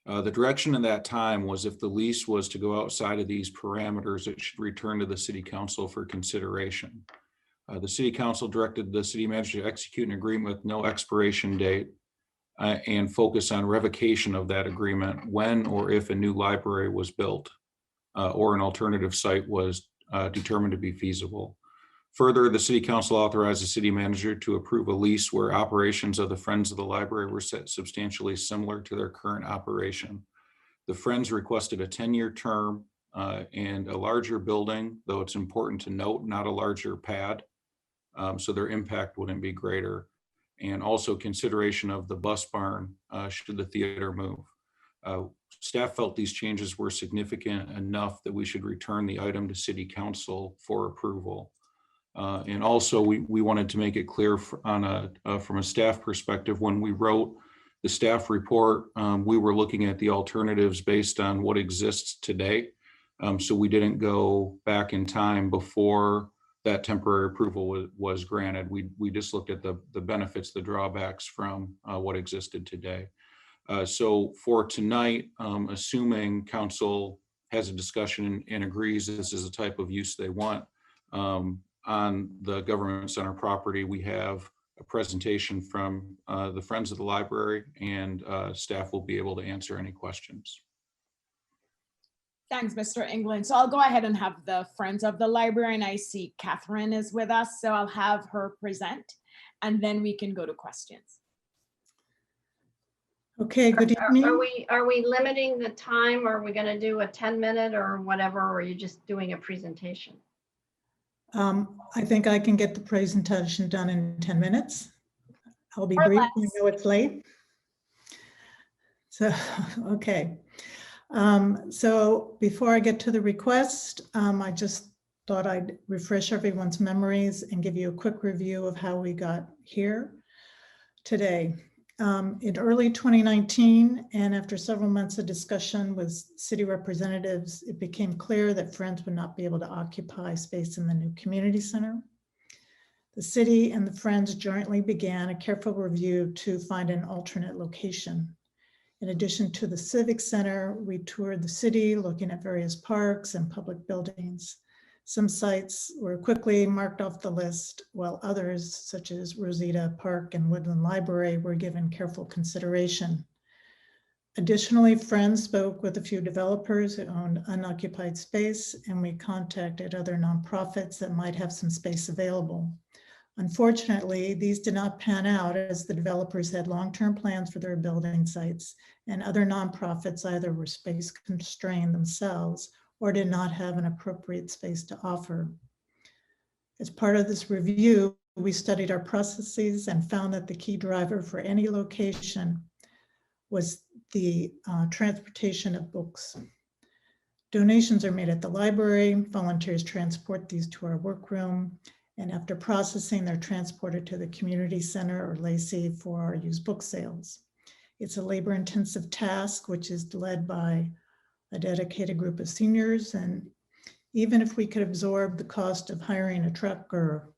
The direction at that time was if the lease was to go outside of these parameters, it should return to the City Council for consideration. The City Council directed the city manager to execute an agreement with no expiration date and focus on revocation of that agreement when or if a new library was built or an alternative site was determined to be feasible. Further, the City Council authorized the city manager to approve a lease where operations of the Friends of the Library were set substantially similar to their current operation. The Friends requested a 10-year term and a larger building, though it's important to note, not a larger pad, so their impact wouldn't be greater. And also consideration of the bus barn should the theater move. Staff felt these changes were significant enough that we should return the item to City Council for approval. And also we wanted to make it clear from a staff perspective, when we wrote the staff report, we were looking at the alternatives based on what exists today. So we didn't go back in time before that temporary approval was granted. We just looked at the benefits, the drawbacks from what existed today. So for tonight, assuming council has a discussion and agrees this is the type of use they want, on the government center property, we have a presentation from the Friends of the Library, and staff will be able to answer any questions. Thanks, Mr. England. So I'll go ahead and have the Friends of the Library, and I see Catherine is with us, so I'll have her present, and then we can go to questions. Okay, good evening. Are we limiting the time? Or are we going to do a 10-minute or whatever? Or are you just doing a presentation? I think I can get the presentation done in 10 minutes. I'll be brief. I know it's late. So, okay. So before I get to the request, I just thought I'd refresh everyone's memories and give you a quick review of how we got here today. In early 2019, and after several months of discussion with city representatives, it became clear that Friends would not be able to occupy space in the new community center. The city and the Friends jointly began a careful review to find an alternate location. In addition to the Civic Center, we toured the city looking at various parks and public buildings. Some sites were quickly marked off the list, while others, such as Rosita Park and Woodland Library, were given careful consideration. Additionally, Friends spoke with a few developers who owned unoccupied space, and we contacted other nonprofits that might have some space available. Unfortunately, these did not pan out as the developers had long-term plans for their building sites, and other nonprofits either were space constrained themselves or did not have an appropriate space to offer. As part of this review, we studied our processes and found that the key driver for any location was the transportation of books. Donations are made at the library, volunteers transport these to our workroom, and after processing, they're transported to the community center or Lacey for our used book sales. It's a labor-intensive task, which is led by a dedicated group of seniors, and even if we could absorb the cost of hiring a truck or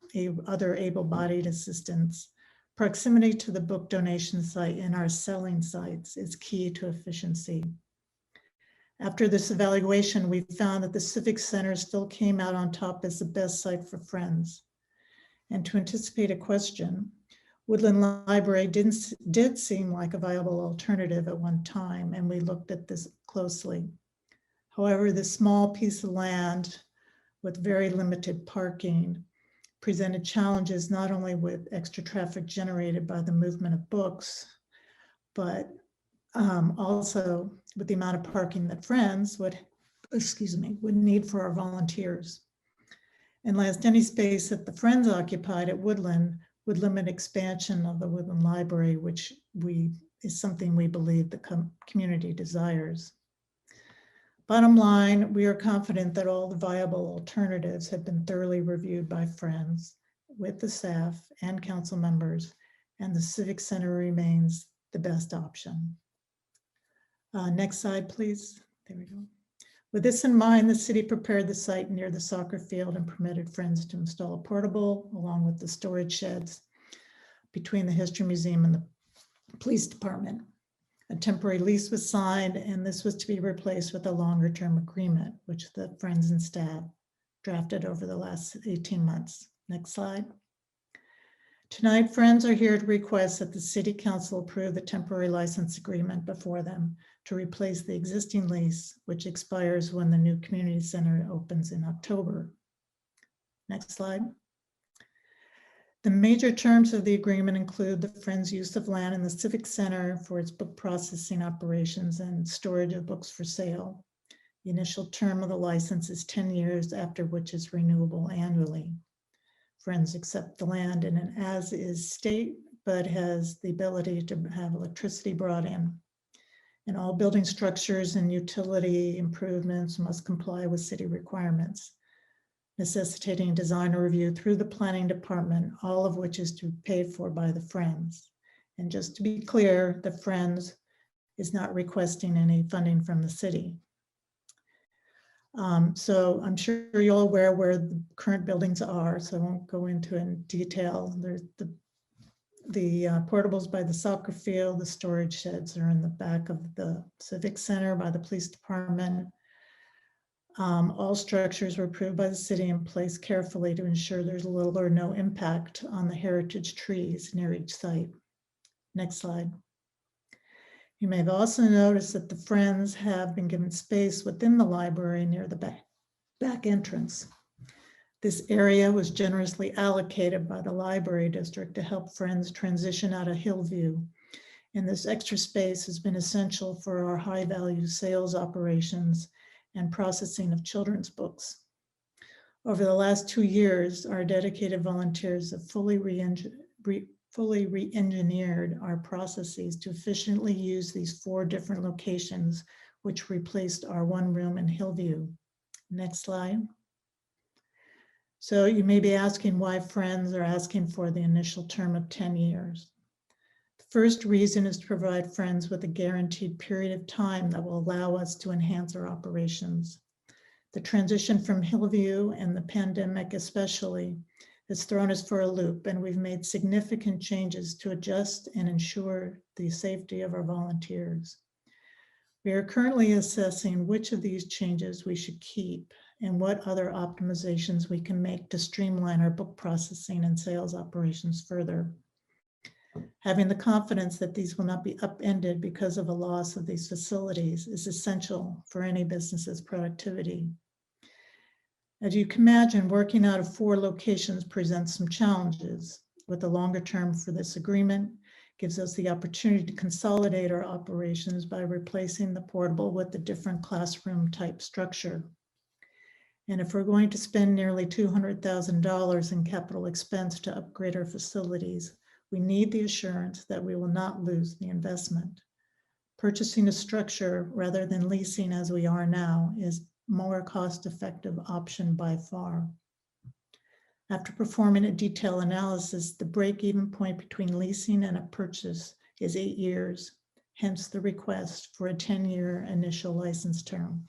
other able-bodied assistants, proximity to the book donation site and our selling sites is key to efficiency. After this evaluation, we found that the Civic Center still came out on top as the best site for Friends. And to anticipate a question, Woodland Library did seem like a viable alternative at one time, and we looked at this closely. However, this small piece of land with very limited parking presented challenges not only with extra traffic generated by the movement of books, but also with the amount of parking that Friends would need for our volunteers. And last, any space that the Friends occupied at Woodland would limit expansion of the Woodland Library, which is something we believe the community desires. Bottom line, we are confident that all the viable alternatives have been thoroughly reviewed by Friends with the staff and council members, and the Civic Center remains the best option. Next slide, please. There we go. With this in mind, the city prepared the site near the soccer field and permitted Friends to install a portable along with the storage sheds between the History Museum and the police department. A temporary lease was signed, and this was to be replaced with a longer-term agreement, which the Friends and staff drafted over the last 18 months. Next slide. Tonight, Friends are here to request that the City Council approve the temporary license agreement before them to replace the existing lease, which expires when the new community center opens in October. Next slide. The major terms of the agreement include the Friends' use of land in the Civic Center for its book processing operations and storage of books for sale. The initial term of the license is 10 years, after which is renewable annually. Friends accept the land in an as-is state, but has the ability to have electricity brought in. And all building structures and utility improvements must comply with city requirements, necessitating design review through the planning department, all of which is to be paid for by the Friends. And just to be clear, the Friends is not requesting any funding from the city. So I'm sure you're all aware where the current buildings are, so I won't go into it in detail. There's the portables by the soccer field, the storage sheds are in the back of the Civic Center by the police department. All structures were approved by the city and placed carefully to ensure there's little or no impact on the heritage trees near each site. Next slide. You may have also noticed that the Friends have been given space within the library near the back entrance. This area was generously allocated by the library district to help Friends transition out of Hillview. And this extra space has been essential for our high-value sales operations and processing of children's books. Over the last 2 years, our dedicated volunteers have fully re-engineered our processes to efficiently use these 4 different locations, which replaced our one room in Hillview. Next slide. So you may be asking why Friends are asking for the initial term of 10 years. The first reason is to provide Friends with a guaranteed period of time that will allow us to enhance our operations. The transition from Hillview and the pandemic especially has thrown us for a loop, and we've made significant changes to adjust and ensure the safety of our volunteers. We are currently assessing which of these changes we should keep and what other optimizations we can make to streamline our book processing and sales operations further. Having the confidence that these will not be upended because of a loss of these facilities is essential for any business's productivity. As you can imagine, working out of 4 locations presents some challenges. With the longer term for this agreement, gives us the opportunity to consolidate our operations by replacing the portable with the different classroom type structure. And if we're going to spend nearly $200,000 in capital expense to upgrade our facilities, we need the assurance that we will not lose the investment. Purchasing a structure rather than leasing as we are now is more cost-effective option by far. After performing a detailed analysis, the break-even point between leasing and a purchase is 8 years, hence the request for a 10-year initial license term.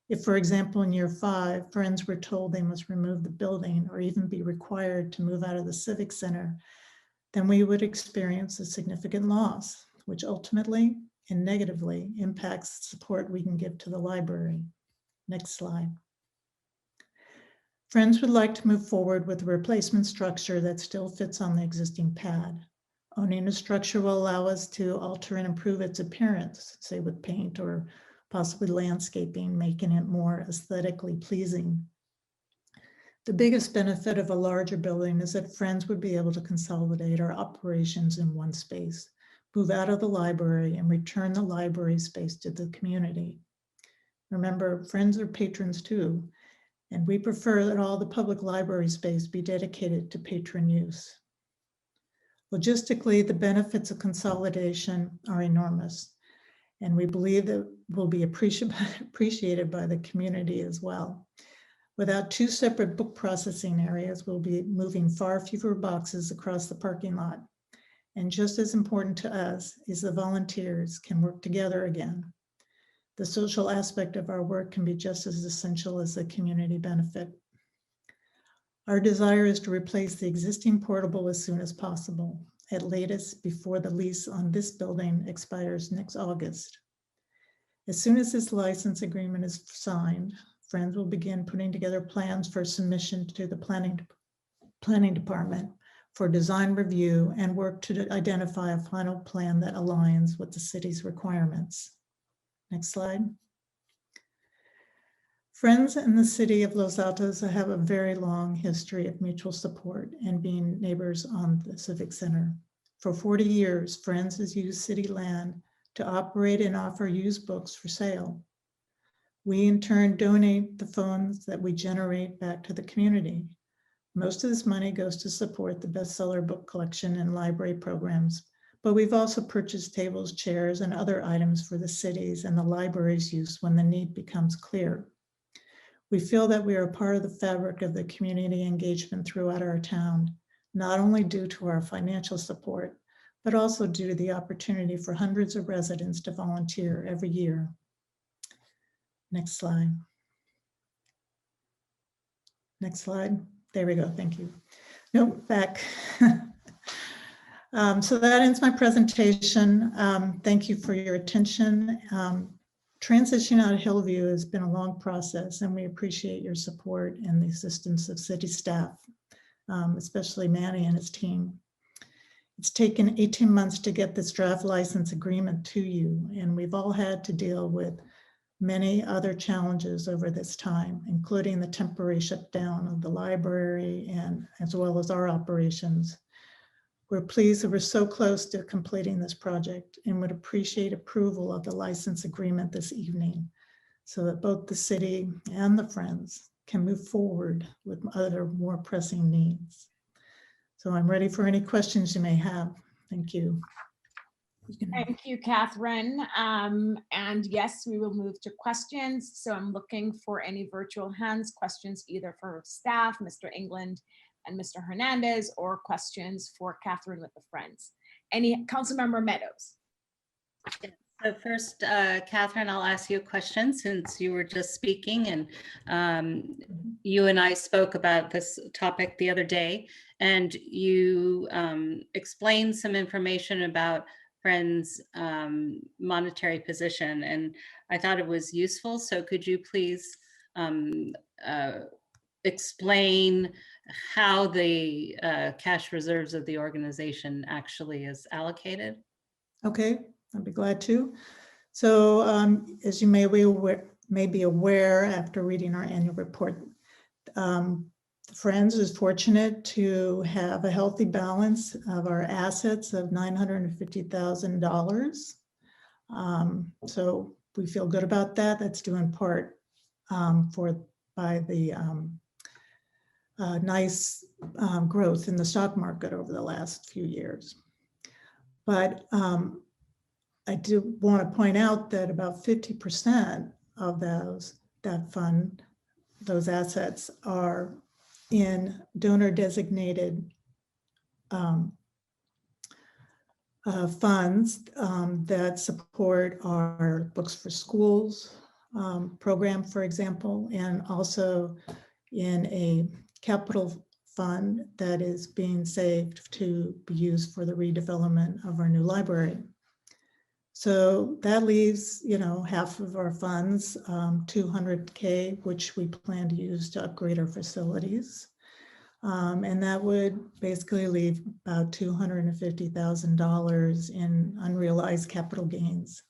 If, for example, in year 5, Friends were told they must remove the building or even be required to move out of the Civic Center, then we would experience a significant loss, which ultimately and negatively impacts the support we can give to the library. Next slide. Friends would like to move forward with a replacement structure that still fits on the existing pad. Owning a structure will allow us to alter and improve its appearance, say with paint or possibly landscaping, making it more aesthetically pleasing. The biggest benefit of a larger building is that Friends would be able to consolidate our operations in one space, move out of the library, and return the library space to the community. Remember, Friends are patrons too, and we prefer that all the public library space be dedicated to patron use. Logistically, the benefits of consolidation are enormous, and we believe that will be appreciated by the community as well. Without 2 separate book processing areas, we'll be moving far fewer boxes across the parking lot. And just as important to us is the volunteers can work together again. The social aspect of our work can be just as essential as the community benefit. Our desire is to replace the existing portable as soon as possible, at latest before the lease on this building expires next August. As soon as this license agreement is signed, Friends will begin putting together plans for submission to the planning department for design review and work to identify a final plan that aligns with the city's requirements. Next slide. Friends in the city of Los Altos have a very long history of mutual support and being neighbors on the Civic Center. For 40 years, Friends has used city land to operate and offer used books for sale. We in turn donate the funds that we generate back to the community. Most of this money goes to support the bestseller book collection and library programs, but we've also purchased tables, chairs, and other items for the cities and the library's use when the need becomes clear. We feel that we are a part of the fabric of the community engagement throughout our town, not only due to our financial support, but also due to the opportunity for hundreds of residents to volunteer every year. Next slide. Next slide. There we go. Thank you. Nope, back. So that ends my presentation. Thank you for your attention. Transitioning out of Hillview has been a long process, and we appreciate your support and the assistance of city staff, especially Manny and his team. It's taken 18 months to get this draft license agreement to you, and we've all had to deal with many other challenges over this time, including the temporary shutdown of the library and as well as our operations. We're pleased that we're so close to completing this project and would appreciate approval of the license agreement this evening so that both the city and the Friends can move forward with other more pressing needs. So I'm ready for any questions you may have. Thank you. Thank you, Catherine. And yes, we will move to questions. So I'm looking for any virtual hands, questions either for staff, Mr. England and Mr. Hernandez, or questions for Catherine with the Friends. Any Councilmember Meadows? So first, Catherine, I'll ask you a question since you were just speaking, and you and I spoke about this topic the other day, and you explained some information about Friends' monetary position, and I thought it was useful. So could you please explain how the cash reserves of the organization actually is allocated? Okay, I'd be glad to. So as you may be aware after reading our annual report, Friends is fortunate to have a healthy balance of our assets of $950,000. So we feel good about that. That's due in part by the nice growth in the stock market over the last few years. But I do want to point out that about 50% of that fund, those assets are in donor designated funds that support our Books for Schools program, for example, and also in a capital fund that is being saved to be used for the redevelopment of our new library. So that leaves, half of our funds, $200K, which we plan to use to upgrade our facilities. And that would basically leave about $250,000 in unrealized capital gains,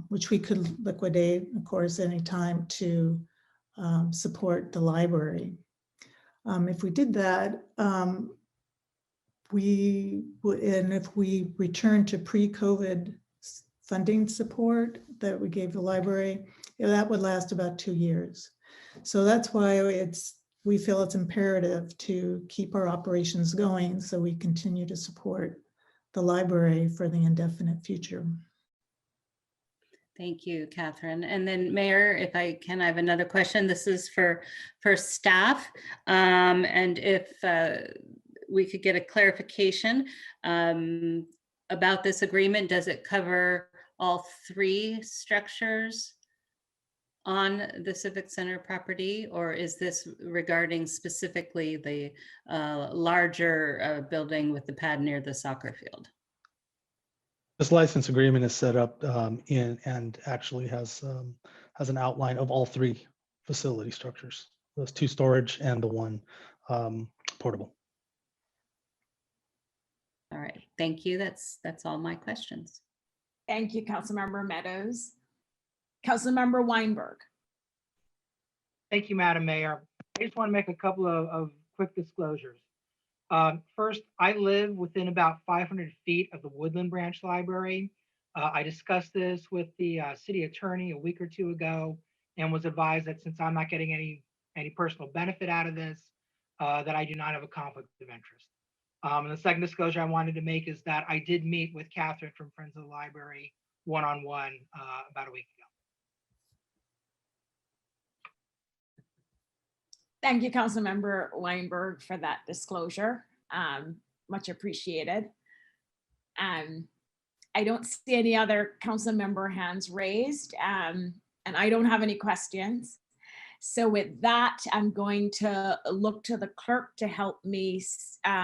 which we could liquidate, of course, anytime to support the library. If we did that, and if we return to pre-COVID funding support that we gave the library, that would last about 2 years. So that's why we feel it's imperative to keep our operations going so we continue to support the library for the indefinite future. Thank you, Catherine. And then Mayor, if I can, I have another question. This is for staff. And if we could get a clarification about this agreement, does it cover all 3 structures on the Civic Center property, or is this regarding specifically the larger building with the pad near the soccer field? This license agreement is set up and actually has an outline of all 3 facility structures, those 2 storage and the 1 portable. All right, thank you. That's all my questions. Thank you, Councilmember Meadows. Councilmember Weinberg. Thank you, Madam Mayor. I just want to make a couple of quick disclosures. First, I live within about 500 feet of the Woodland Branch Library. I discussed this with the city attorney a week or 2 ago and was advised that since I'm not getting any personal benefit out of this, that I do not have a conflict of interest. And the second disclosure I wanted to make is that I did meet with Catherine from Friends of the Library one-on-one about a week ago. Thank you, Councilmember Weinberg, for that disclosure. Much appreciated. I don't see any other council member hands raised, and I don't have any questions. So with that, I'm going to look to the clerk to help me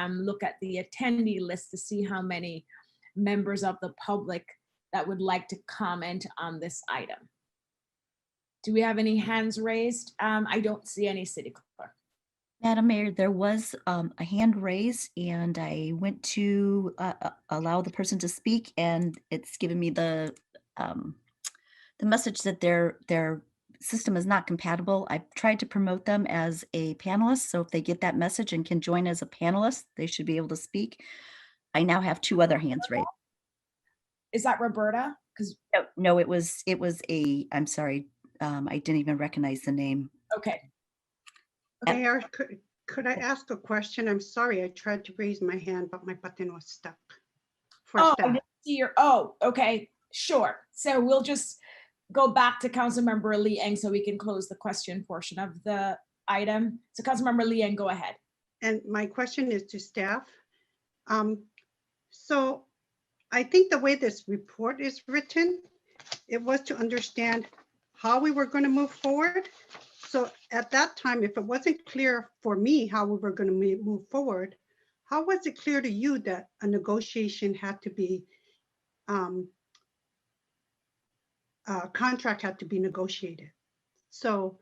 look at the attendee list to see how many members of the public that would like to comment on this item. Do we have any hands raised? I don't see any, City Clerk. Madam Mayor, there was a hand raised and I went to allow the person to speak and it's given me the message that their system is not compatible. I've tried to promote them as a panelist, so if they get that message and can join as a panelist, they should be able to speak. I now have 2 other hands raised. Is that Roberta? Because No, it was I'm sorry, I didn't even recognize the name. okay. Mayor, could I ask a question? I'm sorry, I tried to raise my hand, but my button was stuck. For Oh, I staff. didn't see your, oh, okay, sure. So we'll just go back to Councilmember Liang so we can close the question portion of the item. So Councilmember Liang, go ahead. And my question is to staff. So I think the way this report is written, it was to understand how we were going to move forward. So at that time, if it wasn't clear for me how we were going to move forward, how was it clear to you that a negotiation had to be, a contract had to be negotiated? So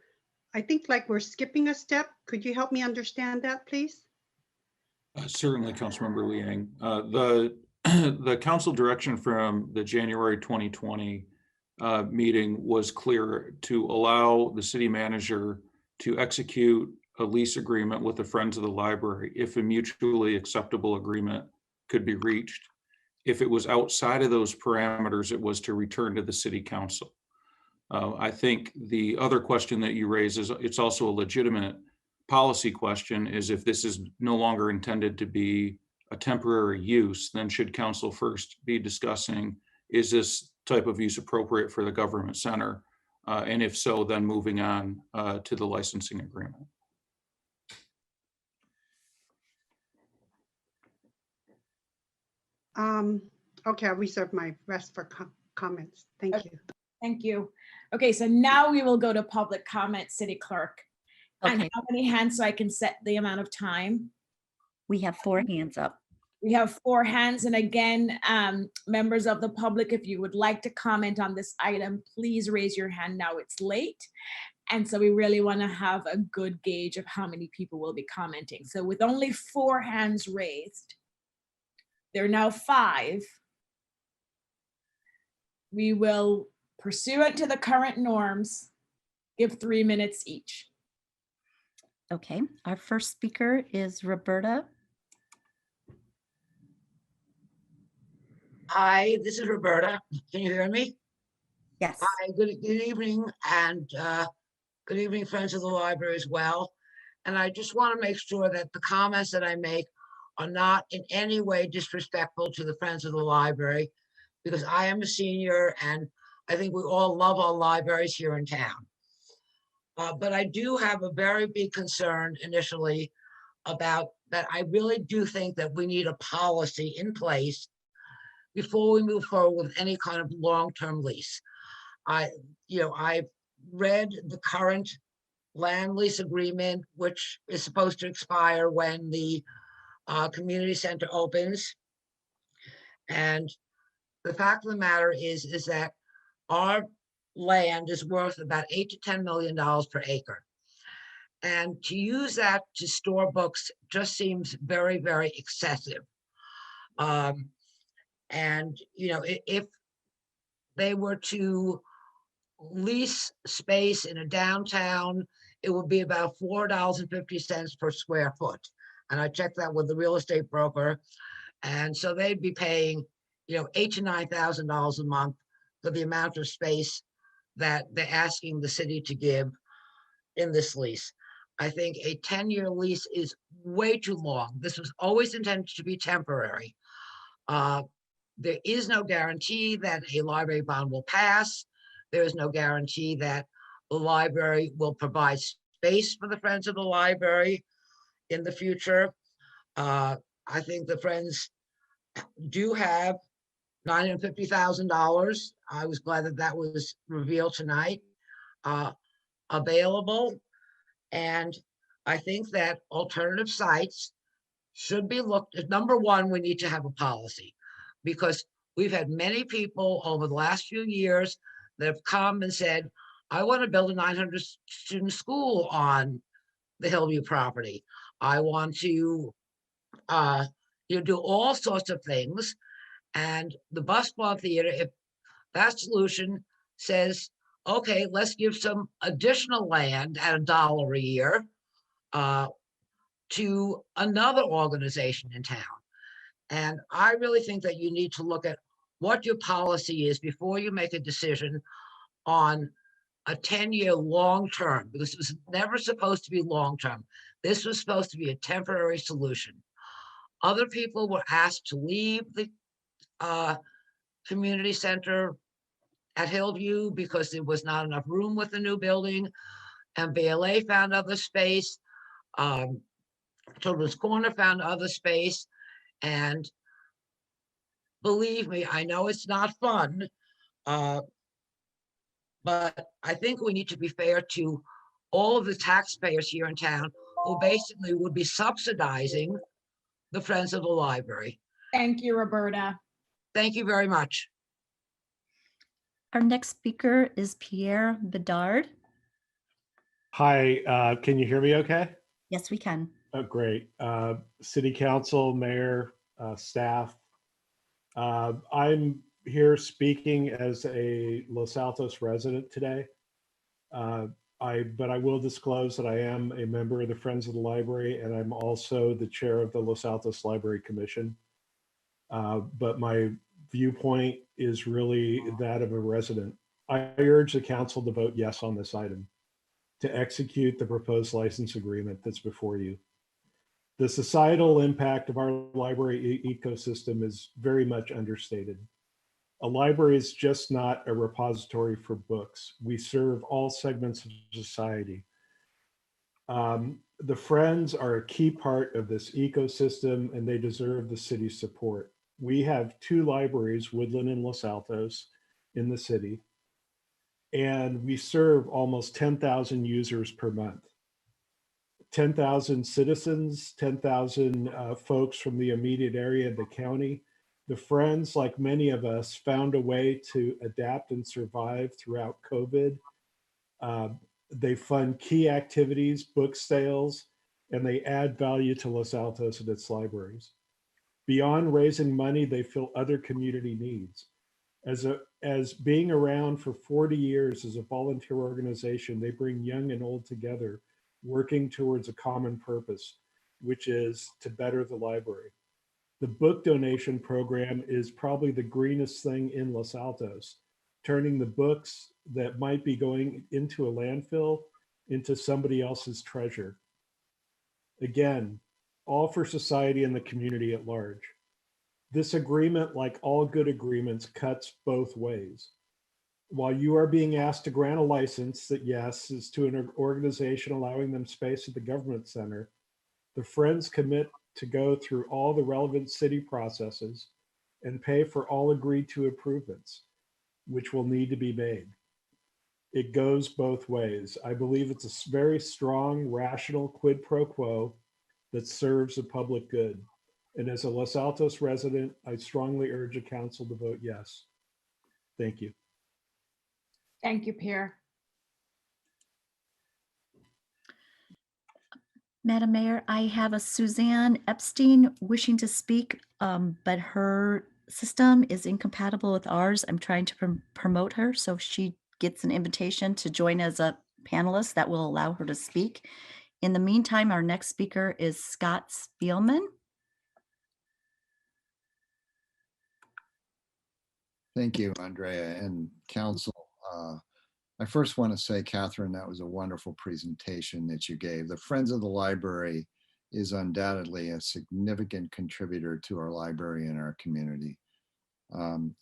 I think like we're skipping a step. Could you help me understand that, please? Certainly, Councilmember Liang. The council direction from the January 2020 meeting was clear to allow the city manager to execute a lease agreement with the Friends of the Library if a mutually acceptable agreement could be reached. If it was outside of those parameters, it was to return to the city council. I think the other question that you raise is it's also a legitimate policy question, is if this is no longer intended to be a temporary use, then should council first be discussing, is this type of use appropriate for the government center? And if so, then moving on to the licensing agreement. Okay, I'll reserve my rest for comments. Thank you. Thank you. Okay, so now we will go to public comment, City Clerk. And Okay. how many hands so I can set the amount of time? We have 4 hands up. We have 4 hands. And again, members of the public, if you would like to comment on this item, please raise your hand now. It's late. And so we really want to have a good gauge of how many people will be commenting. So with only 4 hands raised, there are now 5. We will, pursuant to the current norms, give 3 minutes each. Okay, our first speaker is Roberta. Hi, this is Roberta. Can you hear me? Yes. Hi, good evening, and good evening, friends of the library as well. And I just want to make sure that the comments that I make are not in any way disrespectful to the friends of the library, because I am a senior and I think we all love our libraries here in town. But I do have a very big concern initially about that. I really do think that we need a policy in place before we move forward with any kind of long-term lease. I've read the current land lease agreement, which is supposed to expire when the community center opens. And the fact of the matter is that our land is worth about $8 to $10 million per acre. And to use that to store books just seems very, very excessive. And, if they were to lease space in a downtown, it would be about $4.50 per square foot. And I checked that with the real estate broker. And so they'd be paying, $8,000 to $9,000 a month for the amount of space that they're asking the city to give in this lease. I think a 10-year lease is way too long. This was always intended to be temporary. There is no guarantee that a library bond will pass. There is no guarantee that the library will provide space for the Friends of the Library in the future. I think the Friends do have $950,000. I was glad that that was revealed tonight, available. And I think that alternative sites should be looked at. Number one, we need to have a policy, because we've had many people over the last few years that have come and said, I want to build a 900 student school on the Hillview property. I want to do all sorts of things. And the bus bar theater, if that solution says, okay, let's give some additional land at $1 a year to another organization in town. And I really think that you need to look at what your policy is before you make a decision on a 10-year long-term, because it was never supposed to be long-term. This was supposed to be a temporary solution. Other people were asked to leave the community center at Hillview because there was not enough room with the new building, and BLA found other space. Children's Corner found other space, and believe me, I know it's not fun, but I think we need to be fair to all of the taxpayers here in town who basically would be subsidizing the Friends of the Library. Thank you, Roberta. Thank you very much. Our next speaker is Pierre Bedard. Hi, can you hear me okay? Yes, we can. Oh, great. City Council, Mayor, staff. I'm here speaking as a Los Altos resident today. But I will disclose that I am a member of the Friends of the Library, and I'm also the chair of the Los Altos Library Commission. But my viewpoint is really that of a resident. I urge the council to vote yes on this item to execute the proposed license agreement that's before you. The societal impact of our library ecosystem is very much understated. A library is just not a repository for books. We serve all segments of society. The Friends are a key part of this ecosystem, and they deserve the city's support. We have 2 libraries, Woodland and Los Altos, in the city, and we serve almost 10,000 users per month. 10,000 citizens, 10,000 folks from the immediate area of the county. The Friends, like many of us, found a way to adapt and survive throughout COVID. They fund key activities, book sales, and they add value to Los Altos and its libraries. Beyond raising money, they fill other community needs. As being around for 40 years as a volunteer organization, they bring young and old together, working towards a common purpose, which is to better the library. The book donation program is probably the greenest thing in Los Altos, turning the books that might be going into a landfill into somebody else's treasure. Again, all for society and the community at large. This agreement, like all good agreements, cuts both ways. While you are being asked to grant a license that, yes, is to an organization allowing them space at the government center, the Friends commit to go through all the relevant city processes and pay for all agreed to improvements, which will need to be made. It goes both ways. I believe it's a very strong, rational quid pro quo that serves the public good. And as a Los Altos resident, I strongly urge the council to vote yes. Thank you. Thank you, Pierre. Madam Mayor, I have a Suzanne Epstein wishing to speak, but her system is incompatible with ours. I'm trying to promote her, so she gets an invitation to join as a panelist that will allow her to speak. In the meantime, our next speaker is Scott Spielman. Thank you, Andrea and council. I first want to say, Catherine, that was a wonderful presentation that you gave. The Friends of the Library is undoubtedly a significant contributor to our library and our community.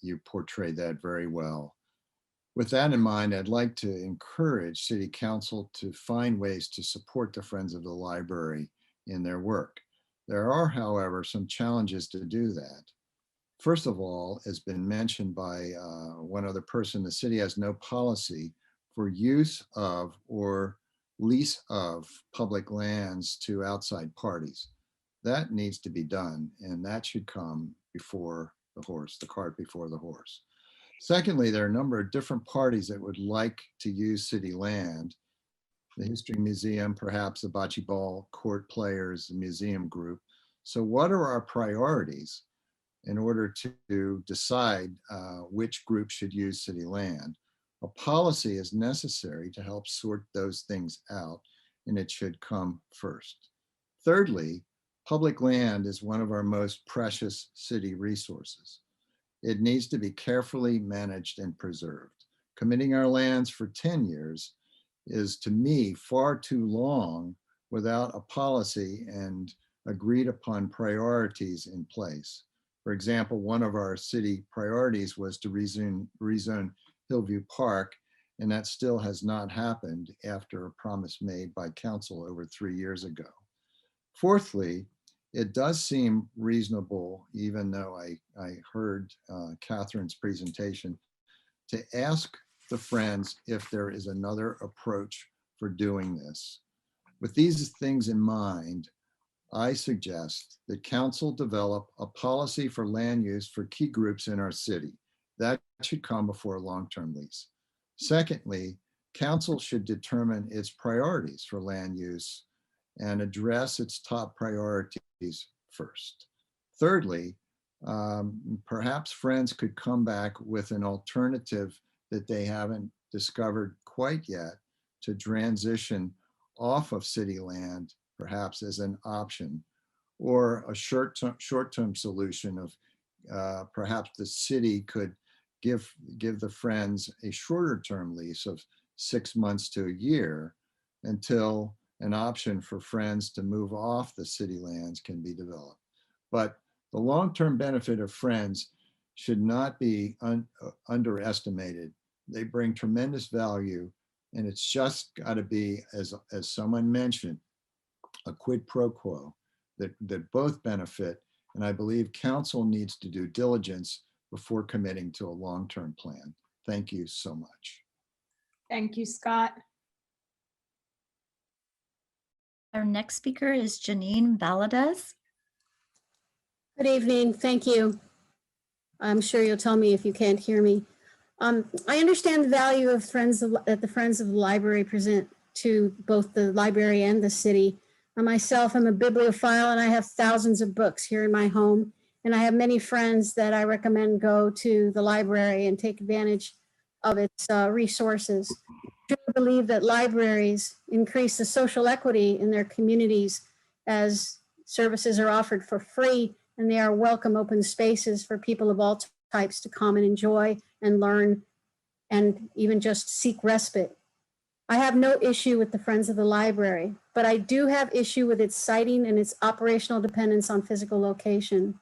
You portrayed that very well. With that in mind, I'd like to encourage City Council to find ways to support the Friends of the Library in their work. There are, however, some challenges to do that. First of all, as been mentioned by one other person, the city has no policy for use of or lease of public lands to outside parties. That needs to be done, and that should come before the horse, the cart before the horse. Secondly, there are a number of different parties that would like to use city land the History Museum, perhaps the Bocce Ball Court Players Museum Group. So what are our priorities in order to decide which group should use city land? A policy is necessary to help sort those things out, and it should come first. Thirdly, public land is one of our most precious city resources. It needs to be carefully managed and preserved. Committing our lands for 10 years is, to me, far too long without a policy and agreed upon priorities in place. For example, one of our city priorities was to rezone Hillview Park, and that still has not happened after a promise made by council over 3 years ago. Fourthly, it does seem reasonable, even though I heard Catherine's presentation, to ask the Friends if there is another approach for doing this. With these things in mind, I suggest that council develop a policy for land use for key groups in our city. That should come before a long-term lease. Secondly, council should determine its priorities for land use and address its top priorities first. Thirdly, perhaps Friends could come back with an alternative that they haven't discovered quite yet to transition off of city land, perhaps as an option, or a short-term solution of perhaps the city could give the Friends a shorter term lease of 6 months to a year until an option for Friends to move off the city lands can be developed. But the long-term benefit of Friends should not be underestimated. They bring tremendous value, and it's just got to be, as someone mentioned, a quid pro quo that both benefit. And I believe council needs to do diligence before committing to a long-term plan. Thank you so much. Thank you, Scott. Our next speaker is Janine Valadez. Good evening. Thank you. I'm sure you'll tell me if you can't hear me. I understand the value of that the Friends of the Library present to both the library and the city. I myself am a bibliophile, and I have thousands of books here in my home. And I have many friends that I recommend go to the library and take advantage of its resources. I truly believe that libraries increase the social equity in their communities as services are offered for free, and they are welcome open spaces for people of all types to come and enjoy and learn and even just seek respite. I have no issue with the Friends of the Library, but I do have issue with its siting and its operational dependence on physical location.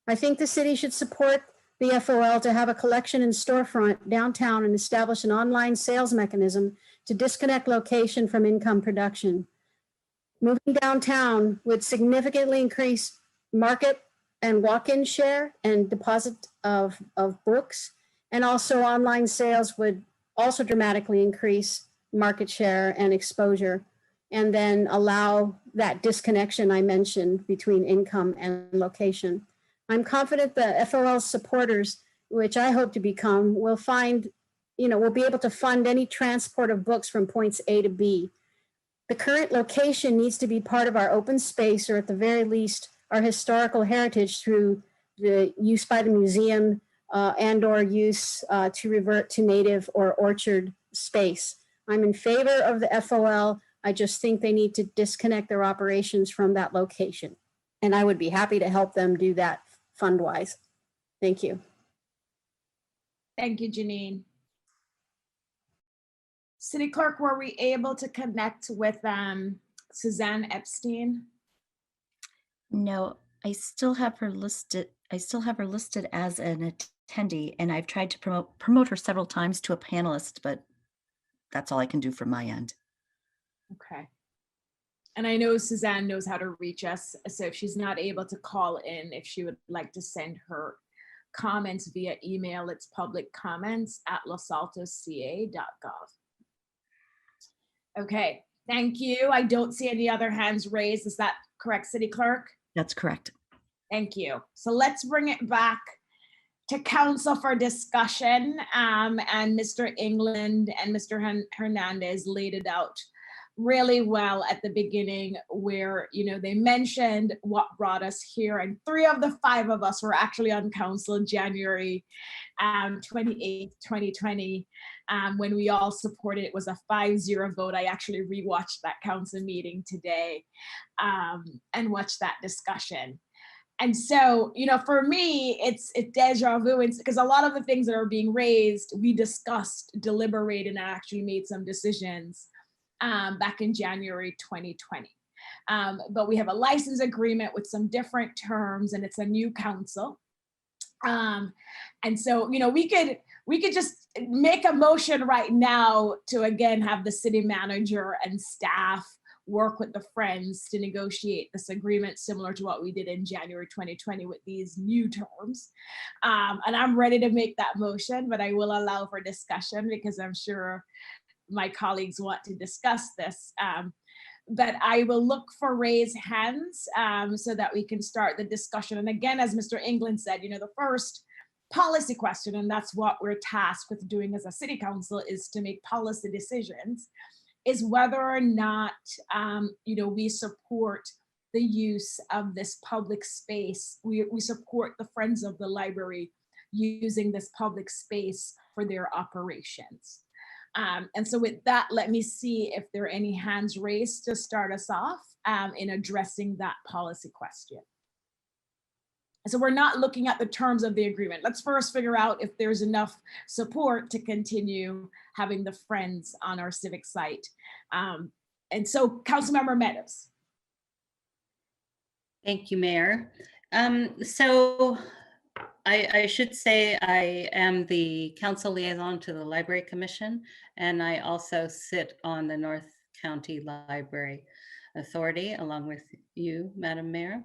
I think the city should support the FOL to have a collection and storefront downtown and establish an online sales mechanism to disconnect location from income production. Moving downtown would significantly increase market and walk-in share and deposit of books, and also online sales would also dramatically increase market share and exposure, and then allow that disconnection I mentioned between income and location. I'm confident the FOL supporters, which I hope to become, will be able to fund any transport of books from points A to B. The current location needs to be part of our open space, or at the very least, our historical heritage through the use by the museum and/or use to revert to native or orchard space. I'm in favor of the FOL. I just think they need to disconnect their operations from that location. And I would be happy to help them do that fund-wise. Thank you. Thank you, Janine. City Clerk, were we able to connect with Suzanne Epstein? No, I still have her listed. As an attendee, and I've tried to promote her several times to a panelist, but that's all I can do from my end. Okay. And I know Suzanne knows how to reach us, so if she's not able to call in, if she would like to send her comments via email, it's publiccomments@losaltosca.gov. Okay, thank you. I don't see any other hands raised. Is that correct, City Clerk? That's correct. Thank you. So let's bring it back to council for discussion. And Mr. England and Mr. Hernandez laid it out really well at the beginning, where, you know, they mentioned what brought us here, and 3 of the 5 of us were actually on council in January 28th, 2020, when we all supported. It was a 5-0 vote. I actually rewatched that council meeting today and watched that discussion. And so, you know, for me, it's deja vu, because a lot of the things that are being raised, we discussed, deliberated, and actually made some decisions back in January 2020. But we have a license agreement with some different terms, and it's a new council. And so, you know, we could just make a motion right now to, again, have the city manager and staff work with the Friends to negotiate this agreement, similar to what we did in January 2020 with these new terms. And I'm ready to make that motion, but I will allow for discussion, because I'm sure my colleagues want to discuss this. But I will look for raised hands so that we can start the discussion. And again, as Mr. England said, you know, the first policy question, and that's what we're tasked with doing as a city council, is to make policy decisions, is whether or not, you know, we support the use of this public space. We support the Friends of the Library using this public space for their operations. And so with that, let me see if there are any hands raised to start us off in addressing that policy question. So we're not looking at the terms of the agreement. Let's first figure out if there's enough support to continue having the Friends on our civic site. And so, Councilmember Meadows. Thank you, Mayor. So I should say I am the council liaison to the Library Commission, and I also sit on the North County Library Authority, along with you, Madam Mayor,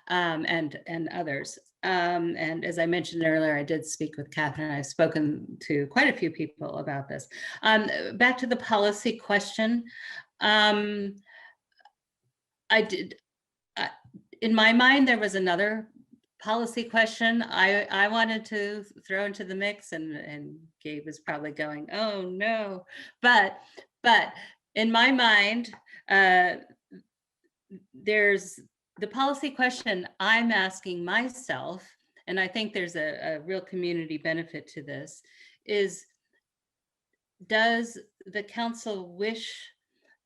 and others. And as I mentioned earlier, I did speak with Catherine. I've spoken to quite a few people about this. Back to the policy question. I did, in my mind, there was another policy question I wanted to throw into the mix, and Gabe is probably going, oh no, but in my mind, there's the policy question I'm asking myself, and I think there's a real community benefit to this, is does the council wish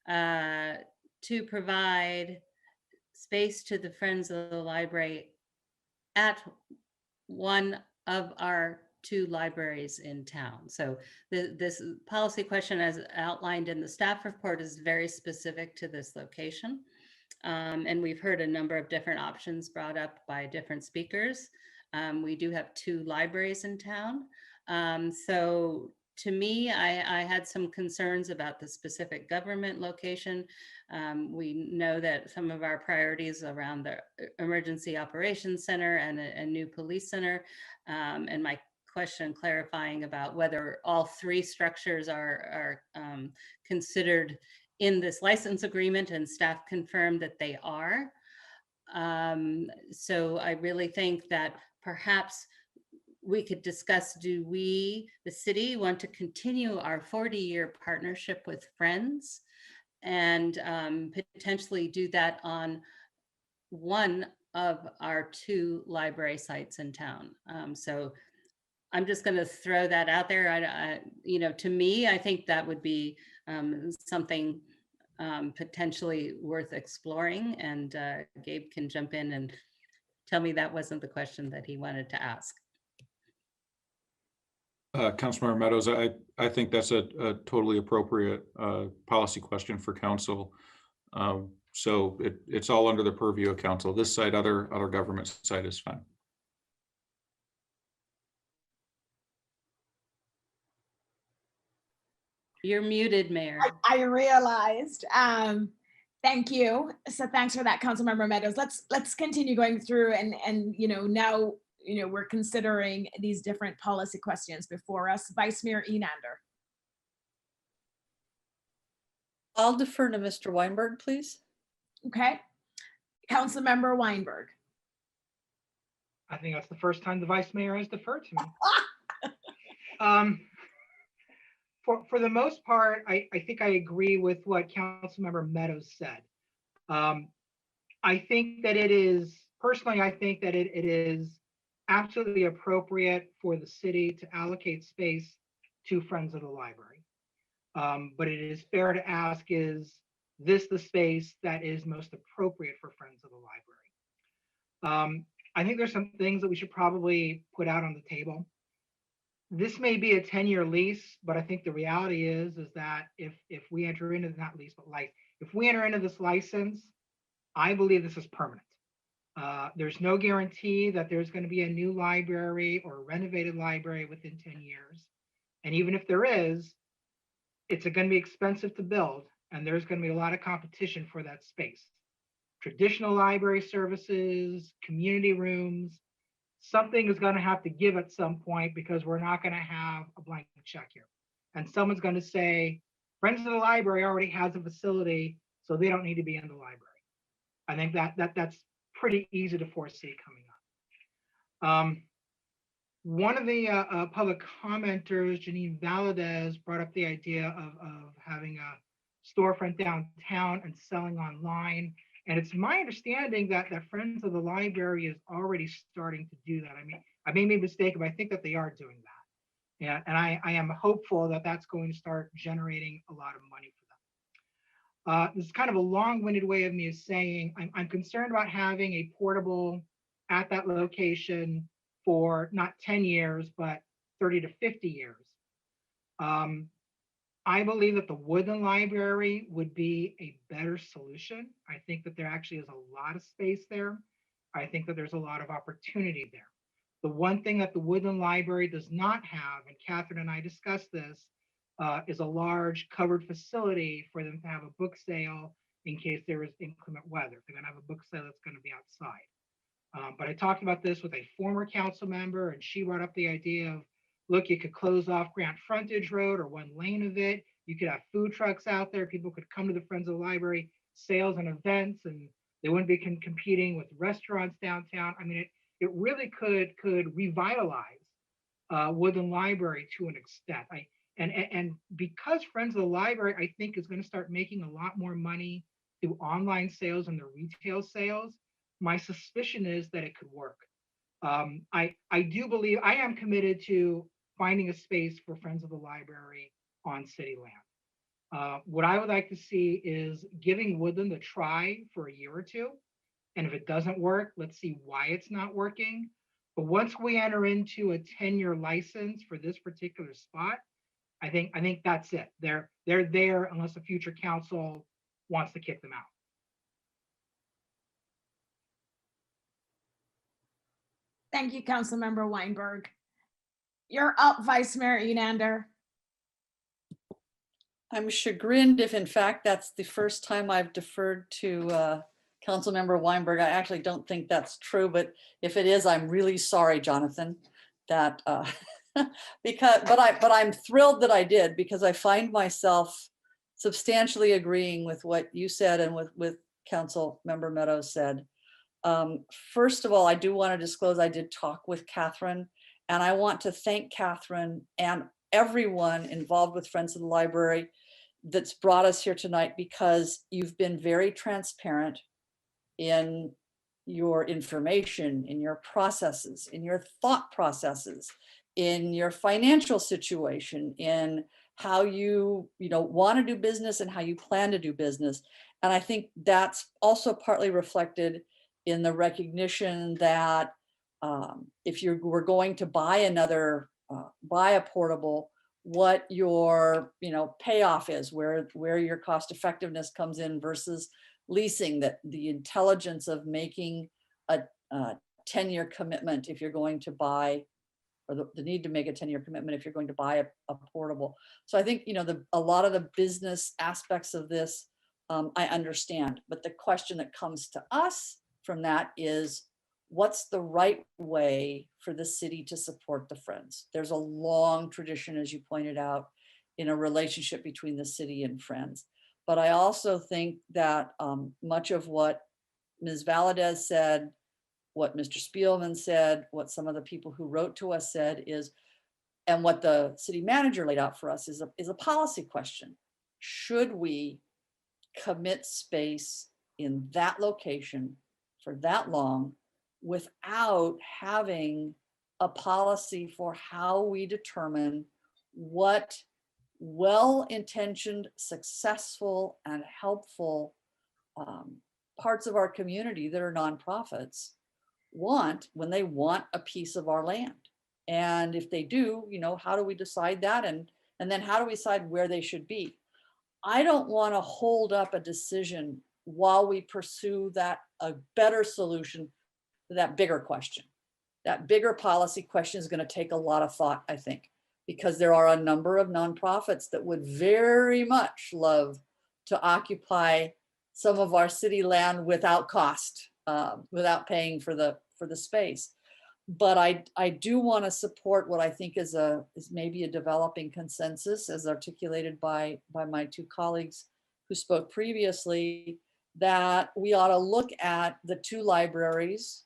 to provide space to the Friends of the Library at one of our 2 libraries in town? So this policy question, as outlined in the staff report, is very specific to this location. And we've heard a number of different options brought up by different speakers. We do have 2 libraries in town. So to me, I had some concerns about the specific government location. We know that some of our priorities around the Emergency Operations Center and a new police center, and my question clarifying about whether all 3 structures are considered in this license agreement, and staff confirmed that they are. So I really think that perhaps we could discuss, do we, the city, want to continue our 40-year partnership with Friends, and potentially do that on one of our 2 library sites in town. So I'm just going to throw that out there. You know, to me, I think that would be something potentially worth exploring, and Gabe can jump in and tell me that wasn't the question that he wanted to ask. Councilmember Meadows, I think that's a totally appropriate policy question for council. So it's all under the purview of council. This side, other government side is fine. You're muted, Mayor. I realized. Thank you. So thanks for that, Councilmember Meadows. Let's continue going through, and you know, now, you know, we're considering these different policy questions before us. Vice Mayor Enander. I'll defer to Mr. Weinberg, please. Okay. Councilmember Weinberg. I think that's the first time the vice mayor has deferred to me. For the most part, I think I agree with what Councilmember Meadows said. Um, I think that it is, personally, I think that it is absolutely appropriate for the city to allocate space to Friends of the Library. But it is fair to ask, is this the space that is most appropriate for Friends of the Library? I think there's some things that we should probably put out on the table. This may be a 10-year lease, but I think the reality is that if we enter into, not lease, but like, if we enter into this license, I believe this is permanent. There's no guarantee that there's going to be a new library or a renovated library within 10 years. And even if there is, it's going to be expensive to build, and there's going to be a lot of competition for that space. Traditional library services, community rooms, something is going to have to give at some point, because we're not going to have a blank check here. And someone's going to say, Friends of the Library already has a facility, so they don't need to be in the library. I think that's pretty easy to foresee coming up. One of the public commenters, Janine Valadez, brought up the idea of having a storefront downtown and selling online. And it's my understanding that Friends of the Library is already starting to do that. I mean, I may be mistaken, but I think that they are doing that. And I am hopeful that that's going to start generating a lot of money for them. This is kind of a long-winded way of me saying I'm concerned about having a portable at that location for not 10 years, but 30 to 50 years. I believe that the Woodland Library would be a better solution. I think that there actually is a lot of space there. I think that there's a lot of opportunity there. The one thing that the Woodland Library does not have, and Catherine and I discussed this, is a large covered facility for them to have a book sale in case there is inclement weather. They're going to have a book sale that's going to be outside. But I talked about this with a former council member, and she brought up the idea of, look, you could close off Grant Frontage Road or one lane of it. You could have food trucks out there. People could come to the Friends of the Library sales and events, and they wouldn't be competing with restaurants downtown. I mean, it really could revitalize Woodland Library to an extent. And because Friends of the Library, I think, is going to start making a lot more money through online sales and the retail sales, my suspicion is that it could work. I do believe, I am committed to finding a space for Friends of the Library on city land. What I would like to see is giving Woodland a try for a year or two. And if it doesn't work, let's see why it's not working. But once we enter into a 10-year license for this particular spot, I think that's it. They're there unless a future council wants to kick them out. Thank you, Councilmember Weinberg. You're up, Vice Mayor Enander. I'm chagrined if in fact that's the first time I've deferred to Councilmember Weinberg. I actually don't think that's true, but if it is, I'm really sorry, Jonathan, that but I'm thrilled that I did, because I find myself substantially agreeing with what you said and with Councilmember Meadows said. First of all, I do want to disclose I did talk with Catherine, and I want to thank Catherine and everyone involved with Friends of the Library that's brought us here tonight, because you've been very transparent in your information, in your processes, in your thought processes, in your financial situation, in how you want to do business and how you plan to do business. And I think that's also partly reflected in the recognition that if you were going to buy buy a portable, what your payoff is, where your cost effectiveness comes in versus leasing, that the intelligence of making a 10-year commitment if you're going to buy, or the need to make a 10-year commitment if you're going to buy a portable. So I think a lot of the business aspects of this I understand, but the question that comes to us from that is, what's the right way for the city to support the Friends? There's a long tradition, as you pointed out, in a relationship between the city and Friends. But I also think that much of what Ms. Valadez said, what Mr. Spielman said, what some of the people who wrote to us said is, And what the city manager laid out for us is a policy question. Should we commit space in that location for that long without having a policy for how we determine what well-intentioned, successful, and helpful parts of our community that are nonprofits want when they want a piece of our land? And if they do, how do we decide that? And then how do we decide where they should be? I don't want to hold up a decision while we pursue a better solution to that bigger question. That bigger policy question is going to take a lot of thought, I think, because there are a number of nonprofits that would very much love to occupy some of our city land without cost, without paying for the space. But I do want to support what I think is maybe a developing consensus, as articulated by my two colleagues who spoke previously, that we ought to look at the two libraries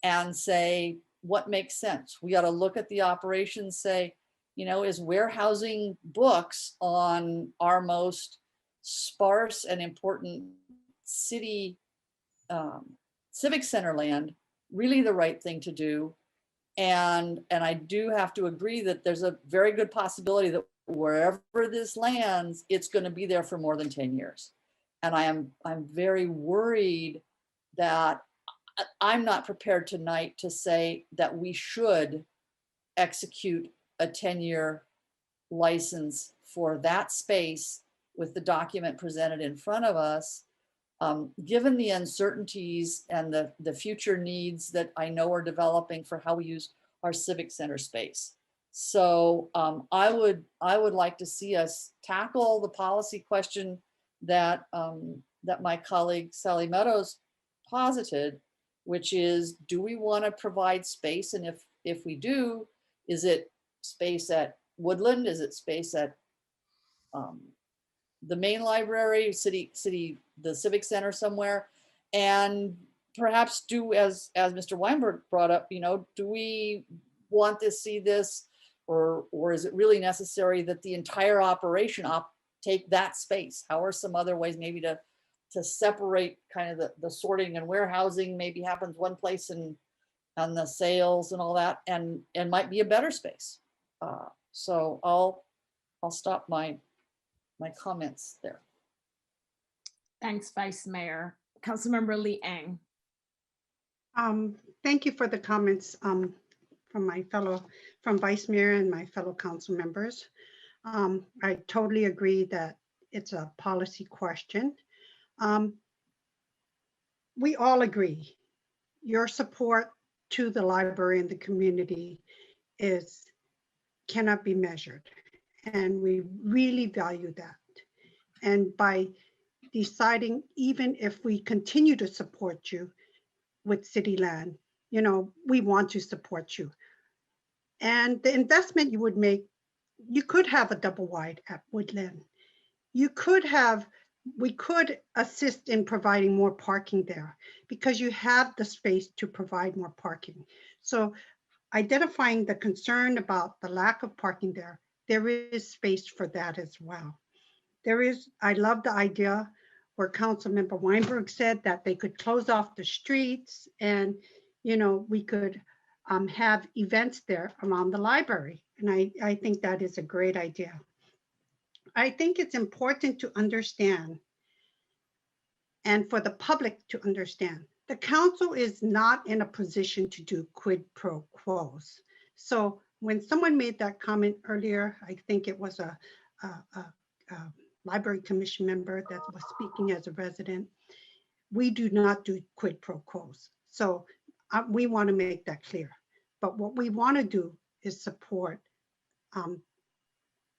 and say what makes sense. We ought to look at the operations, say, is warehousing books on our most sparse and important city civic center land really the right thing to do? And I do have to agree that there's a very good possibility that wherever this lands, it's going to be there for more than 10 years. And I'm very worried that I'm not prepared tonight to say that we should execute a 10-year license for that space with the document presented in front of us, given the uncertainties and the future needs that I know are developing for how we use our civic center space. So I would like to see us tackle the policy question that my colleague Sally Meadows posited, which is, do we want to provide space? And if we do, is it space at Woodland? Is it space at the main library, the civic center somewhere? And perhaps do, as Mr. Weinberg brought up, do we want to see this, or is it really necessary that the entire operation take that space? How are some other ways maybe to separate kind of the sorting and warehousing maybe happens one place and the sales and all that, and might be a better space. So I'll stop my comments there. Thanks, Vice Mayor. Councilmember Lee Eng. Thank you for the comments from Vice Mayor and my fellow council members. I totally agree that it's a policy question. We all agree your support to the library and the community cannot be measured, and we really value that. And by deciding, even if we continue to support you with city land, we want to support you. And the investment you would make, you could have a double wide at Woodland. We could assist in providing more parking there because you have the space to provide more parking. So identifying the concern about the lack of parking there is space for that as well. I love the idea where Councilmember Weinberg said that they could close off the streets and, we could have events there around the library. And I think that is a great idea. I think it's important to understand, and for the public to understand, the council is not in a position to do quid pro quos. So when someone made that comment earlier, I think it was a library commission member that was speaking as a resident, we do not do quid pro quos. So we want to make that clear. But what we want to do is support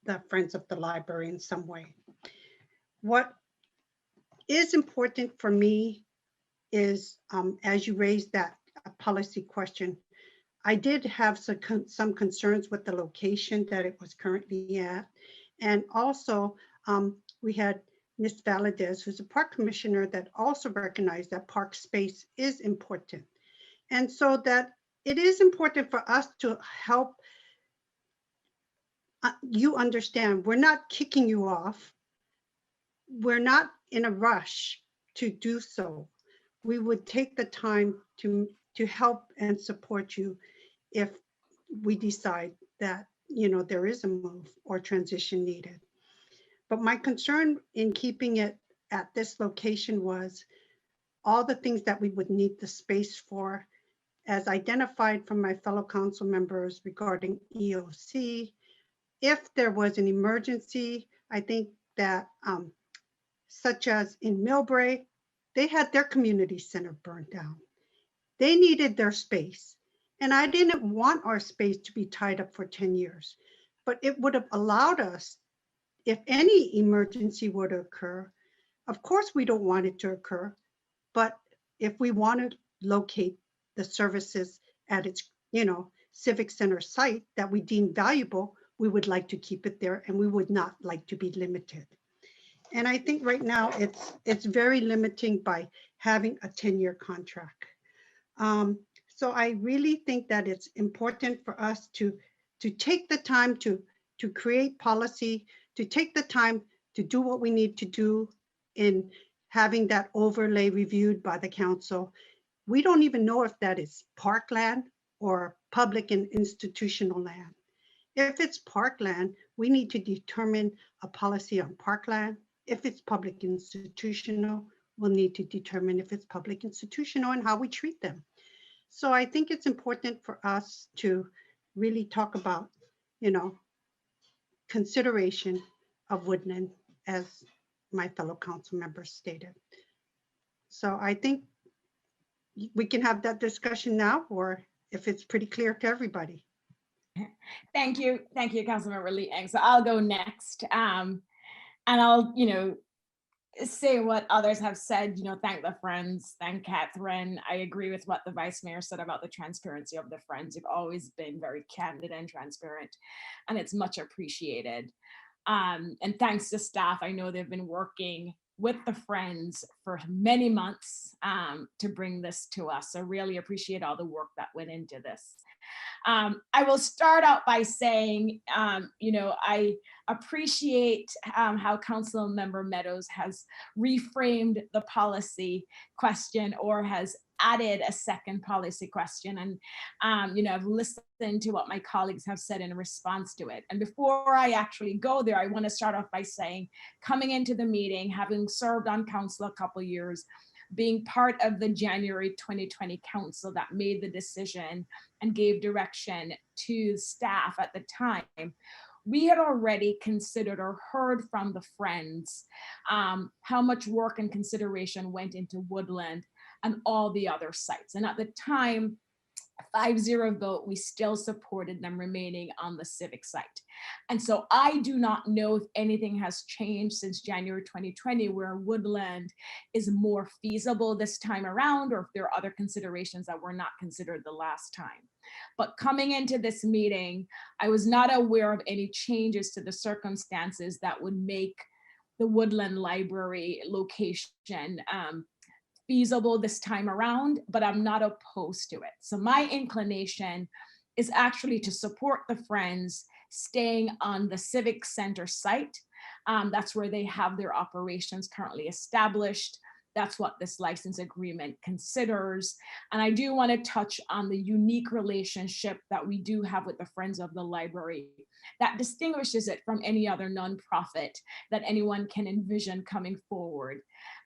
the Friends of the Library in some way. What is important for me is, as you raised that policy question, I did have some concerns with the location that it was currently at. And also, we had Ms. Valadez, who's a park commissioner, that also recognized that park space is important. And so that it is important for us to help you understand, we're not kicking you off. We're not in a rush to do so. We would take the time to help and support you if we decide that, you know, there is a move or transition needed. But my concern in keeping it at this location was all the things that we would need the space for, as identified from my fellow council members regarding EOC. If there was an emergency, I think that such as in Millbrae, they had their community center burned down. They needed their space. And I didn't want our space to be tied up for 10 years, but it would have allowed us, if any emergency were to occur, of course we don't want it to occur, but if we want to locate the services at its, you know, civic center site that we deem valuable, we would like to keep it there and we would not like to be limited. And I think right now it's very limiting by having a 10-year contract. So I really think that it's important for us to take the time to create policy, to take the time to do what we need to do in having that overlay reviewed by the council. We don't even know if that is parkland or public and institutional land. If it's parkland, we need to determine a policy on parkland. If it's public institutional, we'll need to determine if it's public institutional and how we treat them. So I think it's important for us to really talk about, you know, consideration of woodland, as my fellow council members stated. So I think we can have that discussion now, or if it's pretty clear to everybody. Thank you, Councilmember Lee-Eng. So I'll go next, and I'll, you know, say what others have said. You know, thank the Friends, thank Catherine. I agree with what the Vice Mayor said about the transparency of the Friends. You've always been very candid and transparent, and it's much appreciated. And thanks to staff. I know they've been working with the Friends for many months to bring this to us. So really appreciate all the work that went into this. I will start out by saying, you know, I appreciate how Councilmember Meadows has reframed the policy question or has added a second policy question. And, you know, I've listened to what my colleagues have said in response to it. And before I actually go there, I want to start off by saying, coming into the meeting, having served on council a couple of years, being part of the January 2020 council that made the decision and gave direction to staff at the time, we had already considered or heard from the Friends how much work and consideration went into Woodland and all the other sites. And at the time, 5-0 vote, we still supported them remaining on the civic site. And so I do not know if anything has changed since January 2020, where Woodland is more feasible this time around, or if there are other considerations that were not considered the last time. But coming into this meeting, I was not aware of any changes to the circumstances that would make the Woodland Library location feasible this time around, but I'm not opposed to it. So my inclination is actually to support the Friends staying on the Civic Center site. That's where they have their operations currently established. That's what this license agreement considers. And I do want to touch on the unique relationship that we do have with the Friends of the Library that distinguishes it from any other nonprofit that anyone can envision coming forward.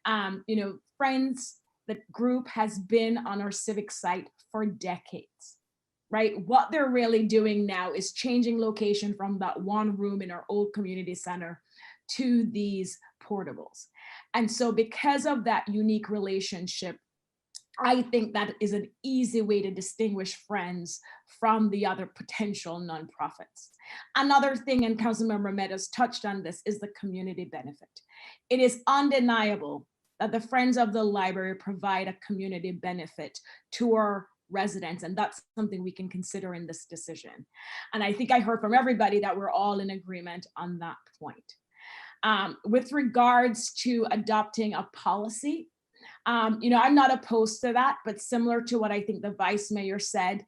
You know, Friends, the group has been on our civic site for decades, right? What they're really doing now is changing location from that one room in our old community center to these portables. And so because of that unique relationship, I think that is an easy way to distinguish Friends from the other potential nonprofits. Another thing, and Councilmember Meadows touched on this, is the community benefit. It is undeniable that the Friends of the Library provide a community benefit to our residents, and that's something we can consider in this decision. And I think I heard from everybody that we're all in agreement on that point. With regards to adopting a policy, you know, I'm not opposed to that, but similar to what I think the Vice Mayor said,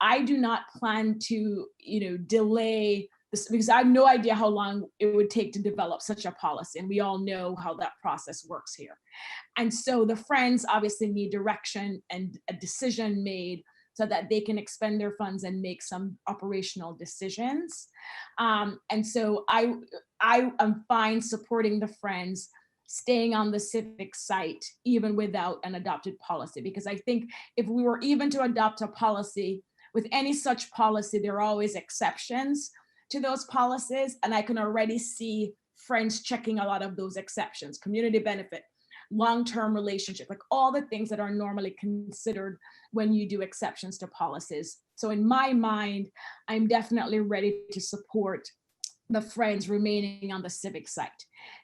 I do not plan to, you know, delay this, because I have no idea how long it would take to develop such a policy. And we all know how that process works here. And so the Friends obviously need direction and a decision made so that they can expend their funds and make some operational decisions. And so I am fine supporting the Friends staying on the civic site, even without an adopted policy, because I think if we were even to adopt a policy, with any such policy, there are always exceptions to those policies. And I can already see Friends checking a lot of those exceptions: community benefit, long-term relationship, like all the things that are normally considered when you do exceptions to policies. So in my mind, I'm definitely ready to support the Friends remaining on the civic site.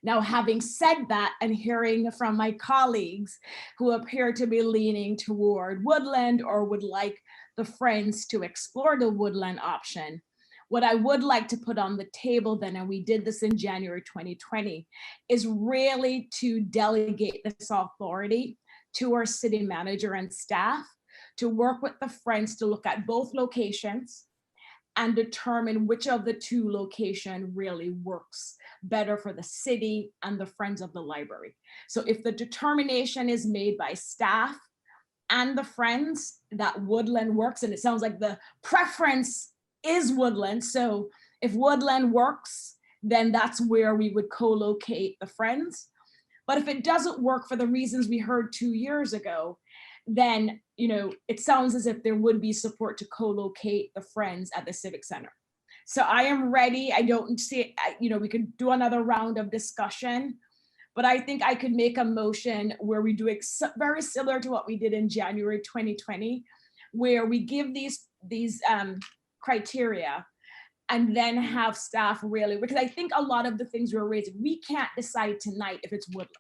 Now, having said that, and hearing from my colleagues who appear to be leaning toward Woodland or would like the Friends to explore the Woodland option, what I would like to put on the table then, and we did this in January 2020, is really to delegate this authority to our city manager and staff to work with the Friends to look at both locations and determine which of the two location really works better for the city and the Friends of the library. So if the determination is made by staff and the Friends that Woodland works, and it sounds like the preference is Woodland. So if Woodland works, then that's where we would co-locate the Friends. But if it doesn't work for the reasons we heard 2 years ago, then, you know, it sounds as if there would be support to co-locate the Friends at the Civic Center. So I am ready. I don't see it, you know, we could do another round of discussion, but I think I could make a motion where we do very similar to what we did in January 2020, where we give these criteria and then have staff really, because I think a lot of the things we're raising, we can't decide tonight if it's Woodland,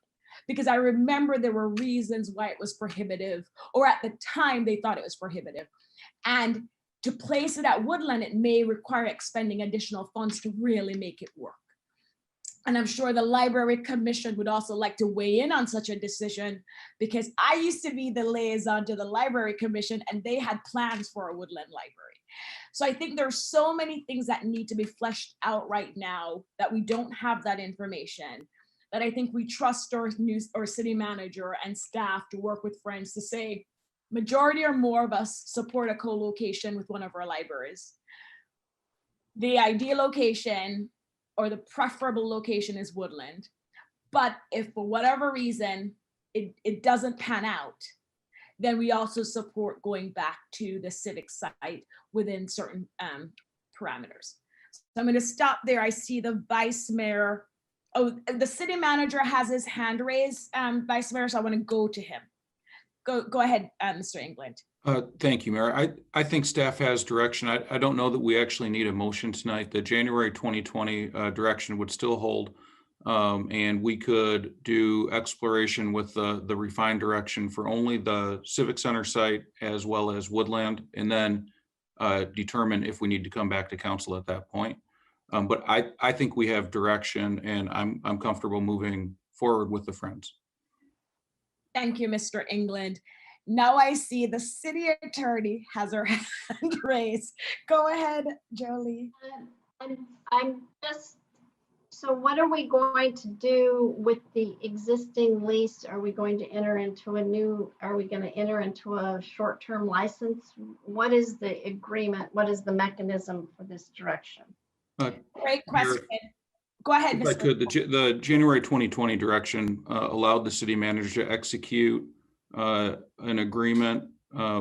because I remember there were reasons why it was prohibitive, or at the time they thought it was prohibitive. And to place it at Woodland, it may require expending additional funds to really make it work. And I'm sure the Library Commission would also like to weigh in on such a decision, because I used to be the liaison to the Library Commission and they had plans for a Woodland library. So I think there's so many things that need to be fleshed out right now that we don't have that information, that I think we trust our city manager and staff to work with Friends to say, majority or more of us support a co-location with one of our libraries. The ideal location or the preferable location is Woodland. But if for whatever reason it doesn't pan out, then we also support going back to the civic site within certain parameters. So I'm going to stop there. I see the Vice Mayor. Oh, the city manager has his hand raised, Vice Mayor, so I want to go to him. Go ahead, Mr. England. Thank you, Mayor. I think staff has direction. I don't know that we actually need a motion tonight. The January 2020 direction would still hold. And we could do exploration with the refined direction for only the Civic Center site as well as Woodland, and then determine if we need to come back to council at that point. But I think we have direction, and I'm comfortable moving forward with the Friends. Thank you, Mr. England. Now I see the city attorney has her hand raised. Go ahead, Jolie. I'm just, so what are we going to do with the existing lease? Are we going to enter into are we going to enter into a short-term license? What is the agreement? What is the mechanism for this direction? Great question. Go ahead, If I could, the January 2020 direction allowed the city manager to execute an agreement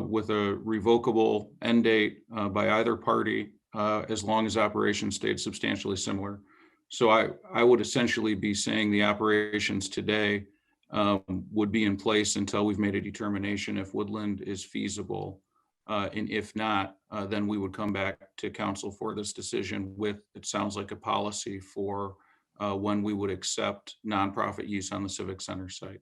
with a revocable end date by either party as long as operations stayed substantially similar. So I would essentially be saying the operations today would be in place until we've made a determination if Woodland is feasible. And if not, then we would come back to council for this decision with, it sounds like, a policy for when we would accept nonprofit use on the Civic Center site.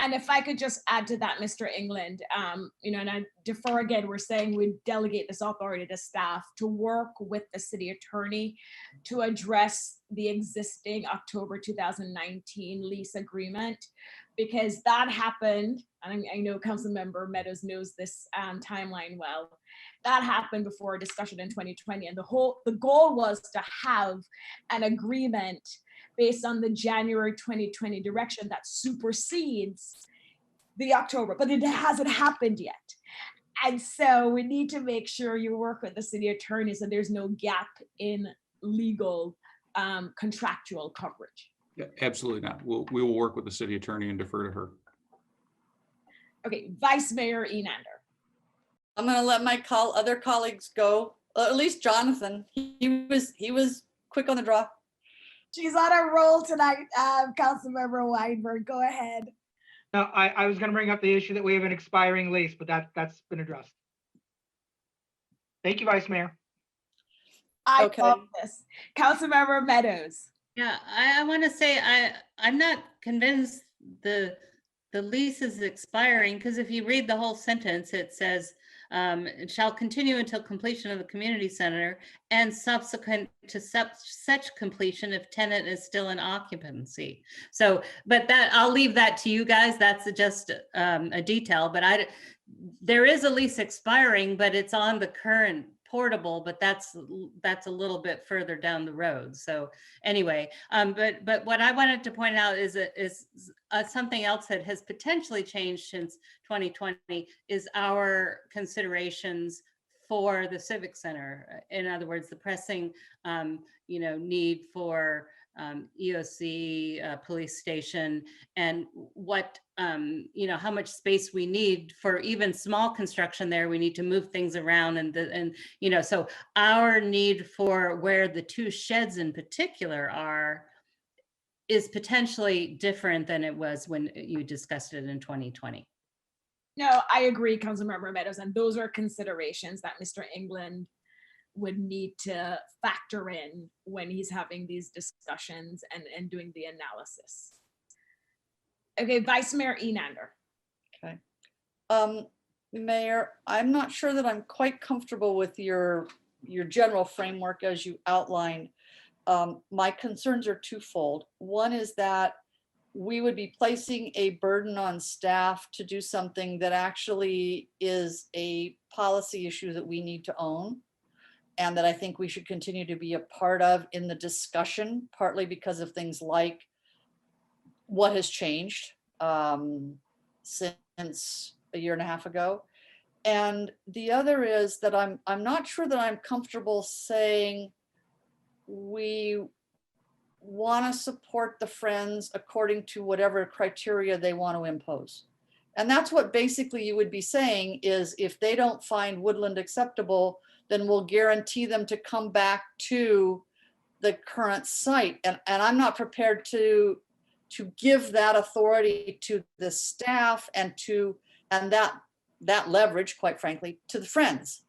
And if I could just add to that, Mr. England, and I defer again, we're saying we delegate this authority to staff to work with the city attorney to address the existing October 2019 lease agreement, because that happened, and I know Councilmember Meadows knows this timeline well. That happened before a discussion in 2020, and the goal was to have an agreement based on the January 2020 direction that supersedes the October, but it hasn't happened yet. And so we need to make sure you work with the city attorney so there's no gap in legal contractual coverage. Yeah, absolutely not. We will work with the city attorney and defer to her. Okay, Vice Mayor Enander. I'm going to let my other colleagues go. At least Jonathan, he was quick on the draw. She's on a roll tonight, Councilmember Weinberg. Go ahead. No, I was going to bring up the issue that we have an expiring lease, but that's been addressed. Thank you, Vice Mayor. I love this. Councilmember Meadows. Yeah, I want to say I'm not convinced the lease is expiring, because if you read the whole sentence, it says it shall continue until completion of the community center and subsequent to such completion if tenant is still in occupancy. So, but that I'll leave that to you guys. That's just a detail, but there is a lease expiring, but it's on the current portable, but that's a little bit further down the road. So anyway, but what I wanted to point out is something else that has potentially changed since 2020 is our considerations for the Civic Center. In other words, the pressing, need for EOC, police station, and what, how much space we need for even small construction there. We need to move things around so our need for where the two sheds in particular are is potentially different than it was when you discussed it in 2020. No, I agree, Councilmember Meadows, and those are considerations that Mr. England would need to factor in when he's having these discussions and doing the analysis. Okay, Vice Mayor Enander. Okay. Mayor, I'm not sure that I'm quite comfortable with your general framework as you outlined. My concerns are twofold. One is that we would be placing a burden on staff to do something that actually is a policy issue that we need to own, and that I think we should continue to be a part of in the discussion, partly because of things like what has changed since a year and a half ago. And the other is that I'm not sure that I'm comfortable saying we want to support the Friends according to whatever criteria they want to impose. And that's what basically you would be saying is if they don't find Woodland acceptable, then we'll guarantee them to come back to the current site. And I'm not prepared to give that authority to the staff and that leverage, quite frankly, to the Friends.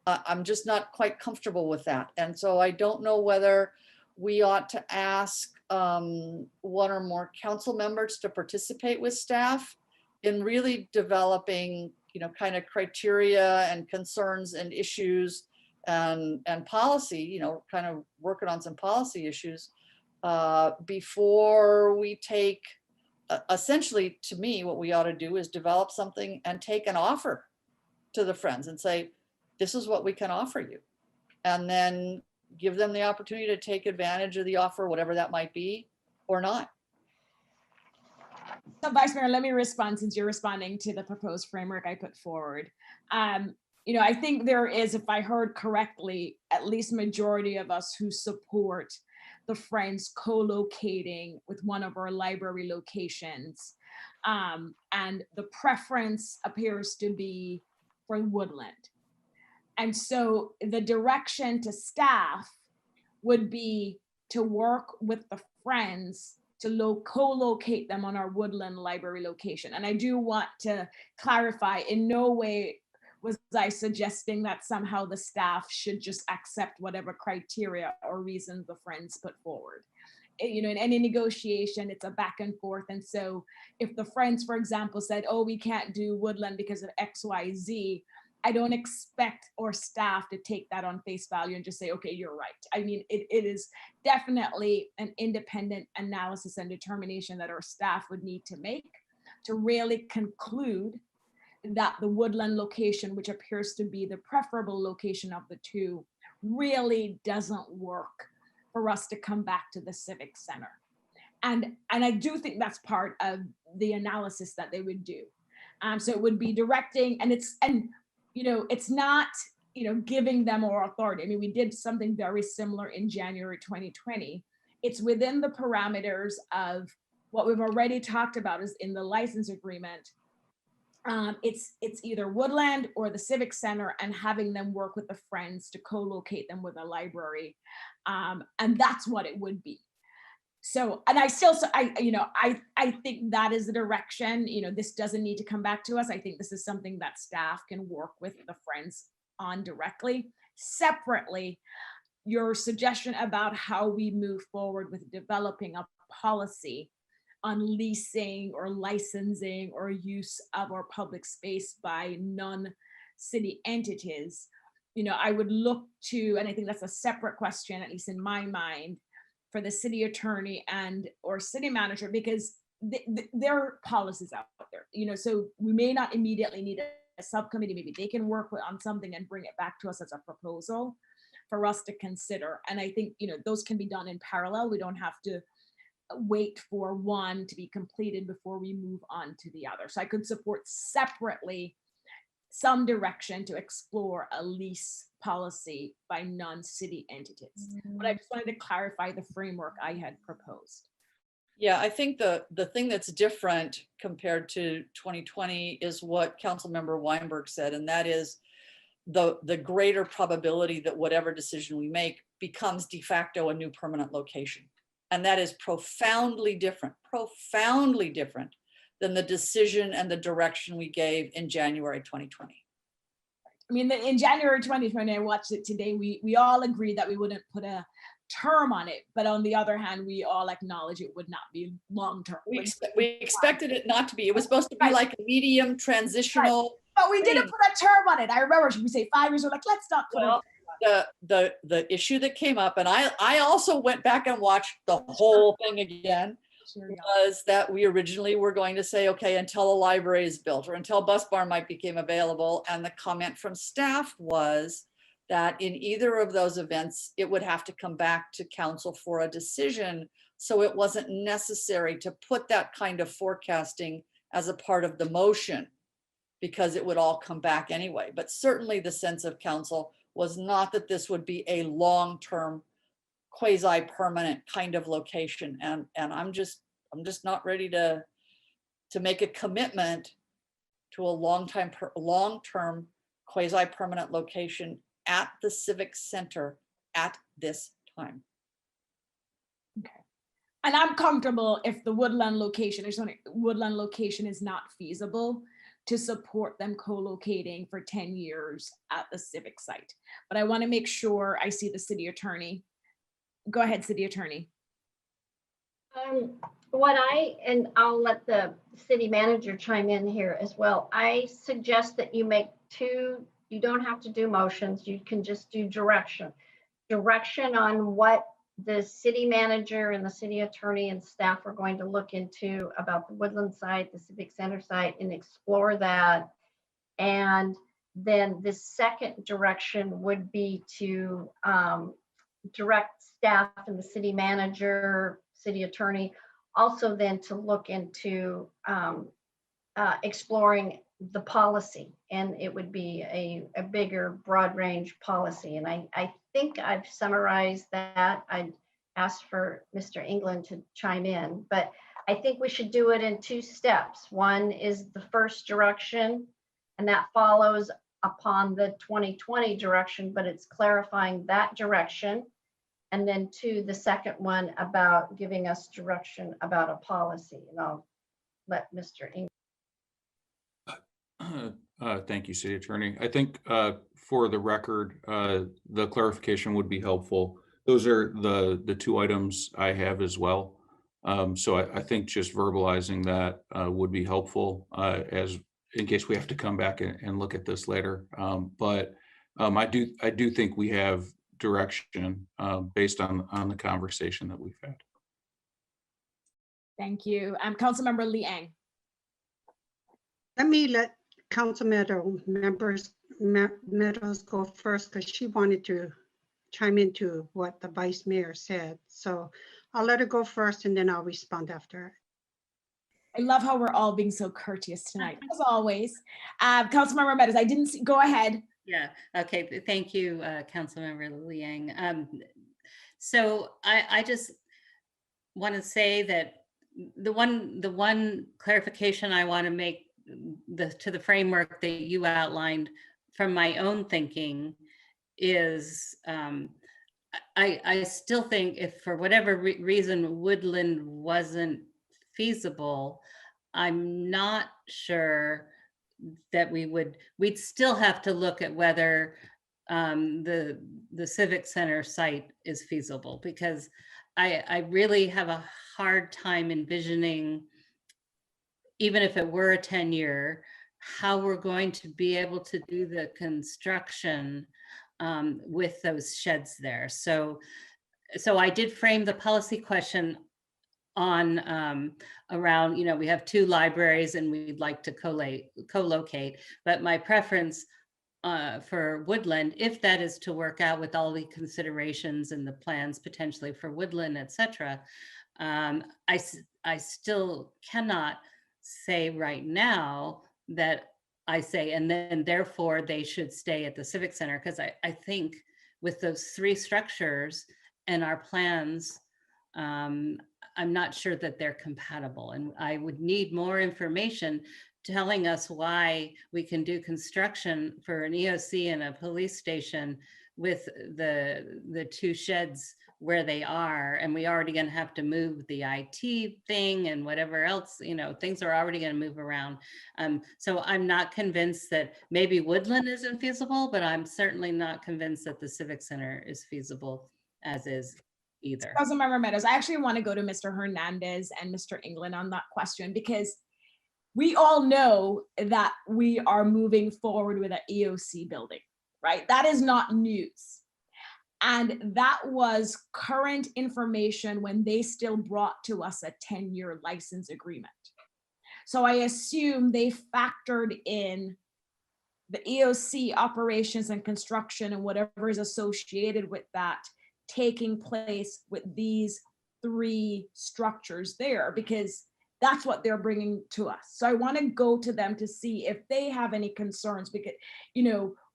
I'm just not quite comfortable with that. And so I don't know whether we ought to ask one or more council members to participate with staff in really developing, kind of criteria and concerns and issues and policy, kind of working on some policy issues before we take, essentially, to me, what we ought to do is develop something and take an offer to the Friends and say, this is what we can offer you. And then give them the opportunity to take advantage of the offer, whatever that might be, or not. So Vice Mayor, let me respond since you're responding to the proposed framework I put forward. I think there is, if I heard correctly, at least majority of us who support the Friends co-locating with one of our library locations. And the preference appears to be for Woodland. And so the direction to staff would be to work with the Friends to co-locate them on our Woodland library location. And I do want to clarify, in no way was I suggesting that somehow the staff should just accept whatever criteria or reasons the Friends put forward. in any negotiation, it's a back and forth. And so if the Friends, for example, said, oh, we can't do Woodland because of X, Y, Z, I don't expect our staff to take that on face value and just say, okay, you're right. I mean, it is definitely an independent analysis and determination that our staff would need to make to really conclude that the Woodland location, which appears to be the preferable location of the two, really doesn't work for us to come back to the Civic Center. And I do think that's part of the analysis that they would do. So it would be directing, and it's not, giving them more authority. I mean, we did something very similar in January 2020. It's within the parameters of what we've already talked about is in the license agreement. It's either Woodland or the Civic Center, and having them work with the Friends to co-locate them with a library. And that's what it would be. So, and I think that is the direction. This doesn't need to come back to us. I think this is something that staff can work with the Friends on directly. Separately, your suggestion about how we move forward with developing a policy on leasing or licensing or use of our public space by non-city entities, I would look to, and I think that's a separate question, at least in my mind, for the city attorney and or city manager, because there are policies out there, so we may not immediately need a subcommittee. Maybe they can work on something and bring it back to us as a proposal for us to consider. And I think, those can be done in parallel. We don't have to wait for one to be completed before we move on to the other. So I could support separately some direction to explore a lease policy by non-city entities. But I just wanted to clarify the framework I had proposed. Yeah, I think the thing that's different compared to 2020 is what Councilmember Weinberg said, and that is the greater probability that whatever decision we make becomes de facto a new permanent location. And that is profoundly different than the decision and the direction we gave in January 2020. I mean, in January 2020, I watched it today. We all agreed that we wouldn't put a term on it, but on the other hand, we all acknowledge it would not be long-term. We expected it not to be. It was supposed to be like a medium transitional. But we didn't put a term on it. I remember we say 5 years. We're like, let's not put the issue that came up, and I also went back and watched the whole thing again, was that we originally were going to say, okay, until a library is built or until Bus Barn might become available. And the comment from staff was that in either of those events, it would have to come back to council for a decision. So it wasn't necessary to put that kind of forecasting as a part of the motion, because it would all come back anyway. But certainly the sense of council was not that this would be a long-term quasi-permanent kind of location. And I'm just not ready to make a commitment to a long-term quasi-permanent location at the Civic Center at this time. Okay. And I'm comfortable if the Woodland location is not feasible to support them co-locating for 10 years at the civic site. But I want to make sure I see the city attorney. Go ahead, city attorney. And I'll let the city manager chime in here as well. I suggest that you make two, you don't have to do motions, you can just do direction. Direction on what the city manager and the city attorney and staff are going to look into about the Woodland site, the Civic Center site, and explore that. And then the second direction would be to direct staff and the city manager, city attorney, also then to look into exploring the policy. And it would be a bigger, broad range policy. And I think I've summarized that. I asked for Mr. England to chime in, but I think we should do it in two steps. One is the first direction, and that follows upon the 2020 direction, but it's clarifying that direction. And then two, the second one about giving us direction about a policy. And I'll let Mr. England. Thank you, City Attorney. I think for the record, the clarification would be helpful. Those are the two items I have as well. So I think just verbalizing that would be helpful as in case we have to come back and look at this later. But I do think we have direction based on the conversation that we've had. Thank you. Councilmember Liang. Let me let Council Meadows go first because she wanted to chime into what the Vice Mayor said. So I'll let her go first and then I'll respond after. I love how we're all being so courteous tonight, as always. Councilmember Meadows, I didn't see, go ahead. Yeah, okay, thank you, Councilmember Liang. So I just want to say that the one clarification I want to make to the framework that you outlined from my own thinking is I still think if for whatever reason Woodland wasn't feasible, I'm not sure that we'd still have to look at whether the Civic Center site is feasible, because I really have a hard time envisioning, even if it were a 10-year, how we're going to be able to do the construction with those sheds there. So I did frame the policy question on around, we have 2 libraries and we'd like to co-locate, but my preference for Woodland, if that is to work out with all the considerations and the plans potentially for Woodland, et cetera, I still cannot say right now that I say, and then therefore they should stay at the Civic Center, because I think with those 3 structures and our plans, I'm not sure that they're compatible, and I would need more information telling us why we can do construction for an EOC and a police station with the 2 sheds where they are, and we already going to have to move the IT thing and whatever else, things are already going to move around. So I'm not convinced that maybe Woodland isn't feasible, but I'm certainly not convinced that the Civic Center is feasible as is either. Councilmember Meadows, I actually want to go to Mr. Hernandez and Mr. England on that question, because we all know that we are moving forward with an EOC building, right? That is not news. And that was current information when they still brought to us a 10-year license agreement. So I assume they factored in the EOC operations and construction and whatever is associated with that taking place with these 3 structures there, because that's what they're bringing to us. So I want to go to them to see if they have any concerns, because,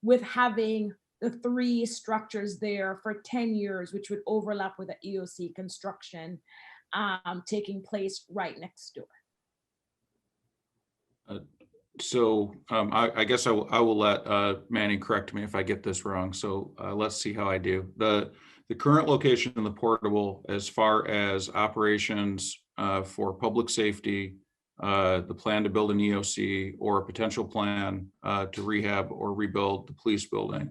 with having the 3 structures there for 10 years, which would overlap with the EOC construction taking place right next door. So I guess I will let Manny correct me if I get this wrong. So let's see how I do. The current location of the portable, as far as operations for public safety, the plan to build an EOC, or a potential plan to rehab or rebuild the police building,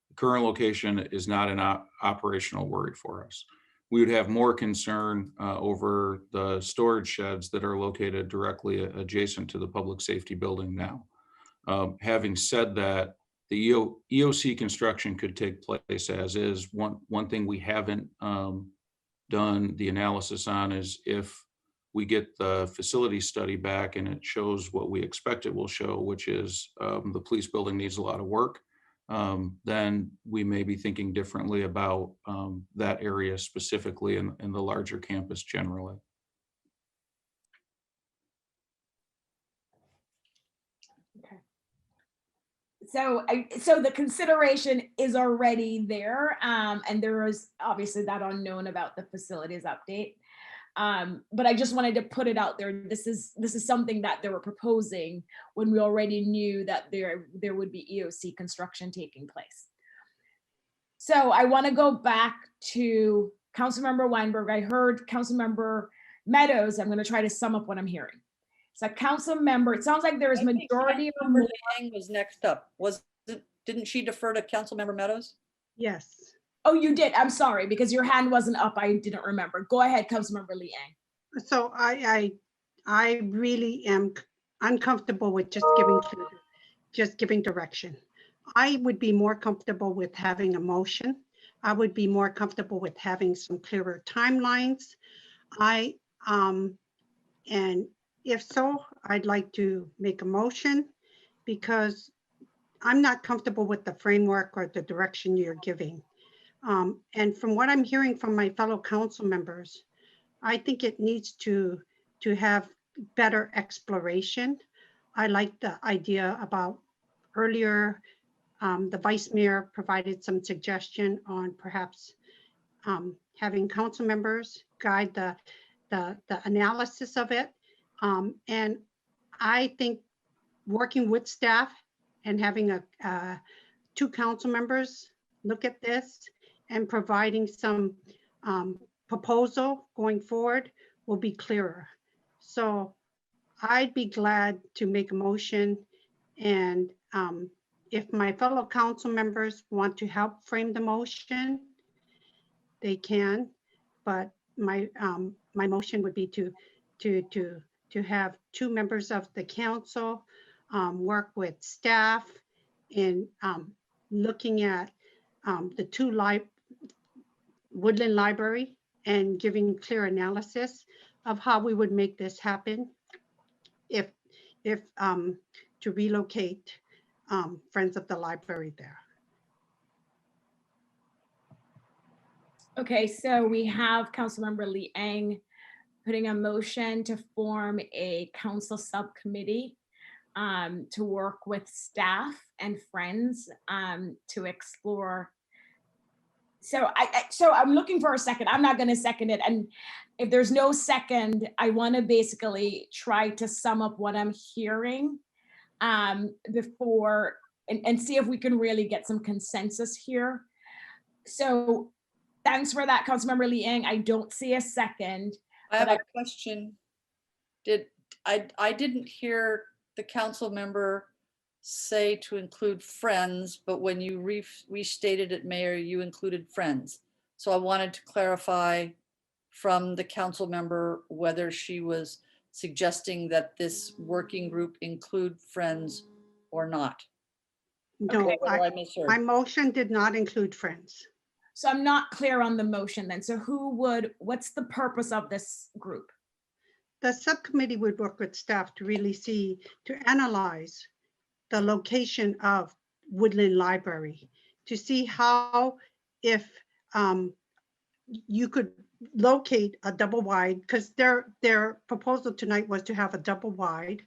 the current location is not an operational worry for us. We would have more concern over the storage sheds that are located directly adjacent to the public safety building now. Having said that, the EOC construction could take place as is. One thing we haven't done the analysis on is if we get the facility study back and it shows what we expect it will show, which is the police building needs a lot of work, then we may be thinking differently about that area specifically and the larger campus generally. Okay. So the consideration is already there, and there is obviously that unknown about the facilities update. But I just wanted to put it out there. This is something that they were proposing when we already knew that there would be EOC construction taking place. So I want to go back to Councilmember Weinberg. I heard Councilmember Meadows. I'm going to try to sum up what I'm hearing. So Councilmember, it sounds like there is majority of Liang was next up. Didn't she defer to Councilmember Meadows? Yes. Oh, you did. I'm sorry, because your hand wasn't up. I didn't remember. Go ahead, Councilmember Liang. So I really am uncomfortable with just giving direction. I would be more comfortable with having a motion. I would be more comfortable with having some clearer timelines. And if so, I'd like to make a motion because I'm not comfortable with the framework or the direction you're giving. And from what I'm hearing from my fellow council members, I think it needs to have better exploration. I like the idea about earlier, the vice mayor provided some suggestion on perhaps having council members guide the analysis of it. And I think working with staff and having two council members look at this and providing some proposal going forward will be clearer. So I'd be glad to make a motion, and if my fellow council members want to help frame the motion, they can, but my motion would be to have two members of the council work with staff in looking at the two Woodland Library and giving clear analysis of how we would make this happen if to relocate Friends of the Library there. Okay, so we have Councilmember Liang putting a motion to form a council subcommittee to work with staff and friends to explore. So I'm looking for a second. I'm not going to second it. And if there's no second, I want to basically try to sum up what I'm hearing before and see if we can really get some consensus here. So thanks for that, Councilmember Liang. I don't see a second. I have a question. I didn't hear the council member say to include friends, but when you restated it, Mayor, you included friends. So I wanted to clarify from the council member whether she was suggesting that this working group include friends or not. No, Okay, what did I misheard? my motion did not include friends. So I'm not clear on the motion then. So what's the purpose of this group? The subcommittee would work with staff to really to analyze the location of Woodland Library, to see how, if you could locate a double wide, because their proposal tonight was to have a double wide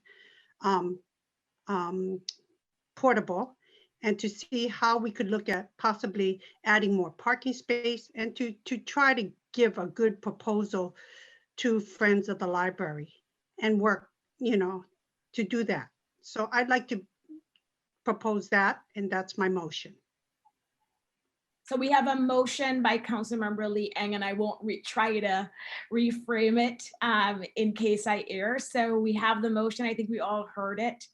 portable, and to see how we could look at possibly adding more parking space and to try to give a good proposal to Friends of the Library and work, to do that. So I'd like to propose that, and that's my motion. So we have a motion by Councilmember Liang, and I won't try to reframe it in case I err. So we have the motion. I think we all heard it.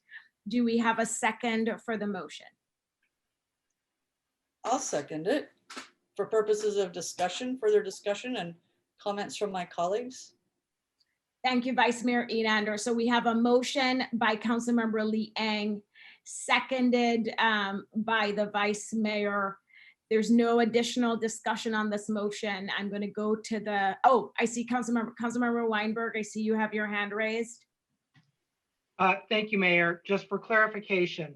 Do we have a second for the motion? I'll second it for purposes of discussion, further discussion and comments from my colleagues. Thank you, Vice Mayor Enander. So we have a motion by Councilmember Liang, seconded by the Vice Mayor. There's no additional discussion on this motion. I'm going to go to I see Councilmember Weinberg. I see you have your hand raised. Thank you, Mayor. Just for clarification,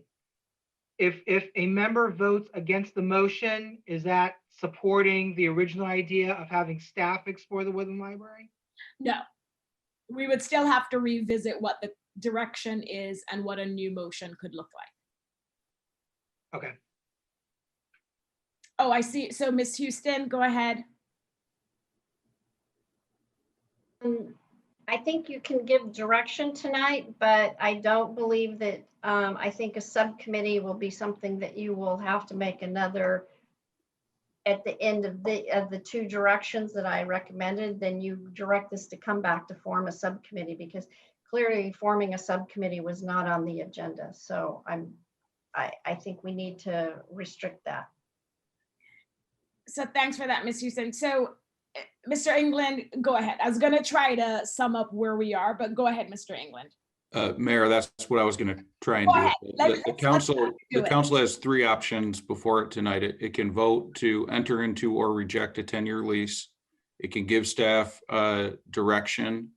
if a member votes against the motion, is that supporting the original idea of having staff explore the Woodland Library? No, we would still have to revisit what the direction is and what a new motion could look like. Okay. Oh, I see. So Ms. Houston, go ahead. I think you can give direction tonight, but I don't believe that, I think a subcommittee will be something that you will have to make another, at the end of the two directions that I recommended, then you direct this to come back to form a subcommittee, because clearly forming a subcommittee was not on the agenda. So I think we need to restrict that. So thanks for that, Ms. Houston. So Mr. England, go ahead. I was gonna try to sum up where we are, but go ahead, Mr. England. Mayor, that's what I was going to try and Go do. ahead. The council, do the it. council has three options before it tonight. It can vote to enter into or reject a 10-year lease. It can give staff direction,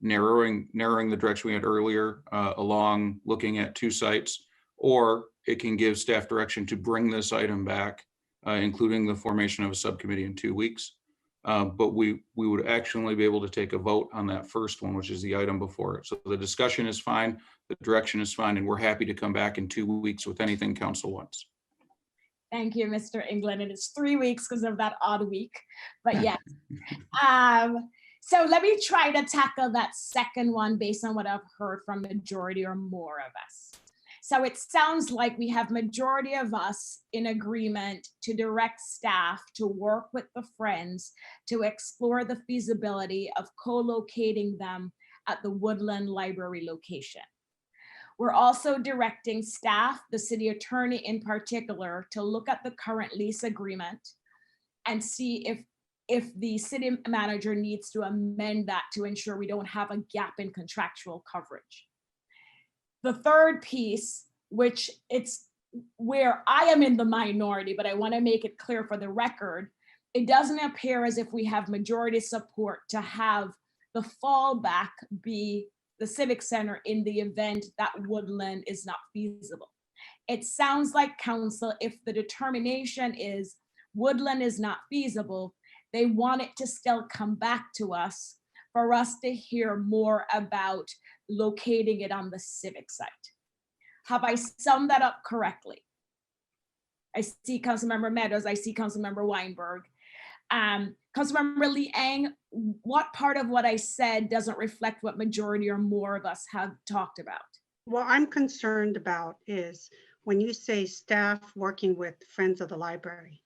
narrowing the direction we had earlier along looking at 2 sites, or it can give staff direction to bring this item back, including the formation of a subcommittee in 2 weeks. But we would actually be able to take a vote on that first one, which is the item before it. So the discussion is fine, the direction is fine, and we're happy to come back in 2 weeks with anything council wants. Thank you, Mr. England. And it's 3 weeks because of that odd week, but yes. So let me try to tackle that second one based on what I've heard from majority or more of us. So it sounds like we have majority of us in agreement to direct staff to work with the Friends to explore the feasibility of co-locating them at the Woodland Library location. We're also directing staff, the city attorney in particular, to look at the current lease agreement and see if the city manager needs to amend that to ensure we don't have a gap in contractual coverage. The third piece, which it's where I am in the minority, but I want to make it clear for the record, it doesn't appear as if we have majority support to have the fallback be the Civic Center in the event that Woodland is not feasible. It sounds like council, if the determination is Woodland is not feasible, they want it to still come back to us for us to hear more about locating it on the civic site. Have I summed that up correctly? I see Councilmember Meadows, I see Councilmember Weinberg. Councilmember Liang, what part of what I said doesn't reflect what majority or more of us have talked about? What I'm concerned about is when you say staff working with Friends of the Library.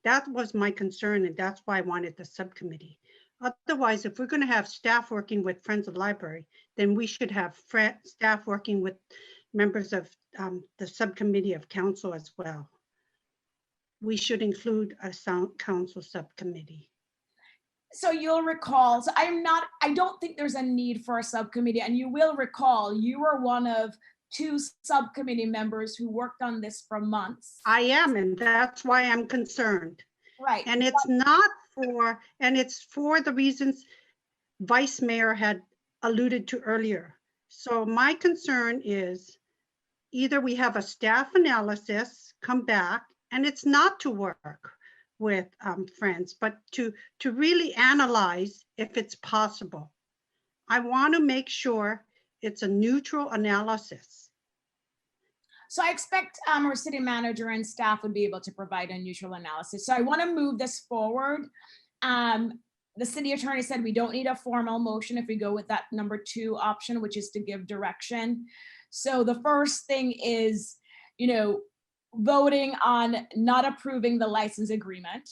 That was my concern, and that's why I wanted the subcommittee. Otherwise, if we're going to have staff working with Friends of the Library, then we should have staff working with members of the subcommittee of council as well. We should include a council subcommittee. So you'll recall, so I don't think there's a need for a subcommittee, and you will recall you were one of 2 subcommittee members who worked on this for months. I am, and that's why I'm concerned. Right. And it's not for, and it's for the reasons Vice Mayor had alluded to earlier. So my concern is either we have a staff analysis come back, and it's not to work with Friends, but to really analyze if it's possible. I want to make sure it's a neutral analysis. So I expect our city manager and staff would be able to provide a neutral analysis. So I want to move this forward. The city attorney said we don't need a formal motion if we go with that number 2 option, which is to give direction. So the first thing is, voting on not approving the license agreement.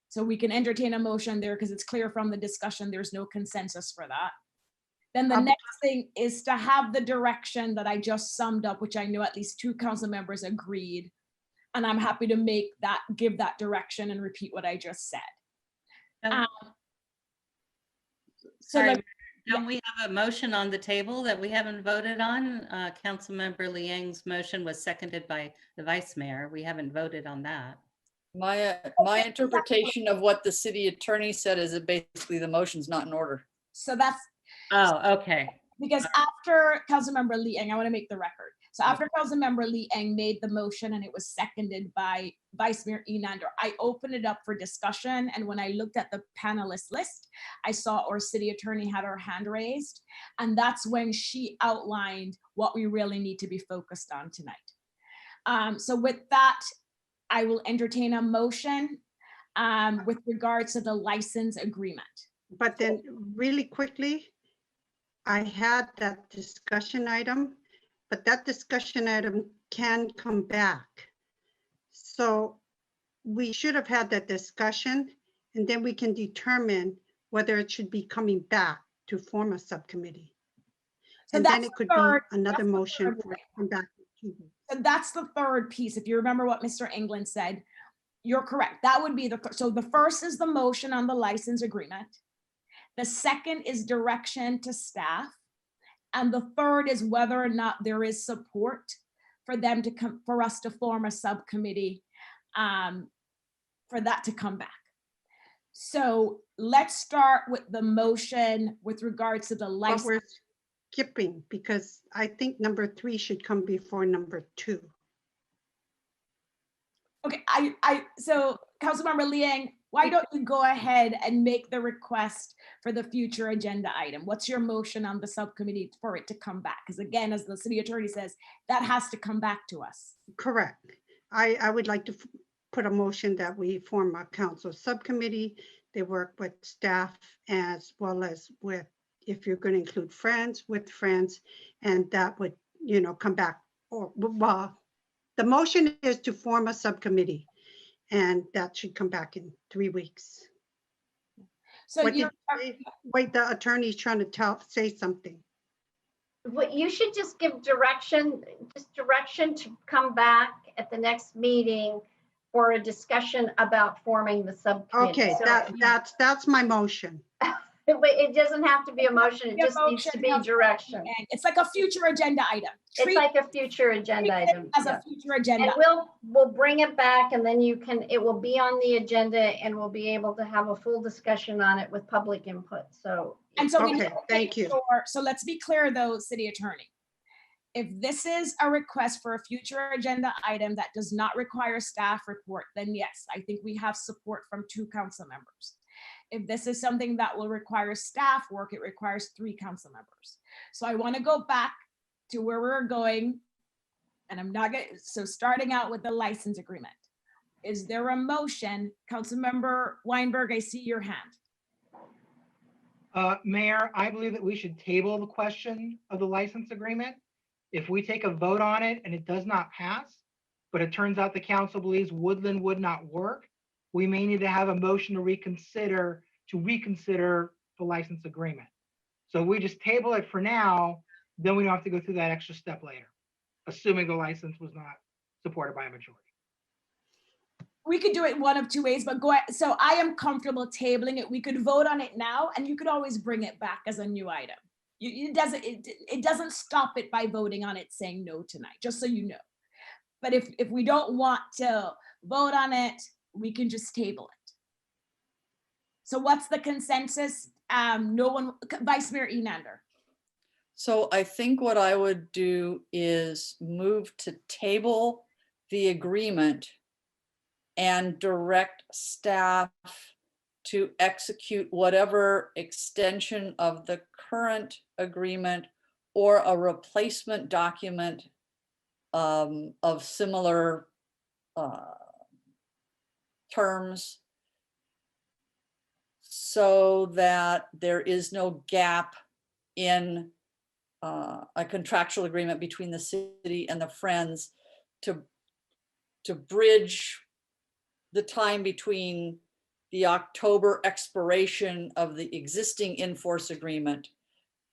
So we can entertain a motion there because it's clear from the discussion, there's no consensus for that. Then the next thing is to have the direction that I just summed up, which I know at least 2 council members agreed. And I'm happy to give that direction and repeat what I just said. Sorry, don't we have a motion on the table that we haven't voted on? Councilmember Liang's motion was seconded by the Vice Mayor. We haven't voted on that. My interpretation of what the city attorney said is that basically the motion's not in order. So that's. Oh, okay. Because after Councilmember Liang, I want to make the record. So after Councilmember Liang made the motion and it was seconded by Vice Mayor Enander, I opened it up for discussion. And when I looked at the panelist list, I saw our city attorney had her hand raised. And that's when she outlined what we really need to be focused on tonight. So with that, I will entertain a motion with regards to the license agreement. But then really quickly, I had that discussion item, but that discussion item can come back. So we should have had that discussion, and then we can determine whether it should be coming back to form a subcommittee. So and then it could be another motion for it to come back. So that's the third piece. If you remember what Mr. England said, You're correct. That would be so the first is the motion on the license agreement. The second is direction to staff. And the third is whether or not there is support for them to come, for us to form a subcommittee for that to come back. So let's start with the motion with regards to the But license. we're skipping because I think number 3 should come before number 2. Okay, so Councilmember Liang, why don't you go ahead and make the request for the future agenda item? What's your motion on the subcommittee for it to come back? Because again, as the city attorney says, that has to come back to us. Correct. I would like to put a motion that we form a council subcommittee. They work with staff as well as with, if you're going to include friends, with friends, and that would, come back. Or well, the motion is to form a subcommittee, and that should come back in 3 weeks. So wait, the attorney's trying to say something. What you should just give direction to come back at the next meeting for a discussion about forming the subcommittee. Okay, So that's my motion. it doesn't have to be a motion. It just needs to be direction. It's like a future agenda item. It's like a future agenda item. As a future agenda. And we'll bring it back, and then it will be on the agenda, and we'll be able to have a full discussion on it with public input. So thank you. So let's be clear though, city attorney. If this is a request for a future agenda item that does not require staff report, then yes, I think we have support from 2 council members. If this is something that will require staff work, it requires 3 council members. So I want to go back to where we're going, and I'm not going to, so starting out with the license agreement. Is there a motion? Councilmember Weinberg, I see your hand. Mayor, I believe that we should table the question of the license agreement. If we take a vote on it and it does not pass, but it turns out the council believes Woodland would not work, we may need to have a motion to reconsider the license agreement. So we just table it for now, then we don't have to go through that extra step later, assuming the license was not supported by a majority. We could do it one of 2 ways, but go ahead. So I am comfortable tabling it. We could vote on it now, and you could always bring it back as a new item. It doesn't stop it by voting on it saying no tonight, just so you know. But if we don't want to vote on it, we can just table it. So what's the consensus? Vice Mayor Enander. So I think what I would do is move to table the agreement and direct staff to execute whatever extension of the current agreement or a replacement document of similar terms, so that there is no gap in a contractual agreement between the city and the Friends to bridge the time between the October expiration of the existing in-force agreement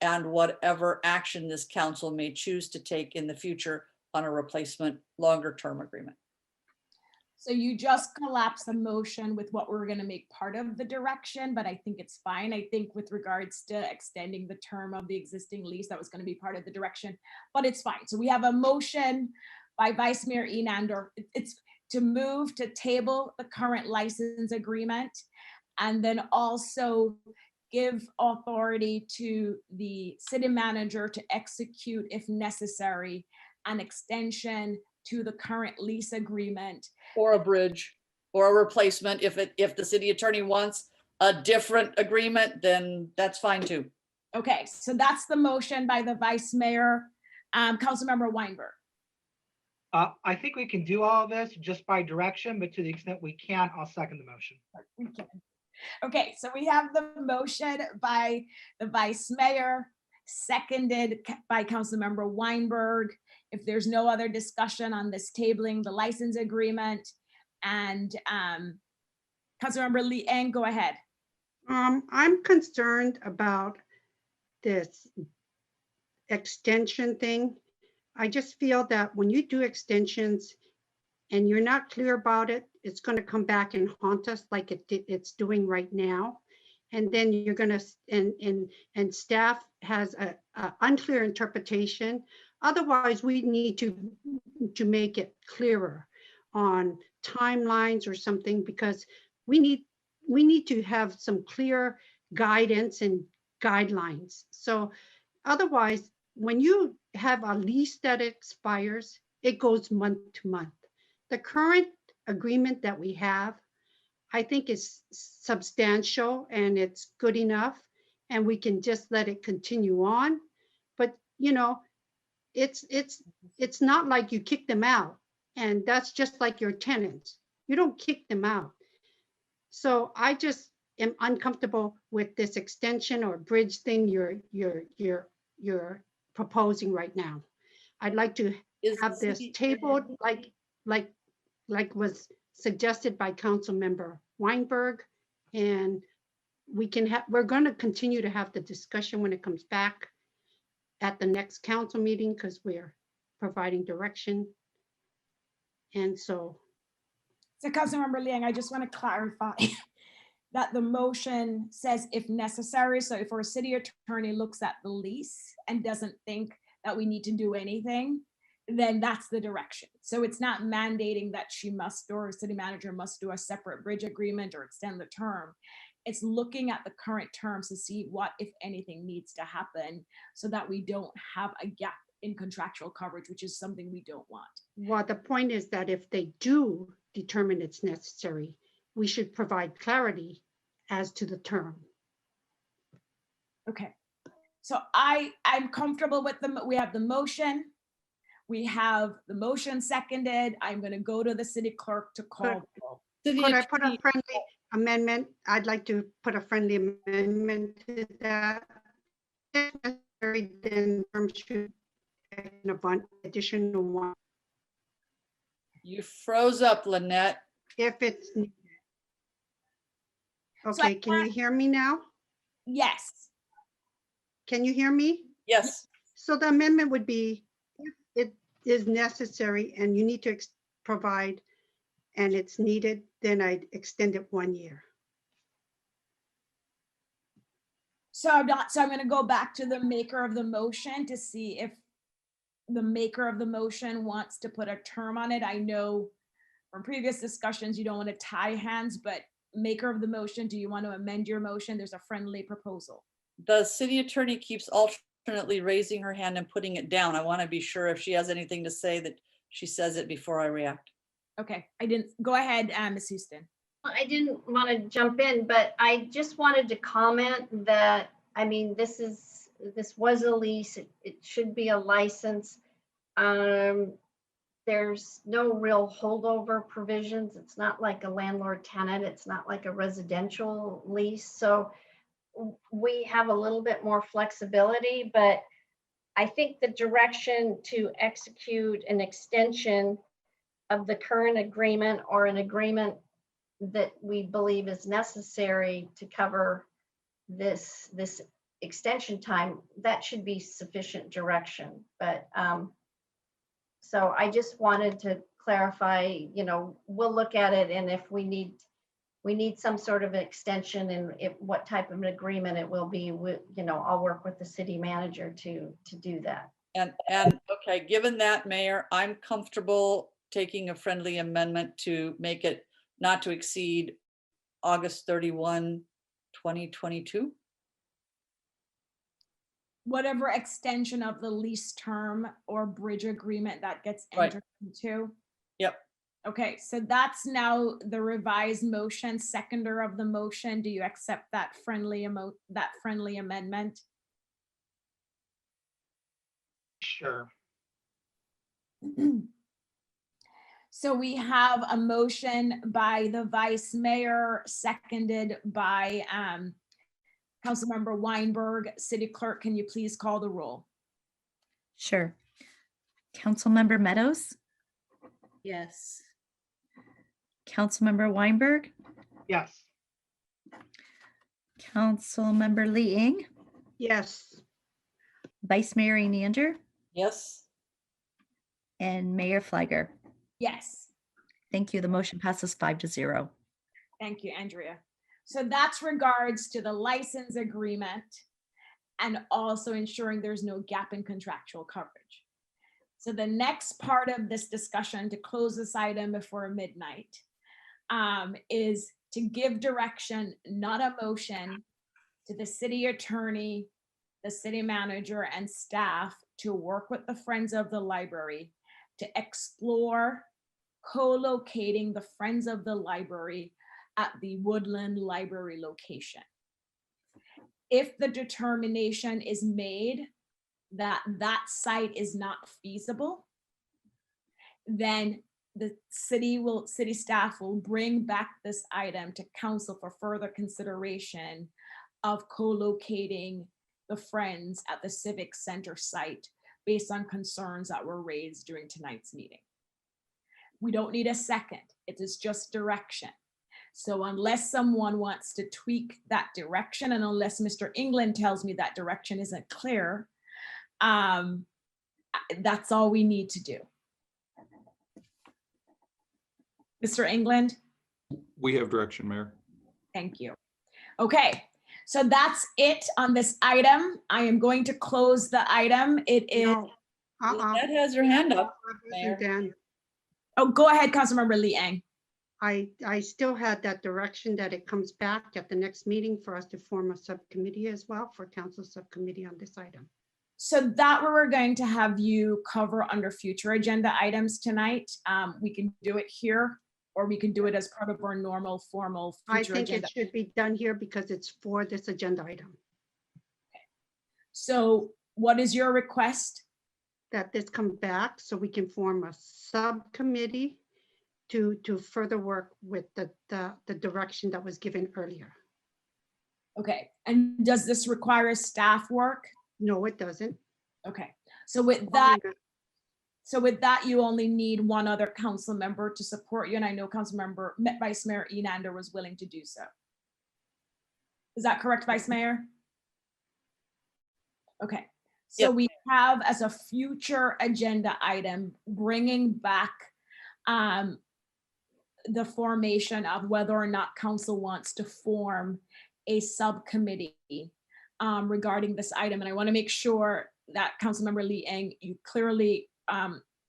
and whatever action this council may choose to take in the future on a replacement longer-term agreement. So you just collapse the motion with what we're going to make part of the direction, but I think it's fine. I think with regards to extending the term of the existing lease, that was going to be part of the direction, but it's fine. So we have a motion by Vice Mayor Enander. It's to move to table the current license agreement, and then also give authority to the city manager to execute, if necessary, an extension to the current lease agreement. Or a bridge or a replacement. If the city attorney wants a different agreement, then that's fine too. Okay, so that's the motion by the Vice Mayor. Councilmember Weinberg. I think we can do all of this just by direction, but to the extent we can, I'll second the motion. Okay, so we have the motion by the Vice Mayor, seconded by Councilmember Weinberg. If there's no other discussion on this tabling the license agreement, and Councilmember Liang, go ahead. I'm concerned about this extension thing. I just feel that when you do extensions, and you're not clear about it, it's going to come back and haunt us like it's doing right now. And then you're going to, and staff has a unclear interpretation. Otherwise, we need to make it clearer on timelines or something, because we need to have some clear guidance and guidelines. So otherwise, when you have a lease that expires, it goes month to month. The current agreement that we have, I think, is substantial and it's good enough, and we can just let it continue on. But you know, it's not like you kick them out, and that's just like your tenants. You don't kick them out. So I just am uncomfortable with this extension or bridge thing you're proposing right now. I'd like to have this tabled like was suggested by Council Member Weinberg, and we're going to continue to have the discussion when it comes back at the next council meeting, because we're providing direction. And so Councilmember Liang, I just want to clarify that the motion says if necessary. So if our city attorney looks at the lease and doesn't think that we need to do anything, then that's the direction. So it's not mandating that she must, or city manager must do a separate bridge agreement or extend the term. It's looking at the current terms to see what, if anything, needs to happen so that we don't have a gap in contractual coverage, which is something we don't want. well, the point is that if they do determine it's necessary, we should provide clarity as to the term. Okay, so I'm comfortable with them. We have the motion. We have the motion seconded. I'm going to go to the city clerk to call. Could I put a friendly amendment? I'd like to put a friendly amendment to that. If necessary, then terms should an additional one. You froze up, Lynette. If it's needed. Okay, can you hear me now? Yes. Can you hear me? Yes. So the amendment would be, if it is necessary and you need to provide and it's needed, then I'd extend it 1 year. So I'm going to go back to the maker of the motion to see if the maker of the motion wants to put a term on it. I know from previous discussions, you don't want to tie hands, but maker of the motion, do you want to amend your motion? There's a friendly proposal. The city attorney keeps alternately raising her hand and putting it down. I want to be sure if she has anything to say that she says it before I react. Okay, I didn't, go ahead, Ms. Houston. I didn't want to jump in, but I just wanted to comment that, I mean, this was a lease. It should be a license. There's no real holdover provisions. It's not like a landlord tenant. It's not like a residential lease. So we have a little bit more flexibility, but I think the direction to execute an extension of the current agreement or an agreement that we believe is necessary to cover this extension time, that should be sufficient direction. But so I just wanted to clarify, you know, we'll look at it, and if we need some sort of extension and what type of an agreement it will be, you know, I'll work with the city manager to do that. And okay, given that, Mayor, I'm comfortable taking a friendly amendment to make it not to exceed August 31, 2022. Whatever extension of the lease term or bridge agreement that gets Right. entered into. Yep. Okay, so that's now the revised motion. Seconder of the motion, do you accept that friendly amendment? Sure. So we have a motion by the vice mayor, seconded by Councilmember Weinberg. City clerk, can you please call the roll? Sure. Councilmember Meadows, Yes. Councilmember Weinberg, Yes. Councilmember Liang, Yes. Vice Mayor Neander, Yes. and Mayor Fliger. Yes. Thank you. The motion passes 5-0. Thank you, Andrea. So that's regards to the license agreement and also ensuring there's no gap in contractual coverage. So the next part of this discussion to close this item before midnight is to give direction, not a motion, to the city attorney, the city manager, and staff to work with the Friends of the Library to explore co-locating the Friends of the Library at the Woodland Library location. If the determination is made that that site is not feasible, then the city staff will bring back this item to council for further consideration of co-locating the Friends at the Civic Center site based on concerns that were raised during tonight's meeting. We don't need a second. It is just direction. So unless someone wants to tweak that direction, and unless Mr. England tells me that direction isn't clear, that's all we need to do. Mr. England? We have direction, Mayor. Thank you. Okay, so that's it on this item. I am going to close the item. It is. That has your hand up, Mayor. Dan, Oh, go ahead, Councilmember Liang. I still had that direction that it comes back at the next meeting for us to form a subcommittee as well for council subcommittee on this item. So that we're going to have you cover under future agenda items tonight. We can do it here, or we can do it as part of our normal formal future I think agenda. it should be done here because it's for this agenda item. So what is your request? That this come back so we can form a subcommittee to further work with the direction that was given earlier. Okay, and does this require staff work? No, it doesn't. Okay, so with that, you only need one other council member to support you, and I know Vice Mayor Enander was willing to do so. Is that correct, Vice Mayor? Okay, so Yep. we have as a future agenda item, bringing back the formation of whether or not council wants to form a subcommittee regarding this item. And I want to make sure that Councilmember Liang, you clearly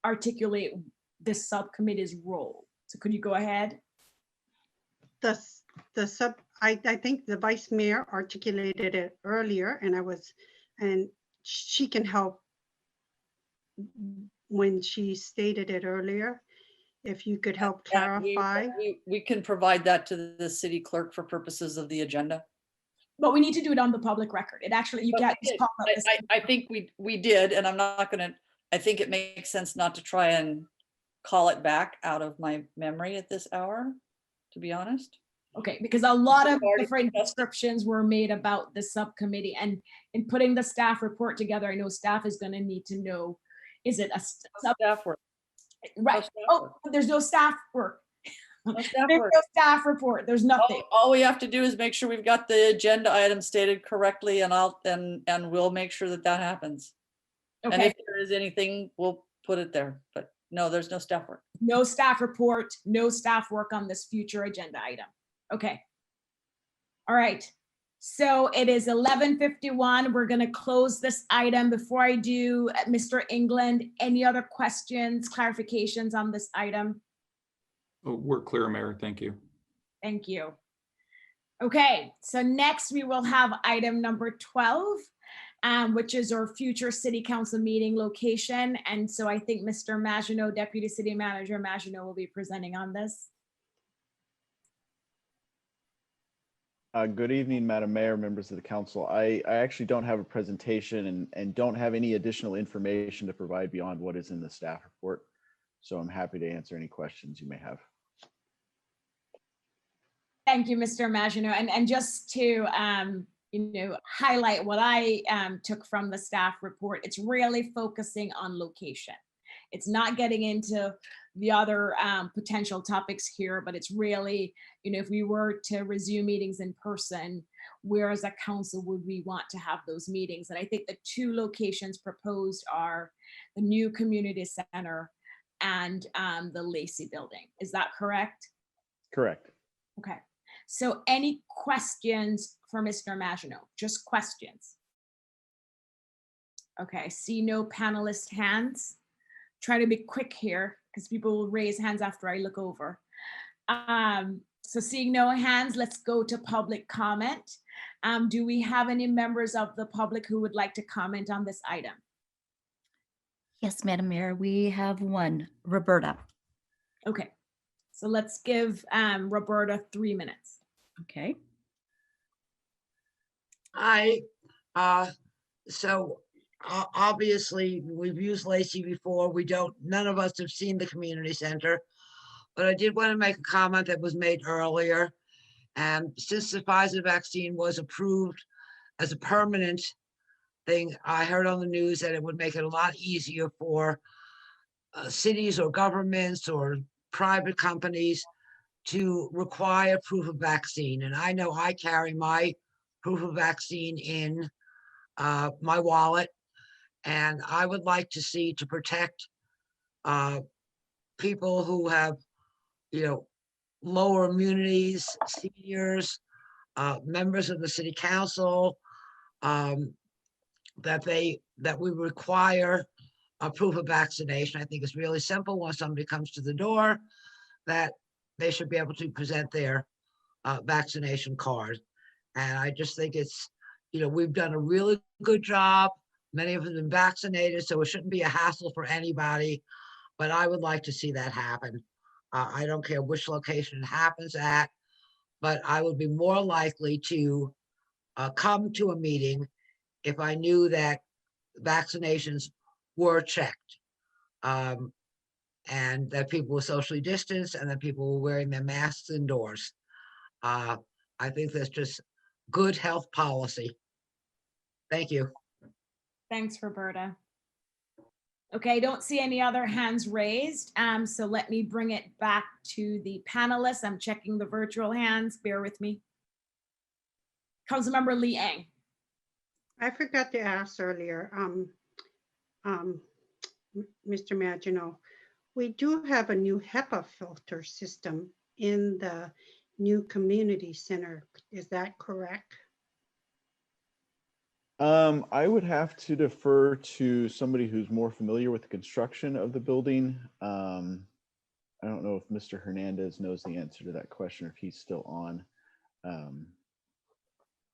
articulate this subcommittee's role. So could you go ahead? I think the Vice Mayor articulated it earlier, and she can help when she stated it earlier. If you could help clarify. We can provide that to the city clerk for purposes of the agenda. But we need to do it on the public record. It actually, you can't just pop up this. I think we did, and I'm not gonna, I think it makes sense not to try and call it back out of my memory at this hour, to be honest. Okay, because a lot of different descriptions were made about the subcommittee, and in putting the staff report together, I know staff is gonna need to know, is it a staff work? Right. Oh, there's no staff work. No staff There's work. no staff report. There's nothing. All we have to do is make sure we've got the agenda item stated correctly, and we'll make sure that that happens. And Okay. if there is anything, we'll put it there. But no, there's no staff work. No staff report, no staff work on this future agenda item. Okay. All right. So it is 11:51. We're going to close this item. Before I do, Mr. England, any other questions, clarifications on this item? Oh, we're clear, Mayor. Thank you. Thank you. Okay, so next we will have item number 12, which is our future city council meeting location. And so I think Mr. Maginot, Deputy City Manager Maginot, will be presenting on this. Good evening, Madam Mayor, members of the council. I actually don't have a presentation and don't have any additional information to provide beyond what is in the staff report. So I'm happy to answer any questions you may have. Thank you, Mr. Maginot. And just to highlight what I took from the staff report, it's really focusing on location. It's not getting into the other potential topics here, but it's really, if we were to resume meetings in person, where as a council would we want to have those meetings? And I think the two locations proposed are the new community center and the Lacey building. Is that correct? Correct. Okay. So any questions for Mr. Maginot? Just questions. Okay, I see no panelist hands. Try to be quick here because people will raise hands after I look over. So seeing no hands, let's go to public comment. Do we have any members of the public who would like to comment on this item? Yes, Madam Mayor, we have one, Roberta. Okay, so let's give Roberta 3 minutes. Okay. Obviously we've used Lacey before. None of us have seen the community center, but I did want to make a comment that was made earlier. And since the Pfizer vaccine was approved as a permanent thing, I heard on the news that it would make it a lot easier for cities or governments or private companies to require proof of vaccine. And I know I carry my proof of vaccine in my wallet. And I would like to see, to protect people who have, lower immunities, seniors, members of the city council, that we require a proof of vaccination. I think it's really simple. When somebody comes to the door, that they should be able to present their vaccination card. And I just think it's, we've done a really good job. Many of them have been vaccinated, so it shouldn't be a hassle for anybody. But I would like to see that happen. I don't care which location it happens at, but I would be more likely to come to a meeting if I knew that vaccinations were checked, and that people were socially distanced and that people were wearing their masks indoors. I think that's just good health policy. Thank you. Thanks, Roberta. Okay, I don't see any other hands raised. So let me bring it back to the panelists. I'm checking the virtual hands. Bear with me. Councilmember Lee Ang. I forgot to ask earlier, Mr. Maginot, we do have a new HEPA filter system in the new community center. Is that correct? I would have to defer to somebody who's more familiar with the construction of the building. I don't know if Mr. Hernandez knows the answer to that question or if he's still on.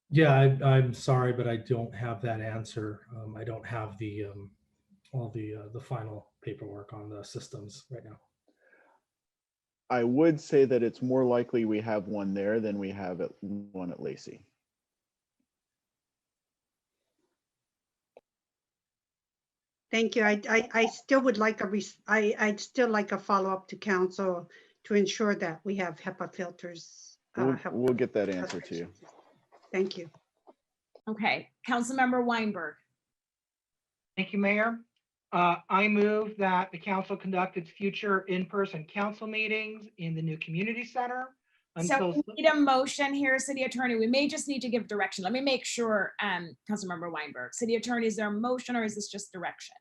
Yeah, I'm sorry, but I don't have that answer. I don't have the all the final paperwork on the systems right now. I would say that it's more likely we have one there than we have one at Lacey. Thank you. I still would like I'd still like a follow-up to council to ensure that we have HEPA filters. We'll get that answer to you. Thank you. Okay, Councilmember Weinberg. Thank you, Mayor. I move that the council conduct its future in-person council meetings in the new community center So until. we need a motion here, City Attorney. We may just need to give direction. Let me make sure, Councilmember Weinberg. City Attorney, is there a motion or is this just direction?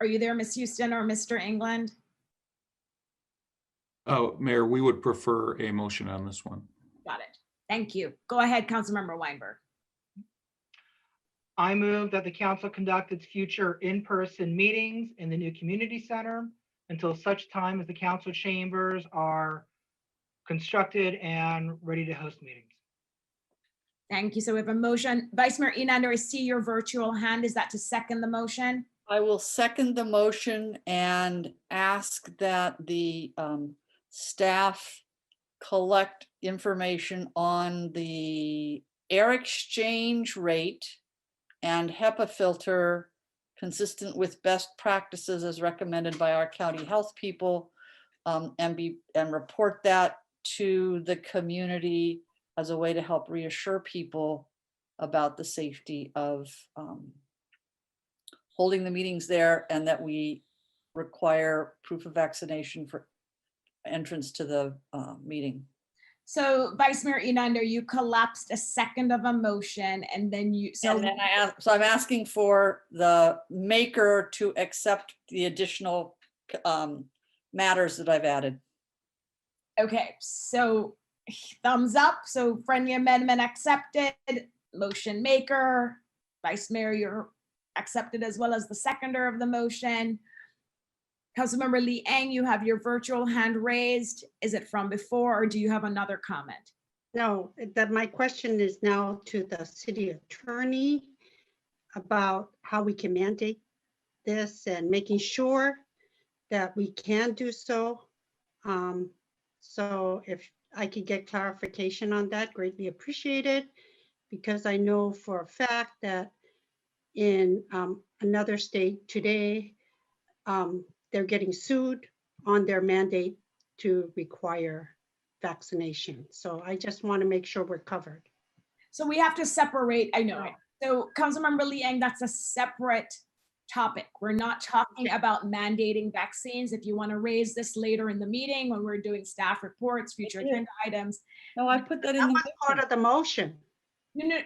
Are you there, Ms. Houston or Mr. England? Oh, Mayor, we would prefer a motion on this one. Got it. Thank you. Go ahead, Councilmember Weinberg. I move that the council conduct its future in-person meetings in the new community center until such time as the council chambers are constructed and ready to host meetings. Thank you. So we have a motion. Vice Mayor Enander, I see your virtual hand. Is that to second the motion? I will second the motion and ask that the staff collect information on the air exchange rate and HEPA filter consistent with best practices as recommended by our county health people, and report that to the community as a way to help reassure people about the safety of holding the meetings there, and that we require proof of vaccination for entrance to the meeting. So Vice Mayor Enander, you collapsed a second of a motion and then you, so. And then so I'm asking for the maker to accept the additional matters that I've added. Okay, so thumbs up, so friendly amendment accepted, motion maker, Vice Mayor, you're accepted as well as the seconder of the motion. Councilmember Lee Ang, you have your virtual hand raised. Is it from before or do you have another comment? No, that my question is now to the city attorney about how we can mandate this and making sure that we can do so. So if I could get clarification on that, greatly appreciated, because I know for a fact that in another state today, they're getting sued on their mandate to require vaccination. So I just want to make sure we're covered. So we have to separate, I know. So Councilmember Lee Ang, that's a separate topic. We're not talking about mandating vaccines. If you want to raise this later in the meeting when we're doing staff reports, future agenda items. No, I put that in the part of the motion. No.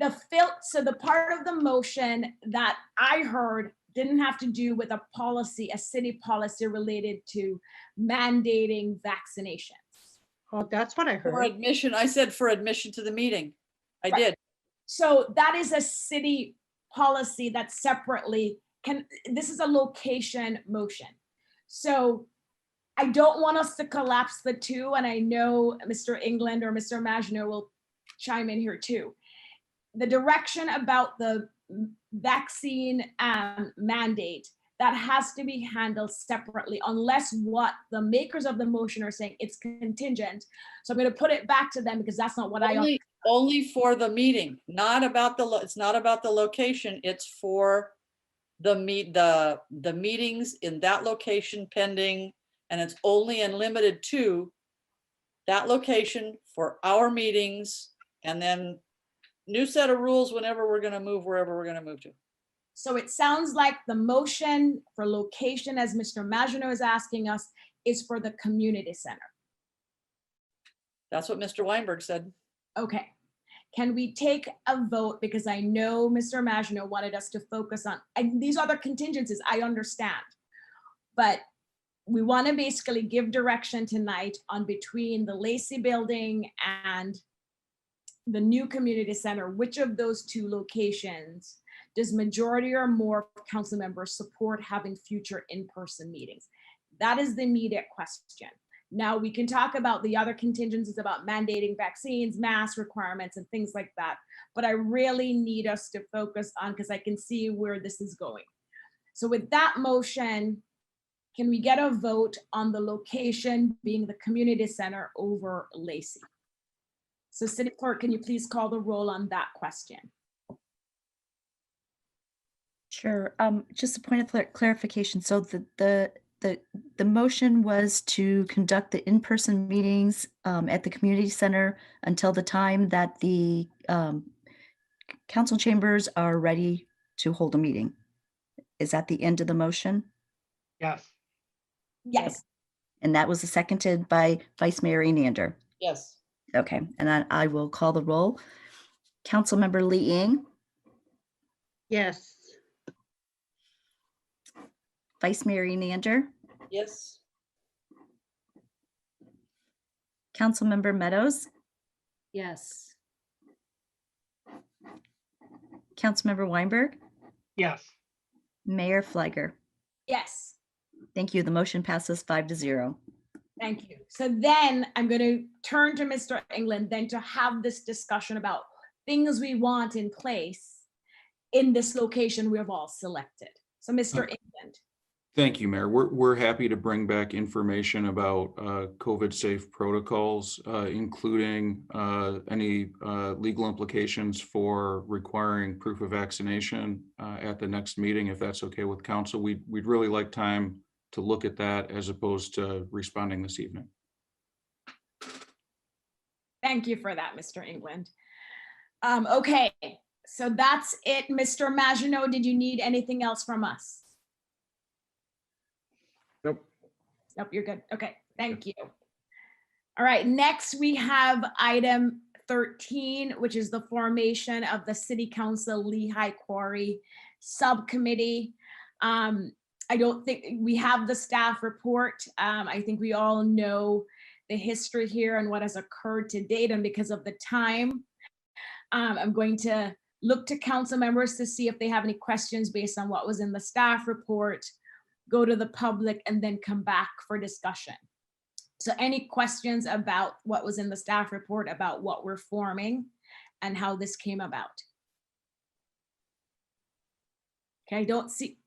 So the part of the motion that I heard didn't have to do with a policy, a city policy related to mandating vaccinations. Oh, that's what I heard. For admission, I said for admission to the meeting. I did. So that is a city policy that separately this is a location motion. So I don't want us to collapse the two, and I know Mr. England or Mr. Maginot will chime in here too. The direction about the vaccine mandate, that has to be handled separately unless what the makers of the motion are saying it's contingent. So I'm going to put it back to them because that's not what only for the meeting, not about it's not about the location. It's for the meetings in that location pending, and it's only and limited to that location for our meetings, and then new set of rules whenever we're going to move wherever we're going to move to. So it sounds like the motion for location, as Mr. Maginot is asking us, is for the community center. That's what Mr. Weinberg said. Okay. Can we take a vote? Because I know Mr. Maginot wanted us to focus on, and these other contingencies, I understand. But we want to basically give direction tonight on between the Lacey building and the new community center, which of those two locations does majority or more council members support having future in-person meetings? That is the immediate question. Now we can talk about the other contingencies about mandating vaccines, mask requirements, and things like that. But I really need us to focus on, because I can see where this is going. So with that motion, can we get a vote on the location being the community center over Lacey? So City Clerk, can you please call the roll on that question? Sure. Just a point of clarification. So the motion was to conduct the in-person meetings at the community center until the time that the council chambers are ready to hold a meeting. Is that the end of the motion? Yes. Yes. And that was seconded by Vice Mayor Enander. Yes. Okay, and then I will call the roll. Councilmember Lee Ng. Yes. Vice Mayor Enander. Yes. Councilmember Meadows. Yes. Councilmember Weinberg. Yes. Mayor Fliger. Yes. Thank you. The motion passes 5-0. Thank you. So then I'm going to turn to Mr. England then to have this discussion about things we want in place in this location we have all selected. So Mr. England. Thank you, Mayor. We're happy to bring back information about COVID-safe protocols, including any legal implications for requiring proof of vaccination at the next meeting, if that's okay with council. We'd really like time to look at that as opposed to responding this evening. Thank you for that, Mr. England. Okay, so that's it. Mr. Maginot, did you need anything else from us? Nope. Nope, you're good. Okay, thank you. All right, next we have item 13, which is the formation of the City Council Lehigh Quarry Subcommittee. I don't think we have the staff report. I think we all know the history here and what has occurred to date, and because of the time, I'm going to look to council members to see if they have any questions based on what was in the staff report, go to the public, and then come back for discussion. So any questions about what was in the staff report about what we're forming and how this came about? Okay, I don't see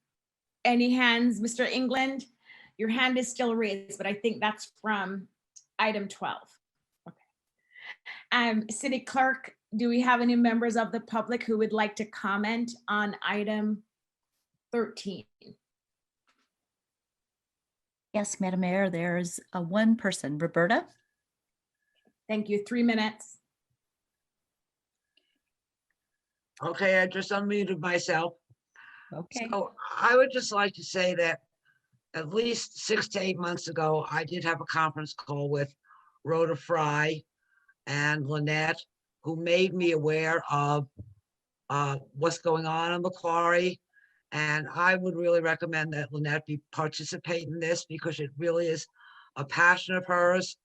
any hands. Mr. England, your hand is still raised, but I think that's from item 12. Okay. City Clerk, do we have any members of the public who would like to comment on item 13? Yes, Madam Mayor, there's one person, Roberta. Thank you. 3 minutes. Okay, I just unmuted myself. Okay. So I would just like to say that at least 6 to 8 months ago, I did have a conference call with Rhoda Fry and Lynette, who made me aware of what's going on in the quarry. And I would really recommend that Lynette participate in this because it really is a passion of hers.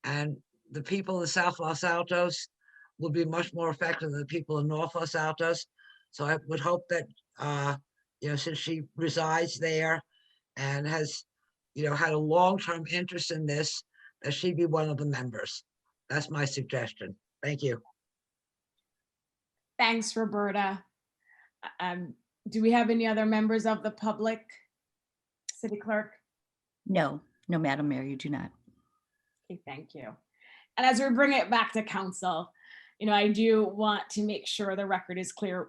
And the people in South Los Altos will be much more effective than the people in North Los Altos. So I would hope that, since she resides there and has, had a long-term interest in this, that she be one of the members. That's my suggestion. Thank you. Thanks, Roberta. Do we have any other members of the public? City Clerk? No, Madam Mayor, you do not. Okay, thank you. And as we bring it back to council, I do want to make sure the record is clear.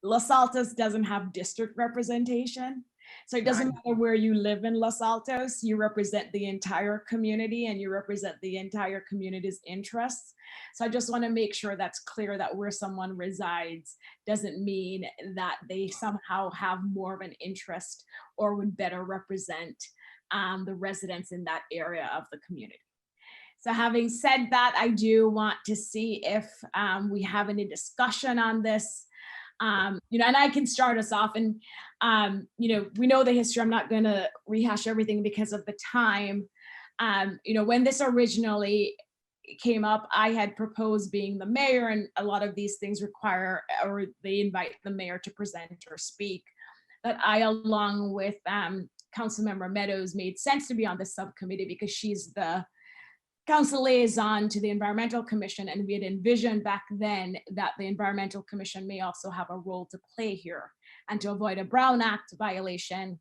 Los Altos doesn't have district representation. So it doesn't matter where you live in Los Altos, you represent the entire community and you represent the entire community's interests. So I just want to make sure that's clear that where someone resides doesn't mean that they somehow have more of an interest or would better represent the residents in that area of the community. So having said that, I do want to see if we have any discussion on this. And I can start us off and, we know the history. I'm not going to rehash everything because of the time. When this originally came up, I had proposed being the mayor, and a lot of these things require, or they invite the mayor to present or speak. That I, along with Councilmember Meadows, made sense to be on this subcommittee because she's the council liaison to the Environmental Commission, and we had envisioned back then that the Environmental Commission may also have a role to play here. And to avoid a Brown Act violation,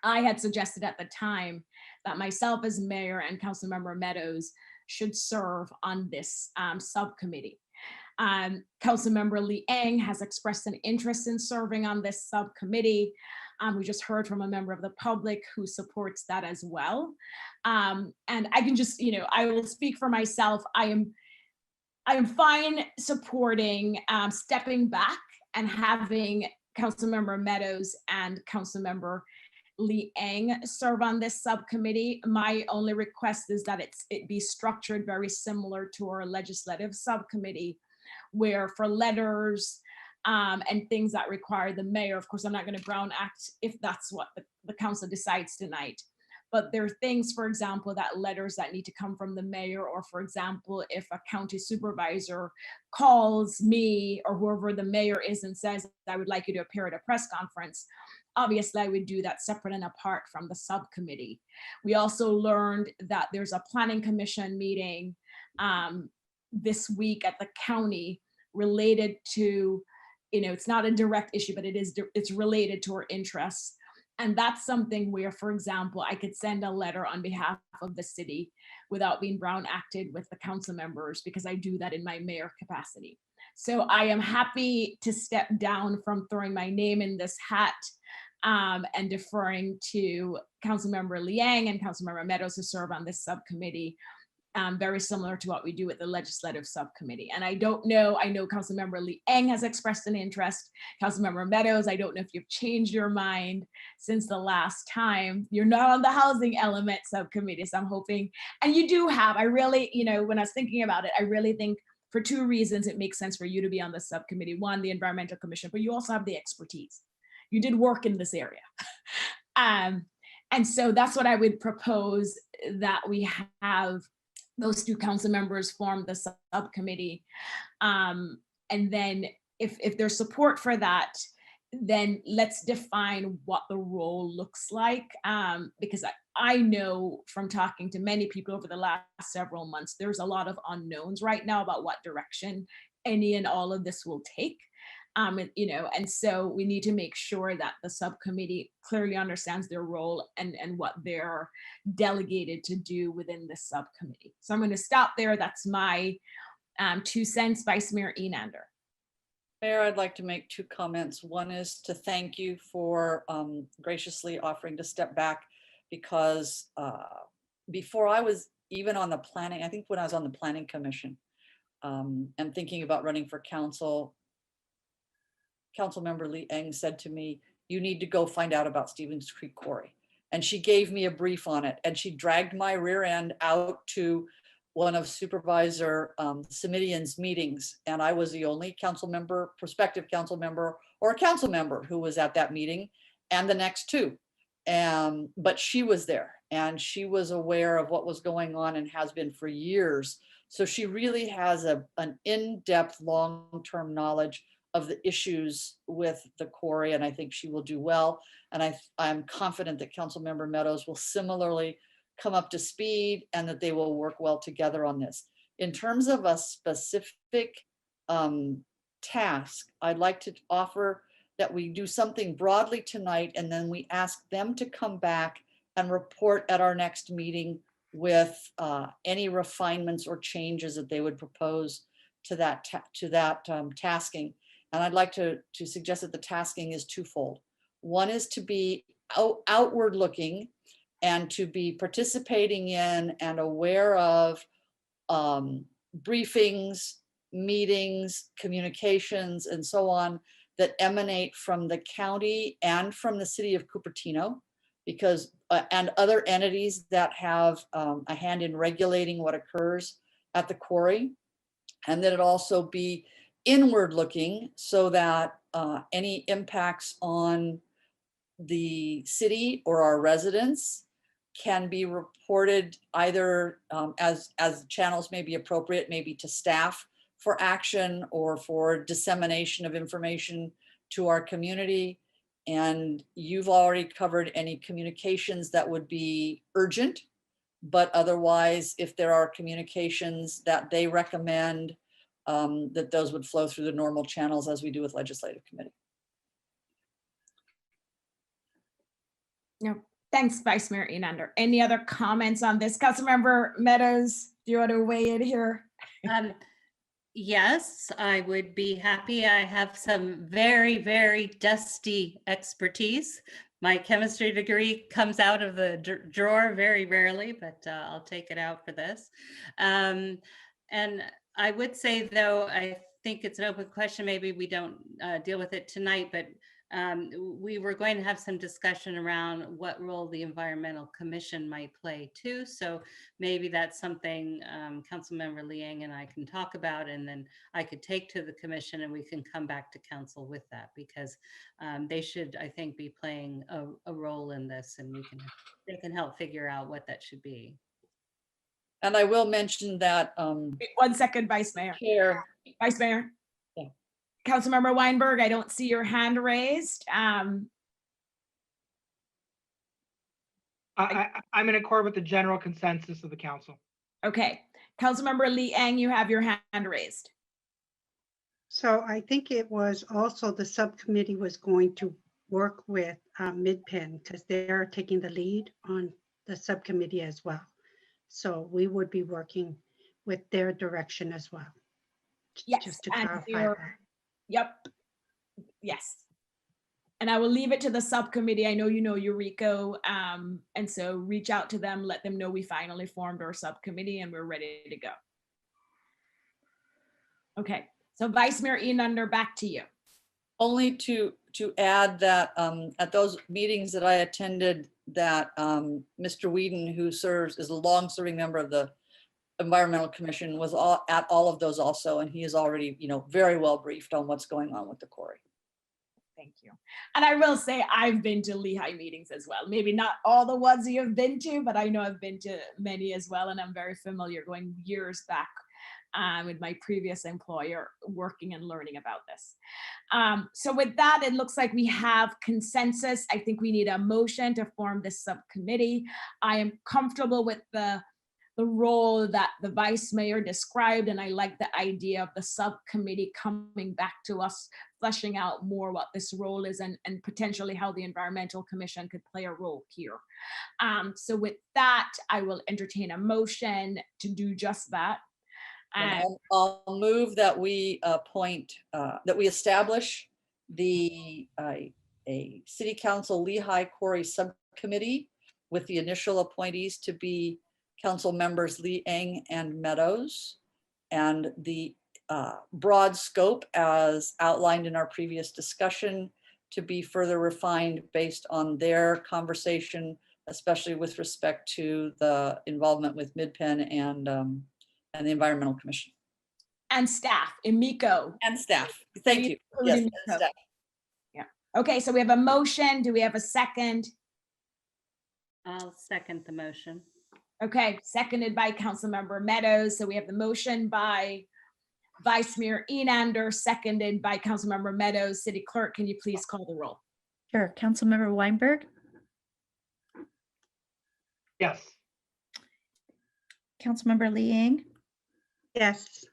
I had suggested at the time that myself as mayor and Councilmember Meadows should serve on this subcommittee. Councilmember Liang has expressed an interest in serving on this subcommittee. We just heard from a member of the public who supports that as well. And I can just, I will speak for myself. I am fine supporting stepping back and having Councilmember Meadows and Councilmember Liang serve on this subcommittee. My only request is that it be structured very similar to our legislative subcommittee, where for letters and things that require the mayor, of course, I'm not going to Brown Act if that's what the council decides tonight. But there are things, for example, that letters that need to come from the mayor, or for example, if a county supervisor calls me or whoever the mayor is and says, I would like you to appear at a press conference, obviously I would do that separate and apart from the subcommittee. We also learned that there's a planning commission meeting this week at the county related to, it's not a direct issue, but it's related to our interests. And that's something where, for example, I could send a letter on behalf of the city without being Brown Acted with the council members, because I do that in my mayor capacity. So I am happy to step down from throwing my name in this hat and deferring to Councilmember Liang and Councilmember Meadows to serve on this subcommittee. very similar to what we do with the legislative subcommittee. And I don't know, I know Councilmember Lee Eng has expressed an interest. Councilmember Meadows, I don't know if you've changed your mind since the last time. You're not on the housing element subcommittee, so I'm hoping, and you do have, I really, you know, when I was thinking about it, I really think for two reasons it makes sense for you to be on the subcommittee. One, the Environmental Commission, but you also have the expertise. You did work in this area. And so that's what I would propose, that we have those two council members form the subcommittee. And then if there's support for that, then let's define what the role looks like. Because I know from talking to many people over the last several months, there's a lot of unknowns right now about what direction any and all of this will take. You know, and so we need to make sure that the subcommittee clearly understands their role and what they're delegated to do within the subcommittee. So I'm going to stop there. That's my 2 cents. Vice Mayor Enander. Mayor, I'd like to make 2 comments. One is to thank you for graciously offering to step back, because before I was even on the planning, I think when I was on the planning commission and thinking about running for council, Councilmember Lee Eng said to me, you need to go find out about Stevens Creek Quarry. And she gave me a brief on it, and she dragged my rear end out to one of Supervisor Simidian's meetings. And I was the only council member, prospective council member, or a council member who was at that meeting, and the next 2. But she was there, and she was aware of what was going on and has been for years. So she really has an in-depth, long-term knowledge of the issues with the quarry, and I think she will do well. And I'm confident that Councilmember Meadows will similarly come up to speed, and that they will work well together on this. In terms of a specific task, I'd like to offer that we do something broadly tonight, and then we ask them to come back and report at our next meeting with any refinements or changes that they would propose to that tasking. And I'd like to suggest that the tasking is twofold. One is to be outward looking and to be participating in and aware of briefings, meetings, communications, and so on that emanate from the county and from the city of Cupertino, because and other entities that have a hand in regulating what occurs at the quarry. And that it also be inward looking, so that any impacts on the city or our residents can be reported either as channels may be appropriate, maybe to staff for action or for dissemination of information to our community. And you've already covered any communications that would be urgent, but otherwise, if there are communications that they recommend, that those would flow through the normal channels as we do with legislative committee. No, thanks, Vice Mayor Enander. Any other comments on this? Councilmember Meadows, do you want to weigh in here? Yes, I would be happy. I have some very, very dusty expertise. My chemistry degree comes out of the drawer very rarely, but I'll take it out for this. And I would say, though, I think it's an open question. Maybe we don't deal with it tonight, but we were going to have some discussion around what role the Environmental Commission might play too. So maybe that's something Councilmember Liang and I can talk about, and then I could take to the commission and we can come back to council with that, because they should, I think, be playing a role in this, and they can help figure out what that should be. And I will mention that. 1 second, Vice Mayor. Chair. Vice Mayor. Yeah. Councilmember Weinberg, I don't see your hand raised. I'm in accord with the general consensus of the council. Okay. Councilmember Lee Eng, you have your hand raised. So I think it was also the subcommittee was going to work with MidPen, because they're taking the lead on the subcommittee as well. So we would be working with their direction as well. Yes, just to clarify that. Yep. Yes. And I will leave it to the subcommittee. I know you know Eureka, and so reach out to them, let them know we finally formed our subcommittee and we're ready to go. Okay, so Vice Mayor Enander, back to you. Only to add that at those meetings that I attended, that Mr. Whedon, who serves is a long-serving member of the Environmental Commission, was at all of those also, and he is already, very well briefed on what's going on with the quarry. Thank you. And I will say I've been to Lehigh meetings as well. Maybe not all the ones you have been to, but I know I've been to many as well, and I'm very familiar going years back with my previous employer, working and learning about this. So with that, it looks like we have consensus. I think we need a motion to form this subcommittee. I am comfortable with the role that the vice mayor described, and I like the idea of the subcommittee coming back to us, fleshing out more what this role is and potentially how the Environmental Commission could play a role here. So with that, I will entertain a motion to do just that. And I'll move that we that we establish a City Council Lehigh Quarry Subcommittee with the initial appointees to be Council members Lee Eng and Meadows, and the broad scope as outlined in our previous discussion to be further refined based on their conversation, especially with respect to the involvement with MidPen and the Environmental Commission. And staff, Emiko. And staff, thank you. Yes, and staff. Yeah. Okay, so we have a motion. Do we have a second? I'll second the motion. Okay, seconded by Councilmember Meadows. So we have the motion by Vice Mayor Enander, seconded by Councilmember Meadows. City Clerk, can you please call the roll? Sure. Councilmember Weinberg, Yes. Councilmember Liang, Yes.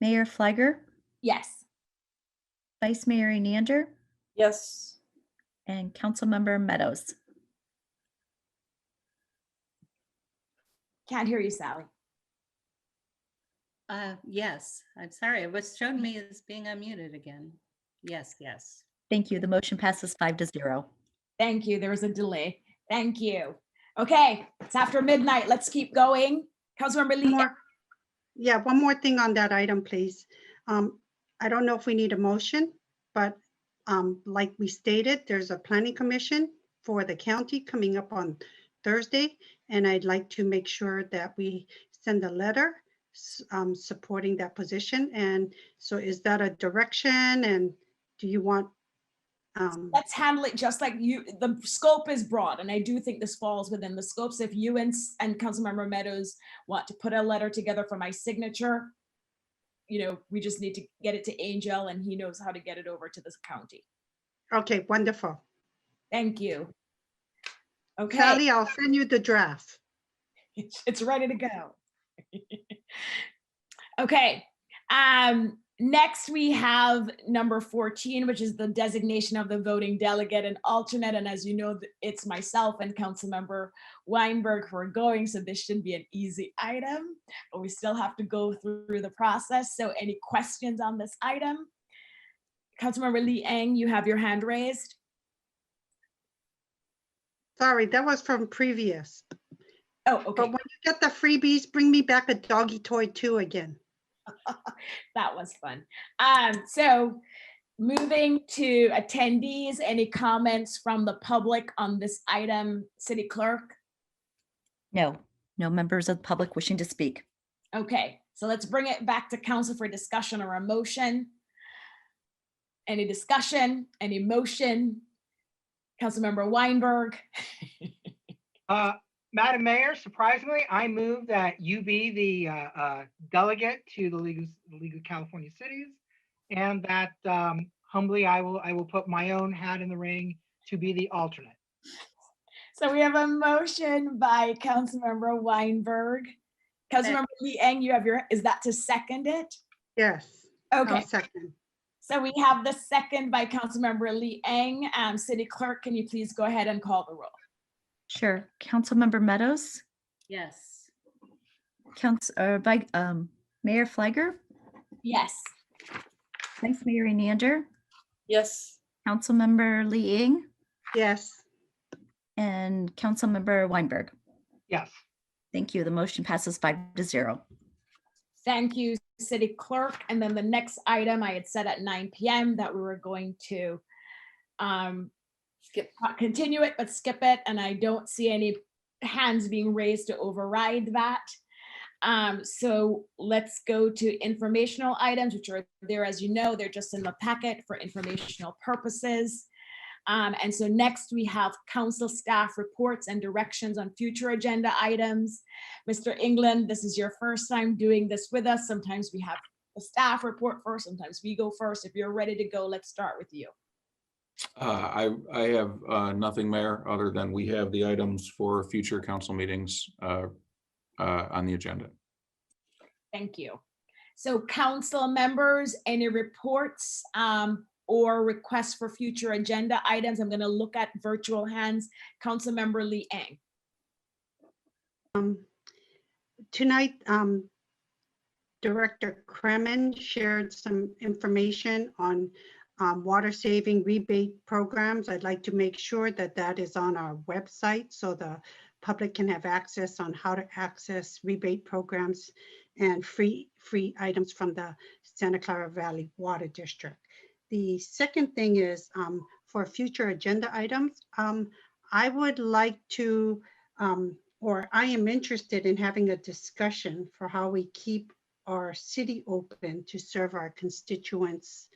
Mayor Fliger, Yes. Vice Mayor Enander, Yes. and Councilmember Meadows. Can't hear you, Sally. Yes, I'm sorry. It was showing me as being unmuted again. Yes, yes. Thank you. The motion passes 5-0. Thank you. There was a delay. Thank you. Okay, it's after midnight. Let's keep going. Councilmember Lee. One more thing on that item, please. I don't know if we need a motion, but like we stated, there's a planning commission for the county coming up on Thursday, and I'd like to make sure that we send a letter supporting that position. And so is that a direction, and do you want Let's handle it just like you. The scope is broad, and I do think this falls within the scopes. If you and Councilmember Meadows want to put a letter together for my signature, we just need to get it to Angel, and he knows how to get it over to this county. Okay, wonderful. Thank you. Okay. Sally, I'll send you the draft. It's ready to go. Okay. Next, we have number 14, which is the designation of the voting delegate and alternate. And as you know, it's myself and Councilmember Weinberg who are going, so this should be an easy item, but we still have to go through the process. So any questions on this item? Councilmember Lee Eng, you have your hand raised. Sorry, that was from previous. Oh, okay. But when you get the freebies, bring me back a doggy toy too again. That was fun. So moving to attendees, any comments from the public on this item, City Clerk? No members of the public wishing to speak. Okay, so let's bring it back to council for discussion or a motion. Any discussion, any motion? Councilmember Weinberg. Madam Mayor, surprisingly, I move that you be the delegate to the League of California Cities, and that humbly I will put my own hat in the ring to be the alternate. So we have a motion by Councilmember Weinberg. Councilmember Lee Eng, is that to second it? Yes. Okay. I'll second. So we have the second by Councilmember Lee Eng. City Clerk, can you please go ahead and call the roll? Sure. Councilmember Meadows, Yes. Mayor Fliger, Yes. Vice Mayor Enander, Yes. Councilmember Lee Ing, Yes. and Councilmember Weinberg. Yes. Thank you. The motion passes 5-0. Thank you, City Clerk. And then the next item, I had said at 9 p.m. that we were going to continue it, but skip it. And I don't see any hands being raised to override that. So let's go to informational items, which are there, as you know, they're just in the packet for informational purposes. And so next we have council staff reports and directions on future agenda items. Mr. England, this is your first time doing this with us. Sometimes we have the staff report first, sometimes we go first. If you're ready to go, let's start with you. I have nothing, Mayor, other than we have the items for future council meetings on the agenda. Thank you. So council members, any reports or requests for future agenda items? I'm going to look at virtual hands. Councilmember Lee Eng. Tonight, Director Kremen shared some information on water saving rebate programs. I'd like to make sure that that is on our website so the public can have access on how to access rebate programs and free items from the Santa Clara Valley Water District. The second thing is for future agenda items, I would like to, or I am interested in having a discussion for how we keep our city open to serve our constituents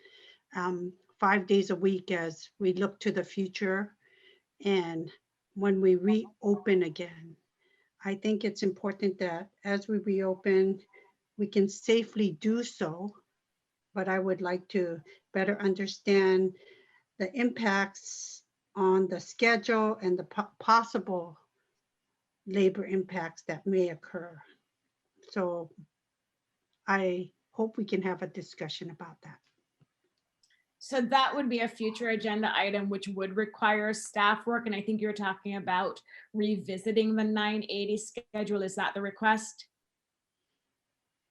5 days a week as we look to the future. And when we reopen again, I think it's important that as we reopen, we can safely do so. But I would like to better understand the impacts on the schedule and the possible labor impacts that may occur. So I hope we can have a discussion about that. So that would be a future agenda item, which would require staff work. And I think you're talking about revisiting the 980 schedule. Is that the request?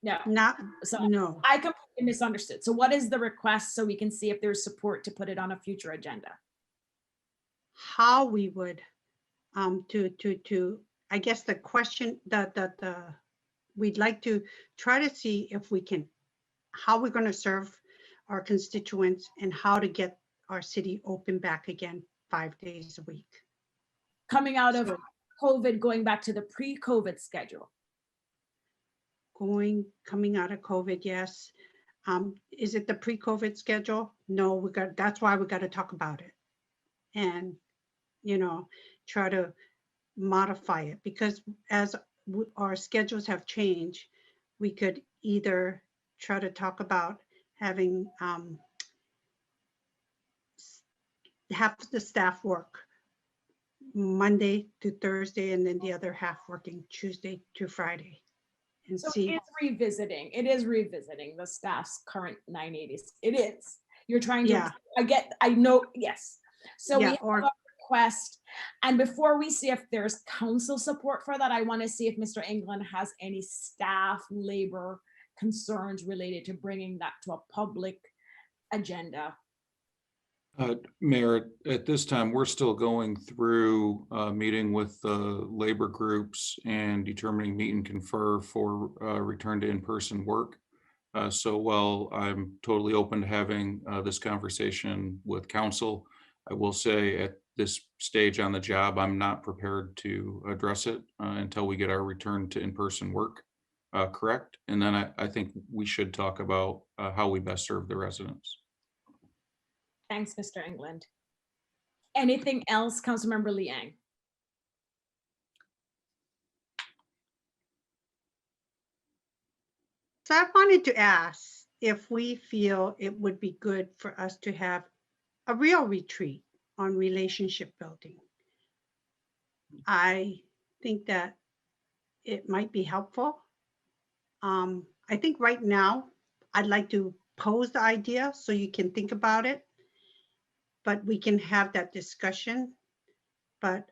No. No. I completely misunderstood. So what is the request so we can see if there's support to put it on a future agenda? How we would, I guess the question we'd like to try to see if we can, how we're going to serve our constituents and how to get our city open back again 5 days a week. Coming out of COVID, going back to the pre-COVID schedule. Coming out of COVID, yes. Is it the pre-COVID schedule? No, that's why we got to talk about it and, try to modify it, because as our schedules have changed, we could either try to talk about having half the staff work Monday to Thursday and then the other half working Tuesday to Friday. And so see, it's revisiting. It is revisiting the staff's current 980s. It is. You're trying to. Yeah. I know. Yes. So yeah, we have a request, and before we see if there's council support for that, I want to see if Mr. England has any staff labor concerns related to bringing that to a public agenda. Mayor, at this time, we're still going through meeting with labor groups and determining meet and confer for return to in-person work. So while I'm totally open to having this conversation with council, I will say at this stage on the job, I'm not prepared to address it until we get our return to in-person work correct. And then I think we should talk about how we best serve the residents. Thanks, Mr. England. Anything else, Councilmember Liang? So I wanted to ask if we feel it would be good for us to have a real retreat on relationship building. I think that it might be helpful. I think right now, I'd like to pose the idea so you can think about it, but we can have that discussion. But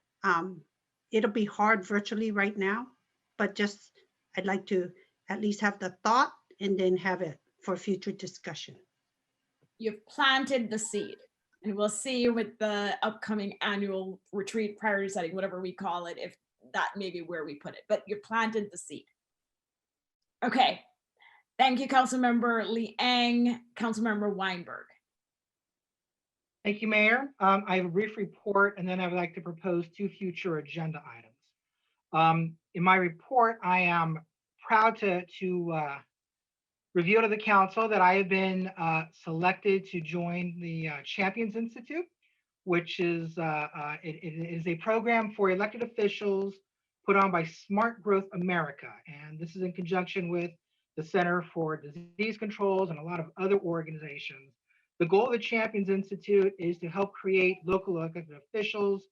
it'll be hard virtually right now, but just I'd like to at least have the thought and then have it for future discussion. You've planted the seed. And we'll see with the upcoming annual retreat priority setting, whatever we call it, if that may be where we put it, but you planted the seed. Okay, thank you, Councilmember Liang. Councilmember Weinberg. Thank you, Mayor. I have a brief report, and then I would like to propose 2 future agenda items. In my report, I am proud to reveal to the council that I have been selected to join the Champions Institute, which is it is a program for elected officials put on by Smart Growth America, and this is in conjunction with the Center for Disease Controls and a lot of other organizations. The goal of the Champions Institute is to help create local elected officials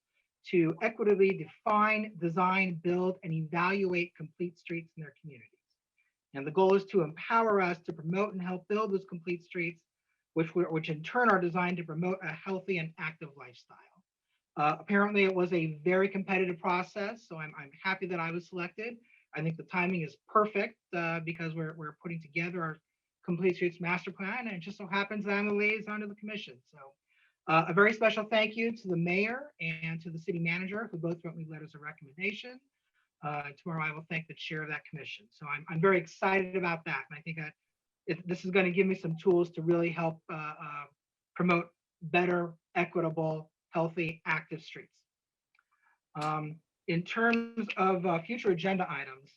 to equitably define, design, build, and evaluate complete streets in their communities. And the goal is to empower us to promote and help build those complete streets, which in turn are designed to promote a healthy and active lifestyle. Apparently, it was a very competitive process, so I'm happy that I was selected. I think the timing is perfect because we're putting together our Complete Streets Master Plan, and it just so happens that I'm a liaison to the commission. So a very special thank you to the mayor and to the city manager who both wrote me letters of recommendation. Tomorrow I will thank the chair of that commission. So I'm very excited about that. And I think this is going to give me some tools to really help promote better, equitable, healthy, active streets. In terms of future agenda items,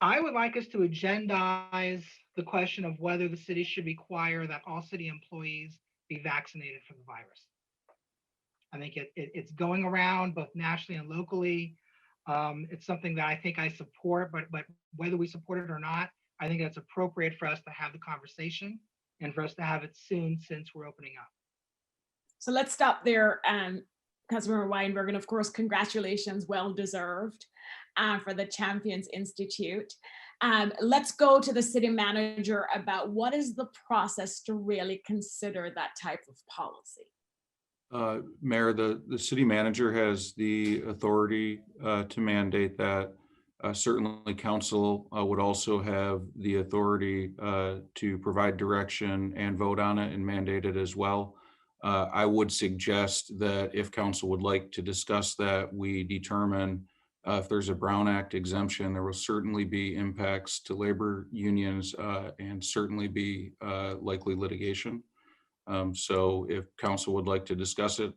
I would like us to agendize the question of whether the city should require that all city employees be vaccinated for the virus. I think it's going around both nationally and locally. It's something that I think I support, but whether we support it or not, I think it's appropriate for us to have the conversation and for us to have it soon since we're opening up. So let's stop there, Councilmember Weinberg, and of course, congratulations, well deserved for the Champions Institute. Let's go to the city manager about what is the process to really consider that type of policy. Mayor, the city manager has the authority to mandate that. Certainly council would also have the authority to provide direction and vote on it and mandate it as well. I would suggest that if council would like to discuss that, we determine if there's a Brown Act exemption. There will certainly be impacts to labor unions and certainly be likely litigation. So if council would like to discuss it,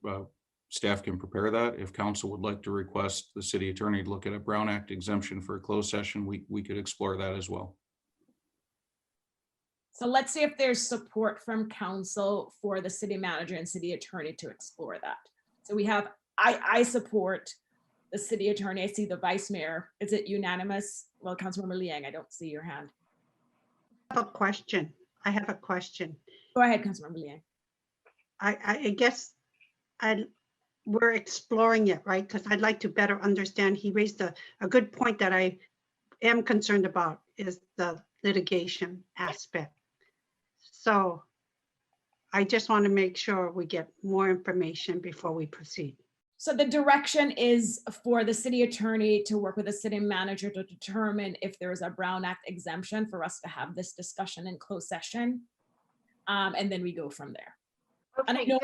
staff can prepare that. If council would like to request the city attorney to look at a Brown Act exemption for a closed session, we could explore that as well. So let's see if there's support from council for the city manager and city attorney to explore that. So we have, I support the city attorney. I see the vice mayor. Is it unanimous? Well, Councilmember Liang, I don't see your hand. I have a question. Go ahead, Councilmember Liang. I guess we're exploring it, right? Because I'd like to better understand. He raised a good point that I am concerned about is the litigation aspect. So I just want to make sure we get more information before we proceed. So the direction is for the city attorney to work with the city manager to determine if there is a Brown Act exemption for us to have this discussion in closed session. And then we go from there. Okay, good.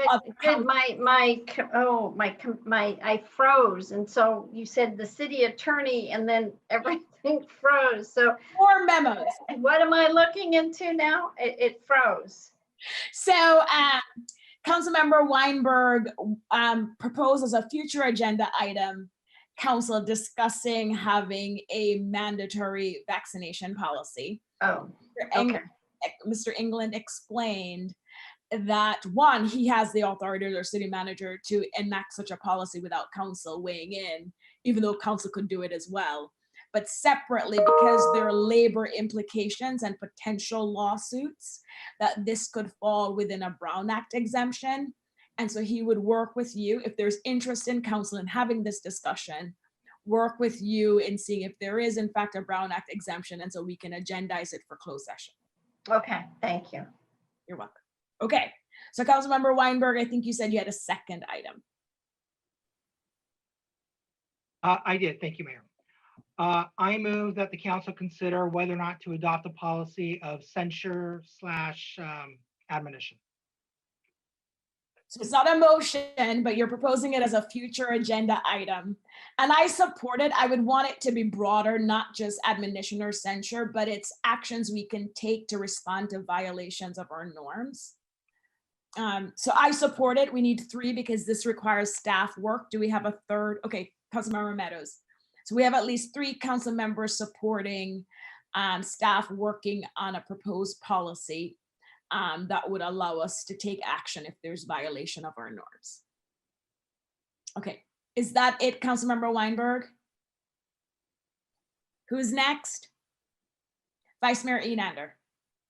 I froze. And so you said the city attorney and then everything froze. So more memos. What am I looking into now? It froze. So Councilmember Weinberg proposes a future agenda item, council discussing having a mandatory vaccination policy. Oh, okay. Mr. England explained that one, he has the authority as our city manager to enact such a policy without council weighing in, even though council could do it as well. But separately, because there are labor implications and potential lawsuits, that this could fall within a Brown Act exemption. And so he would work with you if there's interest in council in having this discussion, work with you in seeing if there is in fact a Brown Act exemption, and so we can agendize it for closed session. Okay, thank you. You're welcome. Okay, so Councilmember Weinberg, I think you said you had a second item. I did, thank you, Mayor. I move that the council consider whether or not to adopt a policy of censure / admonition. So it's not a motion, but you're proposing it as a future agenda item. And I support it. I would want it to be broader, not just admonition or censure, but it's actions we can take to respond to violations of our norms. So I support it. We need 3 because this requires staff work. Do we have a third? Okay, Councilmember Meadows. So we have at least 3 council members supporting staff working on a proposed policy that would allow us to take action if there's violation of our norms. Okay, is that it, Councilmember Weinberg? Who's next? Vice Mayor Enander.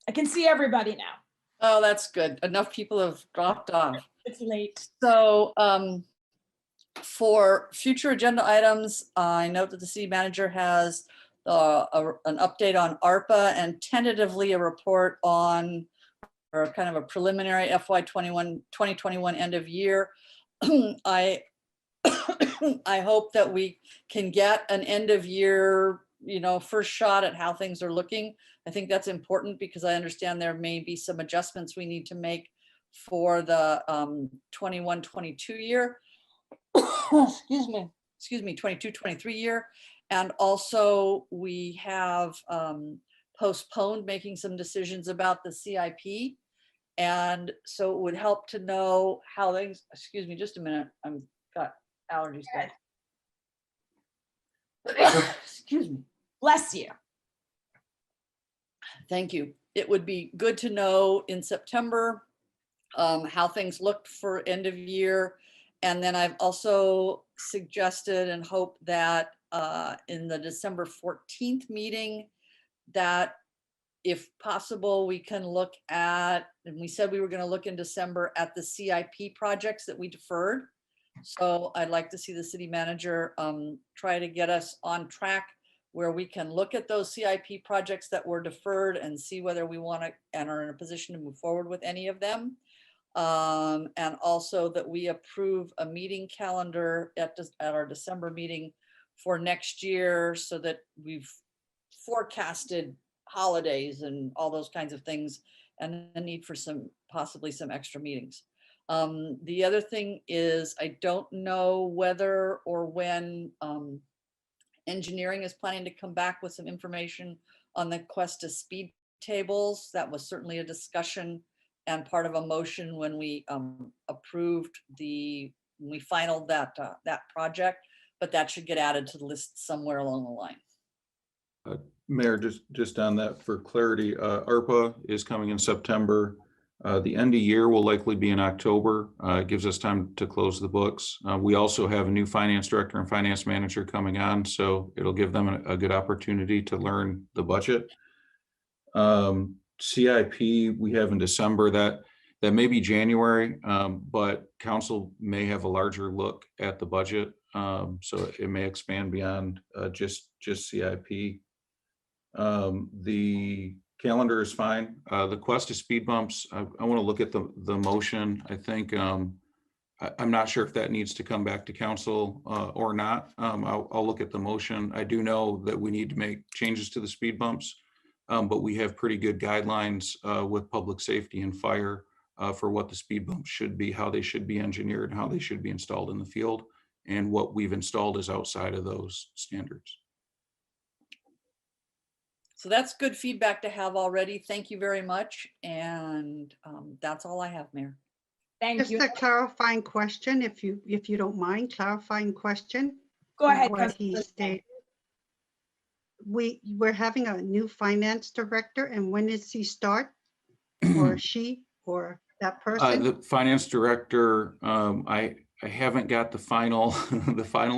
I can see everybody now. Oh, that's good. Enough people have dropped off. It's late. So for future agenda items, I note that the city manager has an update on ARPA and tentatively a report on, or kind of a preliminary FY 2021 end of year. I hope that we can get an end of year, first shot at how things are looking. I think that's important because I understand there may be some adjustments we need to make for the 21-22 year. Excuse me, 22-23 year. And also we have postponed making some decisions about the CIP. And so it would help to know how things, excuse me, just a minute, I've got allergies. Excuse me. Bless you. Thank you. It would be good to know in September how things looked for end of year. And then I've also suggested and hope that in the December 14th meeting, that if possible, we can look at, and we said we were going to look in December at the CIP projects that we deferred. So I'd like to see the city manager try to get us on track where we can look at those CIP projects that were deferred and see whether we want to and are in a position to move forward with any of them. And also that we approve a meeting calendar at our December meeting for next year so that we've forecasted holidays and all those kinds of things and the need for possibly some extra meetings. The other thing is I don't know whether or when engineering is planning to come back with some information on the Cuesta speed tables. That was certainly a discussion and part of a motion when we approved we finalized that project, but that should get added to the list somewhere along the line. Mayor, just on that for clarity, ARPA is coming in September. The end of year will likely be in October. It gives us time to close the books. We also have a new finance director and finance manager coming on, so it'll give them a good opportunity to learn the budget. CIP we have in December, that may be January, but council may have a larger look at the budget, so it may expand beyond just CIP. The calendar is fine. The Cuesta speed bumps, I want to look at the motion. I think I'm not sure if that needs to come back to council or not. I'll look at the motion. I do know that we need to make changes to the speed bumps, but we have pretty good guidelines with public safety and fire for what the speed bumps should be, how they should be engineered, how they should be installed in the field, and what we've installed is outside of those standards. So that's good feedback to have already. Thank you very much. And that's all I have, Mayor. Thank you. Just a clarifying question, if you don't mind, clarifying question. Go ahead. What he stated. We're having a new finance director, and when does he start? Or she, or that person? The finance director, I haven't got the final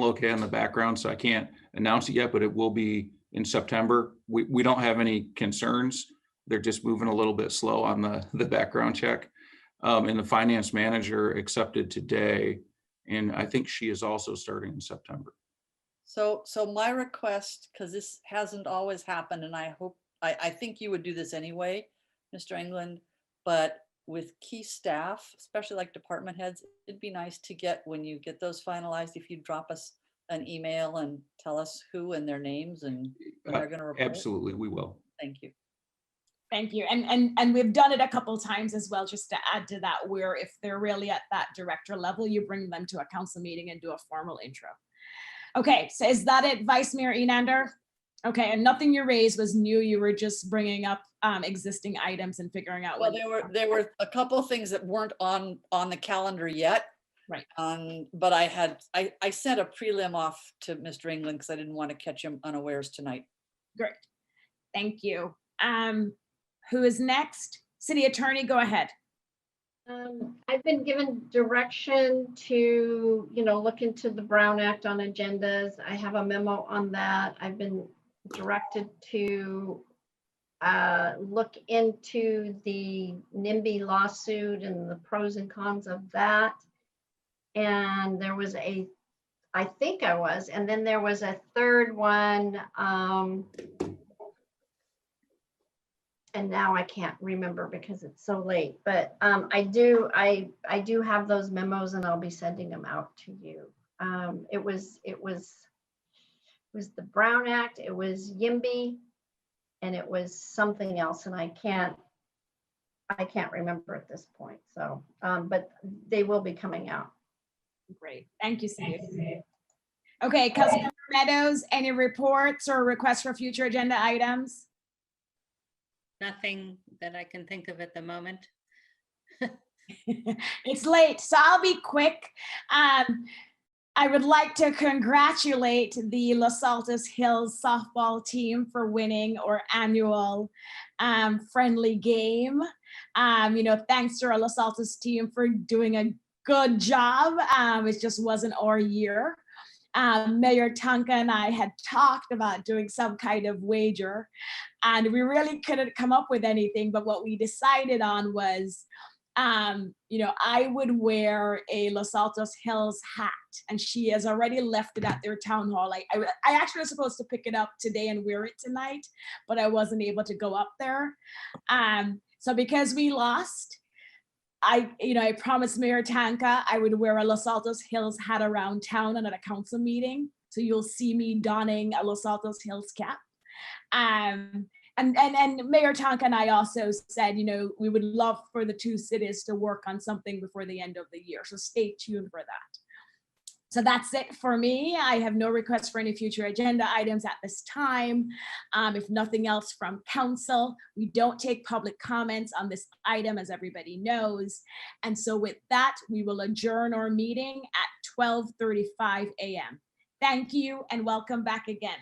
okay on the background, so I can't announce it yet, but it will be in September. We don't have any concerns. They're just moving a little bit slow on the background check. And the finance manager accepted today, and I think she is also starting in September. So my request, because this hasn't always happened, and I think you would do this anyway, Mr. England, but with key staff, especially like department heads, it'd be nice to get, when you get those finalized, if you drop us an email and tell us who and their names and when they're going to report. Absolutely, we will. Thank you. Thank you. And we've done it a couple times as well, just to add to that, where if they're really at that director level, you bring them to a council meeting and do a formal intro. Okay, so is that it, Vice Mayor Enander? Okay, and nothing you raised was new. You were just bringing up existing items and figuring out. Well, there were a couple of things that weren't on the calendar yet. Right. But I sent a prelim off to Mr. England because I didn't want to catch him unawares tonight. Great, thank you. Who is next? City Attorney, go ahead. I've been given direction to, look into the Brown Act on agendas. I have a memo on that. I've been directed to look into the NIMBY lawsuit and the pros and cons of that. And there was and then there was a third one. And now I can't remember because it's so late, but I do have those memos and I'll be sending them out to you. It was the Brown Act, it was YIMBY, and it was something else, and I can't remember at this point. So, but they will be coming out. Great, thank you, City. Okay, Councilmember Meadows, any reports or requests for future agenda items? Nothing that I can think of at the moment. It's late, so I'll be quick. I would like to congratulate the Los Altos Hills softball team for winning our annual friendly game. Thanks to our Los Altos team for doing a good job. It just wasn't our year. Mayor Tonka and I had talked about doing some kind of wager, and we really couldn't come up with anything, but what we decided on was, I would wear a Los Altos Hills hat, and she has already left it at their town hall. I actually was supposed to pick it up today and wear it tonight, but I wasn't able to go up there. So because we lost, I promised Mayor Tanka I would wear a Los Altos Hills hat around town and at a council meeting. So you'll see me donning a Los Altos Hills cap. And Mayor Tanka and I also said, we would love for the two cities to work on something before the end of the year. So stay tuned for that. So that's it for me. I have no requests for any future agenda items at this time. If nothing else from council, we don't take public comments on this item, as everybody knows. And so with that, we will adjourn our meeting at 12:35 a.m. Thank you and welcome back again.